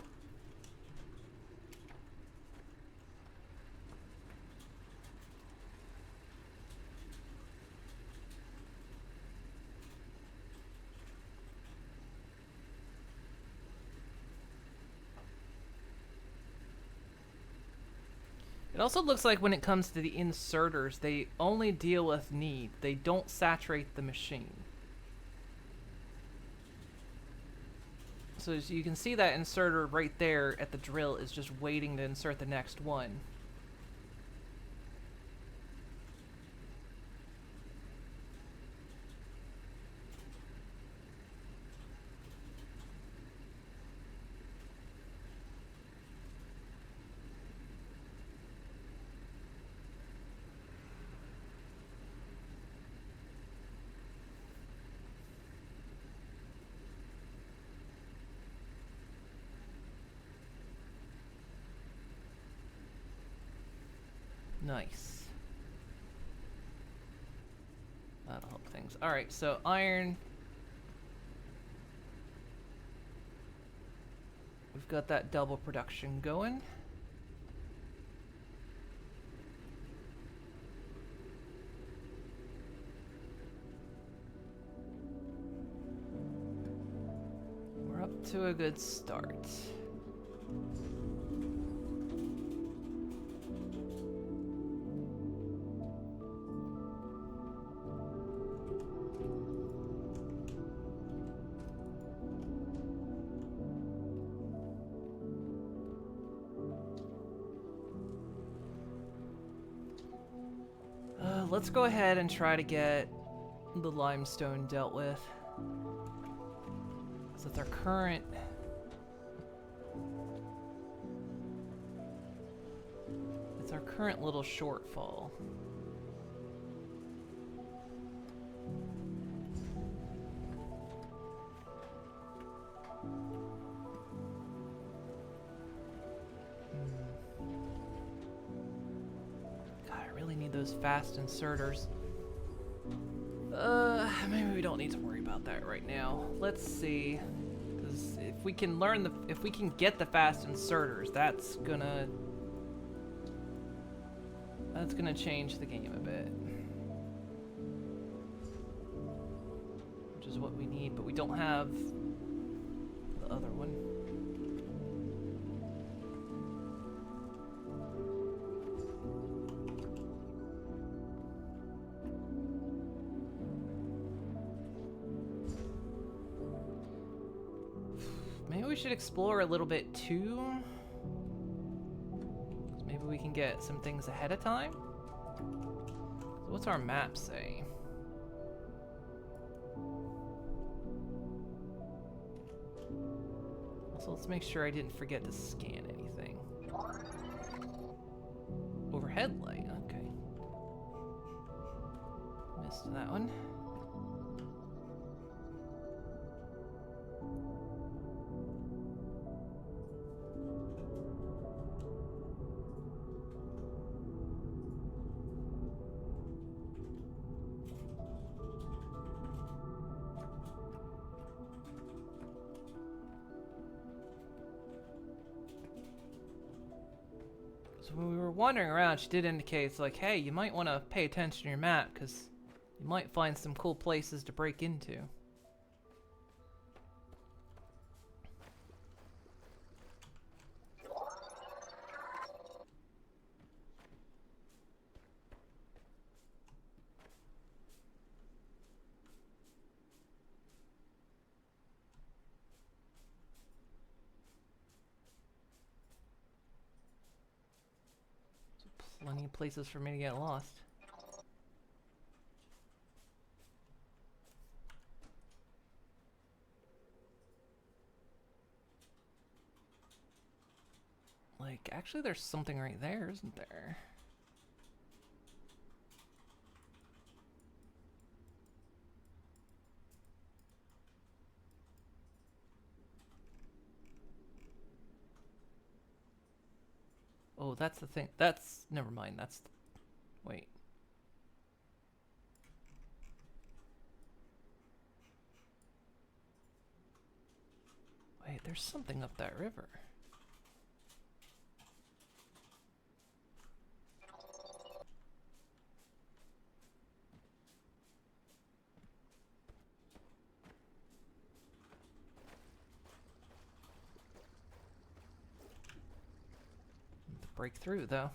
B: It also looks like when it comes to the inserters, they only deal with need. They don't saturate the machine. So as you can see, that inserter right there at the drill is just waiting to insert the next one. Nice. That'll help things. Alright, so iron. We've got that double production going. We're up to a good start. let's go ahead and try to get the limestone dealt with. So it's our current... It's our current little shortfall. God, I really need those fast inserters. Maybe we don't need to worry about that right now. Let's see. Because if we can learn the... If we can get the fast inserters, that's gonna change the game a bit. Which is what we need, but we don't have the other one. Maybe we should explore a little bit too. Maybe we can get some things ahead of time. So what's our map say? Also, let's make sure I didn't forget to scan anything. Overhead light, okay. Missed that one. So when we were wandering around, she did indicate, it's like, hey, you might want to pay attention to your map, because you might find some cool places to break into. Plenty of places for me to get lost. Like, actually there's something right there, isn't there? Oh, that's the thing. That's... Never mind. That's... Wait. Wait, there's something up that river. Break through, though.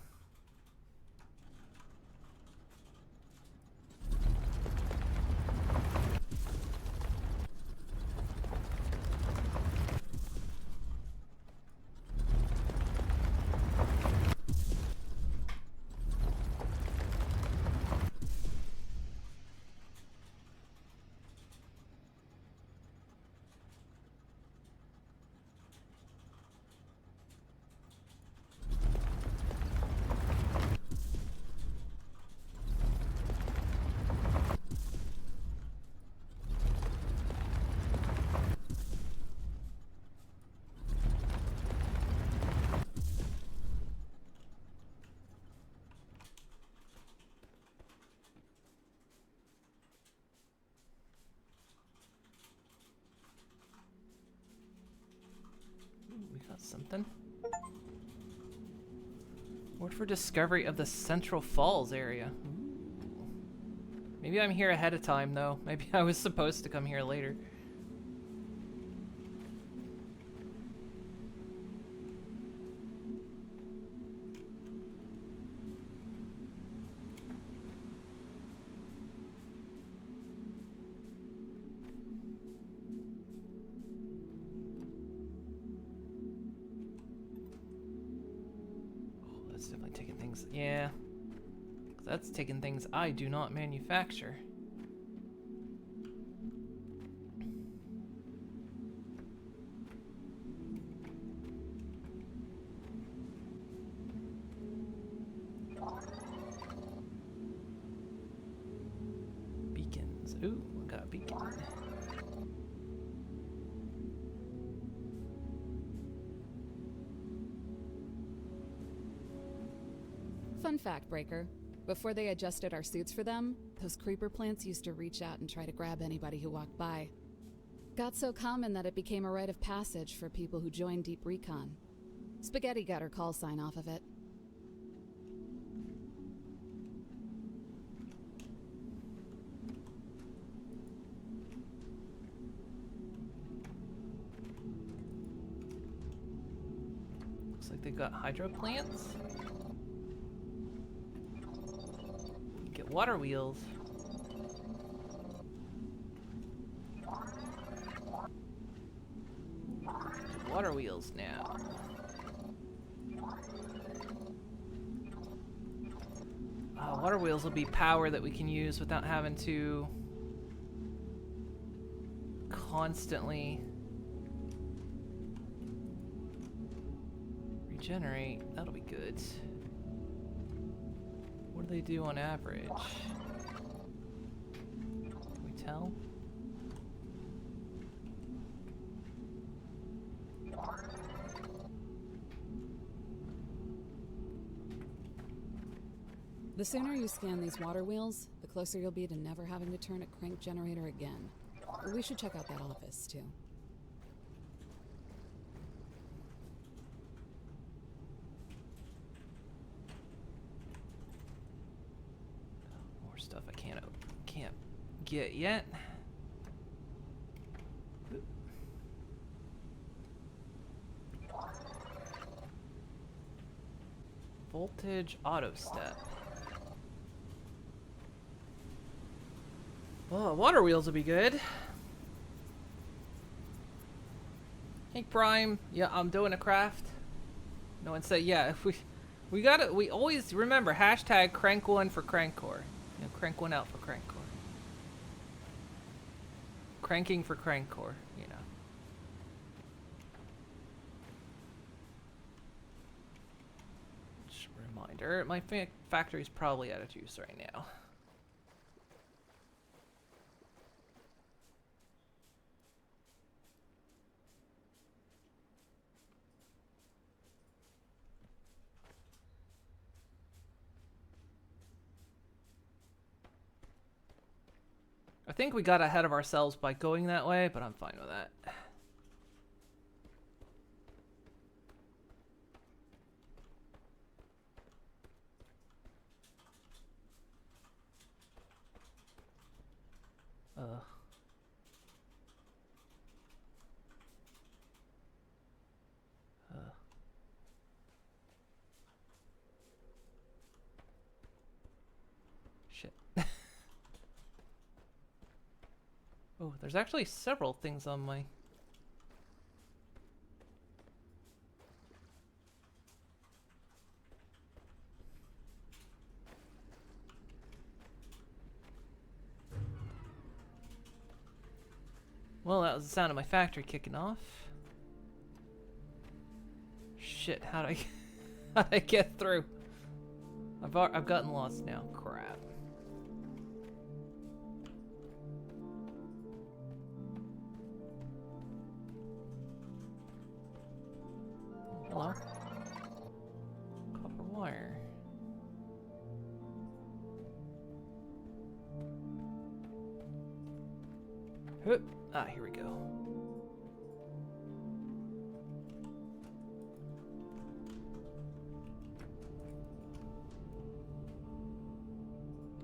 B: We got something. Word for discovery of the Central Falls area. Ooh. Maybe I'm here ahead of time, though. Maybe I was supposed to come here later. Yeah. That's taking things I do not manufacture. Beacons. Ooh, I got a beacon.
G: Fun fact, Breaker. Before they adjusted our suits for them, those creeper plants used to reach out and try to grab anybody who walked by. Got so common that it became a rite of passage for people who joined Deep Recon. Spaghetti got her call sign off of it.
B: Looks like they've got hydro plants. Get water wheels. Water wheels now. Water wheels will be power that we can use without having to constantly regenerate. That'll be good. What do they do on average? Can we tell?
G: The sooner you scan these water wheels, the closer you'll be to never having to turn a crank generator again. We should check out that office, too.
B: More stuff I can't get yet. Voltage auto step. Well, water wheels will be good. Hey Prime, yeah, I'm doing a craft. No one said, yeah, if we always remember hashtag crank one for crankcore. You know, crank one out for crankcore. Cranking for crankcore, you know. Just a reminder, my factory's probably out of juice right now. I think we got ahead of ourselves by going that way, but I'm fine with that. Shit. Oh, there's actually several things on my... Well, that was the sound of my factory kicking off. Shit, how'd I get through? I've gotten lost now. Crap. Hello? Copper wire. Hup. Ah, here we go.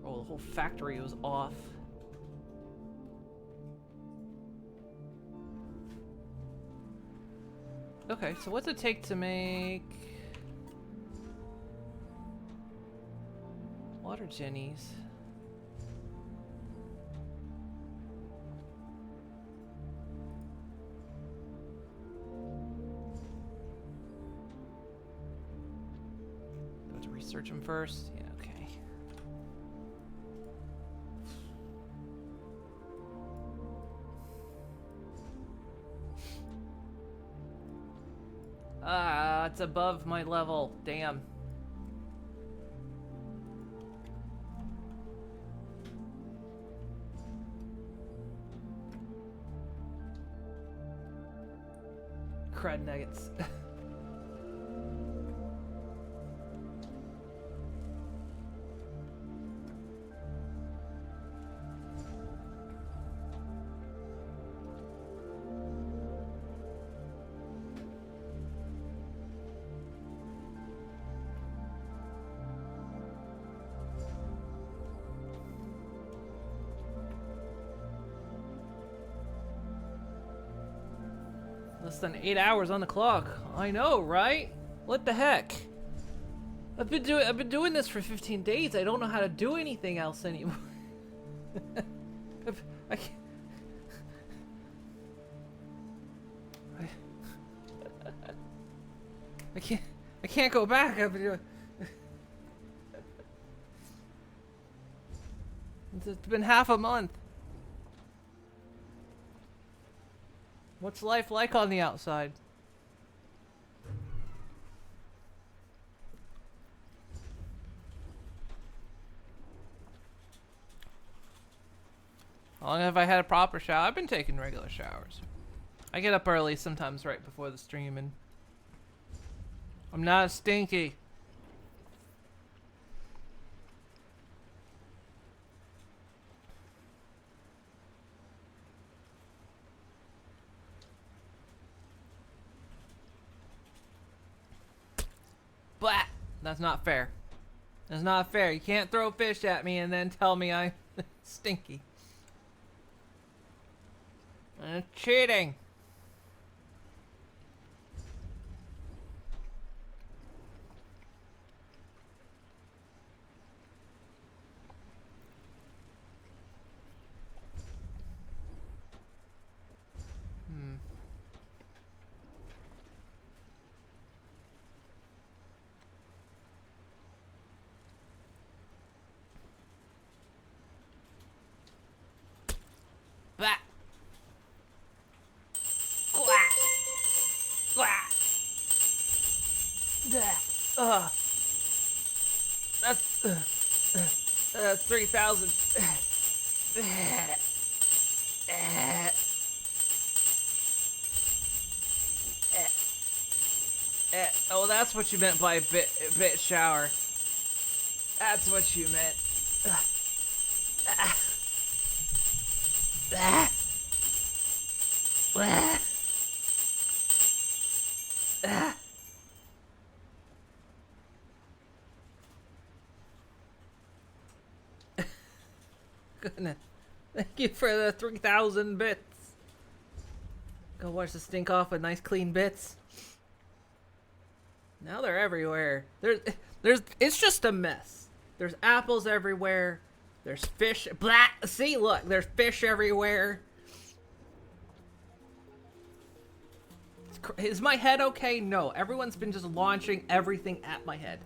B: Oh, the whole factory was off. Okay, so what's it take to make water jennies? Do I have to research them first? Yeah, okay. Ah, it's above my level. Damn. Crud nuggets. Less than 8 hours on the clock. I know, right? What the heck? I've been doing this for 15 days. I don't know how to do anything else anymore. I can't. I can't go back. I've been doing. It's been half a month. What's life like on the outside? How long have I had a proper shower? I've been taking regular showers. I get up early sometimes right before the stream and I'm not stinky. Blah! That's not fair. That's not fair. You can't throw fish at me and then tell me I'm stinky. Cheating. Bah. Quack. Quack. That's 3,000. Oh, that's what you meant by bit shower. That's what you meant. Goodness. Thank you for the 3,000 bits. Go watch the stink off with nice clean bits. Now they're everywhere. It's just a mess. There's apples everywhere. There's fish. Blah! See, look, there's fish everywhere. Is my head okay? No. Everyone's been just launching everything at my head.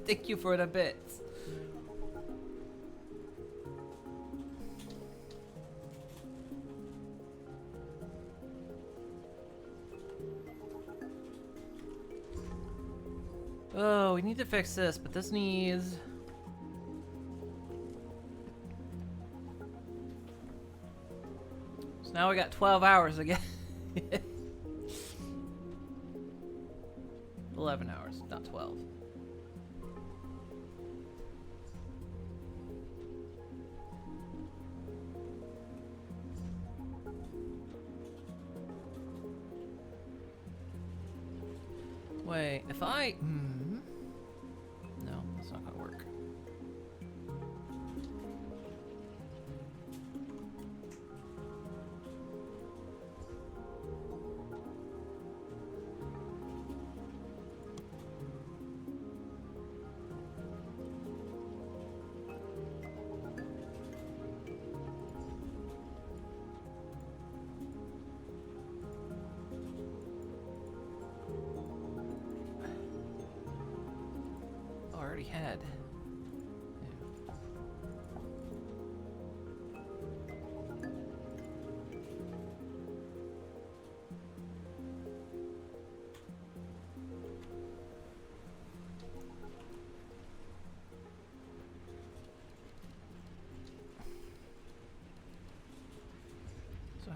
B: Thank you for the bits. Oh, we need to fix this, but this needs... So now we got 12 hours again. 11 hours, not 12. Wait, if I... No, that's not gonna work. Had.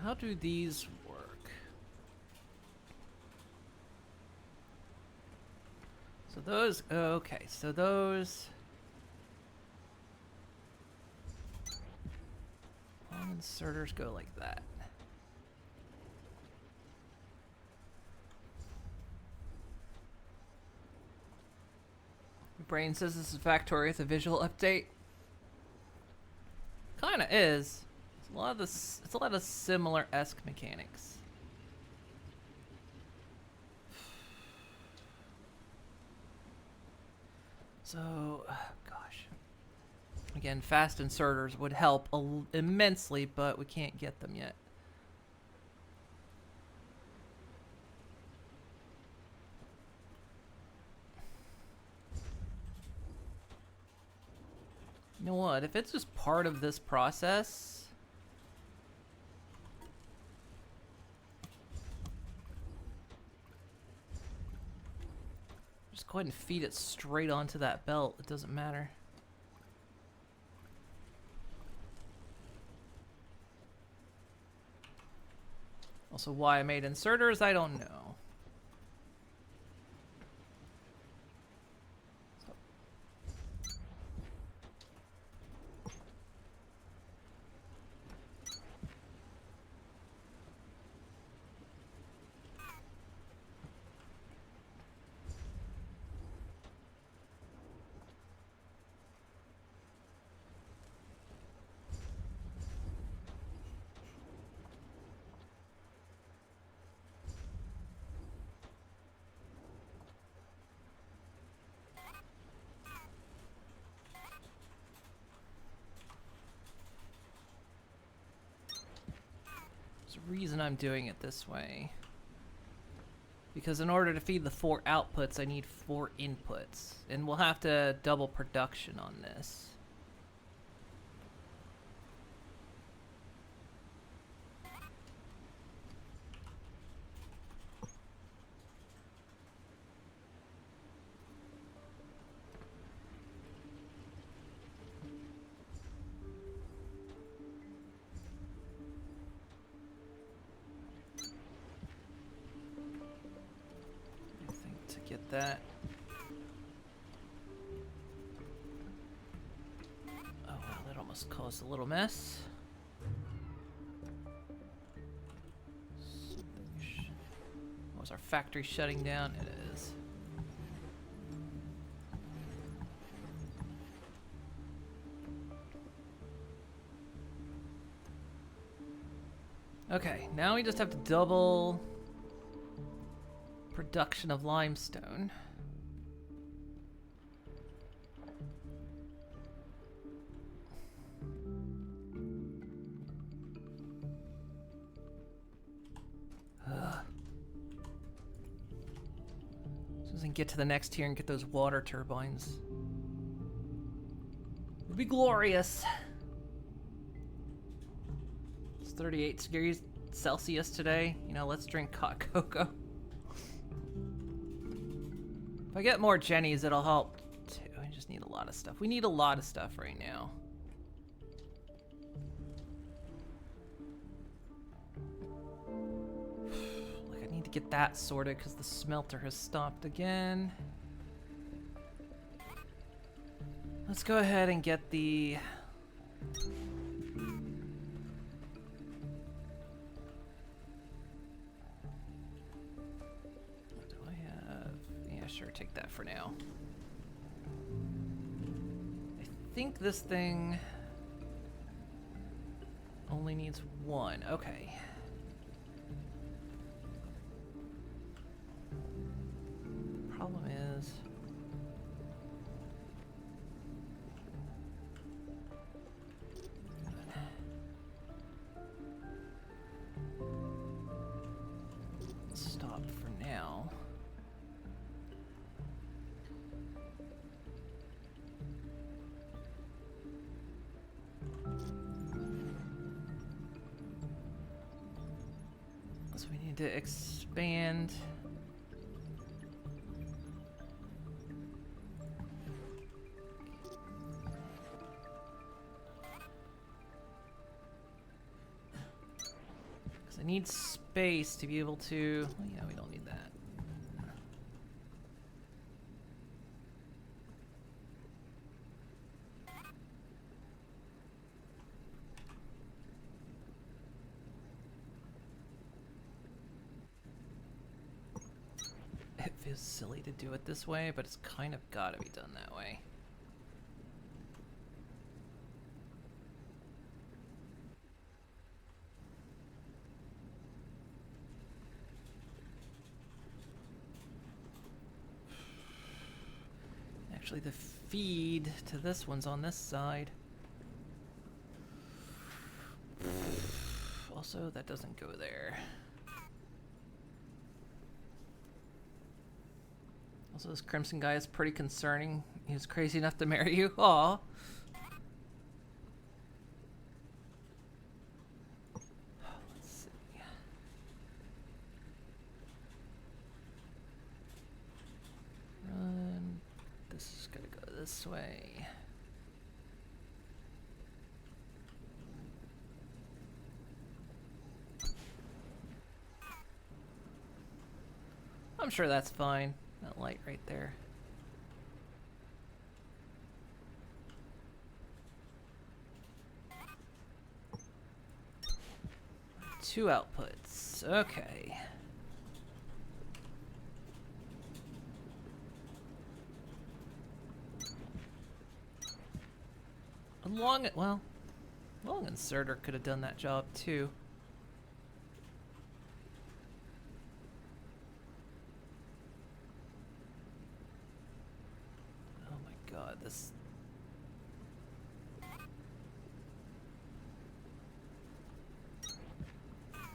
B: how do these work? So those, okay, so those all inserters go like that. Brain says this is Factory with a visual update. Kinda is. It's a lot of this. It's a lot of similar-esque mechanics. So, gosh. Again, fast inserters would help immensely, but we can't get them yet. You know what? If it's just part of this process, just go ahead and feed it straight onto that belt. It doesn't matter. Also, why I made inserters, I don't know. There's a reason I'm doing it this way. Because in order to feed the 4 outputs, I need 4 inputs. And we'll have to double production on this. Get that. Oh well, that almost caused a little mess. Was our factory shutting down? It is. Okay, now we just have to double production of limestone. So we can get to the next tier and get those water turbines. It'd be glorious. It's 38 degrees Celsius today. You know, let's drink hot cocoa. If I get more Jennies, it'll help too. I just need a lot of stuff. We need a lot of stuff right now. Like, I need to get that sorted because the smelter has stopped again. Let's go ahead and get the... Sure, take that for now. I think this thing only needs 1. Okay. Problem is... stop for now. So we need to expand. I need space to be able to... Well, yeah, we don't need that. It feels silly to do it this way, but it's kind of gotta be done that way. Actually, the feed to this one's on this side. Also, that doesn't go there. Also, this Crimson guy is pretty concerning. He was crazy enough to marry you. Aw. Let's see. Run. This is gonna go this way. I'm sure that's fine. That light right there. Two outputs. Okay. A long inserter could have done that job too. This.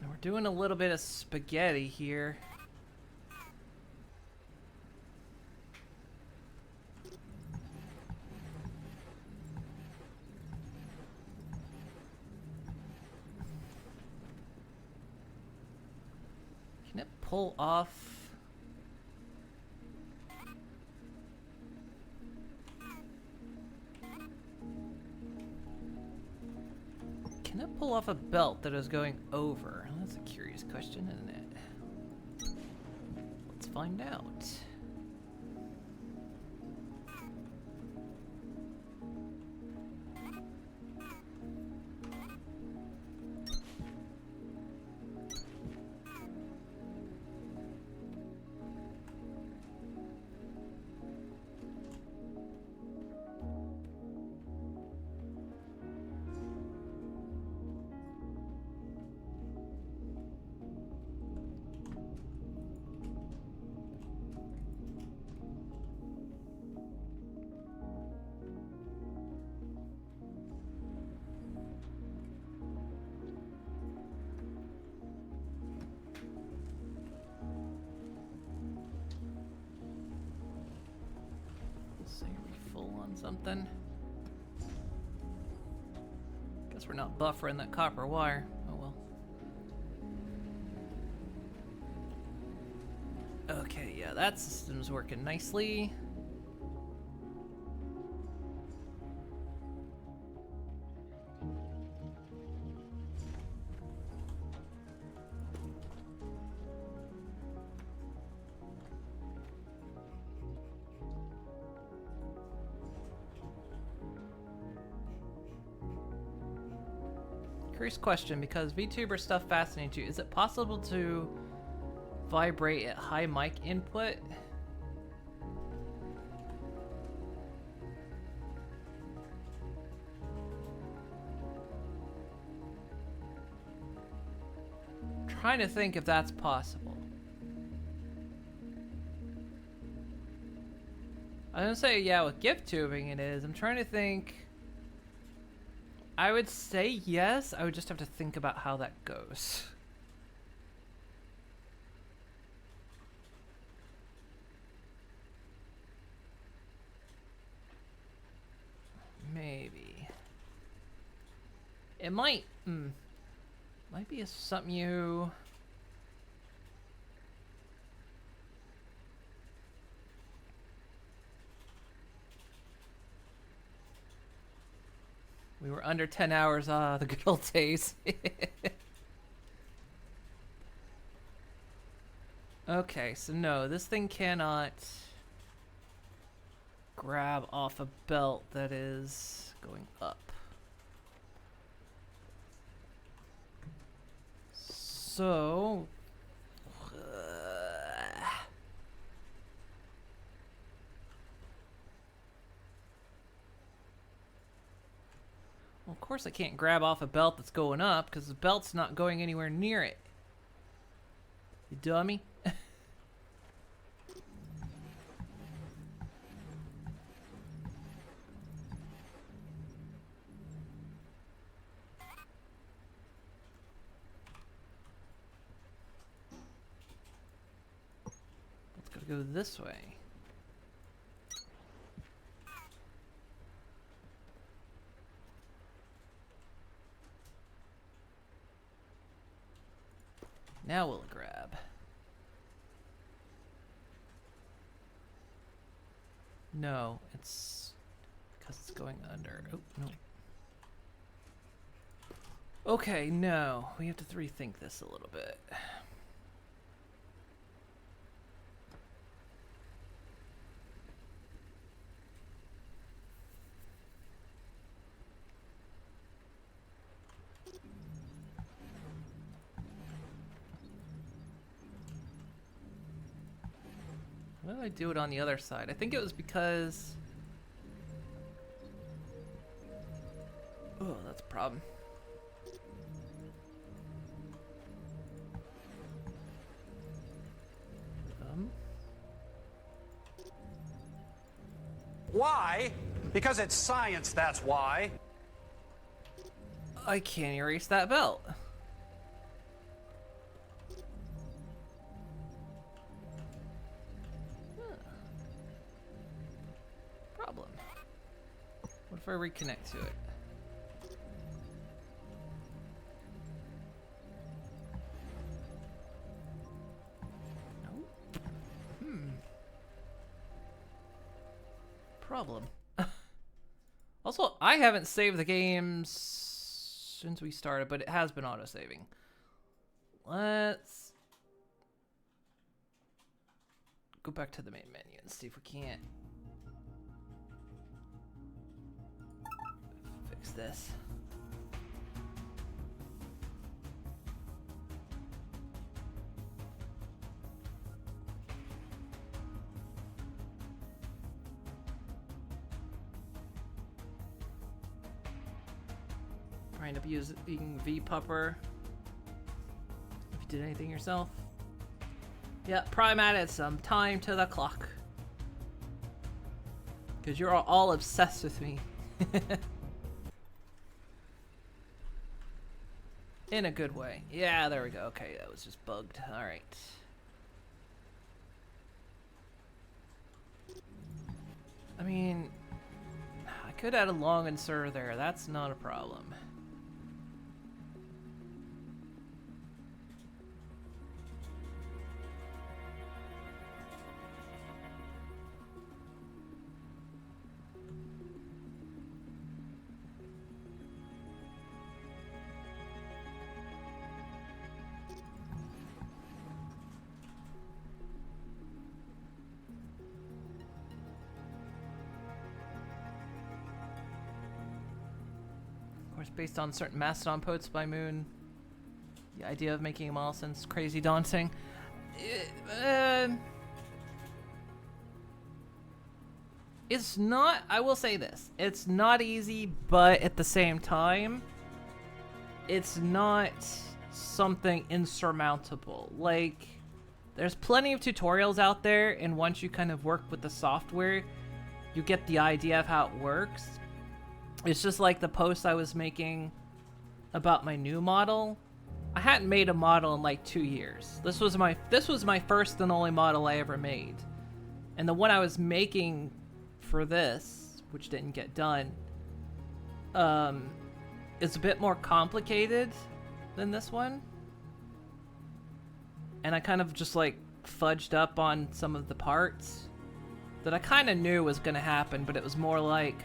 B: And we're doing a little bit of spaghetti here. Can it pull off? Can it pull off a belt that is going over? That's a curious question, isn't it? Let's find out. Something. Guess we're not buffering that copper wire. Oh well. Okay, yeah, that system's working nicely. Curious question, because VTuber stuff fascinates you. Is it possible to vibrate at high mic input? I'm trying to think if that's possible. I'm gonna say yeah, with gift tubing it is. I'm trying to think. I would say yes. I would just have to think about how that goes. Maybe. It might. Might be something you. We were under 10 hours. Ah, the good old days. Okay, so no, this thing cannot grab off a belt that is going up. So... well, of course I can't grab off a belt that's going up, because the belt's not going anywhere near it. You dummy. Let's go this way. Now we'll grab. No, it's because it's going under. Oh, no. Okay, no. We have to rethink this a little bit. Why did I do it on the other side? I think it was because... oh, that's a problem.
I: Why? Because it's science, that's why.
B: I can't erase that belt. Problem. What if I reconnect to it? No. Problem. Also, I haven't saved the game since we started, but it has been auto-saving. Let's go back to the main menu and see if we can't fix this. Trying to using VPupper. If you did anything yourself. Yeah, Prime added some time to the clock. Because you're all obsessed with me. In a good way. Yeah, there we go. Okay, that was just bugged. Alright. I mean, I could add a long insert there. That's not a problem. Based on certain Mastodon posts by Moon, the idea of making them all sounds crazy daunting. It's not, I will say this, it's not easy, but at the same time, it's not something insurmountable. Like, there's plenty of tutorials out there, and once you kind of work with the software, you get the idea of how it works. It's just like the post I was making about my new model. I hadn't made a model in like 2 years. This was my first and only model I ever made. And the one I was making for this, which didn't get done, is a bit more complicated than this one. And I kind of just like fudged up on some of the parts that I kind of knew was going to happen, but it was more like,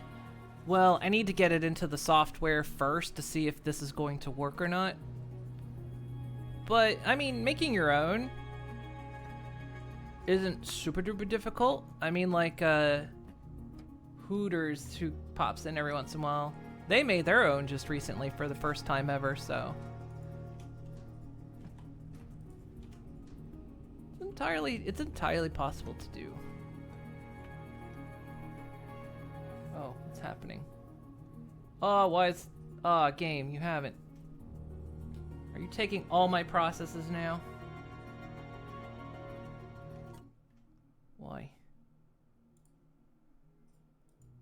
B: well, I need to get it into the software first to see if this is going to work or not. But, I mean, making your own, isn't super duper difficult. I mean, like, Hooters, who pops in every once in a while, they made their own just recently for the first time ever, so. It's entirely possible to do. Oh, what's happening? Oh, why is... game, you haven't. Are you taking all my processes now? Why?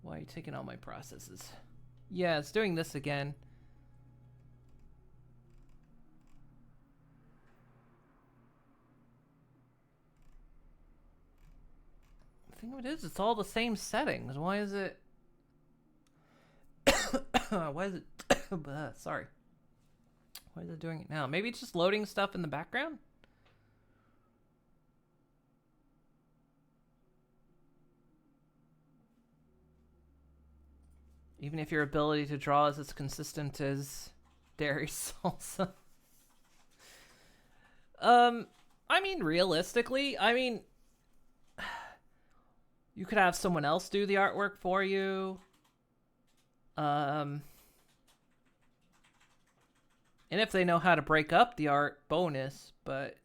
B: Why are you taking all my processes? Yeah, it's doing this again. The thing of it is, it's all the same settings. Why is it... Why is it... Sorry. Why is it doing it now? Maybe it's just loading stuff in the background? Even if your ability to draw is as consistent as dairy salsa. I mean, realistically, you could have someone else do the artwork for you. And if they know how to break up the art, bonus, but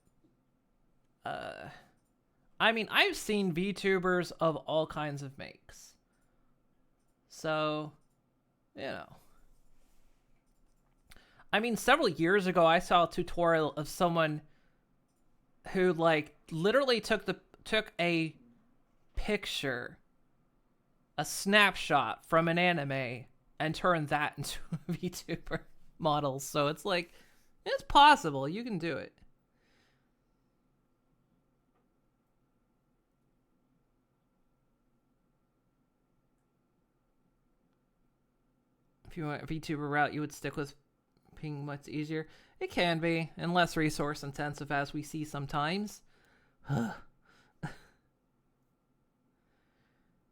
B: I've seen VTubers of all kinds of makes. So, you know. Several years ago I saw a tutorial of someone who like literally took a picture, a snapshot from an anime, and turned that into a VTuber model. So it's like, it's possible. You can do it. If you want a VTuber route, you would stick with being much easier. It can be, and less resource intensive, as we see sometimes.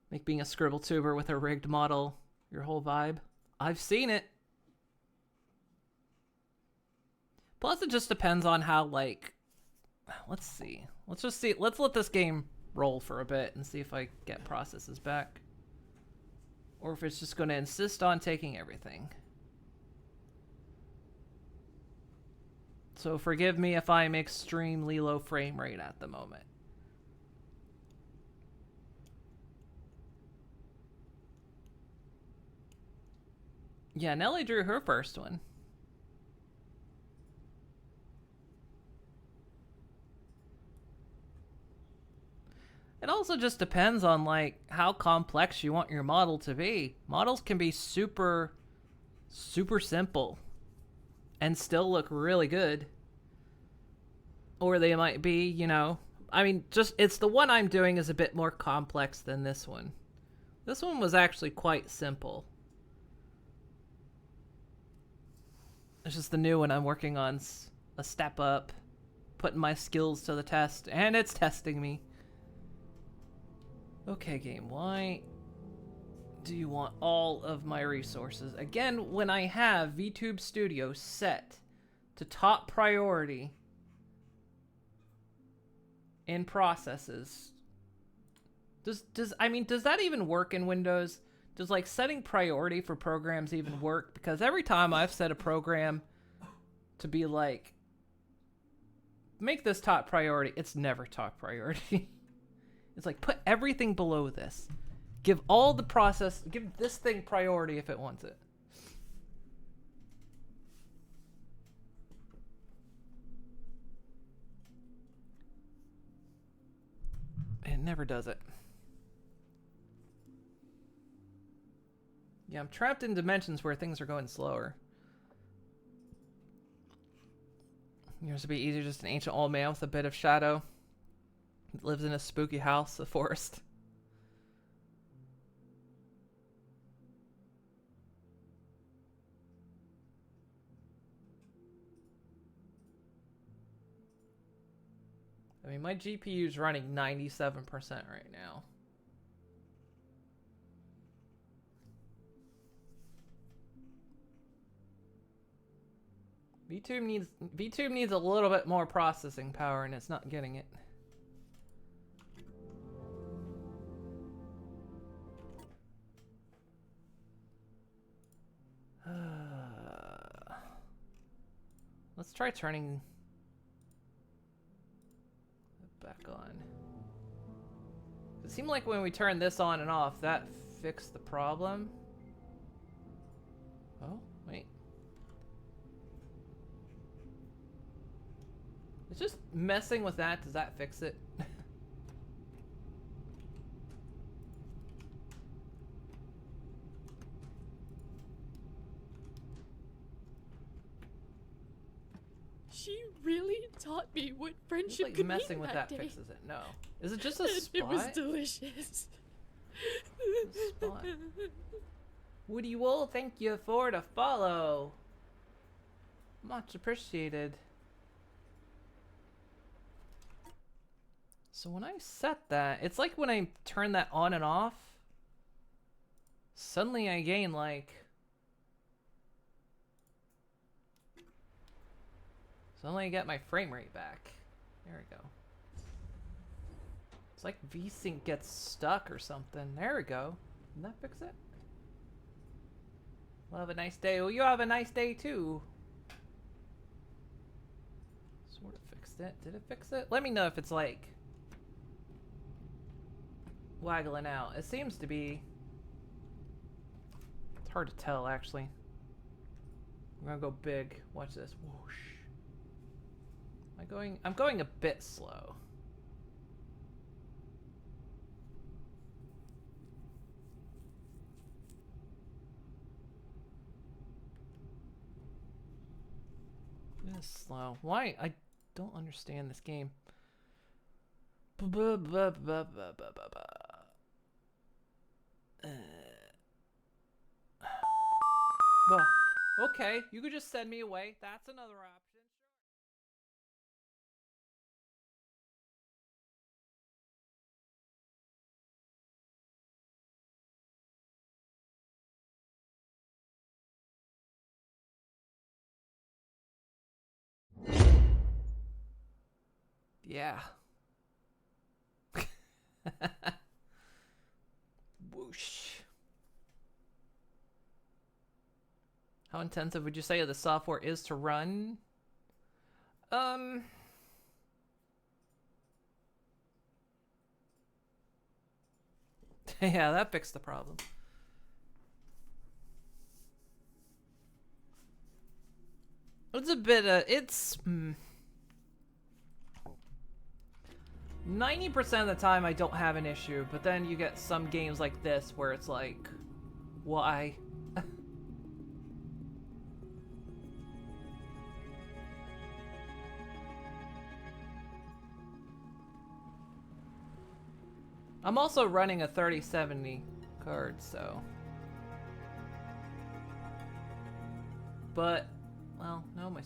B: Make being a scribble tuber with a rigged model your whole vibe. I've seen it. Plus, it just depends on how, like... Let's see. Let's just see. Let's let this game roll for a bit and see if I get processes back. Or if it's just going to insist on taking everything. So forgive me if I'm extremely low frame rate at the moment. Yeah, Nelly drew her first one. It also just depends on, like, how complex you want your model to be. Models can be super, super simple and still look really good. Or they might be, you know... it's the one I'm doing is a bit more complex than this one. This one was actually quite simple. It's just the new one I'm working on's a step up, putting my skills to the test, and it's testing me. Okay, game, why do you want all of my resources? Again, when I have VTube Studio set to top priority in processes, does that even work in Windows? Does, like, setting priority for programs even work? Because every time I've set a program to be like, make this top priority, it's never top priority. It's like, put everything below this. Give this thing priority if it wants it. It never does it. Yeah, I'm trapped in dimensions where things are going slower. It used to be easier, just an ancient old man with a bit of shadow. Lives in a spooky house, a forest. My GPU is running 97% right now. VTube needs a little bit more processing power, and it's not getting it. Let's try turning it back on. It seemed like when we turned this on and off, that fixed the problem. Oh, wait. It's just messing with that. Does that fix it?
H: She really taught me what
B: It's
H: friendship
B: like
H: could
B: messing
H: mean
B: with
H: that
B: that
H: day.
B: fixes it. No. Is it just a
H: And
B: spot?
H: it was delicious.
B: Spot. Woody Wool, thank you for the follow. Much appreciated. So when I set that, it's like when I turn that on and off, suddenly I gain like... Suddenly I get my frame rate back. There we go. It's like VSync gets stuck or something. There we go. Didn't that fix it? Well, have a nice day. Well, you have a nice day too. Sort of fixed it. Did it fix it? Let me know if it's like waggling out. It seems to be. It's hard to tell actually. I'm gonna go big. Watch this. Whoosh. I'm going a bit slow. This is slow. Why? I don't understand this game. Okay, you could just send me away. That's another option. Yeah. Whoosh. How intensive would you say the software is to run? Yeah, that fixed the problem. It's a bit it's 90% of the time I don't have an issue, but then you get some games like this where it's like, why? I'm also running a 3070 card, so. But, well, no, my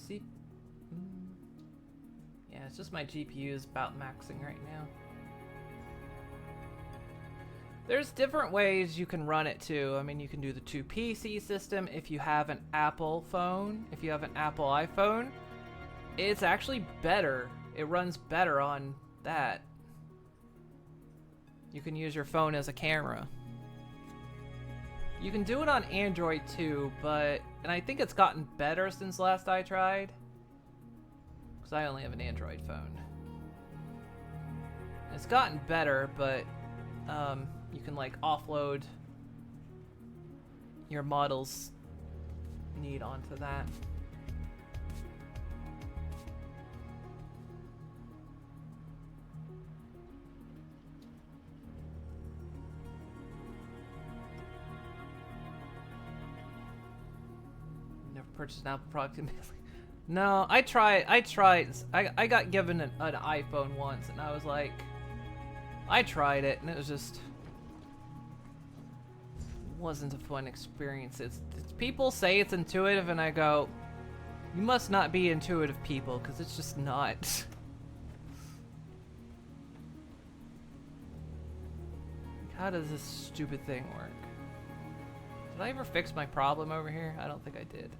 B: yeah, it's just my GPU is about maxing right now. There's different ways you can run it too. I mean, you can do the 2PC system if you have an Apple phone. If you have an Apple iPhone, it's actually better. It runs better on that. You can use your phone as a camera. You can do it on Android too, and I think it's gotten better since last I tried. Because I only have an Android phone. It's gotten better, but you can like offload your model's need onto that. Never purchased an Apple product immediately. No, I tried. I got given an iPhone once, and I was like, I tried it, and it was just wasn't a fun experience. It's people say it's intuitive, and I go, you must not be intuitive people, because it's just not. How does this stupid thing work? Did I ever fix my problem over here? I don't think I did.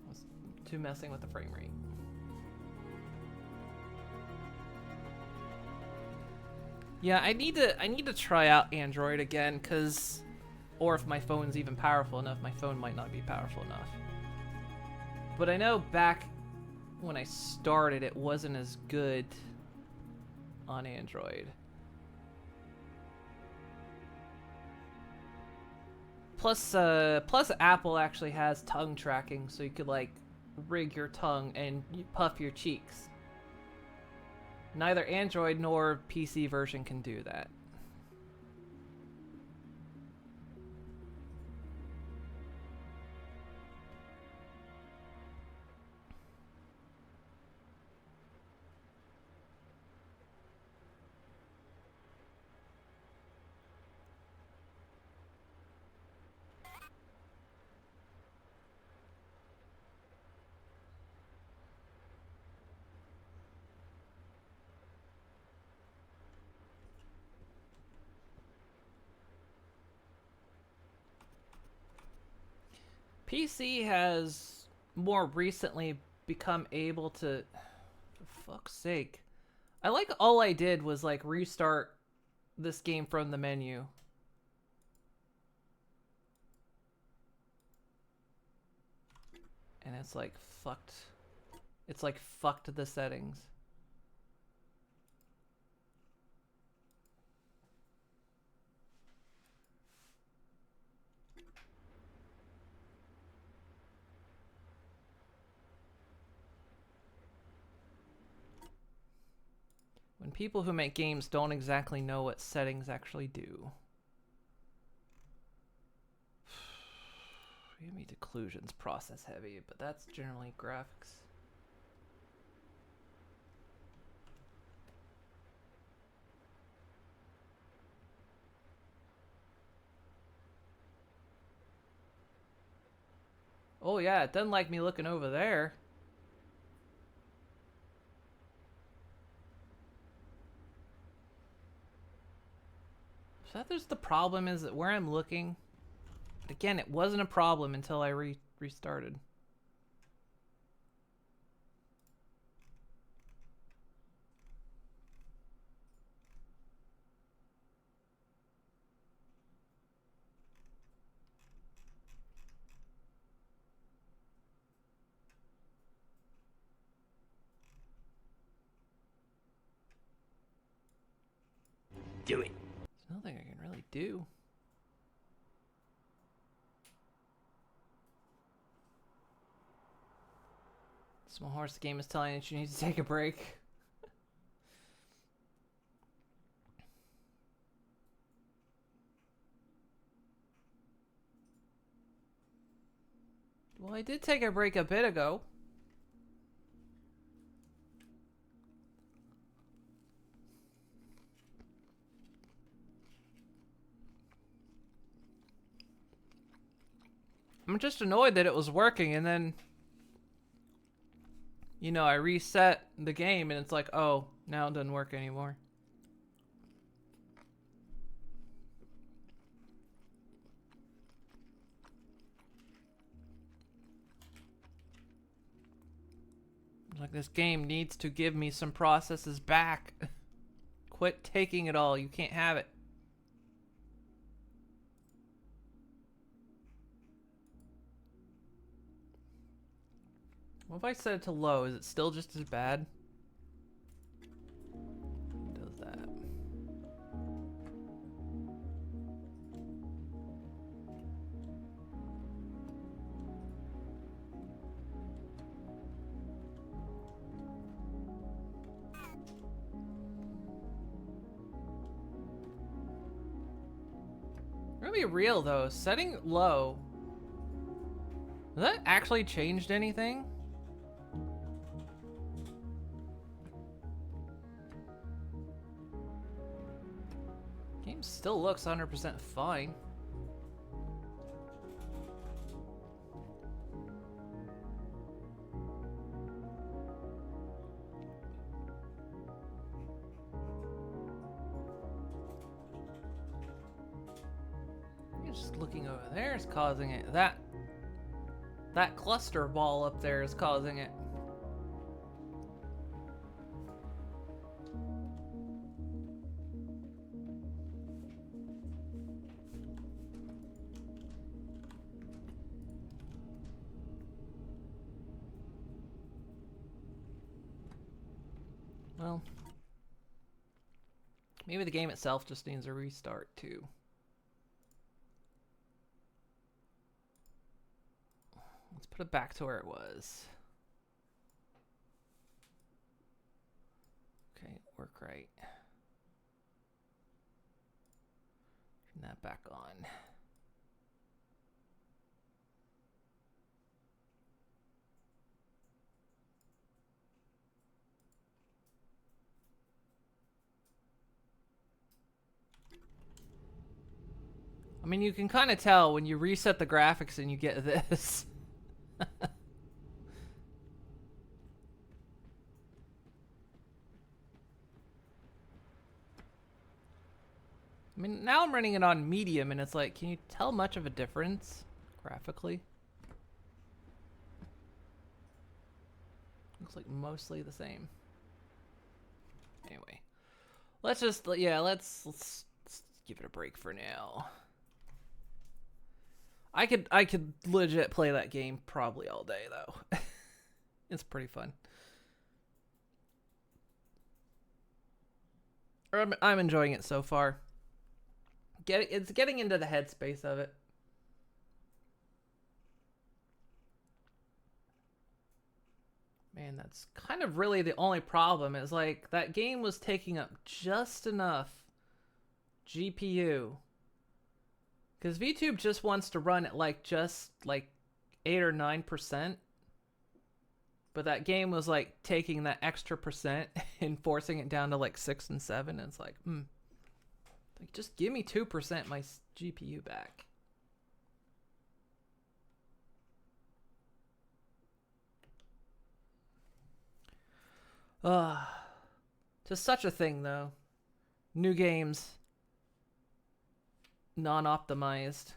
B: I was too messing with the frame rate. Yeah, I need to try out Android again, or if my phone's even powerful enough. My phone might not be powerful enough. But I know back when I started, it wasn't as good on Android. Plus Apple actually has tongue tracking, so you could like rig your tongue and puff your cheeks. Neither Android nor PC version can do that. PC has more recently become able to, for fuck's sake. I like all I did was like restart this game from the menu. And it's like fucked. It's like fucked the settings. When people who make games don't exactly know what settings actually do. Maybe Declusion's process heavy, but that's generally graphics. Oh yeah, it doesn't like me looking over there. So that there's the problem is that where I'm looking, again, it wasn't a problem until I restarted.
K: Do it.
B: There's nothing I can really do. Small Horse, the game is telling you that you need to take a break. Well, I did take a break a bit ago. I'm just annoyed that it was working and then, you know, I reset the game and it's like, oh, now it doesn't work anymore. Like, this game needs to give me some processes back. Quit taking it all. You can't have it. What if I set it to low? Is it still just as bad? It does that. I'm gonna be real though, setting low, has that actually changed anything? Game still looks 100% fine. Just looking over there is causing it. That cluster ball up there is causing it. Well, maybe the game itself just needs a restart too. Let's put it back to where it was. Okay, work right. Turn that back on. I mean, you can kind of tell when you reset the graphics and you get this. I mean, now I'm running it on medium, and it's like, can you tell much of a difference graphically? Looks like mostly the same. Anyway, let's just, yeah, let's give it a break for now. I could legit play that game probably all day though. It's pretty fun. I'm enjoying it so far. It's getting into the headspace of it. Man, that's kind of really the only problem is like that game was taking up just enough GPU. Because VTube just wants to run at like just like 8 or 9%. But that game was like taking that extra percent and forcing it down to like 6 and 7. And it's like, like just give me 2% my GPU back. Just such a thing though. New games. Non-optimized.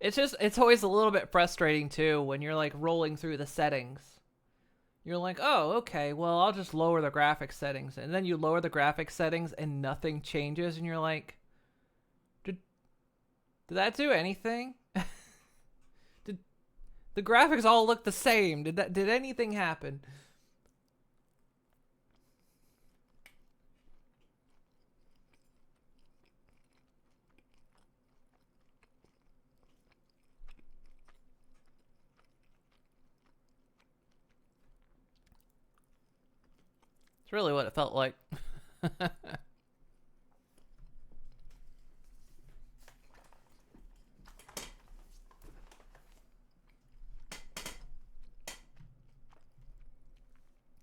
B: It's always a little bit frustrating too when you're like rolling through the settings. You're like, oh, okay, well, I'll just lower the graphics settings. And then you lower the graphics settings and nothing changes. And you're like, did that do anything? Did the graphics all look the same? Did anything happen? It's really what it felt like. That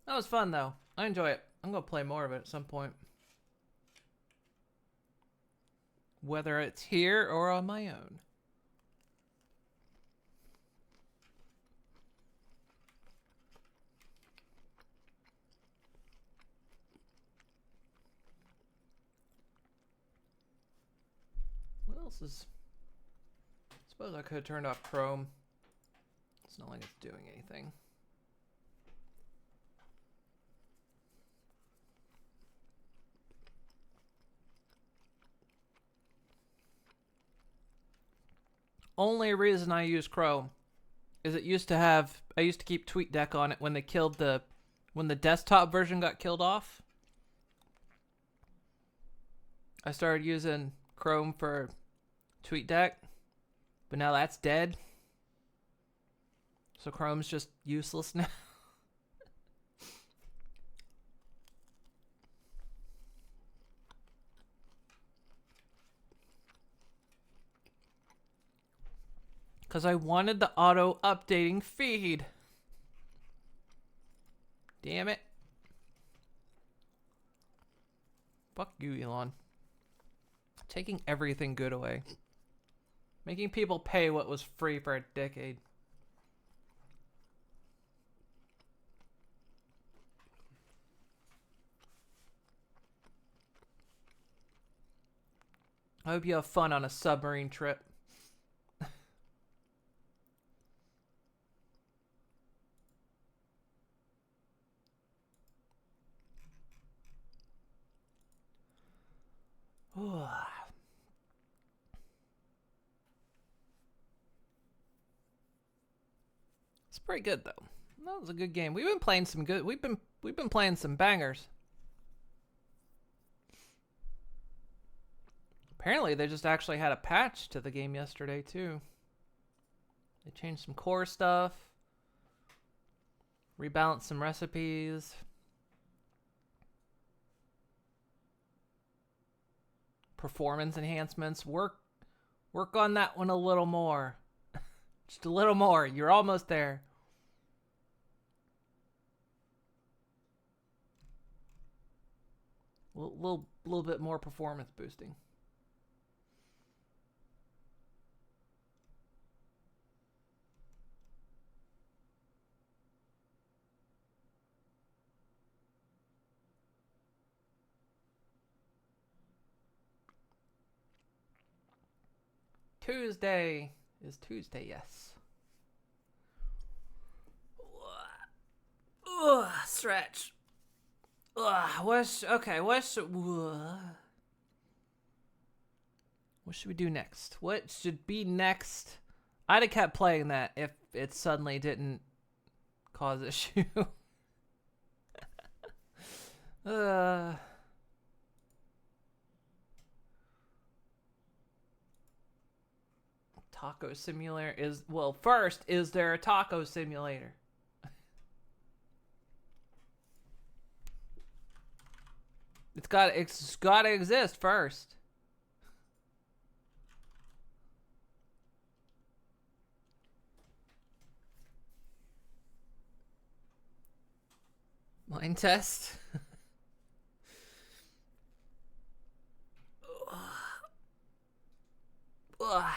B: was fun though. I enjoy it. I'm gonna play more of it at some point. Whether it's here or on my own. What else is... I suppose I could have turned off Chrome. It's not like it's doing anything. Only reason I use Chrome is it used to have... I used to keep TweetDeck on it when they killed the... When the desktop version got killed off. I started using Chrome for TweetDeck, but now that's dead. So Chrome's just useless now. Because I wanted the auto-updating feed. Damn it. Fuck you, Elon. Taking everything good away. Making people pay what was free for a decade. I hope you have fun on a submarine trip. It's pretty good though. That was a good game. We've been playing some good. We've been we've been playing some bangers. Apparently, they just actually had a patch to the game yesterday, too. They changed some core stuff, rebalanced some recipes. Performance enhancements. Work on that one a little more. Just a little more. You're almost there. Little bit more performance boosting. Tuesday is Tuesday, yes. Stretch. What should we do next? What should be next? I'd have kept playing that if it suddenly didn't cause issue. Taco simulator is, well, first, is there a taco simulator? It's got to exist first. Mind test. Ugh.